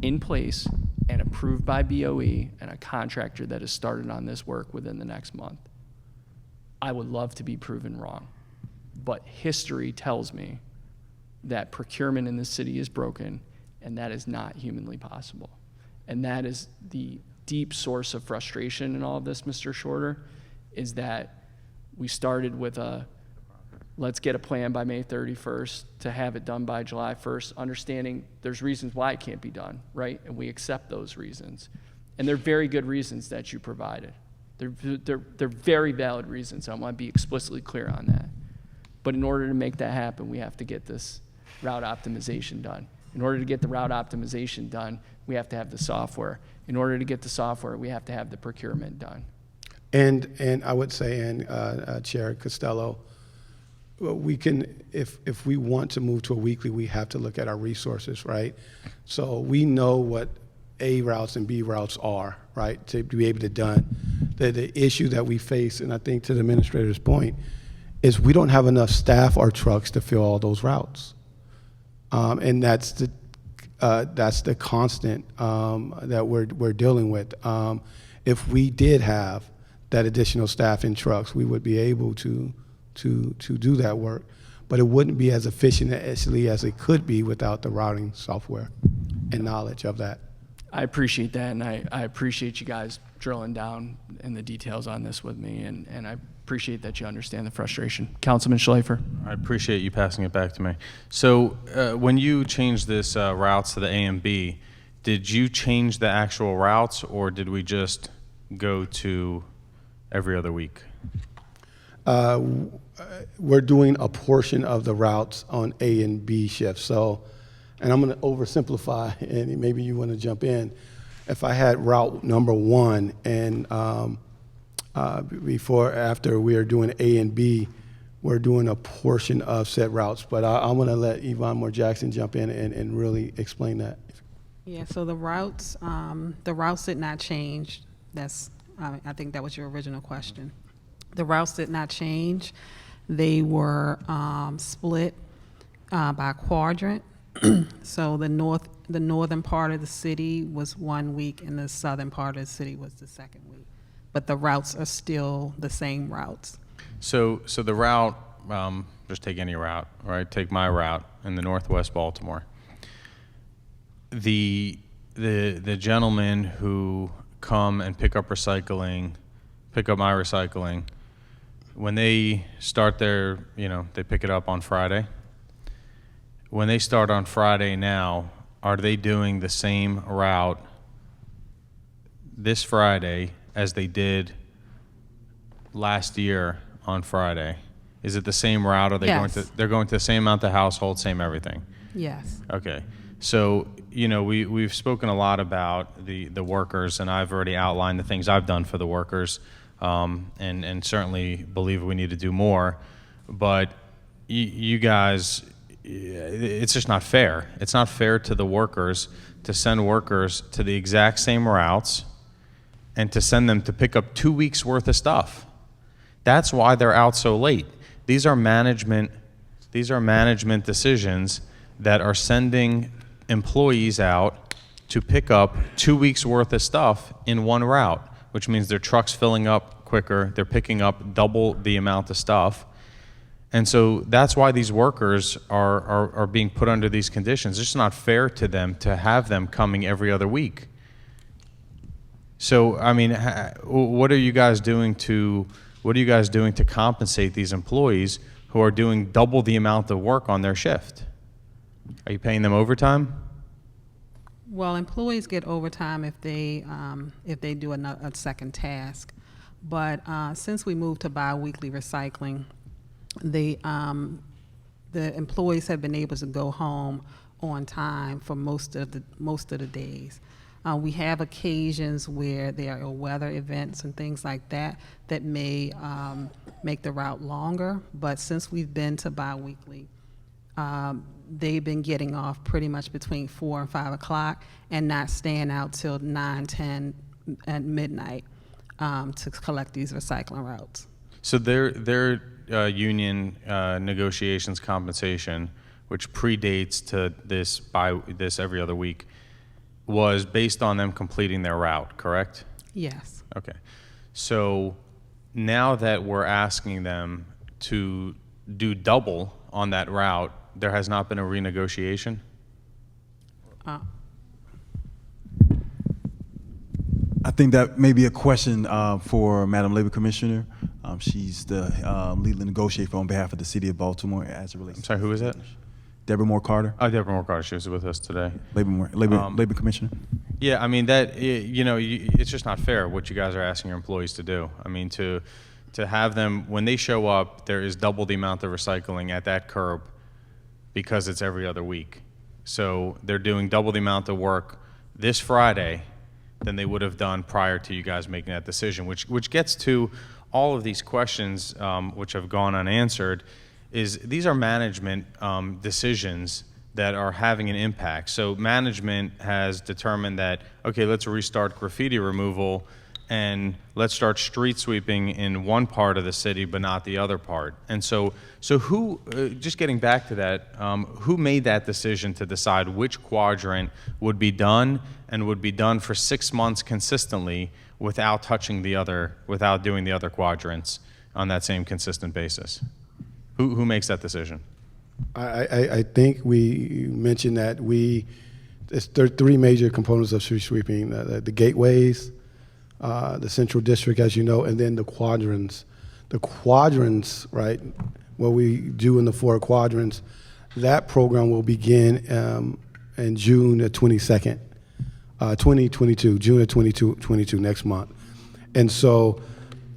A: in place and approved by BOE and a contractor that has started on this work within the next month. I would love to be proven wrong, but history tells me that procurement in this city is broken, and that is not humanly possible. And that is the deep source of frustration in all of this, Mr. Shorter, is that we started with a Let's get a plan by May 31st to have it done by July 1st, understanding there's reasons why it can't be done, right? And we accept those reasons. And they're very good reasons that you provided. They're very valid reasons. I want to be explicitly clear on that. But in order to make that happen, we have to get this route optimization done. In order to get the route optimization done, we have to have the software. In order to get the software, we have to have the procurement done.
B: And I would say, Chair Costello, we can, if we want to move to a weekly, we have to look at our resources, right? So we know what A routes and B routes are, right, to be able to done. The issue that we face, and I think to the administrator's point, is we don't have enough staff or trucks to fill all those routes. And that's the constant that we're dealing with. If we did have that additional staff and trucks, we would be able to do that work, but it wouldn't be as efficient actually as it could be without the routing software and knowledge of that.
A: I appreciate that, and I appreciate you guys drilling down in the details on this with me, and I appreciate that you understand the frustration. Councilman Schlafer.
L: I appreciate you passing it back to me. So when you changed this routes to the A and B, did you change the actual routes, or did we just go to every other week?
B: We're doing a portion of the routes on A and B shifts. So, and I'm going to oversimplify, and maybe you want to jump in. If I had route number 1 and after we are doing A and B, we're doing a portion of said routes. But I'm going to let Yvonne Moore Jackson jump in and really explain that.
I: Yeah, so the routes did not change. I think that was your original question. The routes did not change. They were split by quadrant. So the northern part of the city was 1 week, and the southern part of the city was the second week. But the routes are still the same routes.
L: So the route, just take any route, right? Take my route in the Northwest Baltimore. The gentlemen who come and pick up my recycling, when they start they pick it up on Friday. When they start on Friday now, are they doing the same route this Friday as they did last year on Friday? Is it the same route? Are they they're going to the same amount of household, same everything?
I: Yes.
L: Okay. So, we've spoken a lot about the workers, and I've already outlined the things I've done for the workers, and certainly believe we need to do more. But you guys, it's just not fair. It's not fair to the workers to send workers to the exact same routes and to send them to pick up 2 weeks worth of stuff. That's why they're out so late. These are management decisions that are sending employees out to pick up 2 weeks worth of stuff in one route, which means their truck's filling up quicker, they're picking up double the amount of stuff. And so that's why these workers are being put under these conditions. It's just not fair to them to have them coming every other week. So, I mean, what are you guys doing to compensate these employees who are doing double the amount of work on their shift? Are you paying them overtime?
I: Well, employees get overtime if they do a second task. But since we moved to bi-weekly recycling, the employees have been able to go home on time for most of the days. We have occasions where there are weather events and things like that that may make the route longer. But since we've been to bi-weekly, they've been getting off pretty much between 4 and 5 o'clock and not staying out till 9, 10 at midnight to collect these recycling routes.
L: So their union negotiations compensation, which predates to this every other week, was based on them completing their route, correct?
I: Yes.
L: Okay. So now that we're asking them to do double on that route, there has not been a renegotiation?
Q: I think that may be a question for Madam Labor Commissioner. She's the lead negotiator on behalf of the city of Baltimore as it relates.
L: I'm sorry, who is that?
Q: Deborah Moore Carter,
L: Oh, Deborah Moore Carter. She was with us today.
Q: Labor Commissioner.
L: Yeah, I mean it's just not fair what you guys are asking your employees to do. I mean to have them when they show up, there is double the amount of recycling at that curb because it's every other week. So they're doing double the amount of work this Friday than they would have done prior to you guys making that decision, which gets to all of these questions which have gone unanswered. Is these are management decisions that are having an impact. So management has determined that, okay, let's restart graffiti removal and let's start street sweeping in one part of the city but not the other part. And so who, just getting back to that, who made that decision to decide which quadrant would be done and would be done for 6 months consistently without touching the other, without doing the other quadrants on that same consistent basis? Who makes that decision?
B: I think we mentioned that there are three major components of street sweeping: the gateways, the central district, as you know, and then the quadrants. The quadrants, right, what we do in the 4 quadrants, that program will begin in June the 22nd, 2022, June of 2022, next month. And so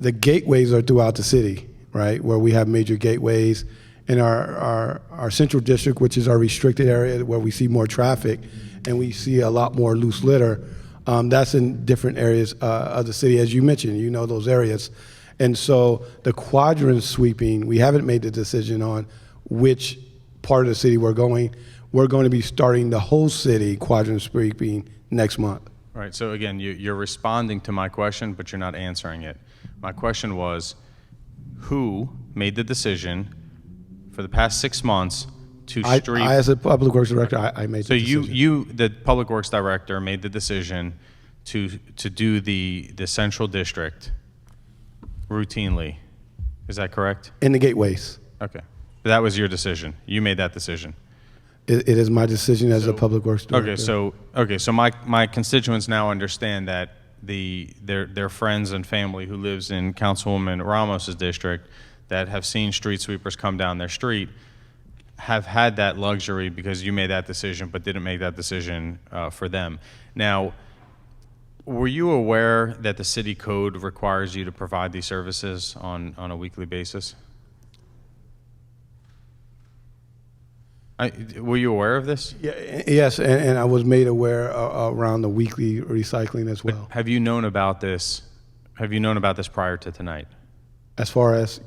B: the gateways are throughout the city, right, where we have major gateways. In our central district, which is our restricted area where we see more traffic and we see a lot more loose litter, that's in different areas of the city, as you mentioned, you know those areas. And so the quadrant sweeping, we haven't made the decision on which part of the city we're going. We're going to be starting the whole city quadrant sweeping next month.
L: Right, so again, you're responding to my question, but you're not answering it. My question was, who made the decision for the past 6 months to street?
B: I as a public works director, I made the decision.
L: So you, the public works director, made the decision to do the central district routinely. Is that correct?
B: In the gateways.
L: Okay, that was your decision. You made that decision.
B: It is my decision as a public works director.
L: Okay, so my constituents now understand that their friends and family who lives in Councilwoman Ramos's district that have seen street sweepers come down their street have had that luxury because you made that decision but didn't make that decision for them. Now, were you aware that the city code requires you to provide these services on a weekly basis? Were you aware of this?
B: Yes, and I was made aware around the weekly recycling as well.
L: But have you known about this? Have you known about this prior to tonight?
B: As far as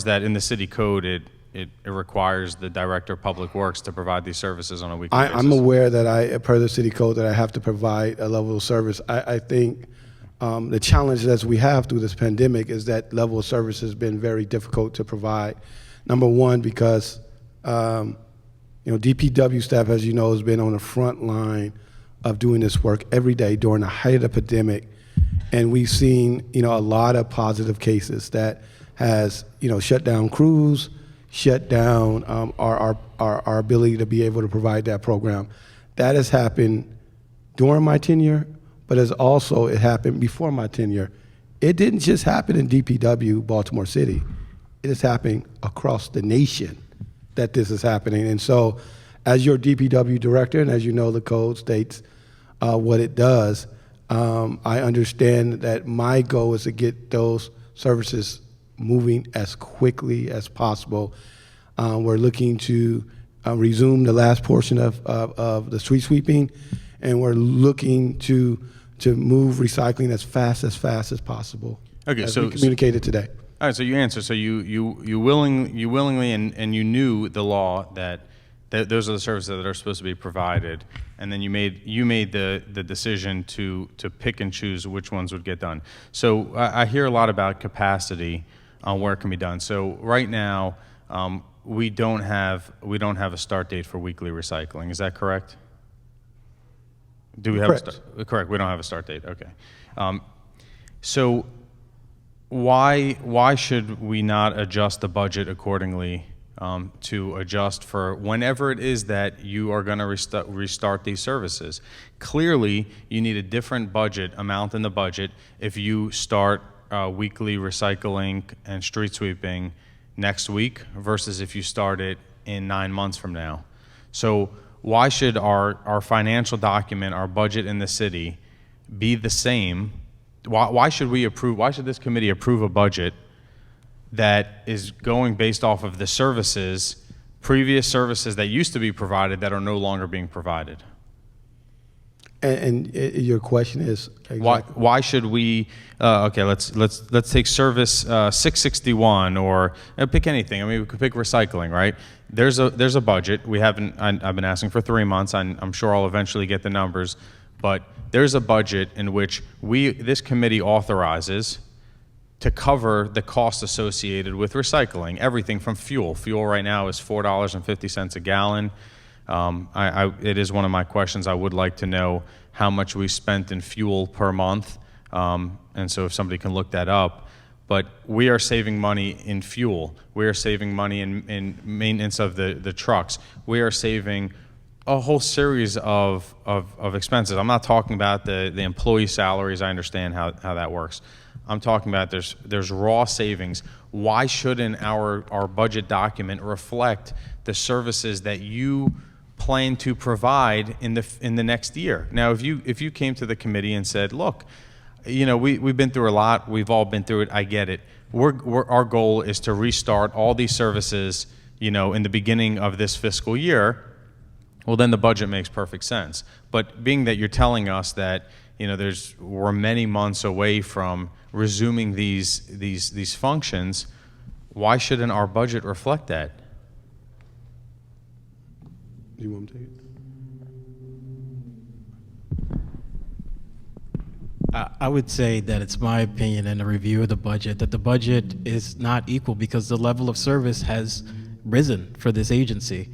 L: that, in the city code, it requires the director of public works to provide these services on a weekly basis.
B: I'm aware that per the city code, that I have to provide a level of service. I think the challenge that we have through this pandemic is that level of service has been very difficult to provide. Number one, because DPW staff, as you know, has been on the front line of doing this work every day during the height of the pandemic, and we've seen a lot of positive cases that has shut down crews, shut down our ability to be able to provide that program. That has happened during my tenure, but it happened before my tenure. It didn't just happen in DPW, Baltimore City. It is happening across the nation that this is happening. And so as your DPW director, and as you know, the code states what it does, I understand that my goal is to get those services moving as quickly as possible. We're looking to resume the last portion of the street sweeping, and we're looking to move recycling as fast as possible.
L: Okay,
B: as
L: so
B: we communicated today.
L: All right, so you answer. So you willingly and you knew the law that those are the services that are supposed to be provided, and then you made the decision to pick and choose which ones would get done. So I hear a lot about capacity on where it can be done. So right now we don't have a start date for weekly recycling. Is that correct? Do we have
B: correct?
L: Correct. We don't have a start date. Okay. So why should we not adjust the budget accordingly to adjust for whenever it is that you are going to restart these services? Clearly, you need a different budget amount in the budget if you start weekly recycling and street sweeping next week versus if you start it in 9 months from now. So why should our financial document, our budget in the city, be the same? Why should this committee approve a budget that is going based off of the services, previous services that used to be provided that are no longer being provided?
B: And your question is exactly.
L: Why should we? Okay, let's take service 661 or pick anything. I mean, we could pick recycling, right? There's a budget. I've been asking for 3 months. I'm sure I'll eventually get the numbers, but there's a budget in which this committee authorizes to cover the costs associated with recycling. Everything from fuel. Fuel right now is $4.50 a gallon. It is one of my questions. I would like to know how much we spent in fuel per month, and so if somebody can look that up. But we are saving money in fuel. We are saving money in maintenance of the trucks. We are saving a whole series of expenses. I'm not talking about the employee salaries. I understand how that works. I'm talking about there's raw savings. Why shouldn't our budget document reflect the services that you plan to provide in the next year? Now, if you came to the committee and said, look, we've been through a lot, we've all been through it, I get it. Our goal is to restart all these services, in the beginning of this fiscal year. Well, then the budget makes perfect sense. But being that you're telling us that we're many months away from resuming these functions, why shouldn't our budget reflect that?
B: You want to take it?
R: I would say that it's my opinion in a review of the budget that the budget is not equal because the level of service has risen for this agency.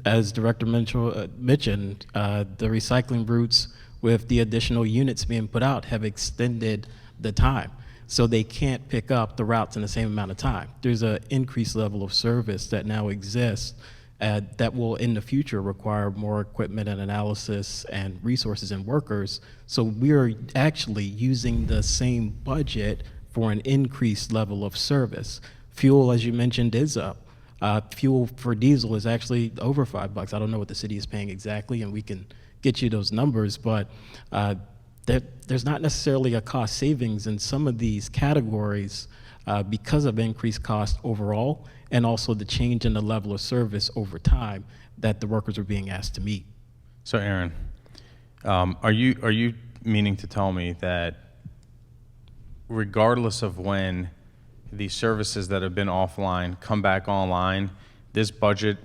R: As Director Mitchell mentioned, the recycling routes with the additional units being put out have extended the time. So they can't pick up the routes in the same amount of time. There's an increased level of service that now exists that will in the future require more equipment and analysis and resources and workers. So we're actually using the same budget for an increased level of service. Fuel, as you mentioned, is up. Fuel for diesel is actually over $5. I don't know what the city is paying exactly, and we can get you those numbers, but there's not necessarily a cost savings in some of these categories because of increased cost overall, and also the change in the level of service over time that the workers are being asked to meet.
L: So, Aaron, are you meaning to tell me that regardless of when the services that have been offline come back online, this budget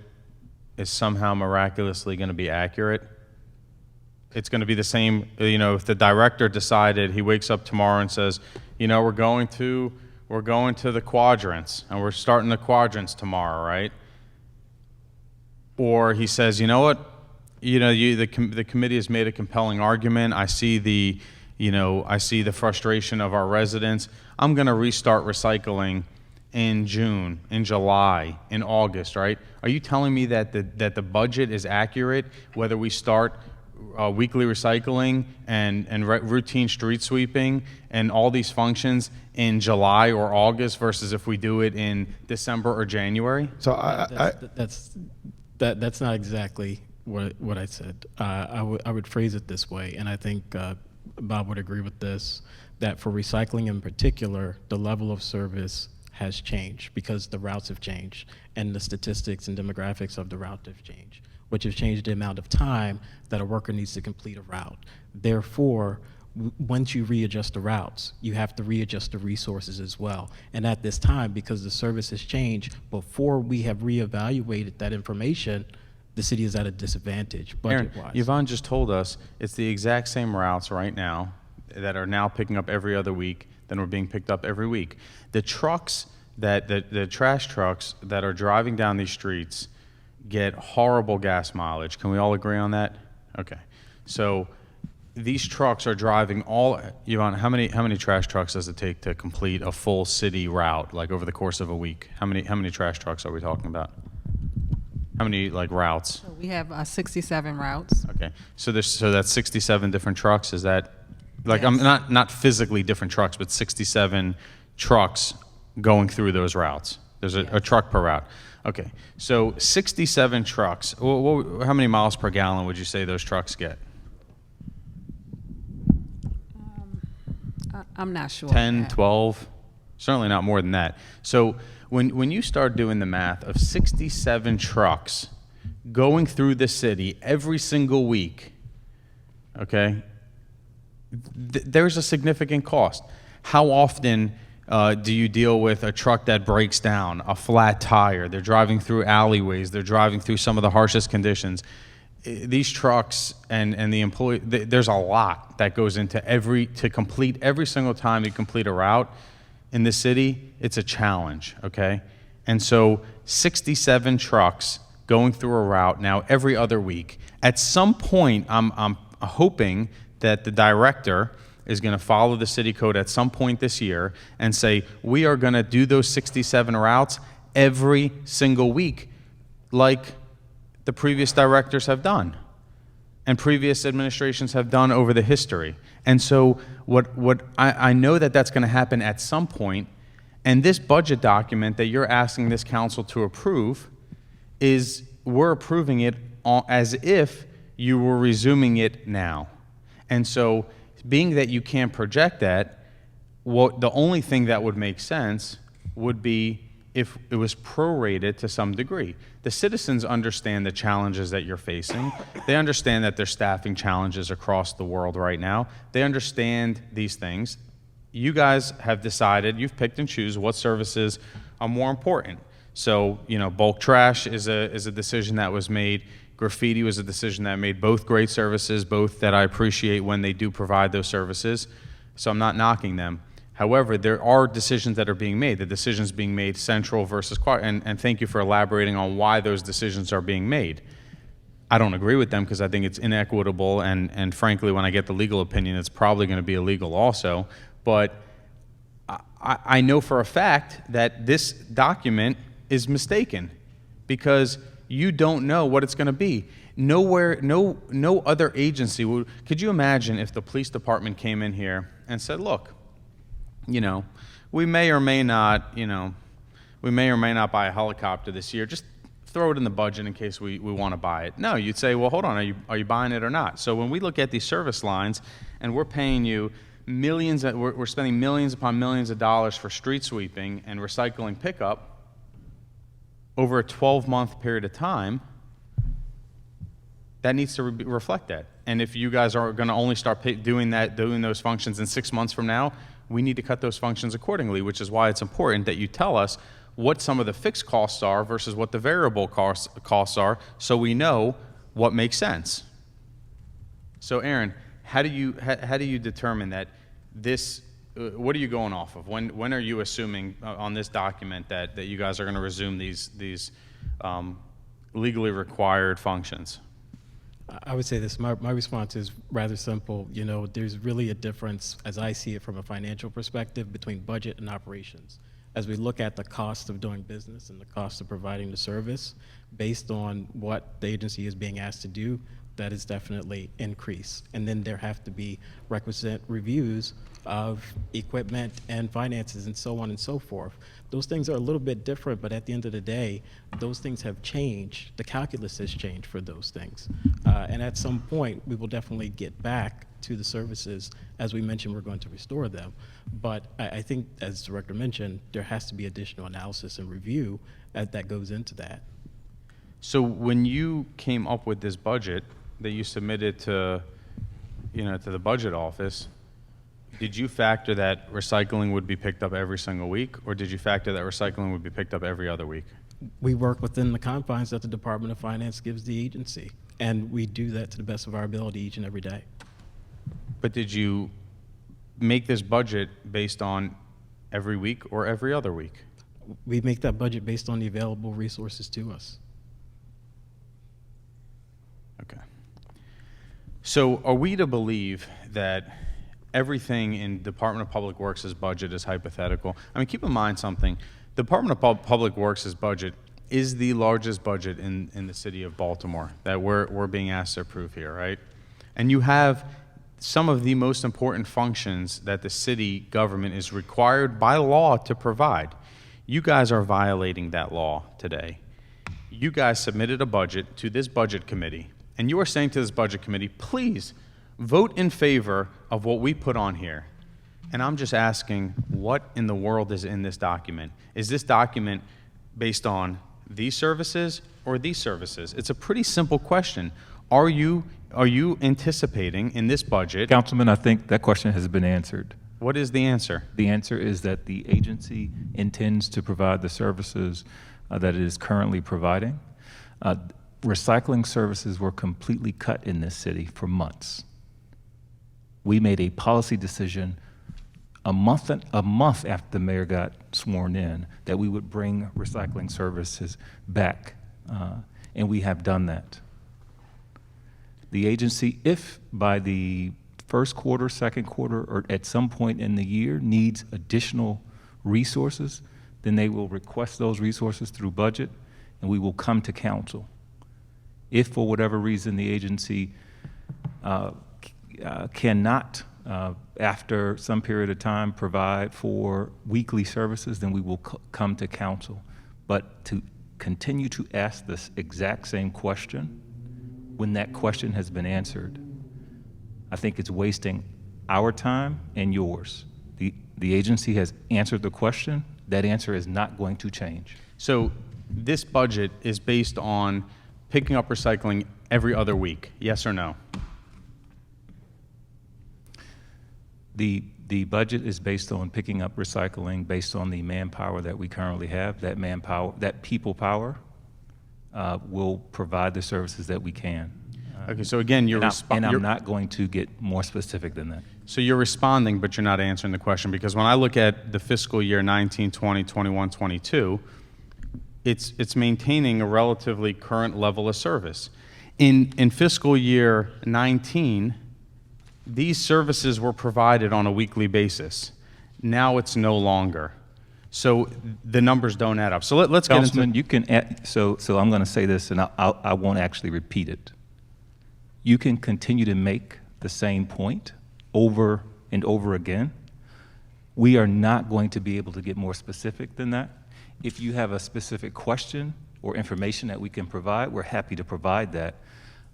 L: is somehow miraculously going to be accurate? It's going to be the same, if the director decided, he wakes up tomorrow and says, we're going to the quadrants, and we're starting the quadrants tomorrow, right? Or he says, you know what, the committee has made a compelling argument. I see the frustration of our residents. I'm going to restart recycling in June, in July, in August, right? Are you telling me that the budget is accurate, whether we start weekly recycling and routine street sweeping and all these functions in July or August versus if we do it in December or January?
B: So
R: that's not exactly what I said. I would phrase it this way, and I think Bob would agree with this, that for recycling in particular, the level of service has changed because the routes have changed and the statistics and demographics of the route have changed, which have changed the amount of time that a worker needs to complete a route. Therefore, once you readjust the routes, you have to readjust the resources as well. And at this time, because the service has changed, before we have reevaluated that information, the city is at a disadvantage budget-wise.
L: Aaron, Yvonne just told us it's the exact same routes right now that are now picking up every other week than were being picked up every week. The trucks, the trash trucks that are driving down these streets get horrible gas mileage. Can we all agree on that? Okay. So these trucks are driving Yvonne, how many trash trucks does it take to complete a full city route, like over the course of a week? How many trash trucks are we talking about? How many routes?
I: So we have 67 routes.
L: Okay. So that's 67 different trucks. Is that Like, I'm not physically different trucks, but 67 trucks going through those routes. There's a truck per route. Okay, so 67 trucks. How many miles per gallon would you say those trucks get?
I: I'm not sure.
L: 10, 12, certainly not more than that. So when you start doing the math of 67 trucks going through the city every single week, okay, there's a significant cost. How often do you deal with a truck that breaks down, a flat tire? They're driving through alleyways. They're driving through some of the harshest conditions. These trucks and the employee, there's a lot that goes into to complete every single time you complete a route in the city. It's a challenge, okay? And so 67 trucks going through a route now every other week. At some point, I'm hoping that the director is going to follow the city code at some point this year and say, we are going to do those 67 routes every single week, like the previous directors have done and previous administrations have done over the history. And so I know that that's going to happen at some point, and this budget document that you're asking this council to approve is, we're approving it as if you were resuming it now. And so, being that you can't project that, the only thing that would make sense would be if it was prorated to some degree. The citizens understand the challenges that you're facing. They understand that there's staffing challenges across the world right now. They understand these things. You guys have decided, you've picked and choose what services are more important. So, bulk trash is a decision that was made. Graffiti was a decision that made, both great services, both that I appreciate when they do provide those services. So I'm not knocking them. However, there are decisions that are being made. The decisions being made central versus quiet. And thank you for elaborating on why those decisions are being made. I don't agree with them because I think it's inequitable. And frankly, when I get the legal opinion, it's probably going to be illegal also. But I know for a fact that this document is mistaken because you don't know what it's going to be. No other agency would. Could you imagine if the police department came in here and said, look, we may or may not buy a helicopter this year. Just throw it in the budget in case we want to buy it. No, you'd say, well, hold on, are you buying it or not? So when we look at these service lines and we're paying you millions, we're spending millions upon millions of dollars for street sweeping and recycling pickup over a 12-month period of time, that needs to reflect that. And if you guys are going to only start doing those functions in 6 months from now, we need to cut those functions accordingly, which is why it's important that you tell us what some of the fixed costs are versus what the variable costs are, so we know what makes sense. So Aaron, how do you determine that this, what are you going off of? When are you assuming on this document that you guys are going to resume these legally required functions?
R: I would say this, my response is rather simple. There's really a difference, as I see it from a financial perspective, between budget and operations. As we look at the cost of doing business and the cost of providing the service, based on what the agency is being asked to do, that is definitely increased. And then there have to be requisite reviews of equipment and finances and so on and so forth. Those things are a little bit different, but at the end of the day, those things have changed. The calculus has changed for those things. And at some point, we will definitely get back to the services. As we mentioned, we're going to restore them. But I think, as the director mentioned, there has to be additional analysis and review that goes into that.
L: So when you came up with this budget that you submitted to the budget office, did you factor that recycling would be picked up every single week, or did you factor that recycling would be picked up every other week?
R: We work within the confines that the Department of Finance gives the agency, and we do that to the best of our ability each and every day.
L: But did you make this budget based on every week or every other week?
R: We make that budget based on the available resources to us.
L: Okay. So are we to believe that everything in Department of Public Works' budget is hypothetical? I mean, keep in mind something. The Department of Public Works' budget is the largest budget in the city of Baltimore that we're being asked to approve here, right? And you have some of the most important functions that the city government is required by law to provide. You guys are violating that law today. You guys submitted a budget to this budget committee, and you are saying to this budget committee, please vote in favor of what we put on here. And I'm just asking, what in the world is in this document? Is this document based on these services or these services? It's a pretty simple question. Are you anticipating in this budget?
K: Councilman, I think that question has been answered.
L: What is the answer?
K: The answer is that the agency intends to provide the services that it is currently providing. Recycling services were completely cut in this city for months. We made a policy decision a month after the mayor got sworn in that we would bring recycling services back, and we have done that. The agency, if by the first quarter, second quarter, or at some point in the year needs additional resources, then they will request those resources through budget, and we will come to council. If for whatever reason the agency cannot, after some period of time, provide for weekly services, then we will come to council. But to continue to ask this exact same question when that question has been answered, I think it's wasting our time and yours. The agency has answered the question. That answer is not going to change.
L: So this budget is based on picking up recycling every other week, yes or no?
K: The budget is based on picking up recycling based on the manpower that we currently have. That manpower, that people power, will provide the services that we can.
L: Okay, so again,
K: I'm not going to get more specific than that.
L: So you're responding, but you're not answering the question, because when I look at the fiscal year 19, 20, 21, 22, it's maintaining a relatively current level of service. In fiscal year 19, these services were provided on a weekly basis. Now it's no longer. So the numbers don't add up. So let's get
K: Councilman,
L: into...
K: you can add, so I'm going to say this, and I won't actually repeat it. You can continue to make the same point over and over again. We are not going to be able to get more specific than that. If you have a specific question or information that we can provide, we're happy to provide that.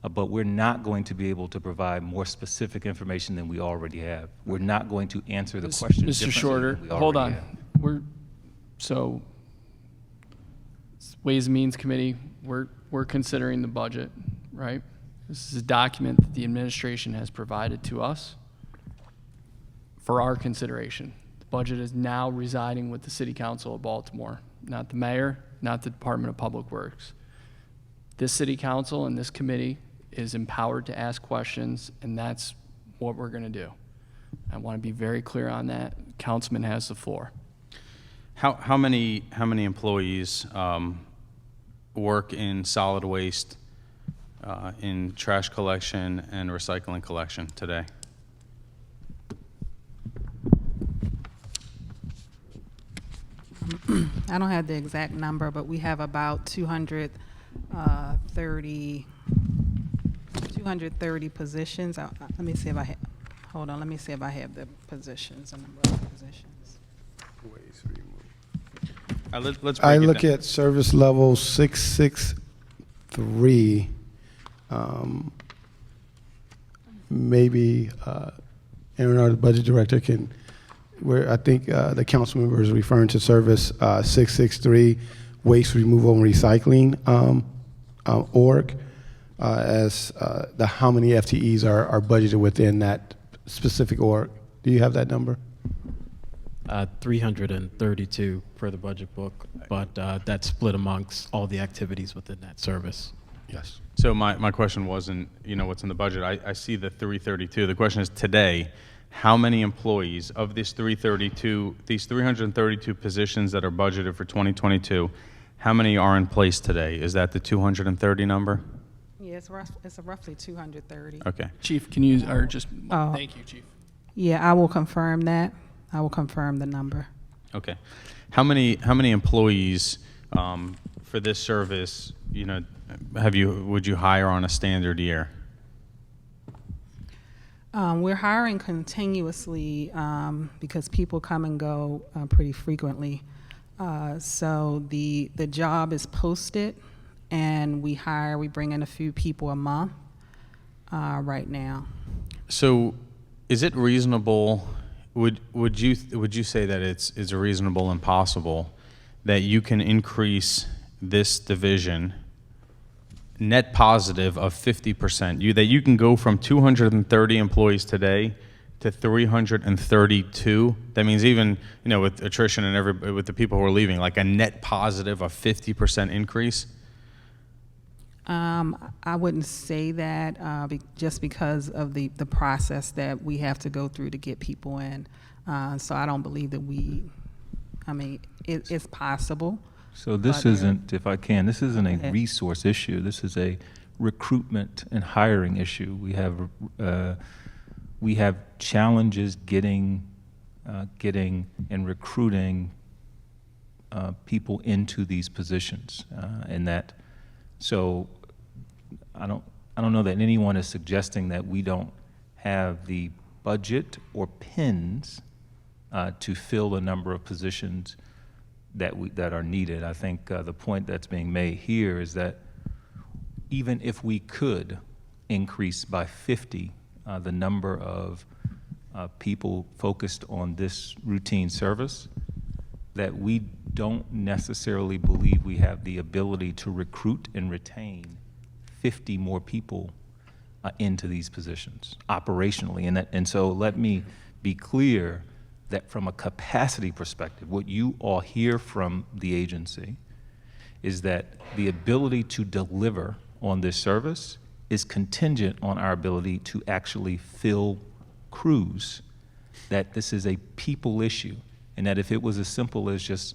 K: But we're not going to be able to provide more specific information than we already have. We're not going to answer the question.
A: Mr. Shorter, hold on. So Ways and Means Committee, we're considering the budget, right? This is a document that the administration has provided to us for our consideration. The budget is now residing with the City Council of Baltimore, not the mayor, not the Department of Public Works. This City Council and this committee is empowered to ask questions, and that's what we're going to do. I want to be very clear on that. Councilman has the floor.
L: How many employees work in solid waste, in trash collection and recycling collection today?
I: I don't have the exact number, but we have about 230 positions. Let me see if I have, hold on, let me see if I have the positions, the number of positions.
L: Let's
B: I
L: break it
B: look
L: down.
B: at service level 663. Maybe Aaron, our budget director, can, where I think the council member is referring to service 663, waste removal and recycling org, as the how many FTEs are budgeted within that specific org. Do you have that number?
R: 332 for the budget book, but that's split amongst all the activities within that service.
B: Yes.
L: So my question wasn't, what's in the budget. I see the 332. The question is today, how many employees of these 332 positions that are budgeted for 2022, how many are in place today? Is that the 230 number?
I: Yeah, it's roughly 230.
L: Okay.
A: Chief, can you, or just, thank you, Chief.
I: Yeah, I will confirm that. I will confirm the number.
L: Okay. How many employees for this service, would you hire on a standard year?
I: We're hiring continuously because people come and go pretty frequently. So the job is posted, and we bring in a few people a month right now.
L: So, is it reasonable? Would you say that it's reasonable and possible that you can increase this division net positive of 50%? That you can go from 230 employees today to 332. That means even with attrition and with the people who are leaving, like a net positive of 50% increase.
I: I wouldn't say that just because of the process that we have to go through to get people in. So I don't believe that it's possible.
K: So this isn't, if I can, this isn't a resource issue. This is a recruitment and hiring issue. We have challenges getting and recruiting people into these positions, So I don't know that anyone is suggesting that we don't have the budget or pins to fill the number of positions that are needed. I think the point that's being made here is that even if we could increase by 50 the number of people focused on this routine service, that we don't necessarily believe we have the ability to recruit and retain 50 more people into these positions operationally. And so let me be clear that from a capacity perspective, what you all hear from the agency is that the ability to deliver on this service is contingent on our ability to actually fill crews, that this is a people issue, and that if it was as simple as just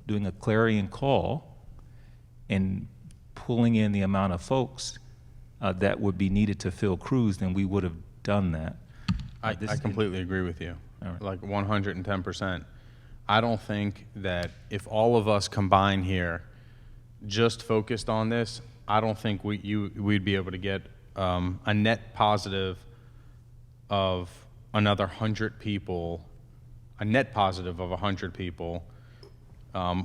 K: doing a clarion call and pulling in the amount of folks that would be needed to fill crews, then we would have done that.
L: I completely agree with you, like 110%. I don't think that if all of us combine here, just focused on this, I don't think we'd be able to get a net positive of another 100 people, a net positive of 100 people,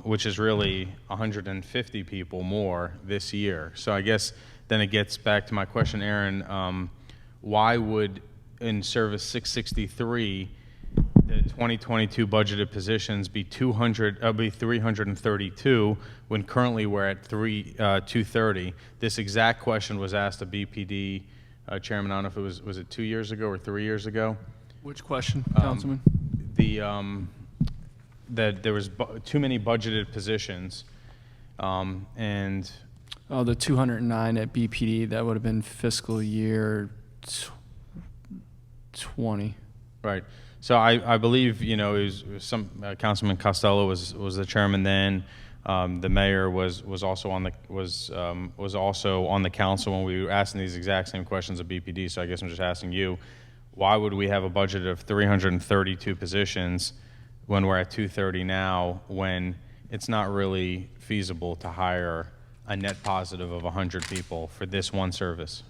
L: which is really 150 people more this year. So I guess then it gets back to my question, Aaron, why would in Service 663 the 2022 budgeted positions be 332 when currently we're at 230? This exact question was asked of BPD Chairman. I don't know if it was it 2 years ago or 3 years ago?
A: Which question, Councilman?
L: That there was too many budgeted positions, and
A: the 209 at BPD, that would have been fiscal year 20.
L: Right. So I believe it was some Councilman Costello was the chairman then. The mayor was also on the council when we were asking these exact same questions of BPD. So I guess I'm just asking you, why would we have a budget of 332 positions when we're at 230 now, when it's not really feasible to hire a net positive of 100 people for this one service?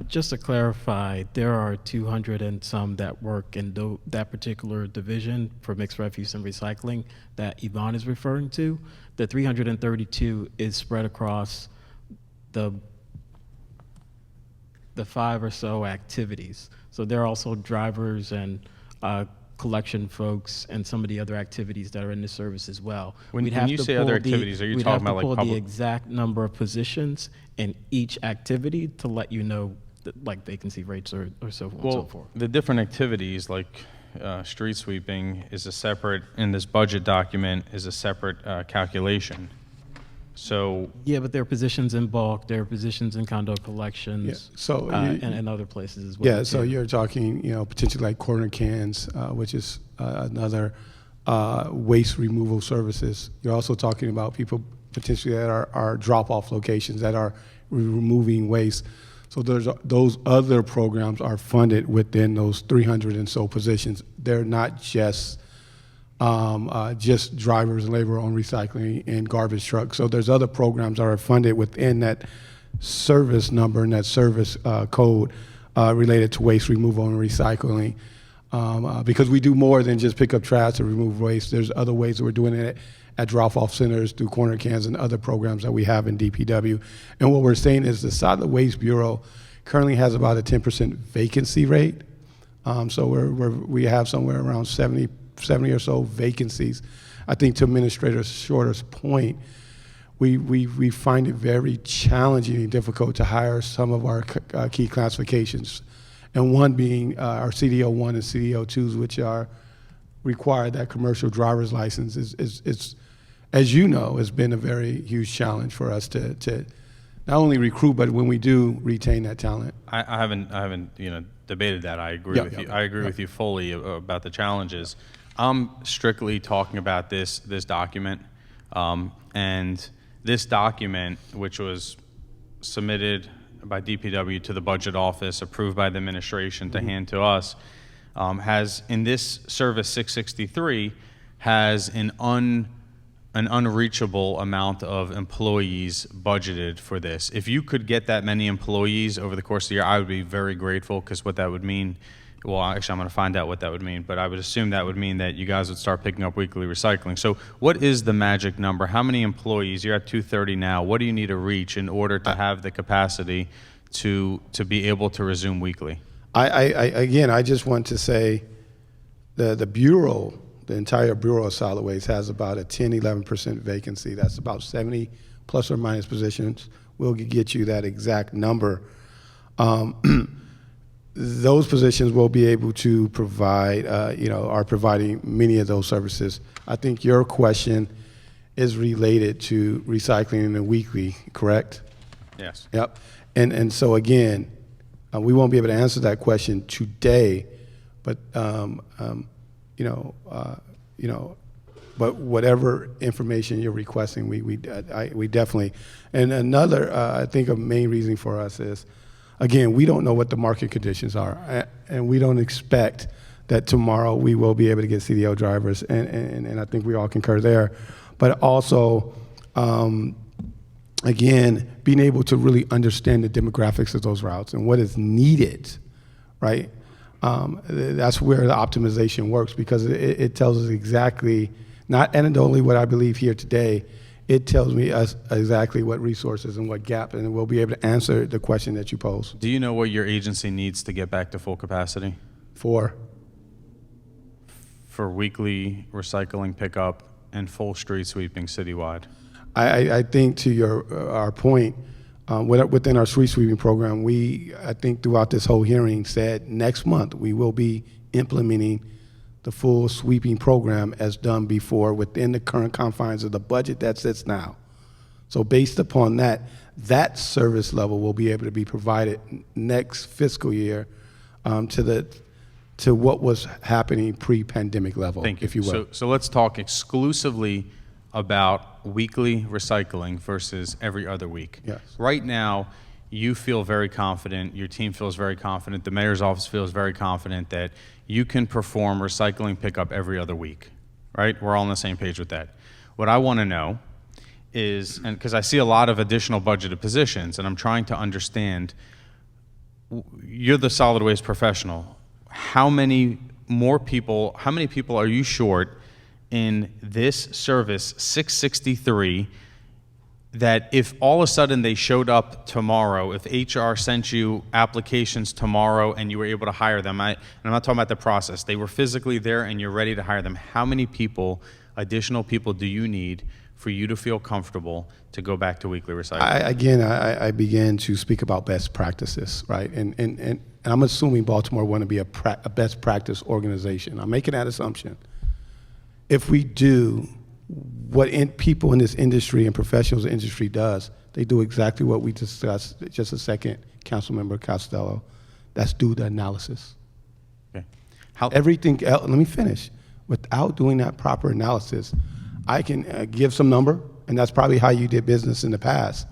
R: Just to clarify, there are 200 and some that work in that particular division for mixed refuse and recycling that Yvonne is referring to. The 332 is spread across the 5 or so activities. So there are also drivers and collection folks and some of the other activities that are in the service as well.
L: When you say other activities, are you talking about like
R: public?
L: public?
R: The exact number of positions in each activity to let you know, like vacancy rates or so on and so forth.
L: The different activities like street sweeping is a separate, in this budget document, is a separate calculation. So
R: yeah, but there are positions in bulk, there are positions in condo collections, and other places as well.
B: Yeah, so you're talking, potentially like corner cans, which is another waste removal services. You're also talking about people potentially that are drop-off locations that are removing waste. So those other programs are funded within those 300 and so positions. They're not just drivers and labor on recycling and garbage trucks. So there's other programs that are funded within that service number and that service code related to waste removal and recycling. Because we do more than just pick up trash or remove waste. There's other ways that we're doing it at drop-off centers, through corner cans and other programs that we have in DPW. And what we're saying is the Solid Waste Bureau currently has about a 10% vacancy rate. So we have somewhere around 70 or so vacancies. I think to Administrator Shorter's point, we find it very challenging and difficult to hire some of our key classifications. And one being our CDO1 and CDO2s, which are required that commercial driver's license is, as you know, has been a very huge challenge for us to not only recruit, but when we do retain that talent.
L: I haven't debated that. I agree with you. I agree with you fully about the challenges. I'm strictly talking about this document, and this document, which was submitted by DPW to the budget office, approved by the administration to hand to us, has, in this service 663, has an unreachable amount of employees budgeted for this. If you could get that many employees over the course of the year, I would be very grateful, because what that would mean, well, actually I'm going to find out what that would mean, but I would assume that would mean that you guys would start picking up weekly recycling. So what is the magic number? How many employees? You're at 230 now. What do you need to reach in order to have the capacity to be able to resume weekly?
B: Again, I just want to say the Bureau, the entire Bureau of Solid Waste has about a 10-11% vacancy. That's about 70 plus or minus positions. We'll get you that exact number. Those positions will be able to provide, are providing many of those services. I think your question is related to recycling in the weekly, correct?
L: Yes.
B: Yep. And so again, we won't be able to answer that question today, but but whatever information you're requesting, we definitely. And another, I think, a main reason for us is, again, we don't know what the market conditions are, and we don't expect that tomorrow we will be able to get CDL drivers, and I think we all concur there. But also, again, being able to really understand the demographics of those routes and what is needed, right? That's where the optimization works, because it tells us exactly, not anecdotally what I believe here today, it tells me exactly what resources and what gap, and we'll be able to answer the question that you pose.
L: Do you know what your agency needs to get back to full capacity?
B: For
L: weekly recycling pickup and full street sweeping citywide?
B: I think to our point, within our street sweeping program, I think throughout this whole hearing said next month we will be implementing the full sweeping program as done before within the current confines of the budget that sits now. So based upon that service level will be able to be provided next fiscal year to what was happening pre-pandemic level,
L: Thank you.
B: if you will.
L: So let's talk exclusively about weekly recycling versus every other week.
B: Yes.
L: Right now, you feel very confident, your team feels very confident, the mayor's office feels very confident that you can perform recycling pickup every other week, right? We're all on the same page with that. What I want to know is, and because I see a lot of additional budgeted positions, and I'm trying to understand, you're the solid waste professional. How many people are you short in this service 663 that if all of a sudden they showed up tomorrow, if HR sent you applications tomorrow and you were able to hire them, and I'm not talking about the process, they were physically there and you're ready to hire them, how many additional people do you need for you to feel comfortable to go back to weekly recycling?
B: I began to speak about best practices, right? And I'm assuming Baltimore want to be a best practice organization. I'm making that assumption. If we do what people in this industry and professionals in the industry does, they do exactly what we discussed just a second, Councilmember Costello. That's do the analysis.
L: Okay.
B: Everything else, let me finish. Without doing that proper analysis, I can give some number, and that's probably how you did business in the past.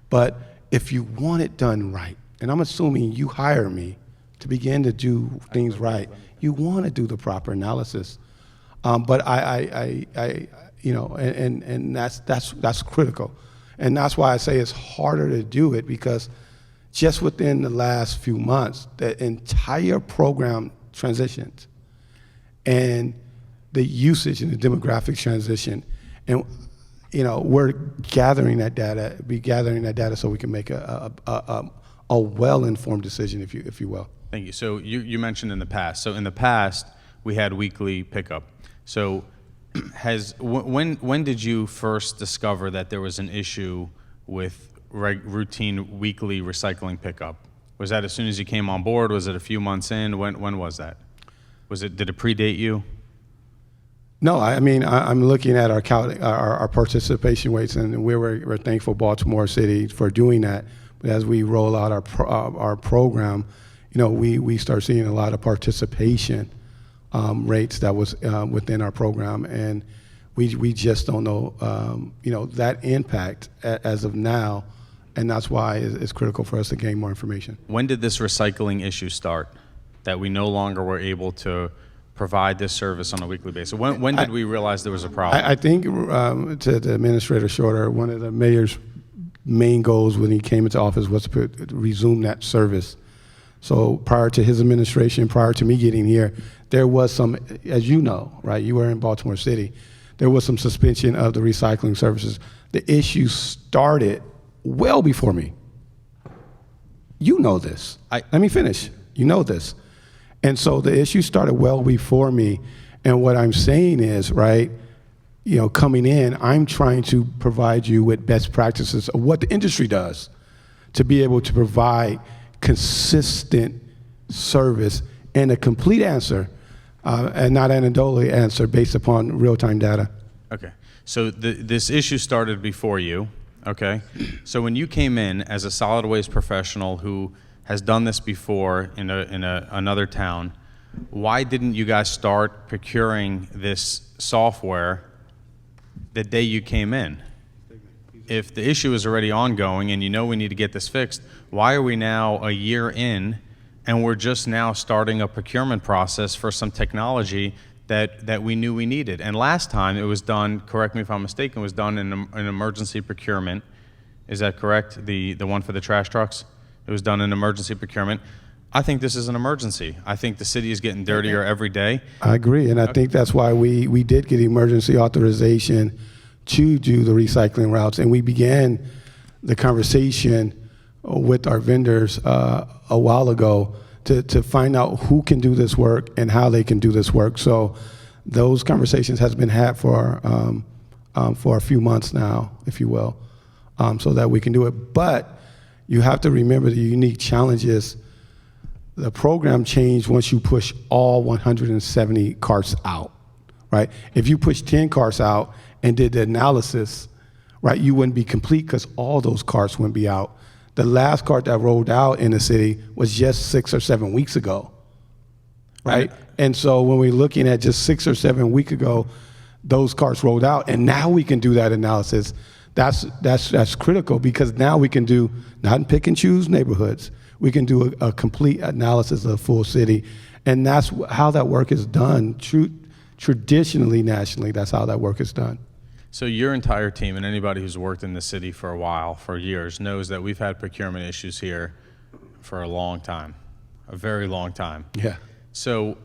B: But if you want it done right, and I'm assuming you hire me to begin to do things right, you want to do the proper analysis. But that's critical, and that's why I say it's harder to do it, because just within the last few months, the entire program transitioned, and the usage and the demographic transition, and we're gathering that data, so we can make a well-informed decision, if you will.
L: Thank you. So you mentioned in the past. So in the past, we had weekly pickup. So when did you first discover that there was an issue with routine weekly recycling pickup? Was that as soon as you came on board? Was it a few months in? When was that? Did it predate you?
B: No, I mean, I'm looking at our participation rates, and we're thankful Baltimore City for doing that. But as we roll out our program, we start seeing a lot of participation rates that was within our program, and we just don't know, that impact as of now, and that's why it's critical for us to gain more information.
L: When did this recycling issue start, that we no longer were able to provide this service on a weekly basis? When did we realize there was a problem?
B: I think to the Administrator Shorter, one of the mayor's main goals when he came into office was to resume that service. So prior to his administration, prior to me getting here, there was some, as you know, right, you were in Baltimore City, there was some suspension of the recycling services. The issue started well before me. You know this. Let me finish. You know this. And so the issue started well before me. And what I'm saying is, right, coming in, I'm trying to provide you with best practices of what the industry does to be able to provide consistent service and a complete answer, and not an anecdotal answer based upon real-time data.
L: Okay. So this issue started before you, okay? So when you came in as a solid waste professional who has done this before in another town, why didn't you guys start procuring this software the day you came in? If the issue is already ongoing and we need to get this fixed, why are we now a year in and we're just now starting a procurement process for some technology that we knew we needed? And last time it was done, correct me if I'm mistaken, was done in an emergency procurement. Is that correct? The one for the trash trucks? It was done in emergency procurement. I think this is an emergency. I think the city is getting dirtier every day.
B: I agree, and I think that's why we did get emergency authorization to do the recycling routes, and we began the conversation with our vendors a while ago to find out who can do this work and how they can do this work. So those conversations has been had for a few months now, if you will, so that we can do it. But you have to remember the unique challenges. The program changed once you push all 170 carts out, right? If you push 10 carts out and did the analysis, right, you wouldn't be complete because all those carts wouldn't be out. The last cart that rolled out in the city was just 6 or 7 weeks ago, right? And so when we're looking at just 6 or 7 weeks ago, those carts rolled out, and now we can do that analysis. That's critical, because now we can do, not pick and choose neighborhoods, we can do a complete analysis of the full city. And that's how that work is done. Traditionally, nationally, that's how that work is done.
L: So your entire team, and anybody who's worked in the city for a while, for years, knows that we've had procurement issues here for a long time, a very long time.
B: Yeah.
L: So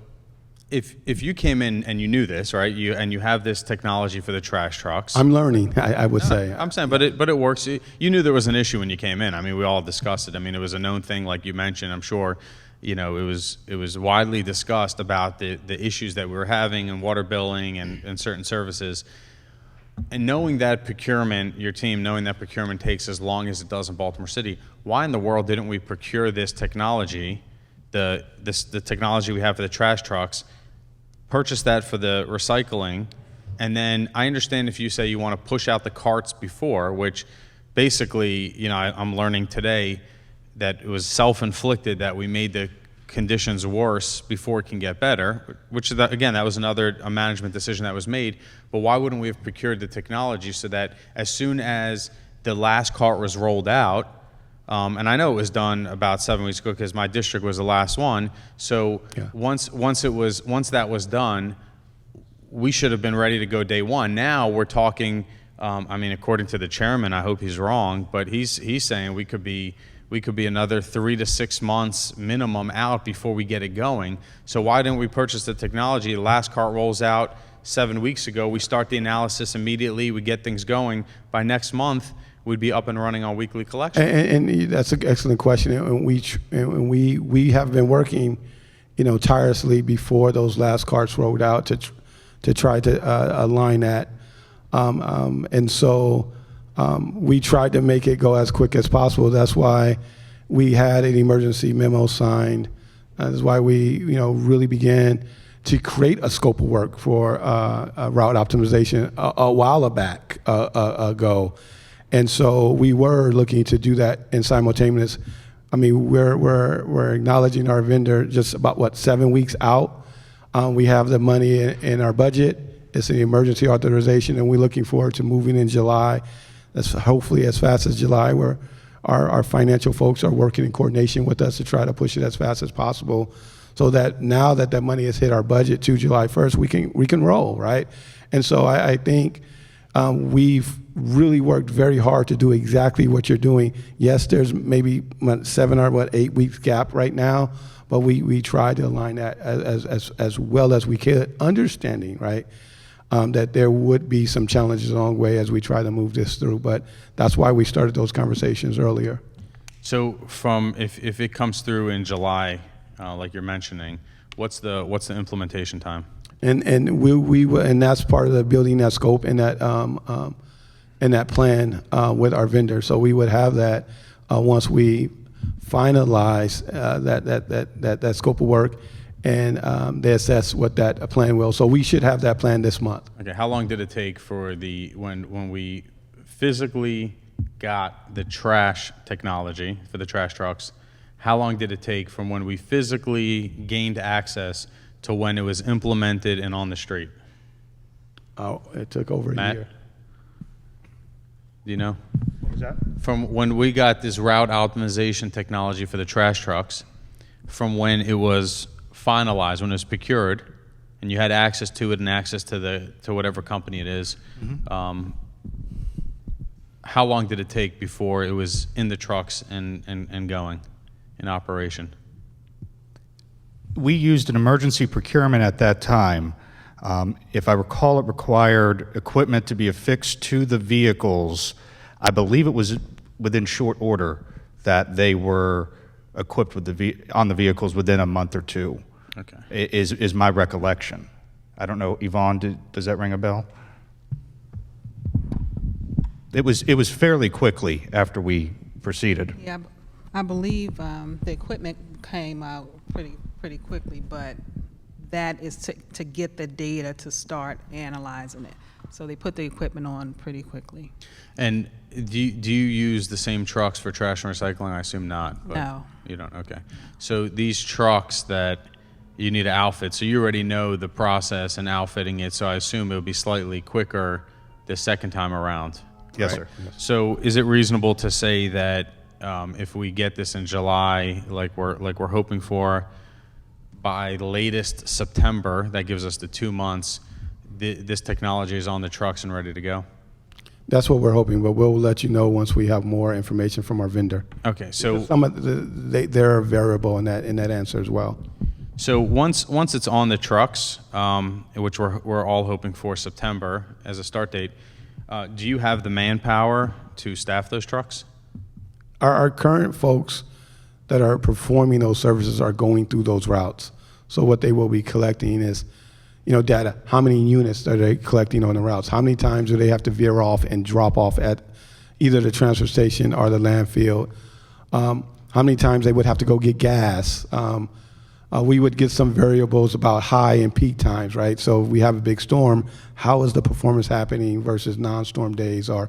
L: if you came in and you knew this, right, and you have this technology for the trash trucks.
B: I'm learning, I would say.
L: I'm saying, but it works. You knew there was an issue when you came in. I mean, we all discussed it. I mean, it was a known thing, like you mentioned. I'm sure, it was widely discussed about the issues that we were having in water billing and certain services. And knowing that procurement, your team knowing that procurement takes as long as it does in Baltimore City, why in the world didn't we procure this technology, the technology we have for the trash trucks, purchase that for the recycling, and then I understand if you say you want to push out the carts before, which basically, I'm learning today that it was self-inflicted, that we made the conditions worse before it can get better, which again, that was a management decision that was made. But why wouldn't we have procured the technology so that as soon as the last cart was rolled out, and I know it was done about 7 weeks ago because my district was the last one. So yeah. Once that was done, we should have been ready to go day one. Now we're talking. I mean, according to the chairman, I hope he's wrong, but he's saying we could be we could be another 3 to 6 months minimum out before we get it going. So why didn't we purchase the technology? The last cart rolls out 7 weeks ago. We start the analysis immediately. We get things going. By next month, we'd be up and running on weekly collection.
B: And that's an excellent question. And we have been working, tirelessly before those last carts rolled out to try to align that. And so we tried to make it go as quick as possible. That's why we had an emergency memo signed. That's why we, really began to create a scope of work for route optimization a while back ago. And so we were looking to do that in simultaneous. I mean, we're acknowledging our vendor just about 7 weeks out. We have the money in our budget. It's an emergency authorization, and we're looking forward to moving in July. That's hopefully as fast as July, where our financial folks are working in coordination with us to try to push it as fast as possible, so that now that that money has hit our budget to July 1st, we can roll, right? And so I think we've really worked very hard to do exactly what you're doing. Yes, there's maybe 7 or 8 weeks gap right now, but we try to align that as well as we could, understanding, right, that there would be some challenges along the way as we try to move this through. But that's why we started those conversations earlier.
L: So if it comes through in July, like you're mentioning, what's the implementation time?
B: And we and that's part of the building that scope and that plan with our vendor. So we would have that once we finalize that scope of work, and they assess what that plan will. So we should have that plan this month.
L: Okay, how long did it take for when we physically got the trash technology for the trash trucks? How long did it take from when we physically gained access to when it was implemented and on the street?
B: Oh, it took over
L: Matt?
B: a year.
L: Do you know?
U: What was that?
L: From when we got this route optimization technology for the trash trucks, from when it was finalized, when it was procured, and you had access to it and access to whatever company it is, how long did it take before it was in the trucks and going in operation?
J: We used an emergency procurement at that time. If I recall, it required equipment to be affixed to the vehicles. I believe it was within short order that they were equipped with on the vehicles within a month or two.
L: Okay.
J: Is my recollection. I don't know, Yvonne, does that ring a bell? It was fairly quickly after we proceeded.
I: Yeah, I believe the equipment came out pretty quickly, but that is to get the data to start analyzing it. So they put the equipment on pretty quickly.
L: And do you use the same trucks for trash and recycling? I assume not. But
I: No.
L: You don't? Okay. So these trucks that you need to outfit, so you already know the process and outfitting it, so I assume it would be slightly quicker the second time around.
J: Yes,
L: right?
J: sir. Yes.
L: So is it reasonable to say that if we get this in July, like we're hoping for, by latest September, that gives us the 2 months, this technology is on the trucks and ready to go?
B: That's what we're hoping, but we'll let you know once we have more information from our vendor.
L: Okay, so
B: Because some of they're a variable in that answer as well.
L: So once it's on the trucks, which we're all hoping for September as a start date, do you have the manpower to staff those trucks?
B: Our current folks that are performing those services are going through those routes. So what they will be collecting is, data. How many units are they collecting on the routes? How many times do they have to veer off and drop off at either the transfer station or the landfill? How many times they would have to go get gas? We would get some variables about high and peak times, right? So if we have a big storm, how is the performance happening versus non-storm days or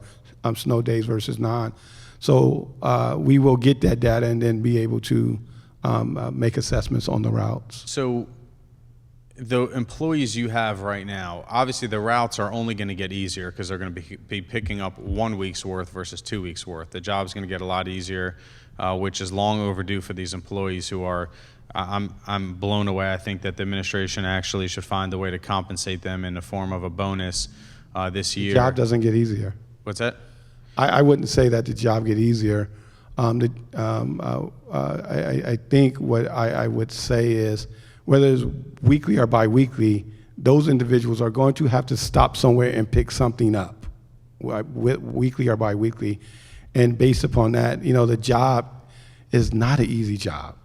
B: snow days versus non? So we will get that data and then be able to make assessments on the routes.
L: So the employees you have right now, obviously the routes are only going to get easier because they're going to be picking up 1 week's worth versus 2 weeks worth. The job's going to get a lot easier, which is long overdue for these employees who are, I'm blown away. I think that the administration actually should find a way to compensate them in the form of a bonus this year.
B: The job doesn't get easier.
L: What's that?
B: I wouldn't say that the job get easier. I think what I would say is, whether it's weekly or biweekly, those individuals are going to have to stop somewhere and pick something up, weekly or biweekly. And based upon that, the job is not an easy job.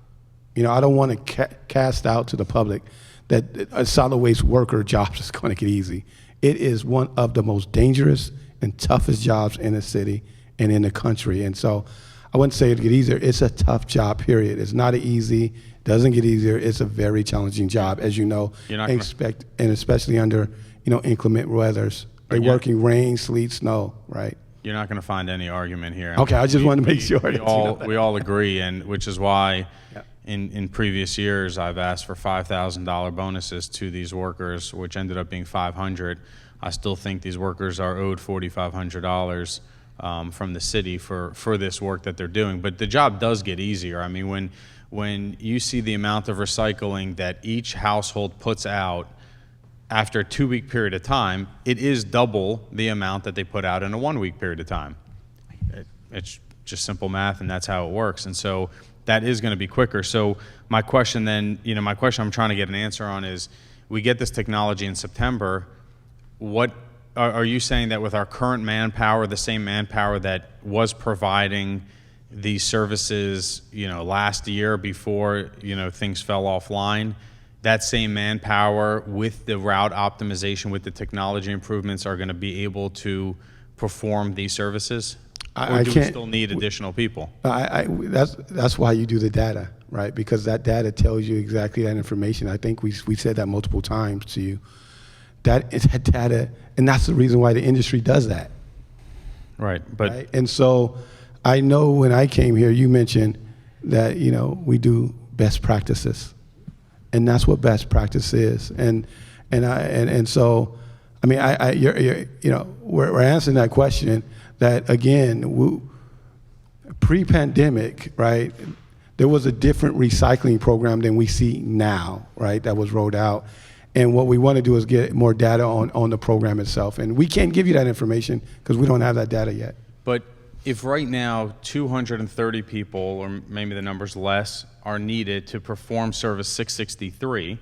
B: I don't want to cast out to the public that a solid waste worker job is going to get easy. It is one of the most dangerous and toughest jobs in the city and in the country. And so I wouldn't say it get easier. It's a tough job, period. It's not easy. Doesn't get easier. It's a very challenging job, as you know, and especially under, inclement weathers. They're working rain, sleet, snow, right?
L: You're not going to find any argument here.
B: Okay, I just wanted to make sure.
L: We all agree, and which is why in previous years I've asked for $5,000 bonuses to these workers, which ended up being $500. I still think these workers are owed $4,500 from the city for this work that they're doing. But the job does get easier. I mean, when you see the amount of recycling that each household puts out after a 2-week period of time, it is double the amount that they put out in a 1-week period of time. It's just simple math, and that's how it works. And so that is going to be quicker. So my question then, my question I'm trying to get an answer on is, we get this technology in September. What are you saying, that with our current manpower, the same manpower that was providing these services, last year before, things fell offline, that same manpower with the route optimization, with the technology improvements, are going to be able to perform these services? Or do we still need additional people?
B: That's why you do the data, right? Because that data tells you exactly that information. I think we said that multiple times to you. That is that data, and that's the reason why the industry does that.
L: Right, but
B: right? And so I know when I came here, you mentioned that we do best practices, and that's what best practice is. And so, I mean, we're answering that question. That again, pre-pandemic, right? There was a different recycling program than we see now, right? That was rolled out. And what we want to do is get more data on the program itself. And we can't give you that information because we don't have that data yet.
L: But if right now 230 people, or maybe the number's less, are needed to perform service 663,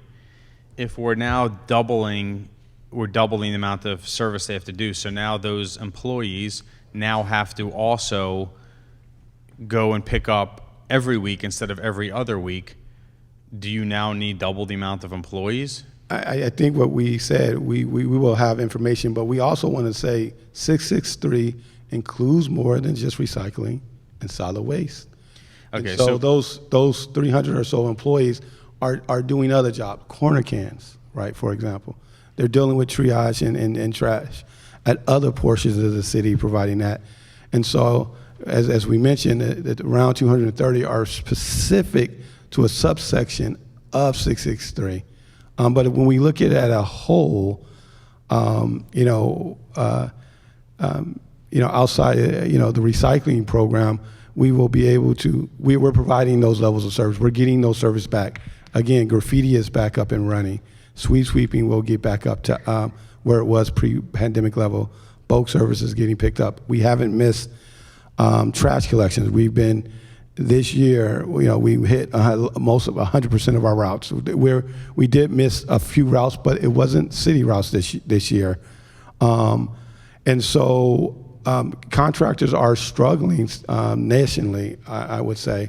L: if we're now doubling the amount of service they have to do, so now those employees now have to also go and pick up every week instead of every other week, do you now need double the amount of employees?
B: I think what we said, we will have information, but we also want to say 663 includes more than just recycling and solid waste. Okay, and so those 300 or so employees are doing other jobs, corner cans, right, for example. They're dealing with triage and trash at other portions of the city, providing that. And so, as we mentioned, that around 230 are specific to a subsection of 663. But when we look at it as a whole, outside, the recycling program, we will be able to, we're providing those levels of service. We're getting those service back. Again, graffiti is back up and running. Street sweeping will get back up to where it was pre-pandemic level. Bulk service is getting picked up. We haven't missed trash collections. We've been, this year, we hit most of 100% of our routes. We did miss a few routes, but it wasn't city routes this year. And so contractors are struggling nationally, I would say.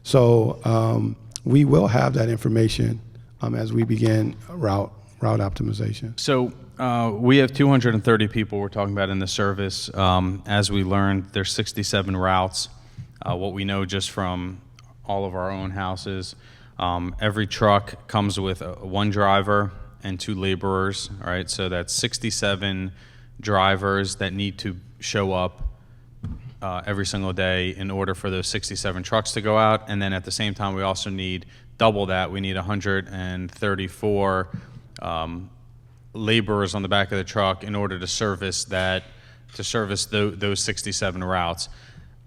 B: So we will have that information as we begin route optimization.
L: So we have 230 people we're talking about in the service. As we learned, there's 67 routes. What we know just from all of our own houses, every truck comes with one driver and 2 laborers, all right? So that's 67 drivers that need to show up every single day in order for those 67 trucks to go out. And then at the same time, we also need double that. We need 134 laborers on the back of the truck in order to service those 67 routes.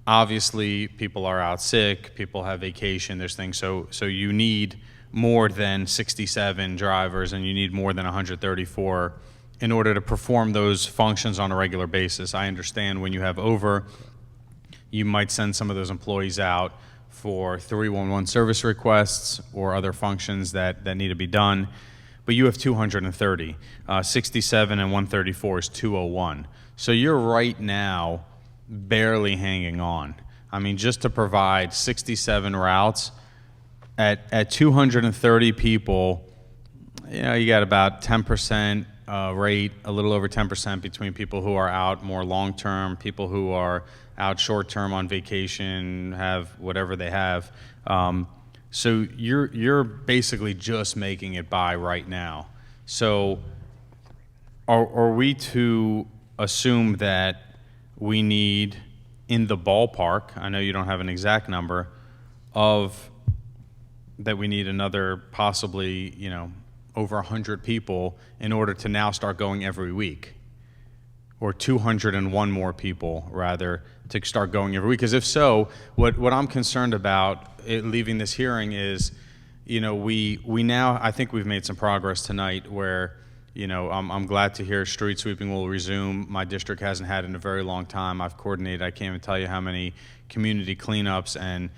L: Obviously, people are out sick, people have vacation, there's things. So you need more than 67 drivers, and you need more than 134 in order to perform those functions on a regular basis. I understand when you have over you might send some of those employees out for 311 service requests or other functions that need to be done. But you have 230. 67 and 134 is 201. So you're right now barely hanging on. I mean, just to provide 67 routes at 230 people, you know, you got about 10% rate, a little over 10% between people who are out more long-term, people who are out short-term on vacation, have whatever they have. So you're basically just making it by right now. So are we to assume that we need, in the ballpark, I know you don't have an exact number, of that we need another possibly, you know, over 100 people in order to now start going every week? Or 201 more people, rather, to start going every week? Because if so, what I'm concerned about leaving this hearing is, you know, we now, I think we've made some progress tonight where, you know, I'm glad to hear street sweeping will resume. My district hasn't had it in a very long time. I've coordinated, I can't even tell you how many community cleanups, and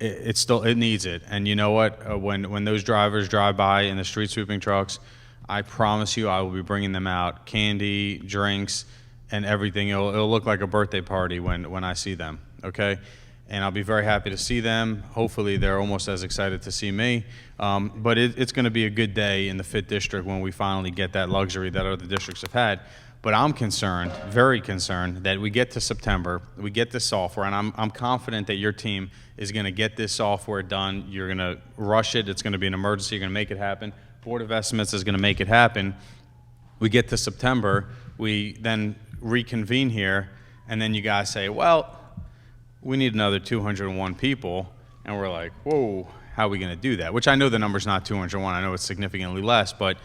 L: it needs it. And you know what? When those drivers drive by in the street sweeping trucks, I promise you I will be bringing them out candy, drinks, and everything. It'll look like a birthday party when I see them, okay? And I'll be very happy to see them. Hopefully they're almost as excited to see me. But it's going to be a good day in the 5th District when we finally get that luxury that other districts have had. But I'm concerned, very concerned, that we get to September, we get this software, and I'm confident that your team is going to get this software done. You're going to rush it. It's going to be an emergency. You're going to make it happen. Board of Estimates is going to make it happen. We get to September, we then reconvene here, and then you guys say, well, we need another 201 people, and we're like, whoa, how are we going to do that? Which I know the number's not 201. I know it's significantly less, but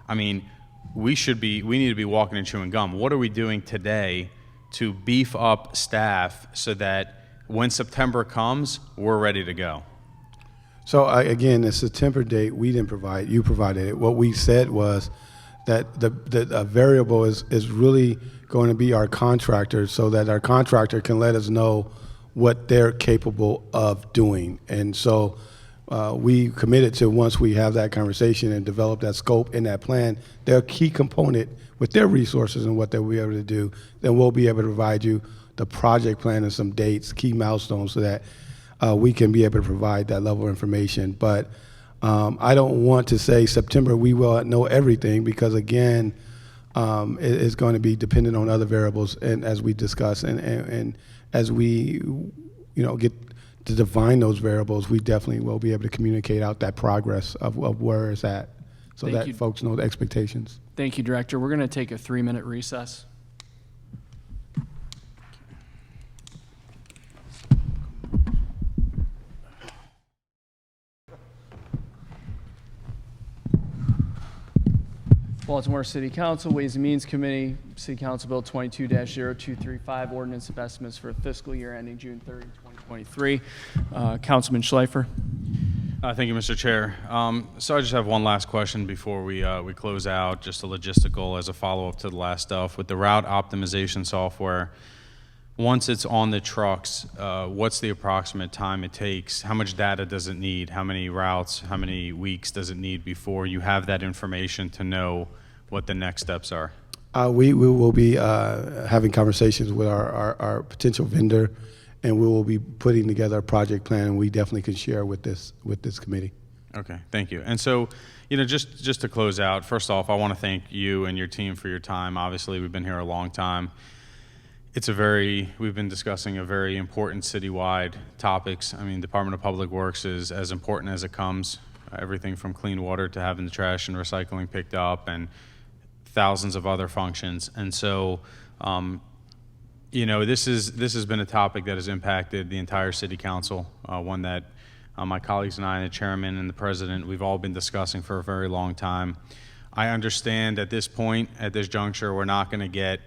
L: I mean, we need to be walking and chewing gum. What are we doing today to beef up staff so that when September comes, we're ready to go?
B: So again, the September date we didn't provide, you provided it. What we said was that the variable is really going to be our contractor, so that our contractor can let us know what they're capable of doing. And so we committed to, once we have that conversation and develop that scope and that plan, their key component with their resources and what they'll be able to do, then we'll be able to provide you the project plan and some dates, key milestones, so that we can be able to provide that level of information. But I don't want to say September we will know everything, because again, it's going to be dependent on other variables, and as we discuss, and as we, you know, get to define those variables, we definitely will be able to communicate out that progress of where it's at, so
A: Thank
B: that
A: you.
B: folks know the expectations.
A: Thank you, Director. We're going to take a 3-minute recess. Baltimore City Council, Ways and Means Committee, City Council Bill 22-0235, Ordinance of Estimates for fiscal year ending June 30, 2023. Councilman Schleifer.
L: Thank you, Mr. Chair. So I just have one last question before we close out, just a logistical as a follow-up to the last stuff. With the route optimization software, once it's on the trucks, what's the approximate time it takes? How much data does it need? How many routes, how many weeks does it need before you have that information to know what the next steps are?
B: We will be having conversations with our potential vendor, and we will be putting together a project plan, and we definitely can share with this committee. Okay,
L: thank you. And so, you know, just to close out, first off, I want to thank you and your team for your time. Obviously, we've been here a long time. We've been discussing a very important citywide topics. I mean, Department of Public Works is as important as it comes. Everything from clean water to having the trash and recycling picked up, and thousands of other functions. And so, you know, this has been a topic that has impacted the entire City Council, one that my colleagues and I, and the chairman and the president, we've all been discussing for a very long time. I understand at this point, at this juncture, we're not going to get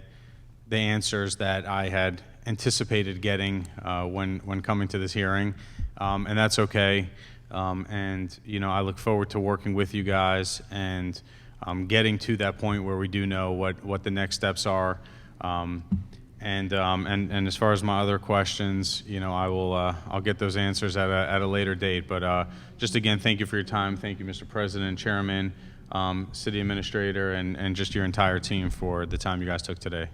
L: the answers that I had anticipated getting when coming to this hearing, and that's okay. And you know, I look forward to working with you guys and getting to that point where we do know what the next steps are. And as far as my other questions, you know, I'll get those answers at a later date. But just again, thank you for your time. Thank you, Mr. President, Chairman, City Administrator, and just your entire team for the time you guys took today.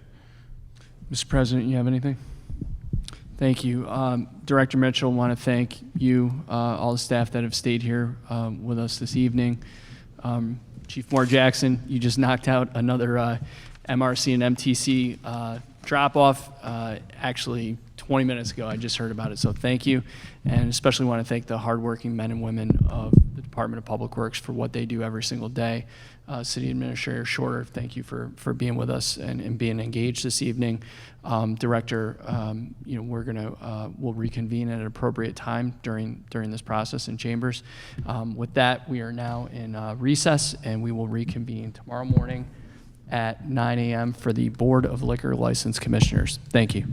A: Mr. President, you have anything? Thank you. Director Mitchell, want to thank you, all the staff that have stayed here with us this evening. Chief Moore Jackson, you just knocked out another MRC and MTC drop-off actually 20 minutes ago. I just heard about it, so thank you. And especially want to thank the hardworking men and women of the Department of Public Works for what they do every single day. City Administrator Shorter, thank you for being with us and being engaged this evening. Director, you know, we'll reconvene at an appropriate time during this process in chambers. With that, we are now in recess, and we will reconvene tomorrow morning at 9 a.m. for the Board of Liquor License Commissioners. Thank you.